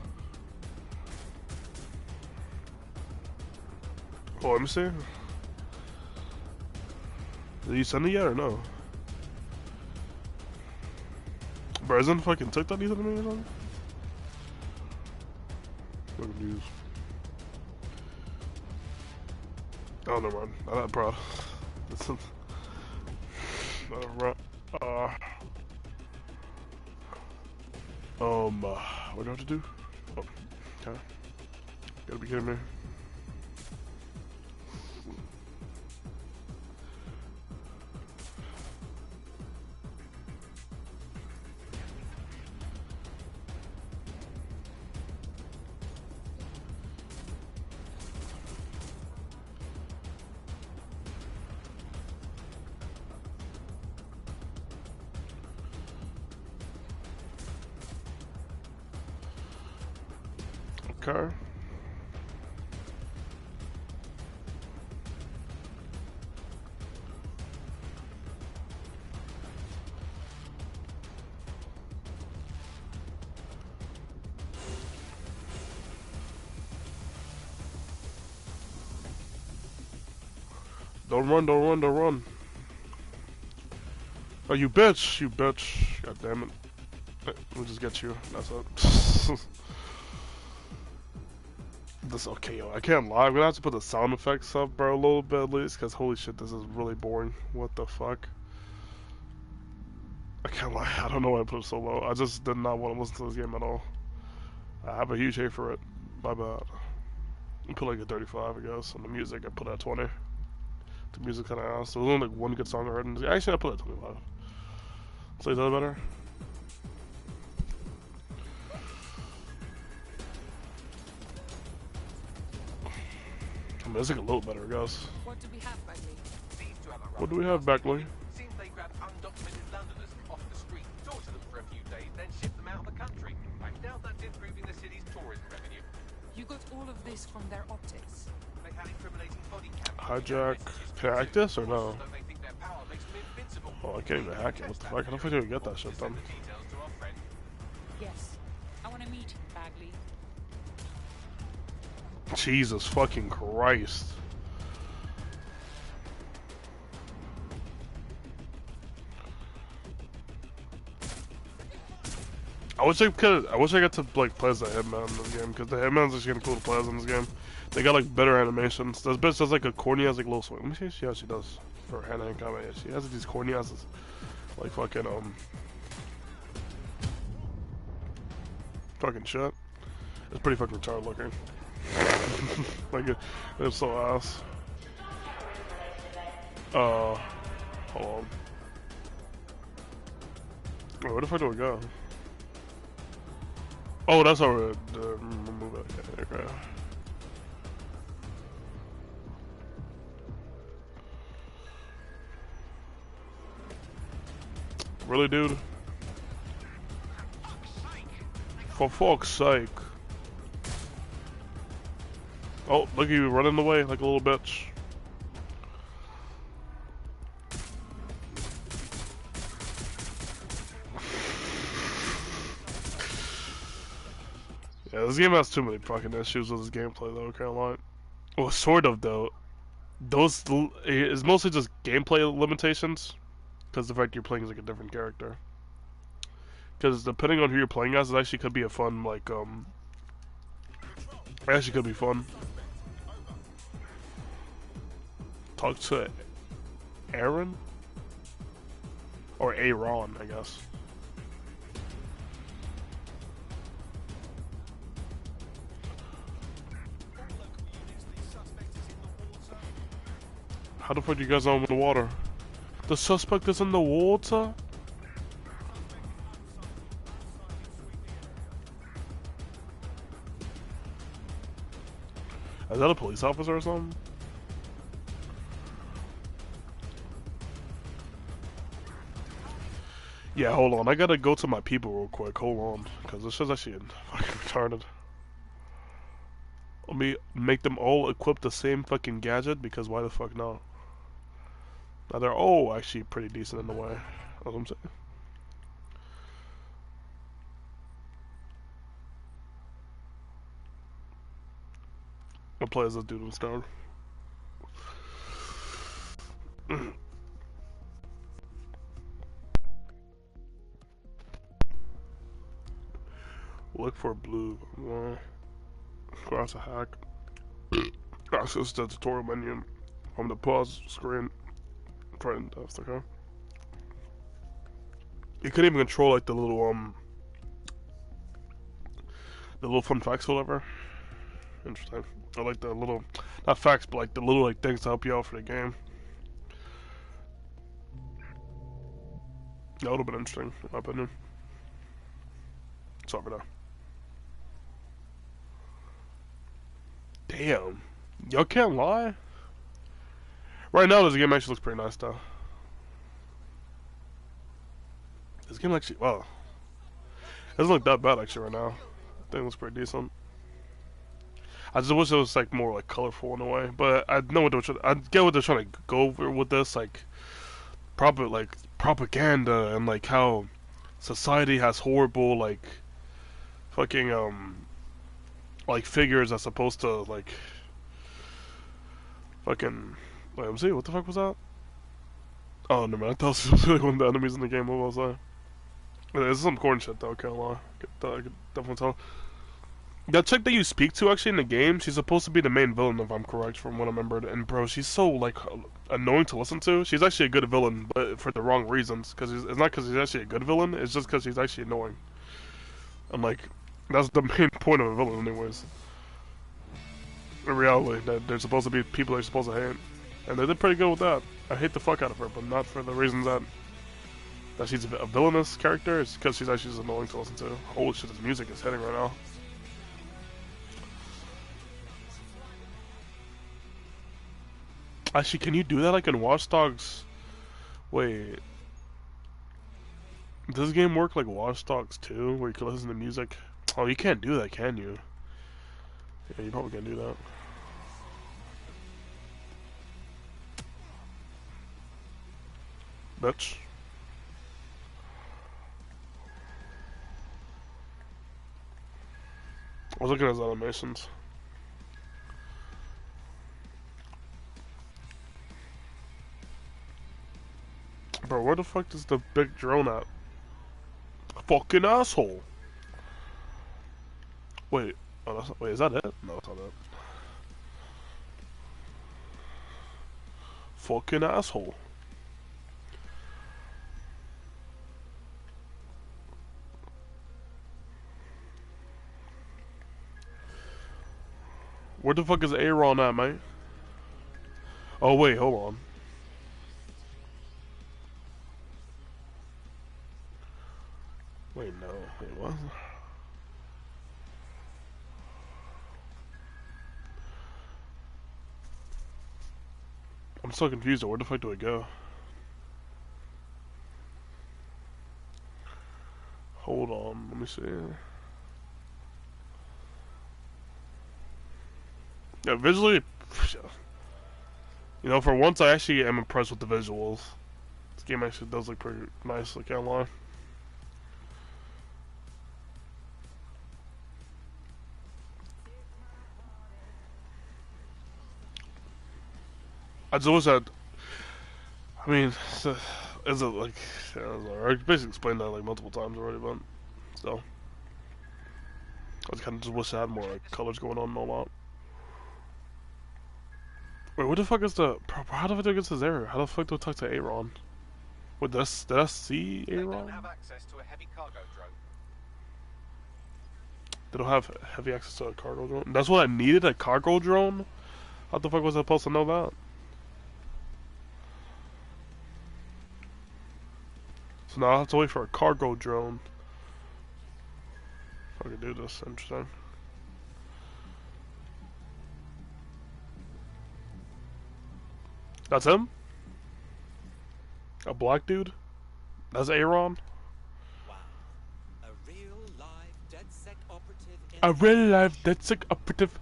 Speaker 1: Oh, let me see. Did you send it yet or no? Bro, isn't fucking TikTok you sent me or something? I'm confused. Oh, never mind. I'm not proud. What do I have to do? Oh, okay. Gotta be kidding me. Okay. Don't run. Oh, you bitch. God damn it. We'll just get you. That's it. This, okay, yo, I can't lie. I'm gonna have to put the sound effects up, bro, a little bit at least, because holy shit, this is really boring. What the fuck? I can't lie. I don't know why I put it so low. I just did not want to listen to this game at all. I have a huge hate for it. My bad. I put like a 35, I guess. And the music, I put at 20. The music kind of ass. So there's only like one good song I heard. Actually, I put it at 25. So is that better? I mean, it's like a little better, I guess.
Speaker 13: What do we have, Bagley?
Speaker 1: What do we have, Bagley?
Speaker 4: Seems they grab undocumented Londoners off the street, torture them for a few days, then ship them out of the country. I doubt that's improving the city's tourism revenue.
Speaker 13: You got all of this from their optics.
Speaker 4: They had incriminating body cams.
Speaker 1: Hijack. Can I hack this or no? Oh, I can't even hack it. What the fuck? I don't think I even get that shit done.
Speaker 13: Yes. I want to meet Bagley.
Speaker 1: Jesus fucking Christ. I wish I got to like play as the Hitman in this game, because the Hitman's just getting cool to play as in this game. They got like better animations. This bitch does like a corny ass like little swing. Let me see how she does for hand-to-hand combat. Yeah, she has these corny asses like fucking shit. It's pretty fucking retarded looking. Like it's so ass. Hold on. Oh, where the fuck do we go? Oh, that's our remove it. Okay. Really, dude? For fuck's sake. Oh, look at you running away like a little bitch. Yeah, this game has too many fucking issues with this gameplay though, can't lie. Well, sort of though. Those is mostly just gameplay limitations, because the fact you're playing as like a different character. Because depending on who you're playing as, it actually could be a fun like it actually could be fun. Talk to Aaron or Aaron, I guess. How the fuck do you guys know I'm in the water? The suspect is in the water? Is that a police officer or something? Yeah, hold on. I gotta go to my people real quick. Hold on. Because this is actually fucking retarded. Let me make them all equip the same fucking gadget, because why the fuck not? Now they're all actually pretty decent in the way. That's what I'm saying. I'll play as this dude instead. Look for blue. Cross a hack. Access the tutorial menu from the pause screen. Try and test, okay? You could even control like the little fun facts or whatever. Interesting. I like the little, not facts, but like the little like things to help you out for the game. That would have been interesting, in my opinion. Sorry for that. Damn. Y'all can't lie. Right now, this game actually looks pretty nice, though. This game actually, wow. It doesn't look that bad, actually, right now. I think it looks pretty decent. I just wish it was, like, more, like, colorful in a way. But I know what they're trying, I get what they're trying to go over with this, like, proper, like, propaganda and, like, how society has horrible, like, fucking, like, figures that's supposed to, like, fucking, wait, let me see, what the fuck was that? Oh, no, man, I thought it was like one of the enemies in the game, what was that? This is some corn shit, though, can't lie. I could definitely tell. That chick that you speak to, actually, in the game, she's supposed to be the main villain, if I'm correct, from what I remember. And, bro, she's so, like, annoying to listen to. She's actually a good villain, but for the wrong reasons. Because it's not because she's actually a good villain, it's just because she's actually annoying. And, like, that's the main point of a villain, anyways. In reality, that they're supposed to be people they're supposed to hate. And they did pretty good with that. I hate the fuck out of her, but not for the reasons that she's a villainous character. It's because she's actually just annoying to listen to. Holy shit, this music is hitting right now. Actually, can you do that like in Watch Dogs? Wait. Does this game work like Watch Dogs 2, where you can listen to music? Oh, you can't do that, can you? Yeah, you probably can't do that. Bitch. I was looking at his animations. Bro, where the fuck is the big drone at? Fucking asshole. Wait, oh, wait, is that it? No, that's not it. Fucking asshole. Where the fuck is Aaron at, mate? Oh wait, hold on. Wait, no. Wait, what? I'm so confused. Where the fuck do I go? Hold on. Let me see. Yeah, visually, you know, for once I actually am impressed with the visuals. This game actually does look pretty nice, I can't lie. I just wish that, I mean, is it like, I basically explained that like multiple times already, but still. I kind of just wish I had more like colors going on and all that. Wait, what the fuck is the, bro, how do I get this error? How the fuck do I talk to Aaron? Wait, did I see Aaron?
Speaker 4: They don't have access to a heavy cargo drone.
Speaker 1: They don't have heavy access to a cargo drone? That's what I needed, a cargo drone? How the fuck was I supposed to know that? So now I have to wait for a cargo drone. If I can do this, interesting. That's him? A black dude? That's Aaron?
Speaker 12: Wow. A real live DedSec operative in
Speaker 1: A real life DedSec operative.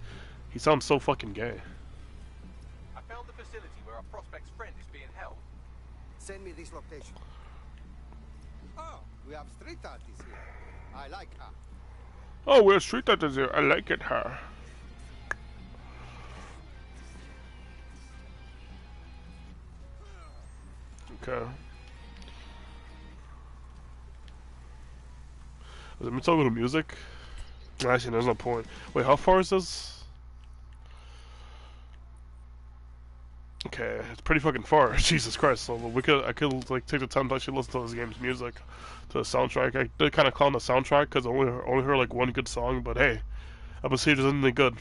Speaker 1: He sounds so fucking gay.
Speaker 4: I found the facility where our prospect's friend is being held.
Speaker 11: Send me this location. Oh, we have street artists here. I like her.
Speaker 1: Oh, we're street artists here. I like it, her. Okay. Let me talk about music. Actually, there's no point. Wait, how far is this? Okay, it's pretty fucking far. Jesus Christ! So I could like take the time to actually listen to this game's music, to the soundtrack. I did kind of clown the soundtrack because I only heard like one good song. But hey, I'm gonna see if there's anything good.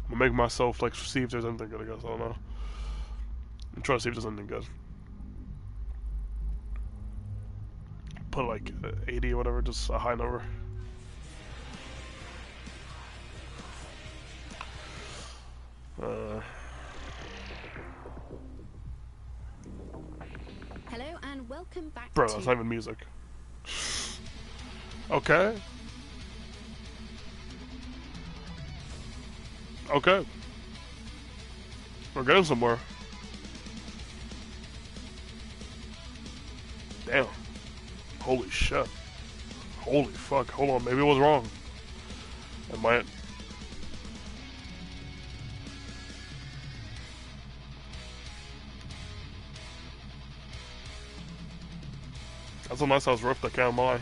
Speaker 1: I'm gonna make myself like see if there's anything good. I guess I don't know. I'm trying to see if there's anything good. Put like 80 or whatever, just a high number.
Speaker 22: Hello and welcome back.
Speaker 1: Bro, that's not even music. Okay. Okay. We're getting somewhere. Damn. Holy shit. Holy fuck. Hold on, maybe it was wrong. It might. That's a nice house roof, I can't lie.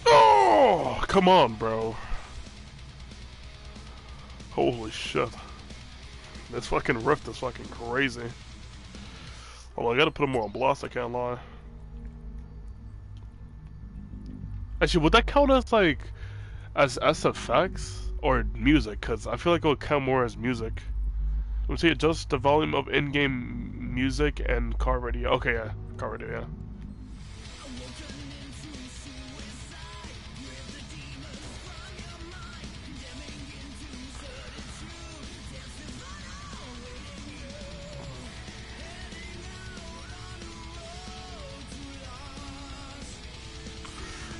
Speaker 1: Oh, come on, bro. Holy shit. This fucking rift is fucking crazy. Well, I gotta put him more on blast, I can't lie. Actually, would that count as like, as SFX or music? Cause I feel like it would count more as music. Let me see, adjust the volume of in-game music and car radio. Okay, yeah, car radio, yeah.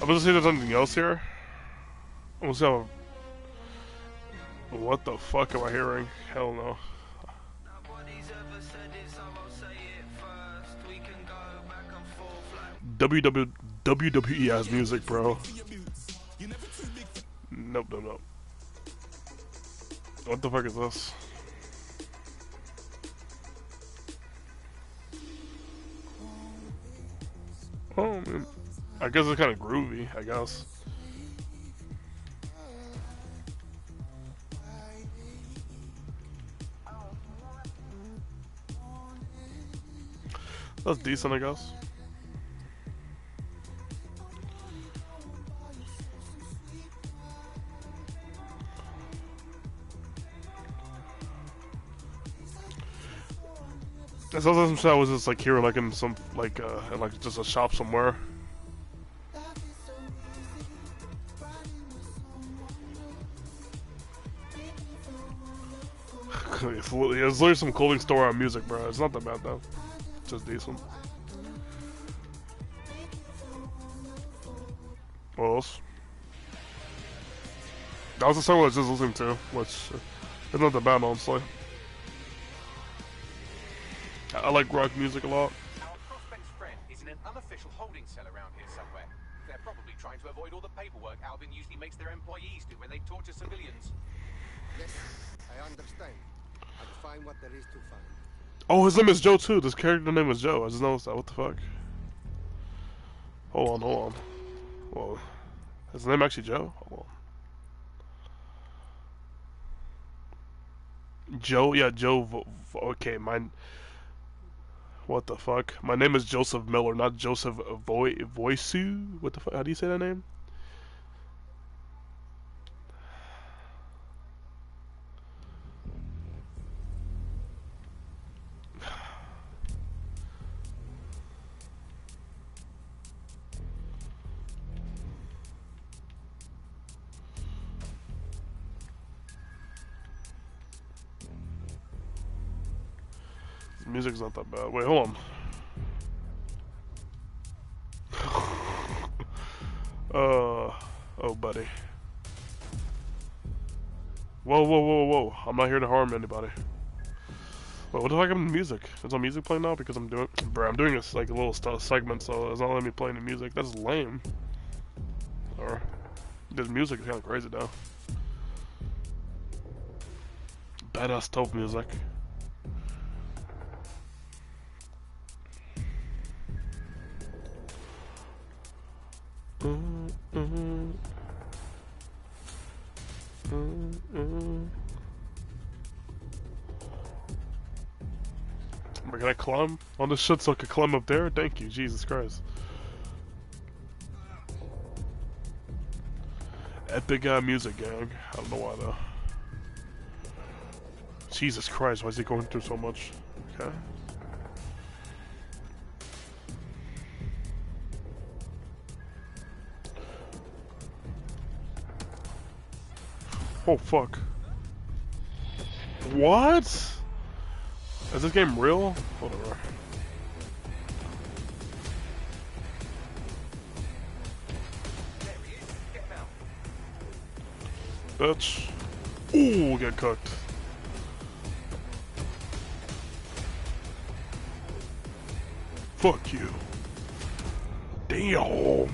Speaker 1: I'm gonna see if there's anything else here. I'm gonna see how... What the fuck am I hearing? Hell no. WWE has music, bro. Nope, nope, nope. What the fuck is this? Oh, man. I guess it's kind of groovy, I guess. That's decent, I guess. It sounds like some shit I was just like hearing like in some like in like just a shop somewhere. It's literally some clothing store on music, bro. It's not that bad though. It's just decent. What else? That was the song I was just listening to, which is not that bad, honestly. I like rock music a lot.
Speaker 4: Our prospect's friend is in an unofficial holding cell around here somewhere. They're probably trying to avoid all the paperwork Alvin usually makes their employees do when they torture civilians.
Speaker 11: Yes, I understand. I'll find what there is to find.
Speaker 1: Oh, his name is Joe too. This character name is Joe. I just noticed that. What the fuck? Hold on, hold on. Whoa. Is his name actually Joe? Hold on. Joe? Yeah, Joe. Okay, mine. What the fuck? My name is Joseph Miller, not Joseph Voisu. What the fuck? How do you say that name? music's not that bad. Wait, hold on. Oh, buddy. Whoa, whoa, whoa, whoa. I'm not here to harm anybody. Wait, what the fuck happened to music? Is my music playing now? Because I'm doing... Bro, I'm doing this, like, a little segment, so it's not letting me play any music. That's lame. Or... This music is kind of crazy, though. Badass dope music. Can I climb on this shit so I can climb up there? Thank you, Jesus Christ. Epic music, gang. I don't know why though. Jesus Christ, why is he going through so much? Okay. Oh fuck. What? Is this game real? Whatever. Bitch. Ooh, get cooked. Fuck you. Damn.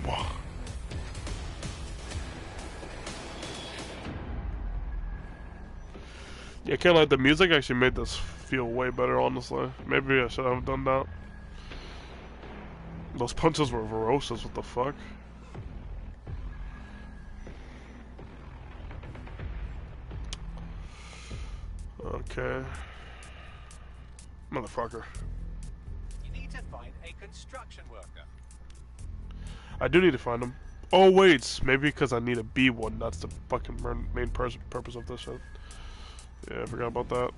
Speaker 1: Yeah, I can't lie, the music actually made this feel way better, honestly. Maybe I should have done that. Those punches were ferocious, what the fuck? Okay. Motherfucker.
Speaker 4: You need to find a construction worker.
Speaker 1: I do need to find him. Oh wait, maybe because I need a B1, that's the fucking main purpose of this shit. Yeah, I forgot about that.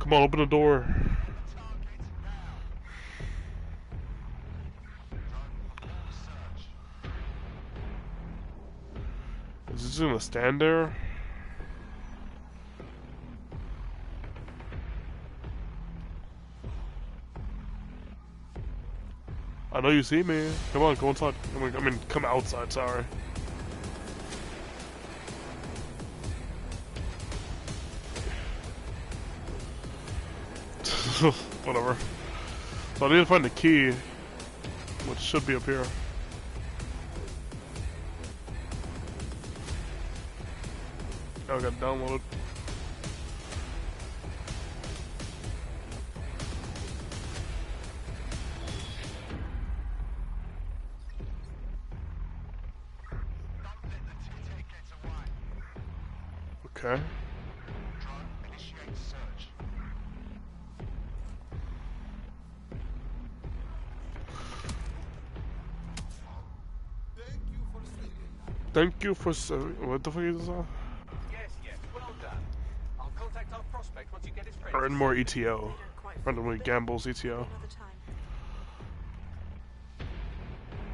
Speaker 1: Come on, open the door. Is this gonna stand there? I know you see me. Come on, go inside. I mean, come outside, sorry. Whatever. So I need to find the key, which should be up here. Oh, I got downloaded. Okay. Thank you for what the fuck is this?
Speaker 4: Yes, well done. I'll contact our prospect once you get his friends.
Speaker 1: Earn more ETO. Randomly gambles ETO.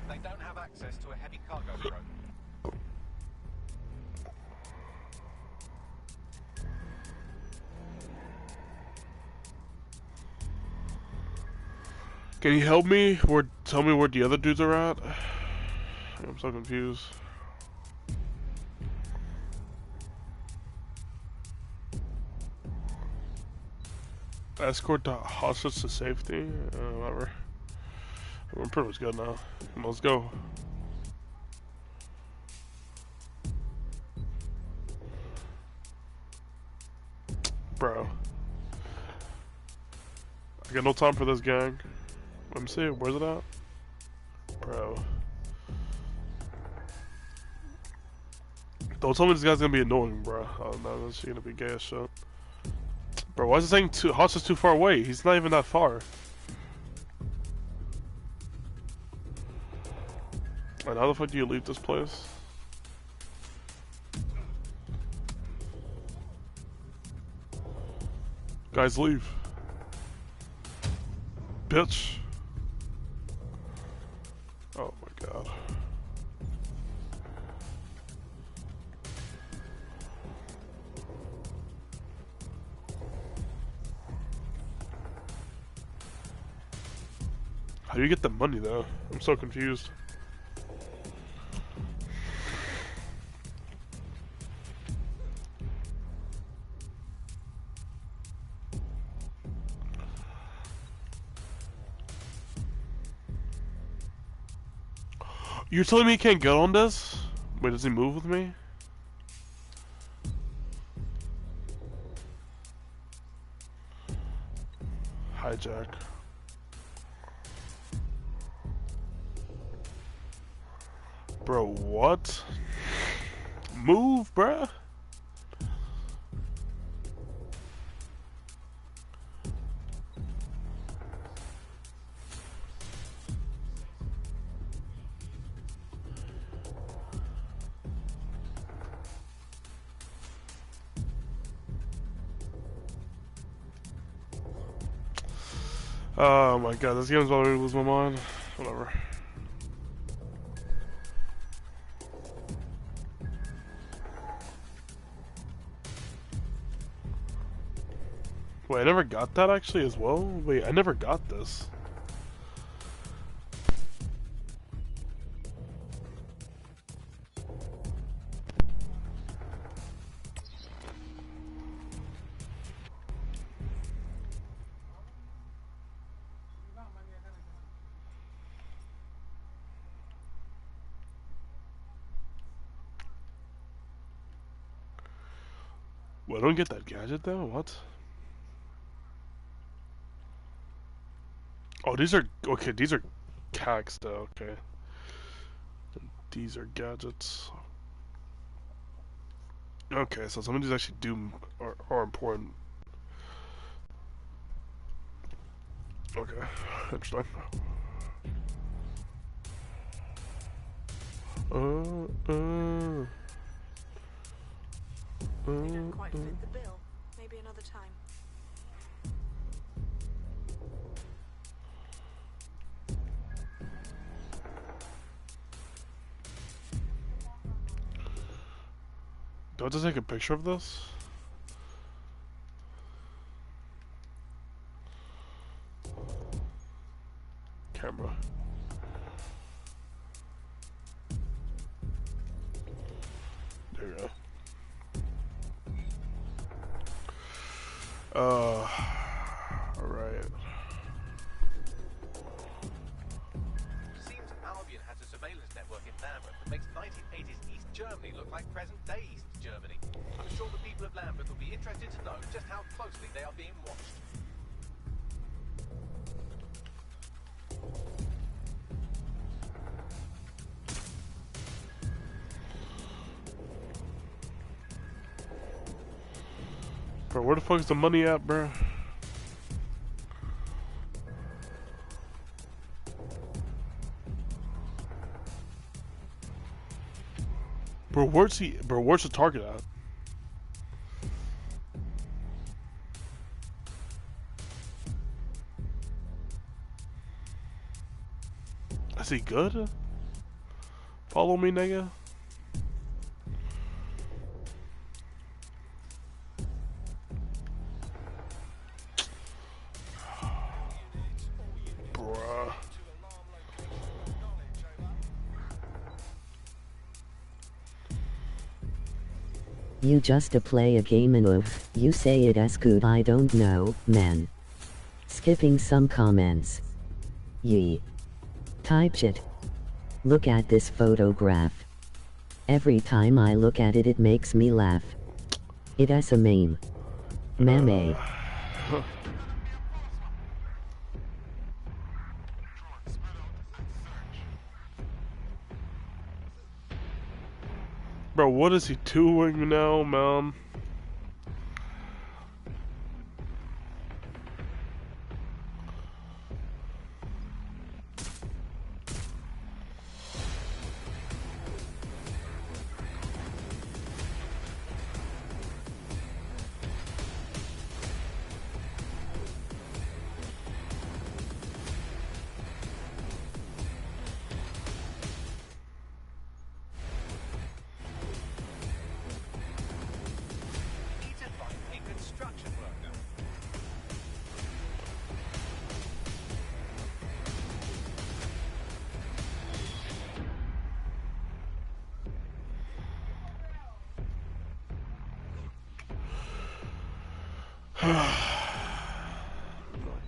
Speaker 4: They don't have access to a heavy cargo boat.
Speaker 1: Can you help me? Or tell me where the other dudes are at? I'm so confused. Escort the hostage to safety? Whatever. We're pretty much good now. Let's go. Bro. I got no time for this gang. Let me see, where's it at? Bro. Don't tell me this guy's gonna be annoying, bro. Oh no, this is gonna be gay as shit. Bro, why is it saying hostage too far away? He's not even that far. And how the fuck do you leave this place? Guys, leave. Bitch. Oh my god. How do you get the money though? I'm so confused. You're telling me he can't get on this? Wait, does he move with me? Hijack. Bro, what? Move, bruh. Oh my god, this game's about to lose my mind. Whatever. Wait, I never got that actually as well? Wait, I never got this. Well, I don't get that gadget though, what? Oh, these are, okay, these are cacks though, okay. And these are gadgets. Okay, so some of these actually are important. Okay, interesting.
Speaker 13: They don't quite fit the bill. Maybe another time.
Speaker 1: Do I have to take a picture of this? Camera. There you go. Alright.
Speaker 4: Seems Albion has a surveillance network in Lambeth that makes 1980s East Germany look like present-day East Germany. I'm sure the people of Lambeth will be interested to know just how closely they are being watched.
Speaker 1: Bro, where the fuck is the money at, bro? Bro, where's the target at? Is he good? Follow me, nigga. Bruh.
Speaker 6: You just play a game and you say it as good. I don't know, man. Skipping some comments. Yee. Type shit. Look at this photograph. Every time I look at it, it makes me laugh. It is a meme. Meme.
Speaker 1: Bro, what is he doing now, man? my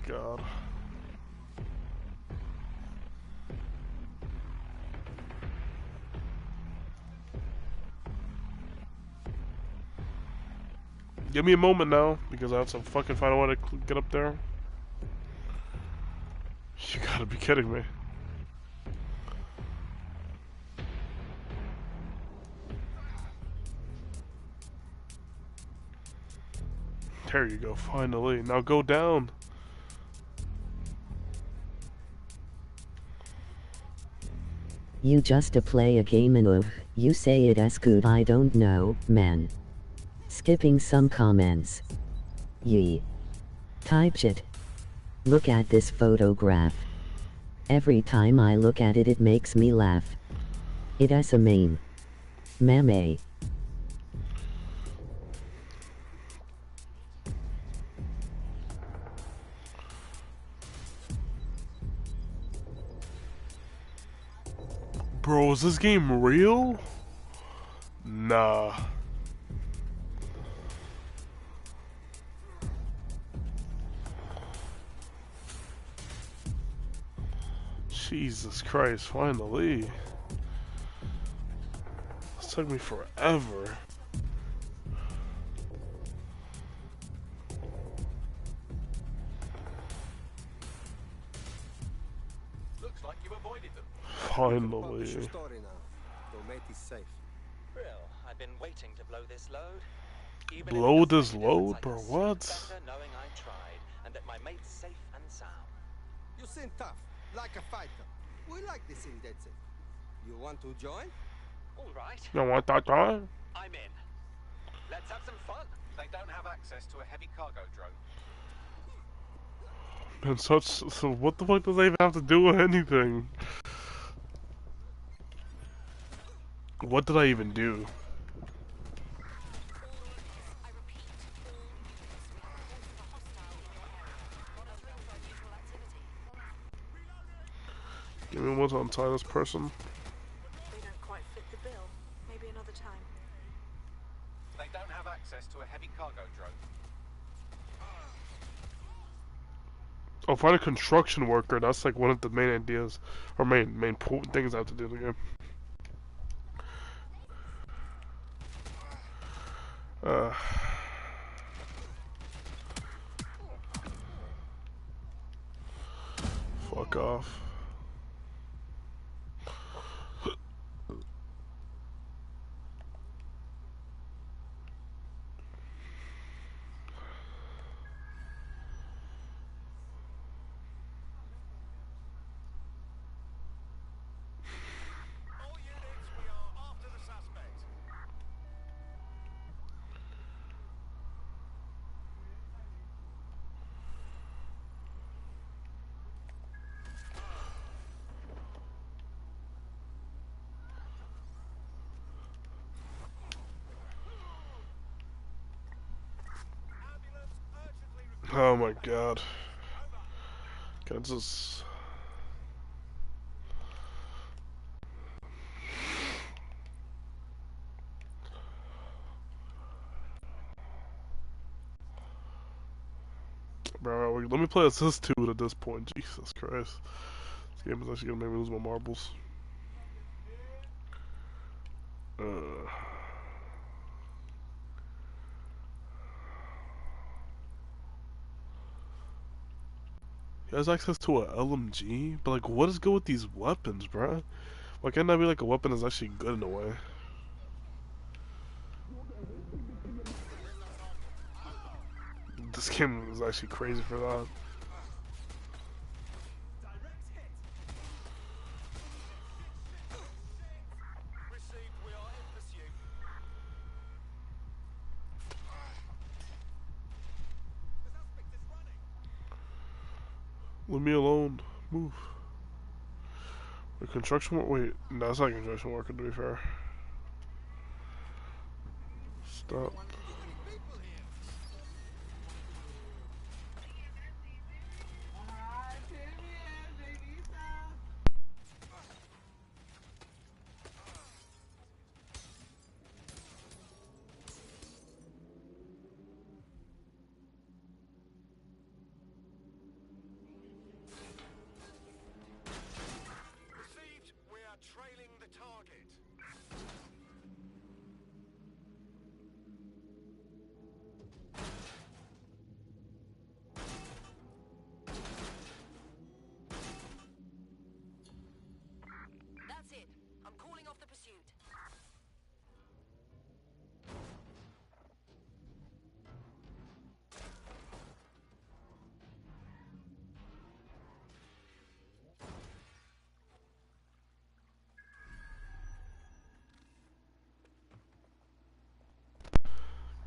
Speaker 1: god. Give me a moment now, because I have to fucking find a way to get up there. You gotta be kidding me. There you go, finally. Now go down.
Speaker 6: You just to play a game and you say it as good I don't know, man. Skipping some comments. Yee. Type shit. Look at this photograph. Every time I look at it it makes me laugh. It is a meme. Mame.
Speaker 1: Bro, is this game real? Nah. Jesus Christ, finally. This took me forever.
Speaker 4: Looks like you avoided them.
Speaker 1: Finally.
Speaker 11: Your story now. The mate is safe.
Speaker 3: Real, I've been waiting to blow this load. Even
Speaker 1: Blow this load, bro, what?
Speaker 3: better knowing I tried and that my mate's safe and sound.
Speaker 11: You seem tough, like a fighter. We like this in Dead Set. You want to join?
Speaker 3: All right.
Speaker 1: You want that guy?
Speaker 3: I'm in. Let's have some fun.
Speaker 4: They don't have access to a heavy cargo drone.
Speaker 1: And so what the fuck does that even have to do with anything? What did I even do? Give me one to untie this person.
Speaker 13: They don't quite fit the bill. Maybe another time.
Speaker 4: They don't have access to a heavy cargo drone.
Speaker 1: Oh, find a construction worker. That's like one of the main ideas, or main things I have to do in the game. Fuck off. Oh my god. Can I just... Bro, let me play Assist 2 at this point. Jesus Christ. This game is actually gonna make me lose my marbles. He has access to a LMG? But like, what is good with these weapons, bruh? Why can't that be like a weapon that's actually good in a way? This game is actually crazy for that. Leave me alone. Move. The construction work? Wait, no, that's not construction worker to be fair. Stop.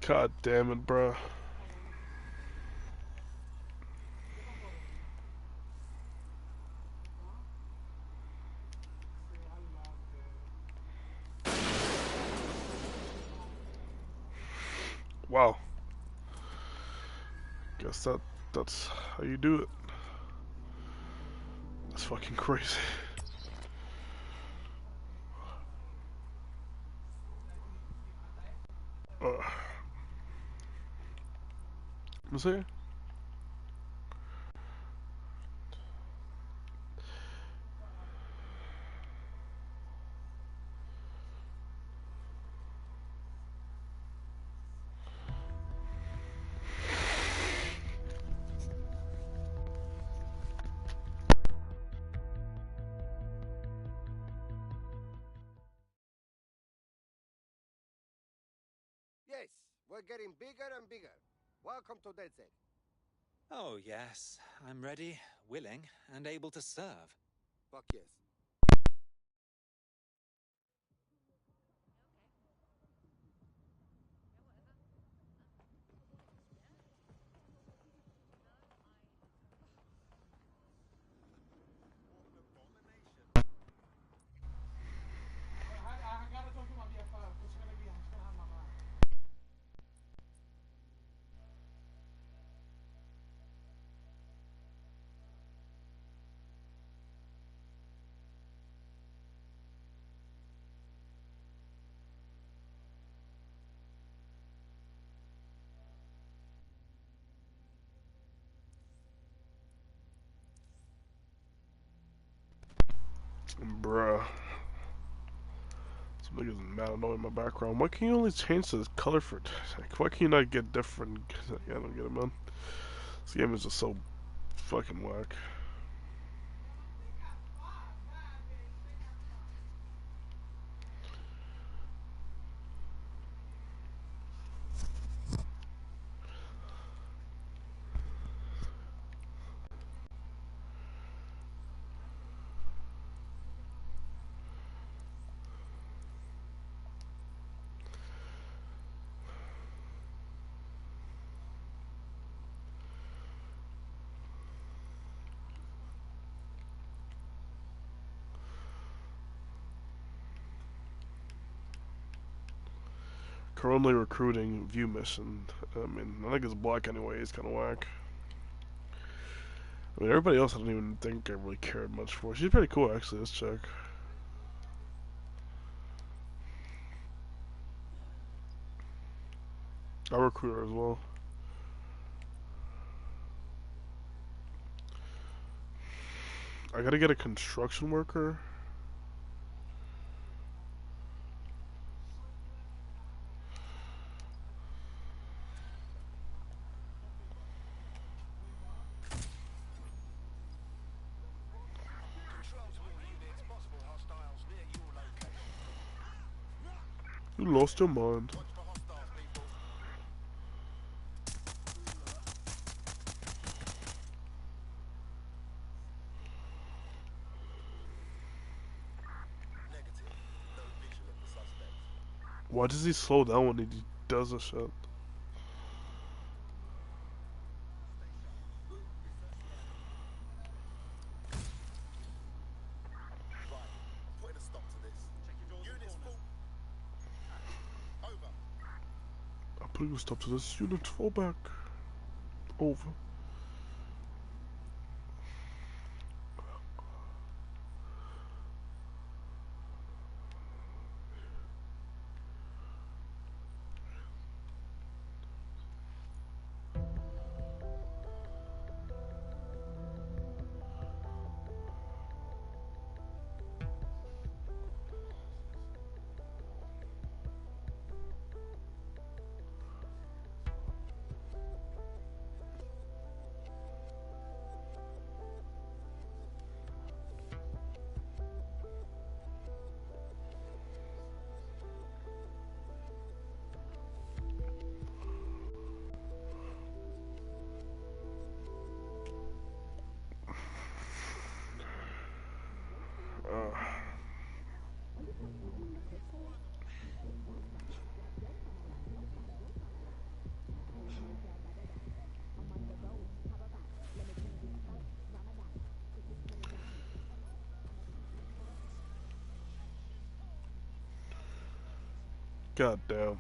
Speaker 1: God damn it, bro. Wow. Guess that's how you do it. That's fucking crazy. Let's see.
Speaker 11: Yes, we're getting bigger and bigger. Welcome to Dead Set.
Speaker 14: Oh, yes. I'm ready, willing, and able to serve.
Speaker 11: Fuck yes.
Speaker 1: Bruh. Some niggas mad annoying in my background. Why can you only change the color for... Like, why can you not get different... Yeah, I don't get it, man. This game is just so fucking whack. Currently recruiting view mission. I mean, I think it's black anyway. It's kind of whack. I mean, everybody else I don't even think I really cared much for. She's pretty cool, actually. Let's check. I'll recruit her as well. I gotta get a construction worker. You lost your mind. Why does he slow down when he does this shit? I'm putting a stop to this. Unit, fall back. Over. God damn.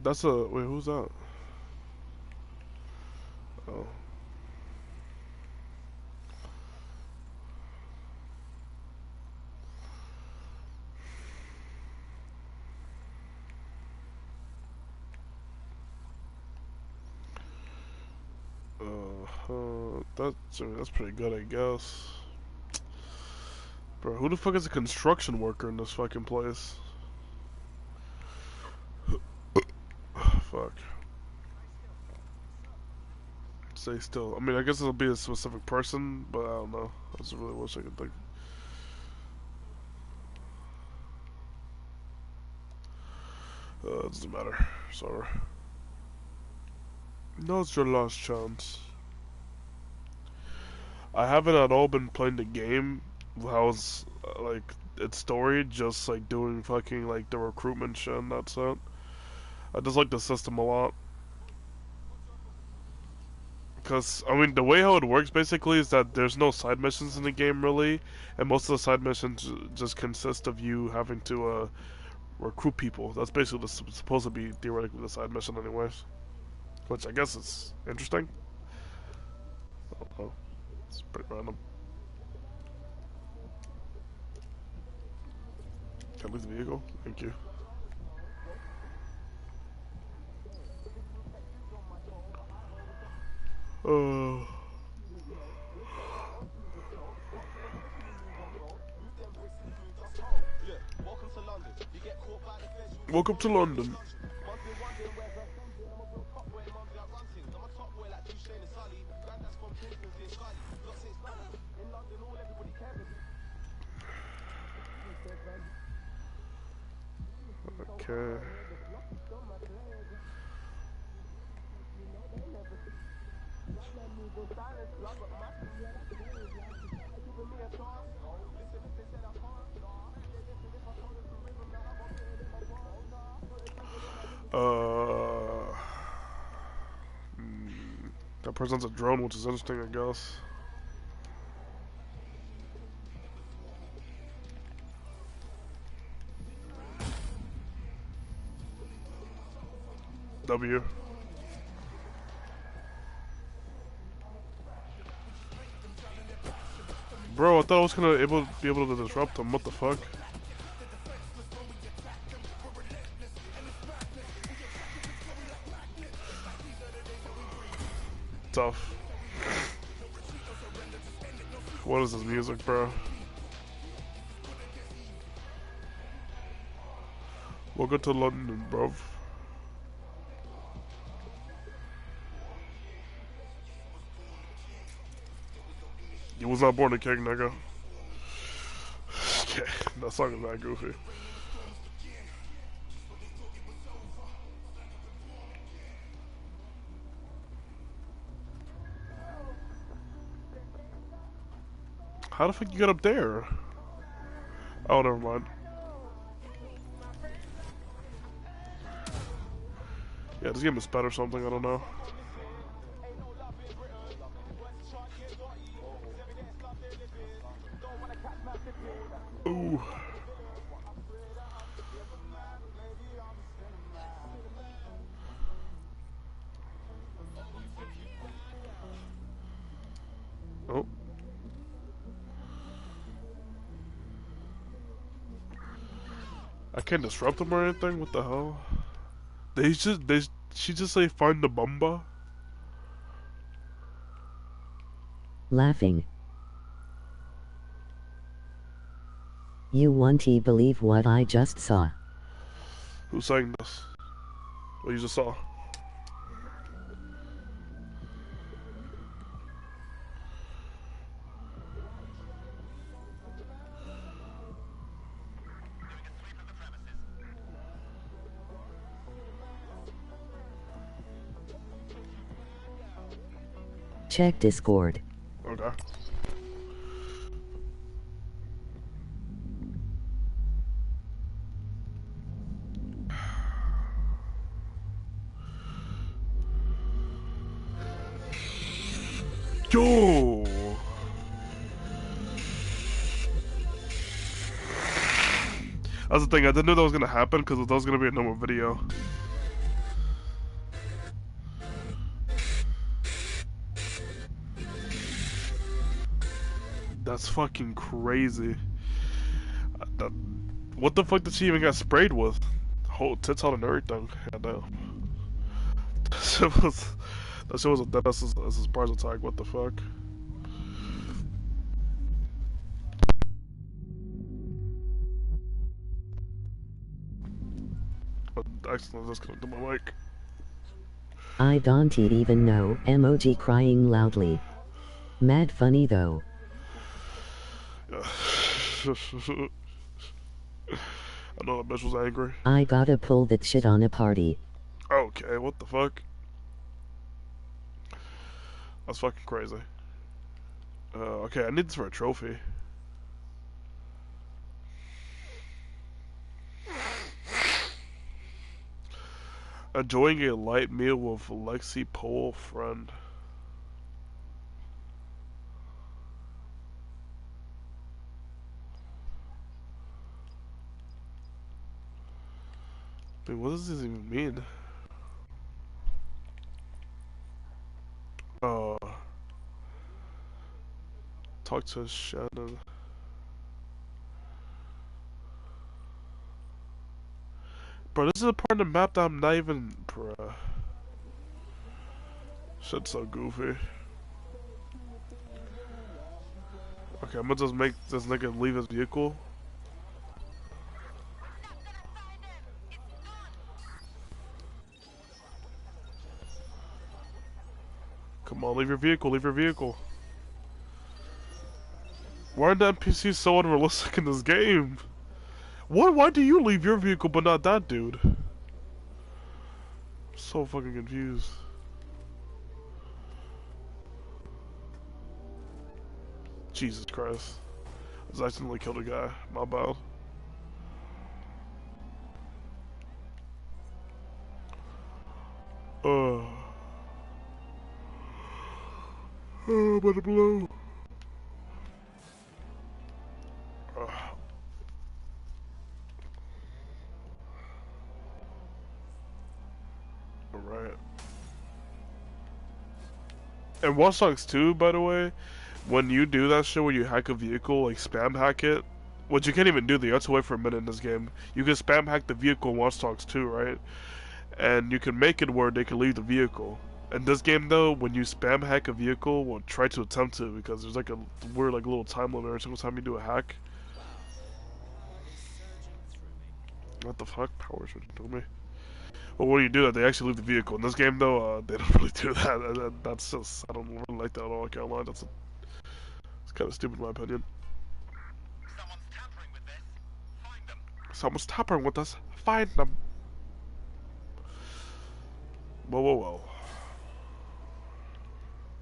Speaker 1: That's a wait. Who's that? Oh. That's pretty good, I guess. Bro, who the fuck is a construction worker in this fucking place? Fuck. Stay still. I mean, I guess it'll be a specific person, but I don't know. I just really wish I could think. It doesn't matter. Sorry. No, it's your last chance. I haven't at all been playing the game. How's like its story? Just like doing fucking like the recruitment shit and that's it. I just like the system a lot. Because, I mean, the way how it works basically is that there's no side missions in the game really, and most of the side missions just consist of you having to recruit people. That's basically supposed to be theoretically the side mission anyways. Which I guess is interesting. I don't know. It's pretty random. Can I leave the vehicle? Thank you. Welcome to London. Okay. That presents a drone, which is interesting, I guess. W. Bro, I thought I was gonna be able to disrupt him. What the fuck? Tough. What is this music, bro? Welcome to London, bruv. You was not born a king, nigga. Okay, that song is not goofy. How the fuck you get up there? Oh, never mind. Yeah, this game is bad or something, I don't know. Ooh. Oh. I can't disrupt them or anything? What the hell? She just say find the Bumba?
Speaker 6: Laughing. You won't believe what I just saw.
Speaker 1: Who's saying this? What you just saw?
Speaker 6: Check Discord.
Speaker 1: Okay. Yo! That's the thing, I didn't know that was gonna happen because that was gonna be a normal video. That's fucking crazy. What the fuck did she even get sprayed with? Whole tits out and everything. Yeah, damn. That shit was a death as a surprise attack. What the fuck? Excellent, let's connect to my mic.
Speaker 6: I don't even know. Emoji crying loudly. Mad funny though.
Speaker 1: I know that bitch was angry.
Speaker 6: I gotta pull that shit on a party.
Speaker 1: Okay, what the fuck? That's fucking crazy. Okay, I need this for a trophy. Enjoying a light meal with Lexi Pole friend. Wait, what does this even mean? Talk to Shannon. Bro, this is a part of the map that I'm not even... Bruh. Shit's so goofy. Okay, I'm gonna just make this nigga leave his vehicle. Come on, leave your vehicle, leave your vehicle. Why are the NPCs so unrealistic in this game? Why do you leave your vehicle but not that dude? So fucking confused. Jesus Christ. I just accidentally killed a guy. My bad. Oh, about to blow. Alright. And Watch Dogs 2, by the way, when you do that shit where you hack a vehicle, like spam hack it, which you can't even do, you have to wait for a minute in this game. You can spam hack the vehicle in Watch Dogs 2, right? And you can make it where they can leave the vehicle. In this game though, when you spam hack a vehicle, well, try to attempt to, because there's like a weird like little time limit every single time you do a hack. What the fuck? Power switch to me. Well, when you do that, they actually leave the vehicle. In this game though, they don't really do that. That's just, I don't really like that at all, I can't lie. It's kind of stupid in my opinion. Someone's tampering with us. Find them. Whoa, whoa, whoa.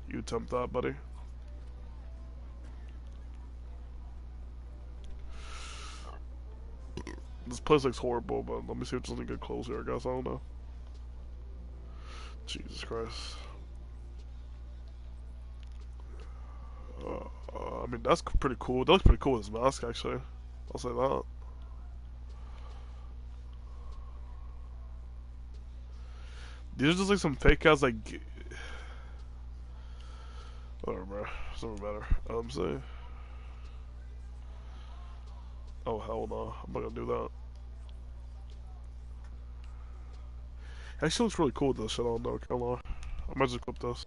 Speaker 1: You attempt that, buddy. This place looks horrible, but let me see if there's anything good close here, I guess. I don't know. Jesus Christ. I mean, that's pretty cool. That looks pretty cool with his mask, actually. I'll say that. These are just like some fake ass, like... Whatever, bro. It's never better. I'm saying. Oh, hell no. I'm not gonna do that. Actually looks really cool with this shit on though, can't lie. I might just clip this.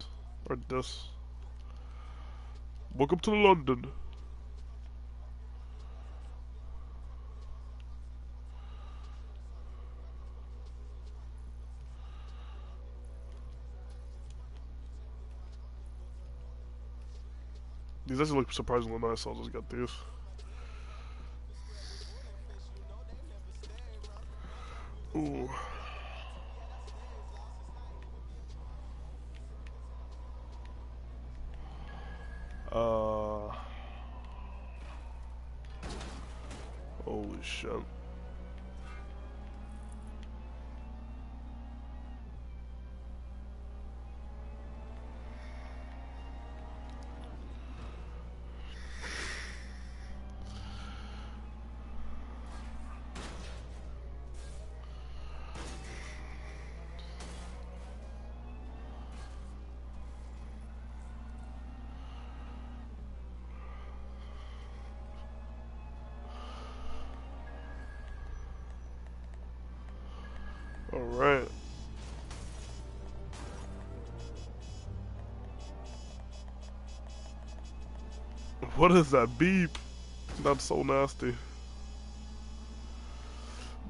Speaker 1: Or this. Welcome to London. These actually look surprisingly nice, so I'll just get these. Ooh. shit. Alright. What is that beep? That's so nasty.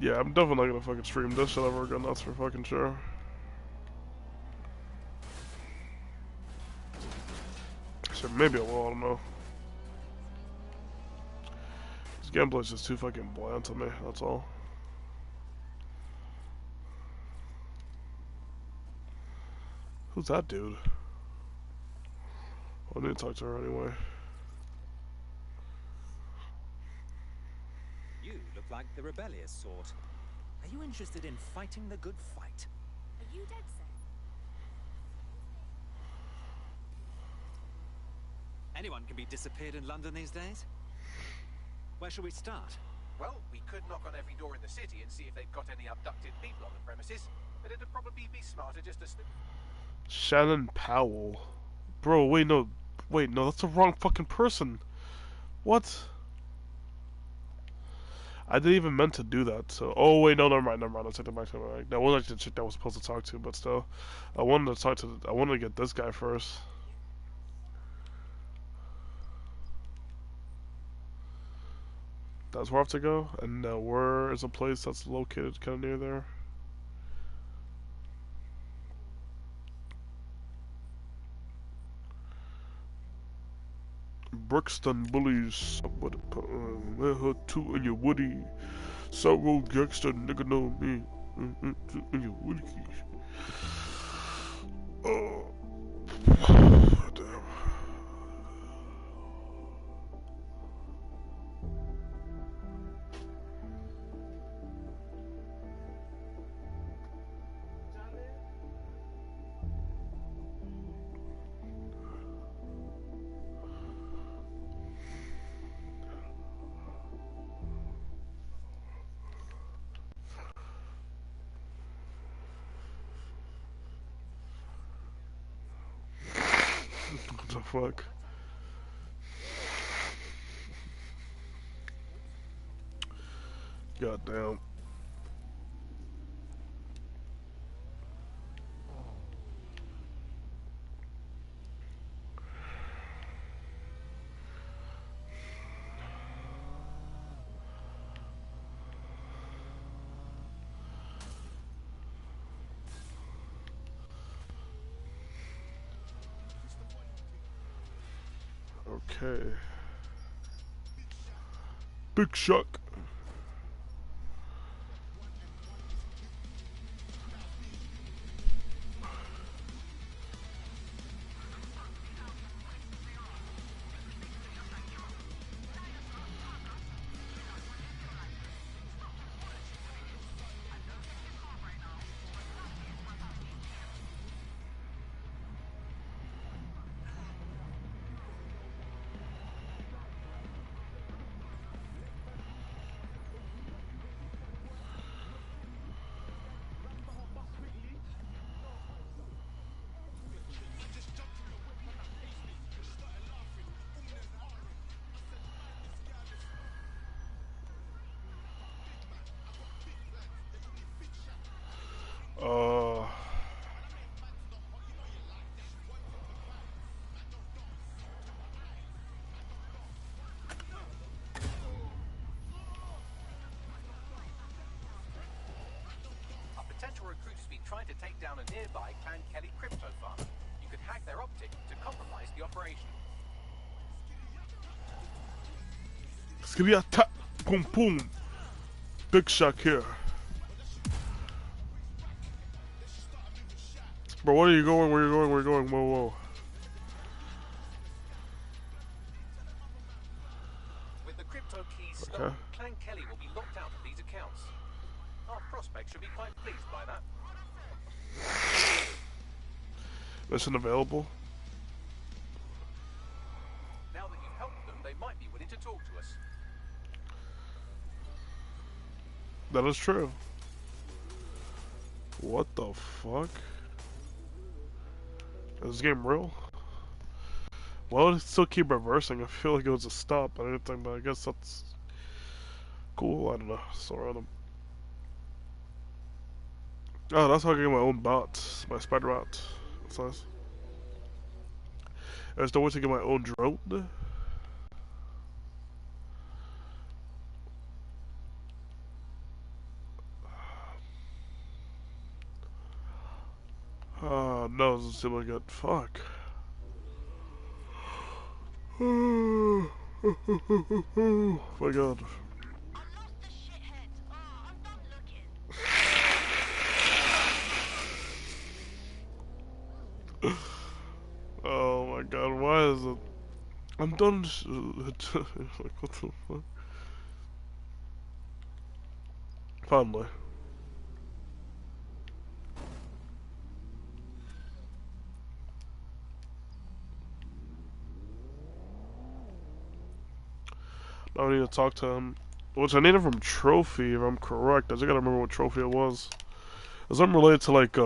Speaker 1: Yeah, I'm definitely not gonna fucking stream this shit ever again, that's for fucking sure. Shit, maybe I will, I don't know. This gameplay is just too fucking bland to me, that's all. Who's that dude? I need to talk to her anyway.
Speaker 12: You look like the rebellious sort. Are you interested in fighting the good fight?
Speaker 13: Are you dead set?
Speaker 12: Anyone can be disappeared in London these days. Where shall we start?
Speaker 4: Well, we could knock on every door in the city and see if they've got any abducted people on the premises, but it'd probably be smarter just to snoop.
Speaker 1: Shannon Powell. Bro, wait, no, that's the wrong fucking person. What? I didn't even meant to do that, so... Oh, wait, no, never mind, I'll take that back. That wasn't actually the chick that I was supposed to talk to, but still. I wanted to get this guy first. That's where I have to go? And where is a place that's located kind of near there? Brixton bullies. Her two in your woody. Sorrow gangster nigga know me. In your woody. Oh. Damn. What the fuck? God damn. Okay. Big Shock.
Speaker 4: Potential recruits be trying to take down a nearby Clan Kelly crypto farm. You could hack their optic to compromise the operation.
Speaker 1: Skillia tap, boom boom. Big Shock here. Bro, where are you going? Where are you going? Where are you going? Whoa, whoa.
Speaker 4: With the crypto keys stolen, Clan Kelly will be locked
Speaker 1: Mission available.
Speaker 4: Now that you've helped them, they might be willing to talk to us.
Speaker 1: That is true. What the fuck? Is this game real? Why would it still keep reversing? I feel like it was a stop on anything, but I guess that's cool. I don't know. So random. Oh, that's how I get my own bots. My spider bot. That's nice. There's no way to get my own drone. No, it doesn't seem like it. Fuck. Oh my god. Oh my god, why is it? I'm done. Like, what the fuck? Finally. Now I need to talk to him. Which I need it from Trophy, if I'm correct. I just gotta remember what Trophy it was. Is something related to, like,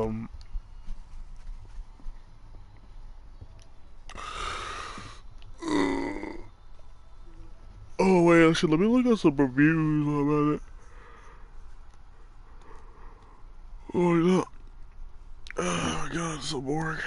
Speaker 1: Oh wait, actually, let me look at some reviews about it. Oh yeah. Oh my god, it's so boring.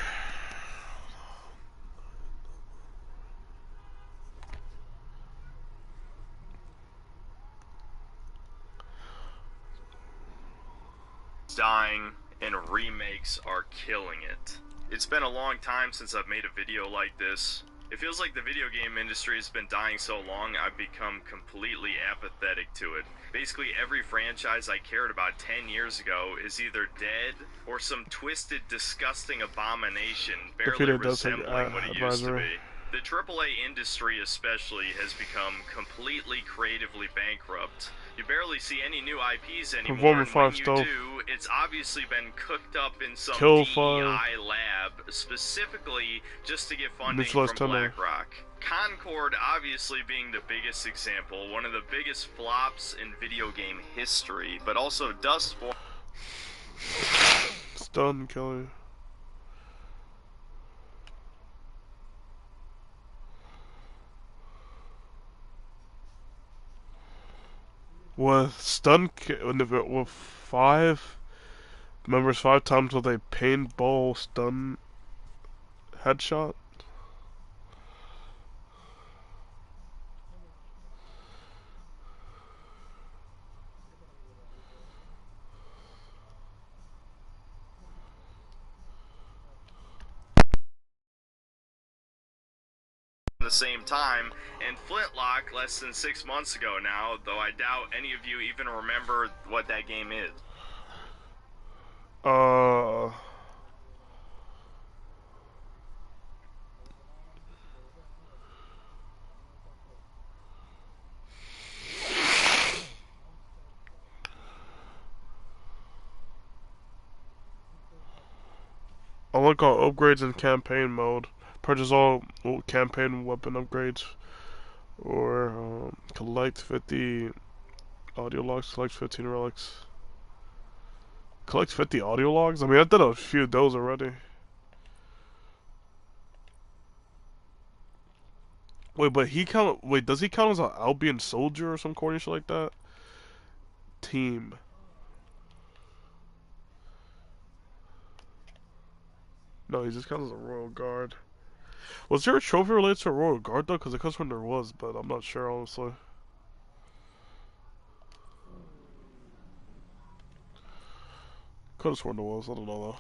Speaker 21: Dying and remakes are killing it. It's been a long time since I've made a video like this. It feels like the video game industry has been dying so long I've become completely apathetic to it. Basically every franchise I cared about 10 years ago is either dead or some twisted, disgusting abomination barely resembling what it used to be. The AAA industry especially has become completely creatively bankrupt. You barely see any new IPs anymore, and when you do, it's obviously been cooked up in some DEI lab, specifically just to get funding from BlackRock. Concord obviously being the biggest example, one of the biggest flops in video game history, but also Dustborn.
Speaker 1: Stun, Kelly. With stun, with 5 members 5 times with a paintball stun headshot.
Speaker 21: The same time, and Flintlock less than 6 months ago now, though I doubt any of you even remember what that game is.
Speaker 1: I like all upgrades in campaign mode. Purchase all campaign weapon upgrades. Or collect 50 audio logs, collect 15 relics. Collect 50 audio logs? I mean, I did a few of those already. Wait, but wait, does he count as an Albion soldier or some corny shit like that? Team. No, he just counts as a Royal Guard. Was there a trophy related to a Royal Guard though? Because it comes when there was, but I'm not sure honestly. Could have sworn there was, I don't know though.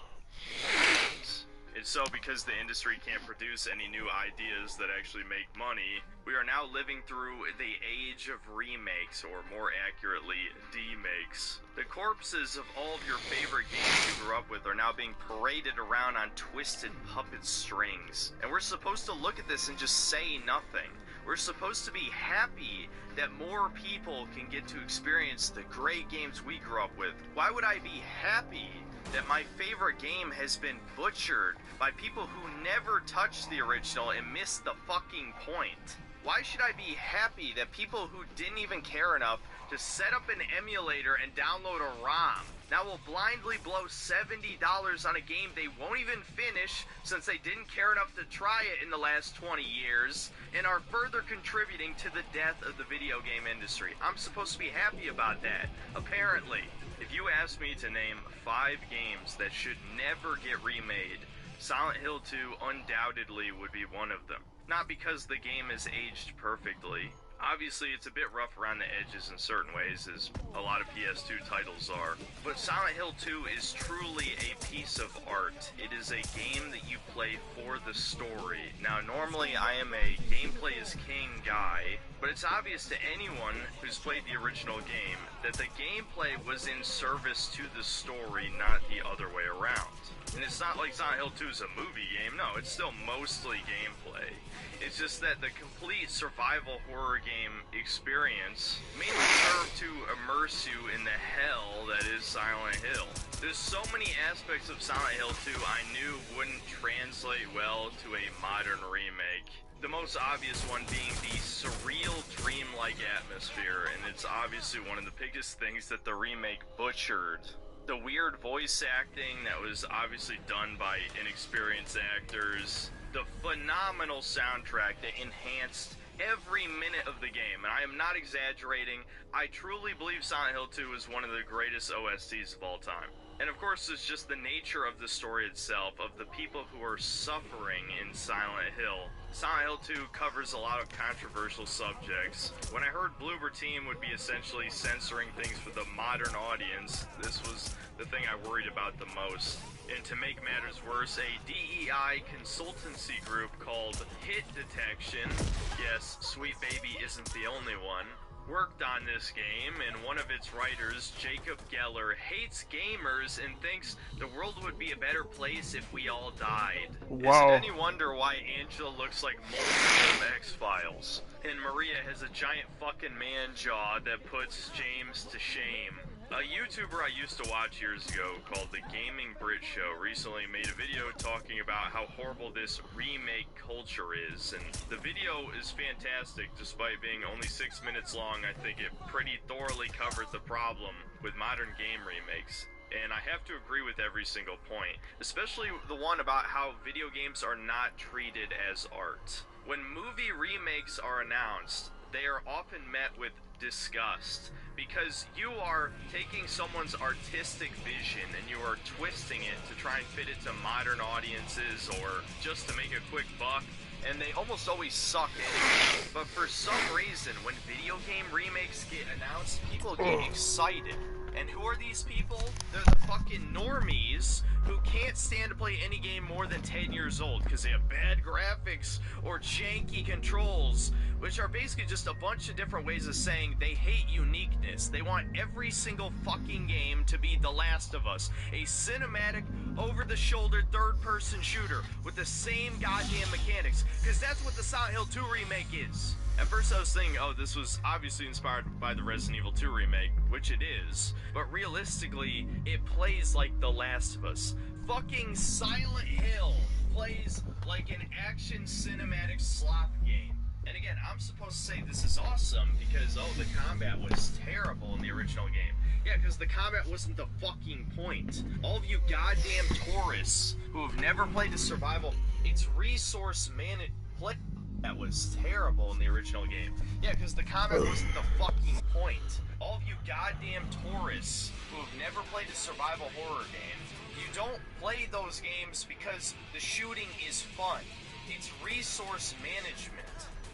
Speaker 21: It's so because the industry can't produce any new ideas that actually make money, we are now living through the age of remakes, or more accurately, demakes. The corpses of all of your favorite games you grew up with are now being paraded around on twisted puppet strings. And we're supposed to look at this and just say nothing. We're supposed to be happy that more people can get to experience the great games we grew up with. Why would I be happy that my favorite game has been butchered by people who never touched the original and missed the fucking point? Why should I be happy that people who didn't even care enough to set up an emulator and download a ROM now will blindly blow $70 on a game they won't even finish since they didn't care enough to try it in the last 20 years and are further contributing to the death of the video game industry? I'm supposed to be happy about that, apparently. If you asked me to name 5 games that should never get remade, Silent Hill 2 undoubtedly would be one of them. Not because the game is aged perfectly. Obviously, it's a bit rough around the edges in certain ways, as a lot of PS2 titles are. But Silent Hill 2 is truly a piece of art. It is a game that you play for the story. Now, normally I am a gameplay is king guy, but it's obvious to anyone who's played the original game that the gameplay was in service to the story, not the other way around. And it's not like Silent Hill 2 is a movie game. No, it's still mostly gameplay. It's just that the complete survival horror game experience mainly served to immerse you in the hell that is Silent Hill. There's so many aspects of Silent Hill 2 I knew wouldn't translate well to a modern remake. The most obvious one being the surreal, dreamlike atmosphere, and it's obviously one of the biggest things that the remake butchered. The weird voice acting that was obviously done by inexperienced actors. The phenomenal soundtrack that enhanced every minute of the game, and I am not exaggerating. I truly believe Silent Hill 2 is one of the greatest OSTs of all time. And of course, it's just the nature of the story itself, of the people who are suffering in Silent Hill. Silent Hill 2 covers a lot of controversial subjects. When I heard Bloober Team would be essentially censoring things for the modern audience, this was the thing I worried about the most. And to make matters worse, a DEI consultancy group called Hit Detection, yes, Sweet Baby isn't the only one, worked on this game, and one of its writers, Jacob Geller, hates gamers and thinks the world would be a better place if we all died.
Speaker 1: Wow.
Speaker 21: Is it any wonder why Angela looks like multiple from X-Files? And Maria has a giant fucking man jaw that puts James to shame. A YouTuber I used to watch years ago called The Gaming Brit Show recently made a video talking about how horrible this remake culture is, and the video is fantastic. Despite being only 6 minutes long, I think it pretty thoroughly covered the problem with modern game remakes. And I have to agree with every single point, especially the one about how video games are not treated as art. When movie remakes are announced, they are often met with disgust, because you are taking someone's artistic vision and you are twisting it to try and fit it to modern audiences or just to make a quick buck, and they almost always suck anyway. But for some reason, when video game remakes get announced, people get excited. And who are these people? They're the fucking normies who can't stand to play any game more than 10 years old because they have bad graphics or janky controls, which are basically just a bunch of different ways of saying they hate uniqueness. They want every single fucking game to be The Last of Us, a cinematic, over-the-shoulder, third-person shooter with the same goddamn mechanics, because that's what the Silent Hill 2 remake is. At first I was thinking, oh, this was obviously inspired by the Resident Evil 2 remake, which it is, but realistically, it plays like The Last of Us. Fucking Silent Hill plays like an action cinematic slop game. And again, I'm supposed to say this is awesome because, oh, the combat was terrible in the original game. Yeah, because the combat wasn't the fucking point. All of you goddamn tourists who have never played the survival, it's resource management. That was terrible in the original game. Yeah, because the combat wasn't the fucking point. All of you goddamn tourists who have never played a survival horror game, you don't play those games because the shooting is fun. It's resource management.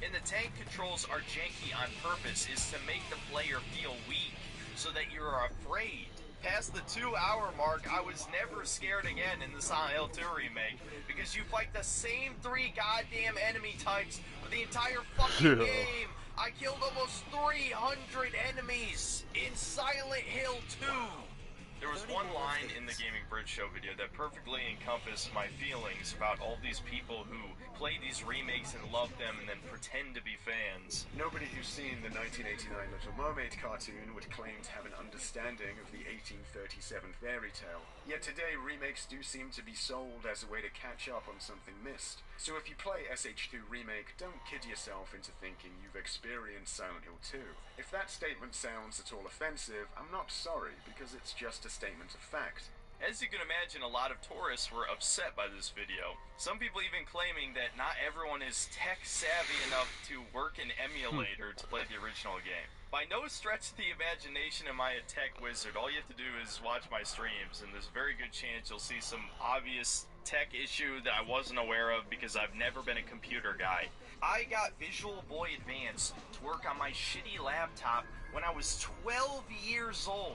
Speaker 21: And the tank controls are janky on purpose, is to make the player feel weak, so that you're afraid. Past the 2-hour mark, I was never scared again in the Silent Hill 2 remake, because you fight the same 3 goddamn enemy types for the entire fucking game. I killed almost 300 enemies in Silent Hill 2. There was one line in the Gaming Bridge Show video that perfectly encompassed my feelings about all these people who play these remakes and love them and then pretend to be fans.
Speaker 2: Nobody who's seen the 1989 Little Mermaid cartoon would claim to have an understanding of the 1837 fairy tale. Yet today, remakes do seem to be sold as a way to catch up on something missed. So if you play SH2 Remake, don't kid yourself into thinking you've experienced Silent Hill 2. If that statement sounds at all offensive, I'm not sorry, because it's just a statement of fact.
Speaker 21: As you can imagine, a lot of tourists were upset by this video. Some people even claiming that not everyone is tech savvy enough to work an emulator to play the original game. By no stretch of the imagination am I a tech wizard. All you have to do is watch my streams, and there's a very good chance you'll see some obvious tech issue that I wasn't aware of because I've never been a computer guy. I got Visual Boy Advance to work on my shitty laptop when I was 12 years old.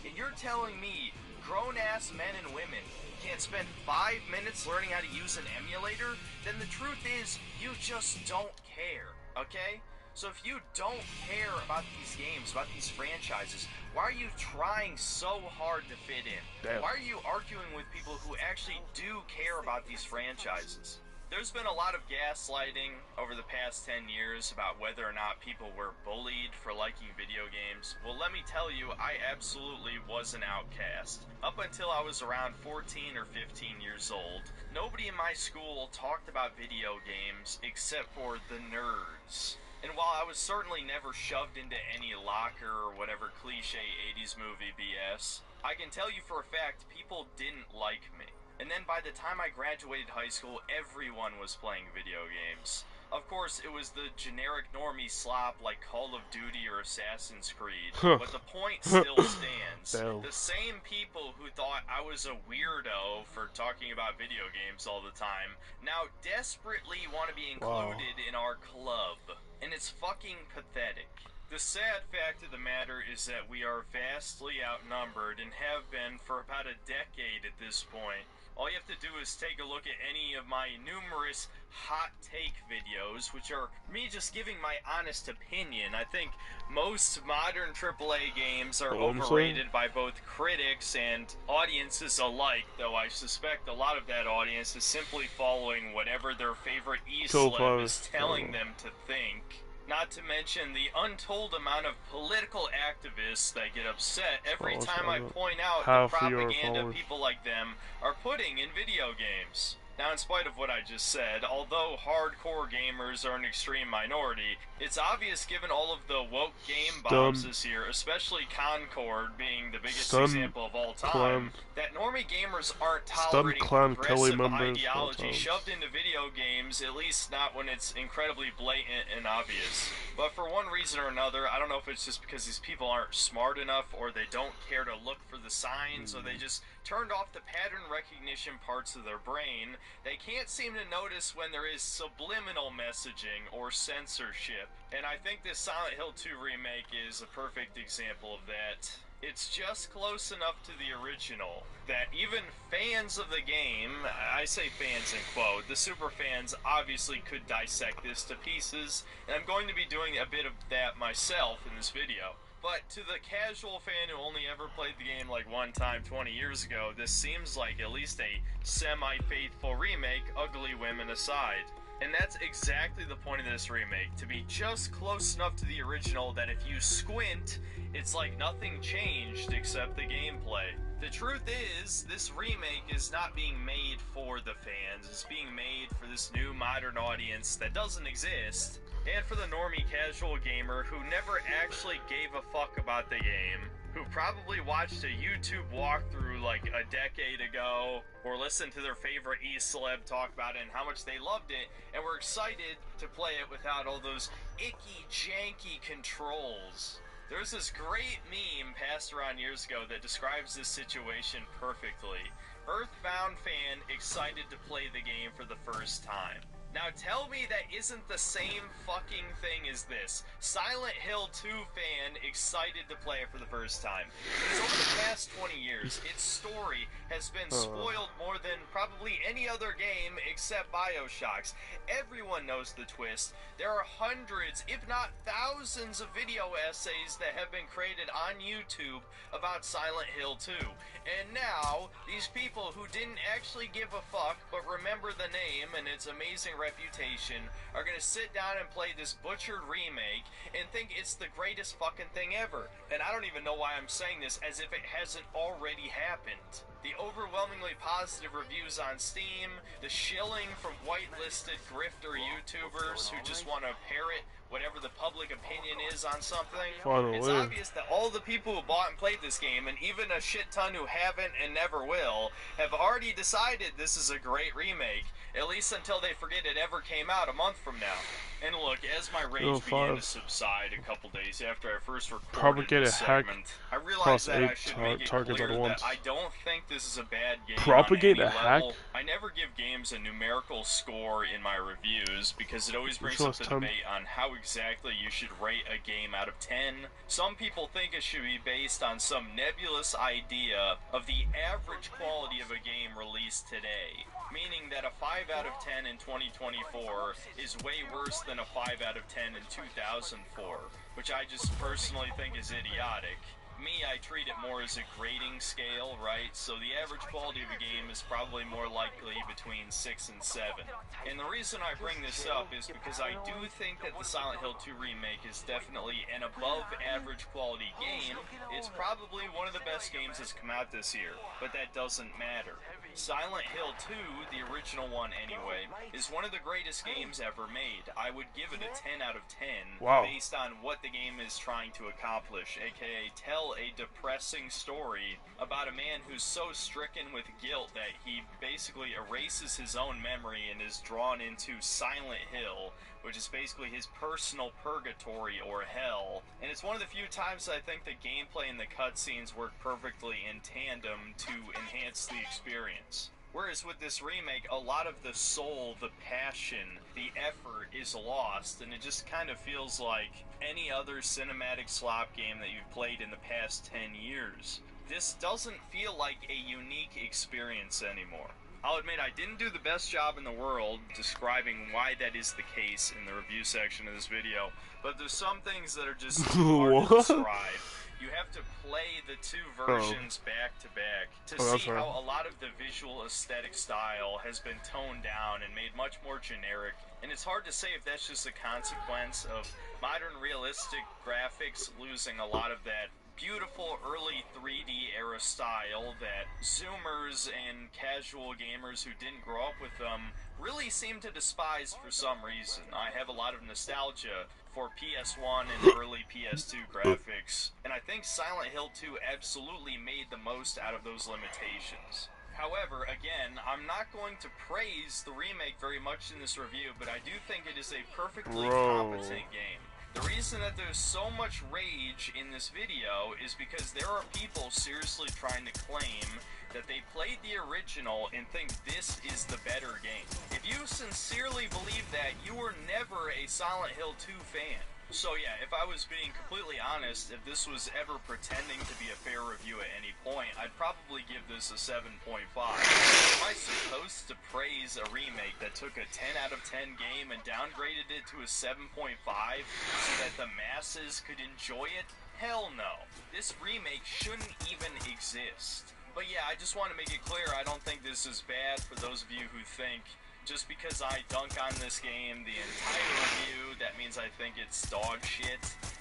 Speaker 21: And you're telling me grown-ass men and women can't spend 5 minutes learning how to use an emulator? Then the truth is, you just don't care, okay? So if you don't care about these games, about these franchises, why are you trying so hard to fit in?
Speaker 1: Damn.
Speaker 21: Why are you arguing with people who actually do care about these franchises? There's been a lot of gaslighting over the past 10 years about whether or not people were bullied for liking video games. Well, let me tell you, I absolutely was an outcast. Up until I was around 14 or 15 years old, nobody in my school talked about video games except for the nerds. And while I was certainly never shoved into any locker or whatever cliche 80s movie BS, I can tell you for a fact people didn't like me. And then by the time I graduated high school, everyone was playing video games. Of course, it was the generic normie slop like Call of Duty or Assassin's Creed, but the point still stands.
Speaker 1: Damn.
Speaker 21: The same people who thought I was a weirdo for talking about video games all the time now desperately want to be included in our club. And it's fucking pathetic. The sad fact of the matter is that we are vastly outnumbered and have been for about a decade at this point. All you have to do is take a look at any of my numerous hot take videos, which are me just giving my honest opinion. I think most modern AAA games are overrated by both critics and audiences alike, though I suspect a lot of that audience is simply following whatever their favorite e-celeb is telling them to think. Not to mention the untold amount of political activists that get upset every time I point out the propaganda people like them are putting in video games. Now, in spite of what I just said, although hardcore gamers are an extreme minority, it's obvious given all of the woke game bombs this year, especially Concord being the biggest example of all time, that normie gamers aren't tolerating progressive ideology shoved into video games, at least not when it's incredibly blatant and obvious. But for one reason or another, I don't know if it's just because these people aren't smart enough or they don't care to look for the signs or they just turned off the pattern recognition parts of their brain, they can't seem to notice when there is subliminal messaging or censorship. And I think this Silent Hill 2 remake is a perfect example of that. It's just close enough to the original that even fans of the game, I say fans in quote, the super fans obviously could dissect this to pieces, and I'm going to be doing a bit of that myself in this video. But to the casual fan who only ever played the game like one time 20 years ago, this seems like at least a semi-faithful remake, ugly women aside. And that's exactly the point of this remake, to be just close enough to the original that if you squint, it's like nothing changed except the gameplay. The truth is, this remake is not being made for the fans, it's being made for this new modern audience that doesn't exist, and for the normie casual gamer who never actually gave a fuck about the game, who probably watched a YouTube walkthrough like a decade ago, or listened to their favorite e-celeb talk about it and how much they loved it, and were excited to play it without all those icky, janky controls. There's this great meme passed around years ago that describes this situation perfectly. Earthbound fan excited to play the game for the first time. Now tell me that isn't the same fucking thing as this. Silent Hill 2 fan excited to play it for the first time. Because over the past 20 years, its story has been spoiled more than probably any other game except BioShock's. Everyone knows the twist. There are hundreds, if not thousands, of video essays that have been created on YouTube about Silent Hill 2. And now, these people who didn't actually give a fuck but remember the name and its amazing reputation are gonna sit down and play this butchered remake and think it's the greatest fucking thing ever. And I don't even know why I'm saying this as if it hasn't already happened. The overwhelmingly positive reviews on Steam, the shilling from whitelisted grifter YouTubers who just want to parrot whatever the public opinion is on something. It's obvious that all the people who bought and played this game, and even a shit ton who haven't and never will, have already decided this is a great remake, at least until they forget it ever came out a month from now. And look, as my rage began to subside a couple days after I first recorded this segment, I realized that I should make it clear that I don't think this is a bad game
Speaker 1: Propagate
Speaker 21: on
Speaker 1: a
Speaker 21: any
Speaker 1: hack?
Speaker 21: level. I never give games a numerical score in my reviews because it always brings up the debate on how exactly you should rate a game out of 10. Some people think it should be based on some nebulous idea of the average quality of a game released today, meaning that a 5 out of 10 in 2024 is way worse than a 5 out of 10 in 2004, which I just personally think is idiotic. Me, I treat it more as a grading scale, right? So the average quality of a game is probably more likely between 6 and 7. And the reason I bring this up is because I do think that the Silent Hill 2 remake is definitely an above average quality game. It's probably one of the best games that's come out this year, but that doesn't matter. Silent Hill 2, the original one anyway, is one of the greatest games ever made. I would give it a 10 out of 10 based on what the game is trying to accomplish, aka tell a depressing story about a man who's so stricken with guilt that he basically erases his own memory and is drawn into Silent Hill, which is basically his personal purgatory or hell. And it's one of the few times I think the gameplay and the cutscenes work perfectly in tandem to enhance the experience. Whereas with this remake, a lot of the soul, the passion, the effort is lost, and it just kind of feels like any other cinematic slop game that you've played in the past 10 years. This doesn't feel like a unique experience anymore. I'll admit I didn't do the best job in the world describing why that is the case in the review section of this video, but there's some things that are just too hard to describe. You have to play the two versions back to back to see how a lot of the visual aesthetic style has been toned down and made much more generic. And it's hard to say if that's just a consequence of modern realistic graphics losing a lot of that beautiful early 3D era style that Zoomers and casual gamers who didn't grow up with them really seem to despise for some reason. I have a lot of nostalgia for PS1 and early PS2 graphics, and I think Silent Hill 2 absolutely made the most out of those limitations. However, again, I'm not going to praise the remake very much in this review, but I do think it is a perfectly competent game. The reason that there's so much rage in this video is because there are people seriously trying to claim that they played the original and think this is the better game. If you sincerely believe that, you were never a Silent Hill 2 fan. So yeah, if I was being completely honest, if this was ever pretending to be a fair review at any point, I'd probably give this a 7.5. Am I supposed to praise a remake that took a 10 out of 10 game and downgraded it to a 7.5 so that the masses could enjoy it? Hell no. This remake shouldn't even exist. But yeah, I just want to make it clear, I don't think this is bad for those of you who think just because I dunk on this game the entire review, that means I think it's dog shit.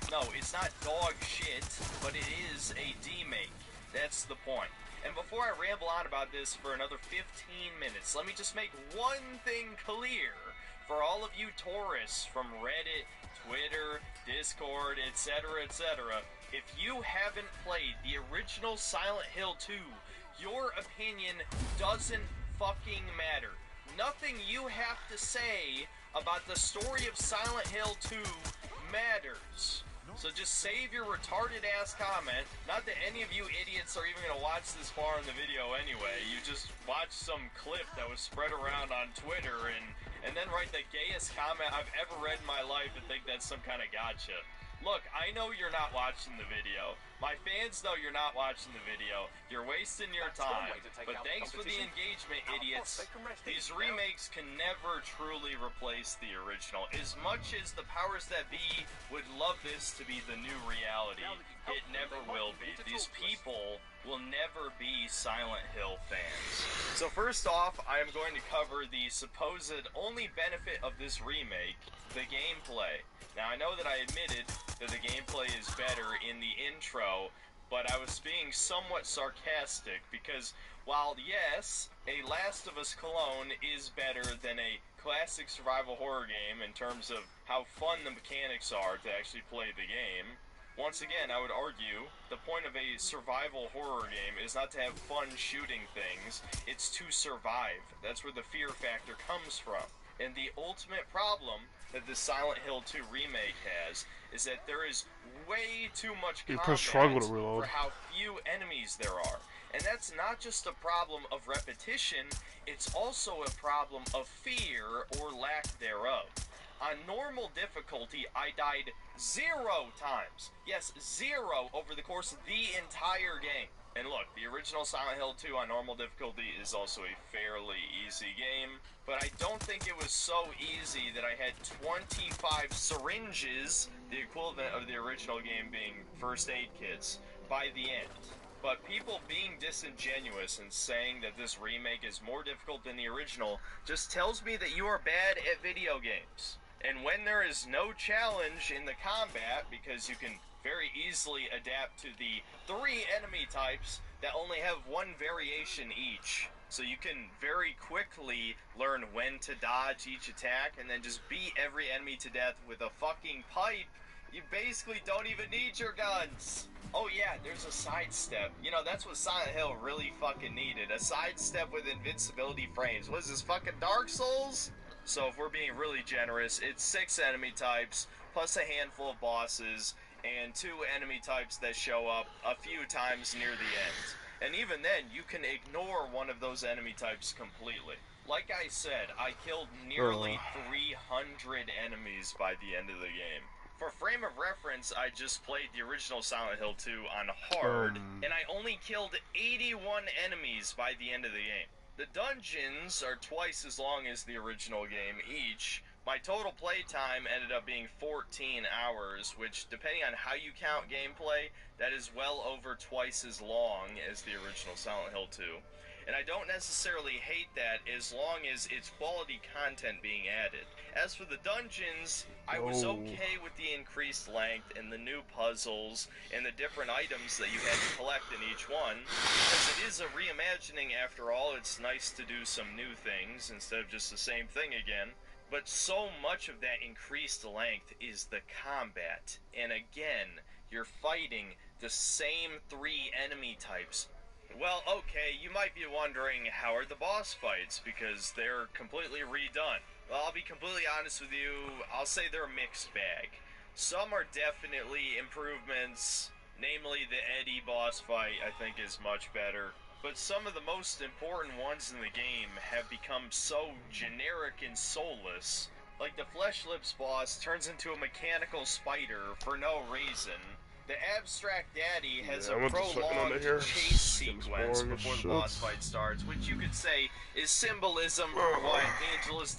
Speaker 21: No, it's not dog shit, but it is a D-make. That's the point. And before I ramble on about this for another 15 minutes, let me just make one thing clear for all of you tourists from Reddit, Twitter, Discord, etc., etc. If you haven't played the original Silent Hill 2, your opinion doesn't fucking matter. Nothing you have to say about the story of Silent Hill 2 matters. So just save your retarded ass comment. Not that any of you idiots are even gonna watch this far in the video anyway. You just watched some clip that was spread around on Twitter and then write the gayest comment I've ever read in my life and think that's some kind of gotcha. Look, I know you're not watching the video. My fans know you're not watching the video. You're wasting your time. But thanks for the engagement, idiots. These remakes can never truly replace the original. As much as the powers that be would love this to be the new reality, it never will be. These people will never be Silent Hill fans. So first off, I am going to cover the supposed only benefit of this remake, the gameplay. Now, I know that I admitted that the gameplay is better in the intro, but I was being somewhat sarcastic because while, yes, a Last of Us clone is better than a classic survival horror game in terms of how fun the mechanics are to actually play the game, once again, I would argue the point of a survival horror game is not to have fun shooting things, it's to survive. That's where the fear factor comes from. And the ultimate problem that the Silent Hill 2 remake has is that there is way too much combat for how few enemies there are. And that's not just a problem of repetition, it's also a problem of fear or lack thereof. On normal difficulty, I died 0 times. Yes, 0 over the course of the entire game. And look, the original Silent Hill 2 on normal difficulty is also a fairly easy game, but I don't think it was so easy that I had 25 syringes, the equivalent of the original game being first aid kits, by the end. But people being disingenuous and saying that this remake is more difficult than the original just tells me that you are bad at video games. And when there is no challenge in the combat, because you can very easily adapt to the 3 enemy types that only have 1 variation each, so you can very quickly learn when to dodge each attack and then just beat every enemy to death with a fucking pipe. You basically don't even need your guns. Oh yeah, there's a sidestep. You know, that's what Silent Hill really fucking needed. A sidestep with invincibility frames. What is this, fucking Dark Souls? So if we're being really generous, it's 6 enemy types, plus a handful of bosses, and 2 enemy types that show up a few times near the end. And even then, you can ignore one of those enemy types completely. Like I said, I killed nearly 300 enemies by the end of the game. For frame of reference, I just played the original Silent Hill 2 on hard, and I only killed 81 enemies by the end of the game. The dungeons are twice as long as the original game each. My total playtime ended up being 14 hours, which, depending on how you count gameplay, that is well over twice as long as the original Silent Hill 2. And I don't necessarily hate that as long as it's quality content being added. As for the dungeons, I was okay with the increased length and the new puzzles and the different items that you had to collect in each one, because it is a reimagining after all. It's nice to do some new things instead of just the same thing again. But so much of that increased length is the combat. And again, you're fighting the same 3 enemy types. Well, okay, you might be wondering, how are the boss fights? Because they're completely redone. Well, I'll be completely honest with you, I'll say they're a mixed bag. Some are definitely improvements, namely the Eddie boss fight I think is much better. But some of the most important ones in the game have become so generic and soulless. Like the Flesh Lips boss turns into a mechanical spider for no reason. The Abstract Daddy has a prolonged chase sequence before the boss fight starts, which you could say is symbolism for what Angela's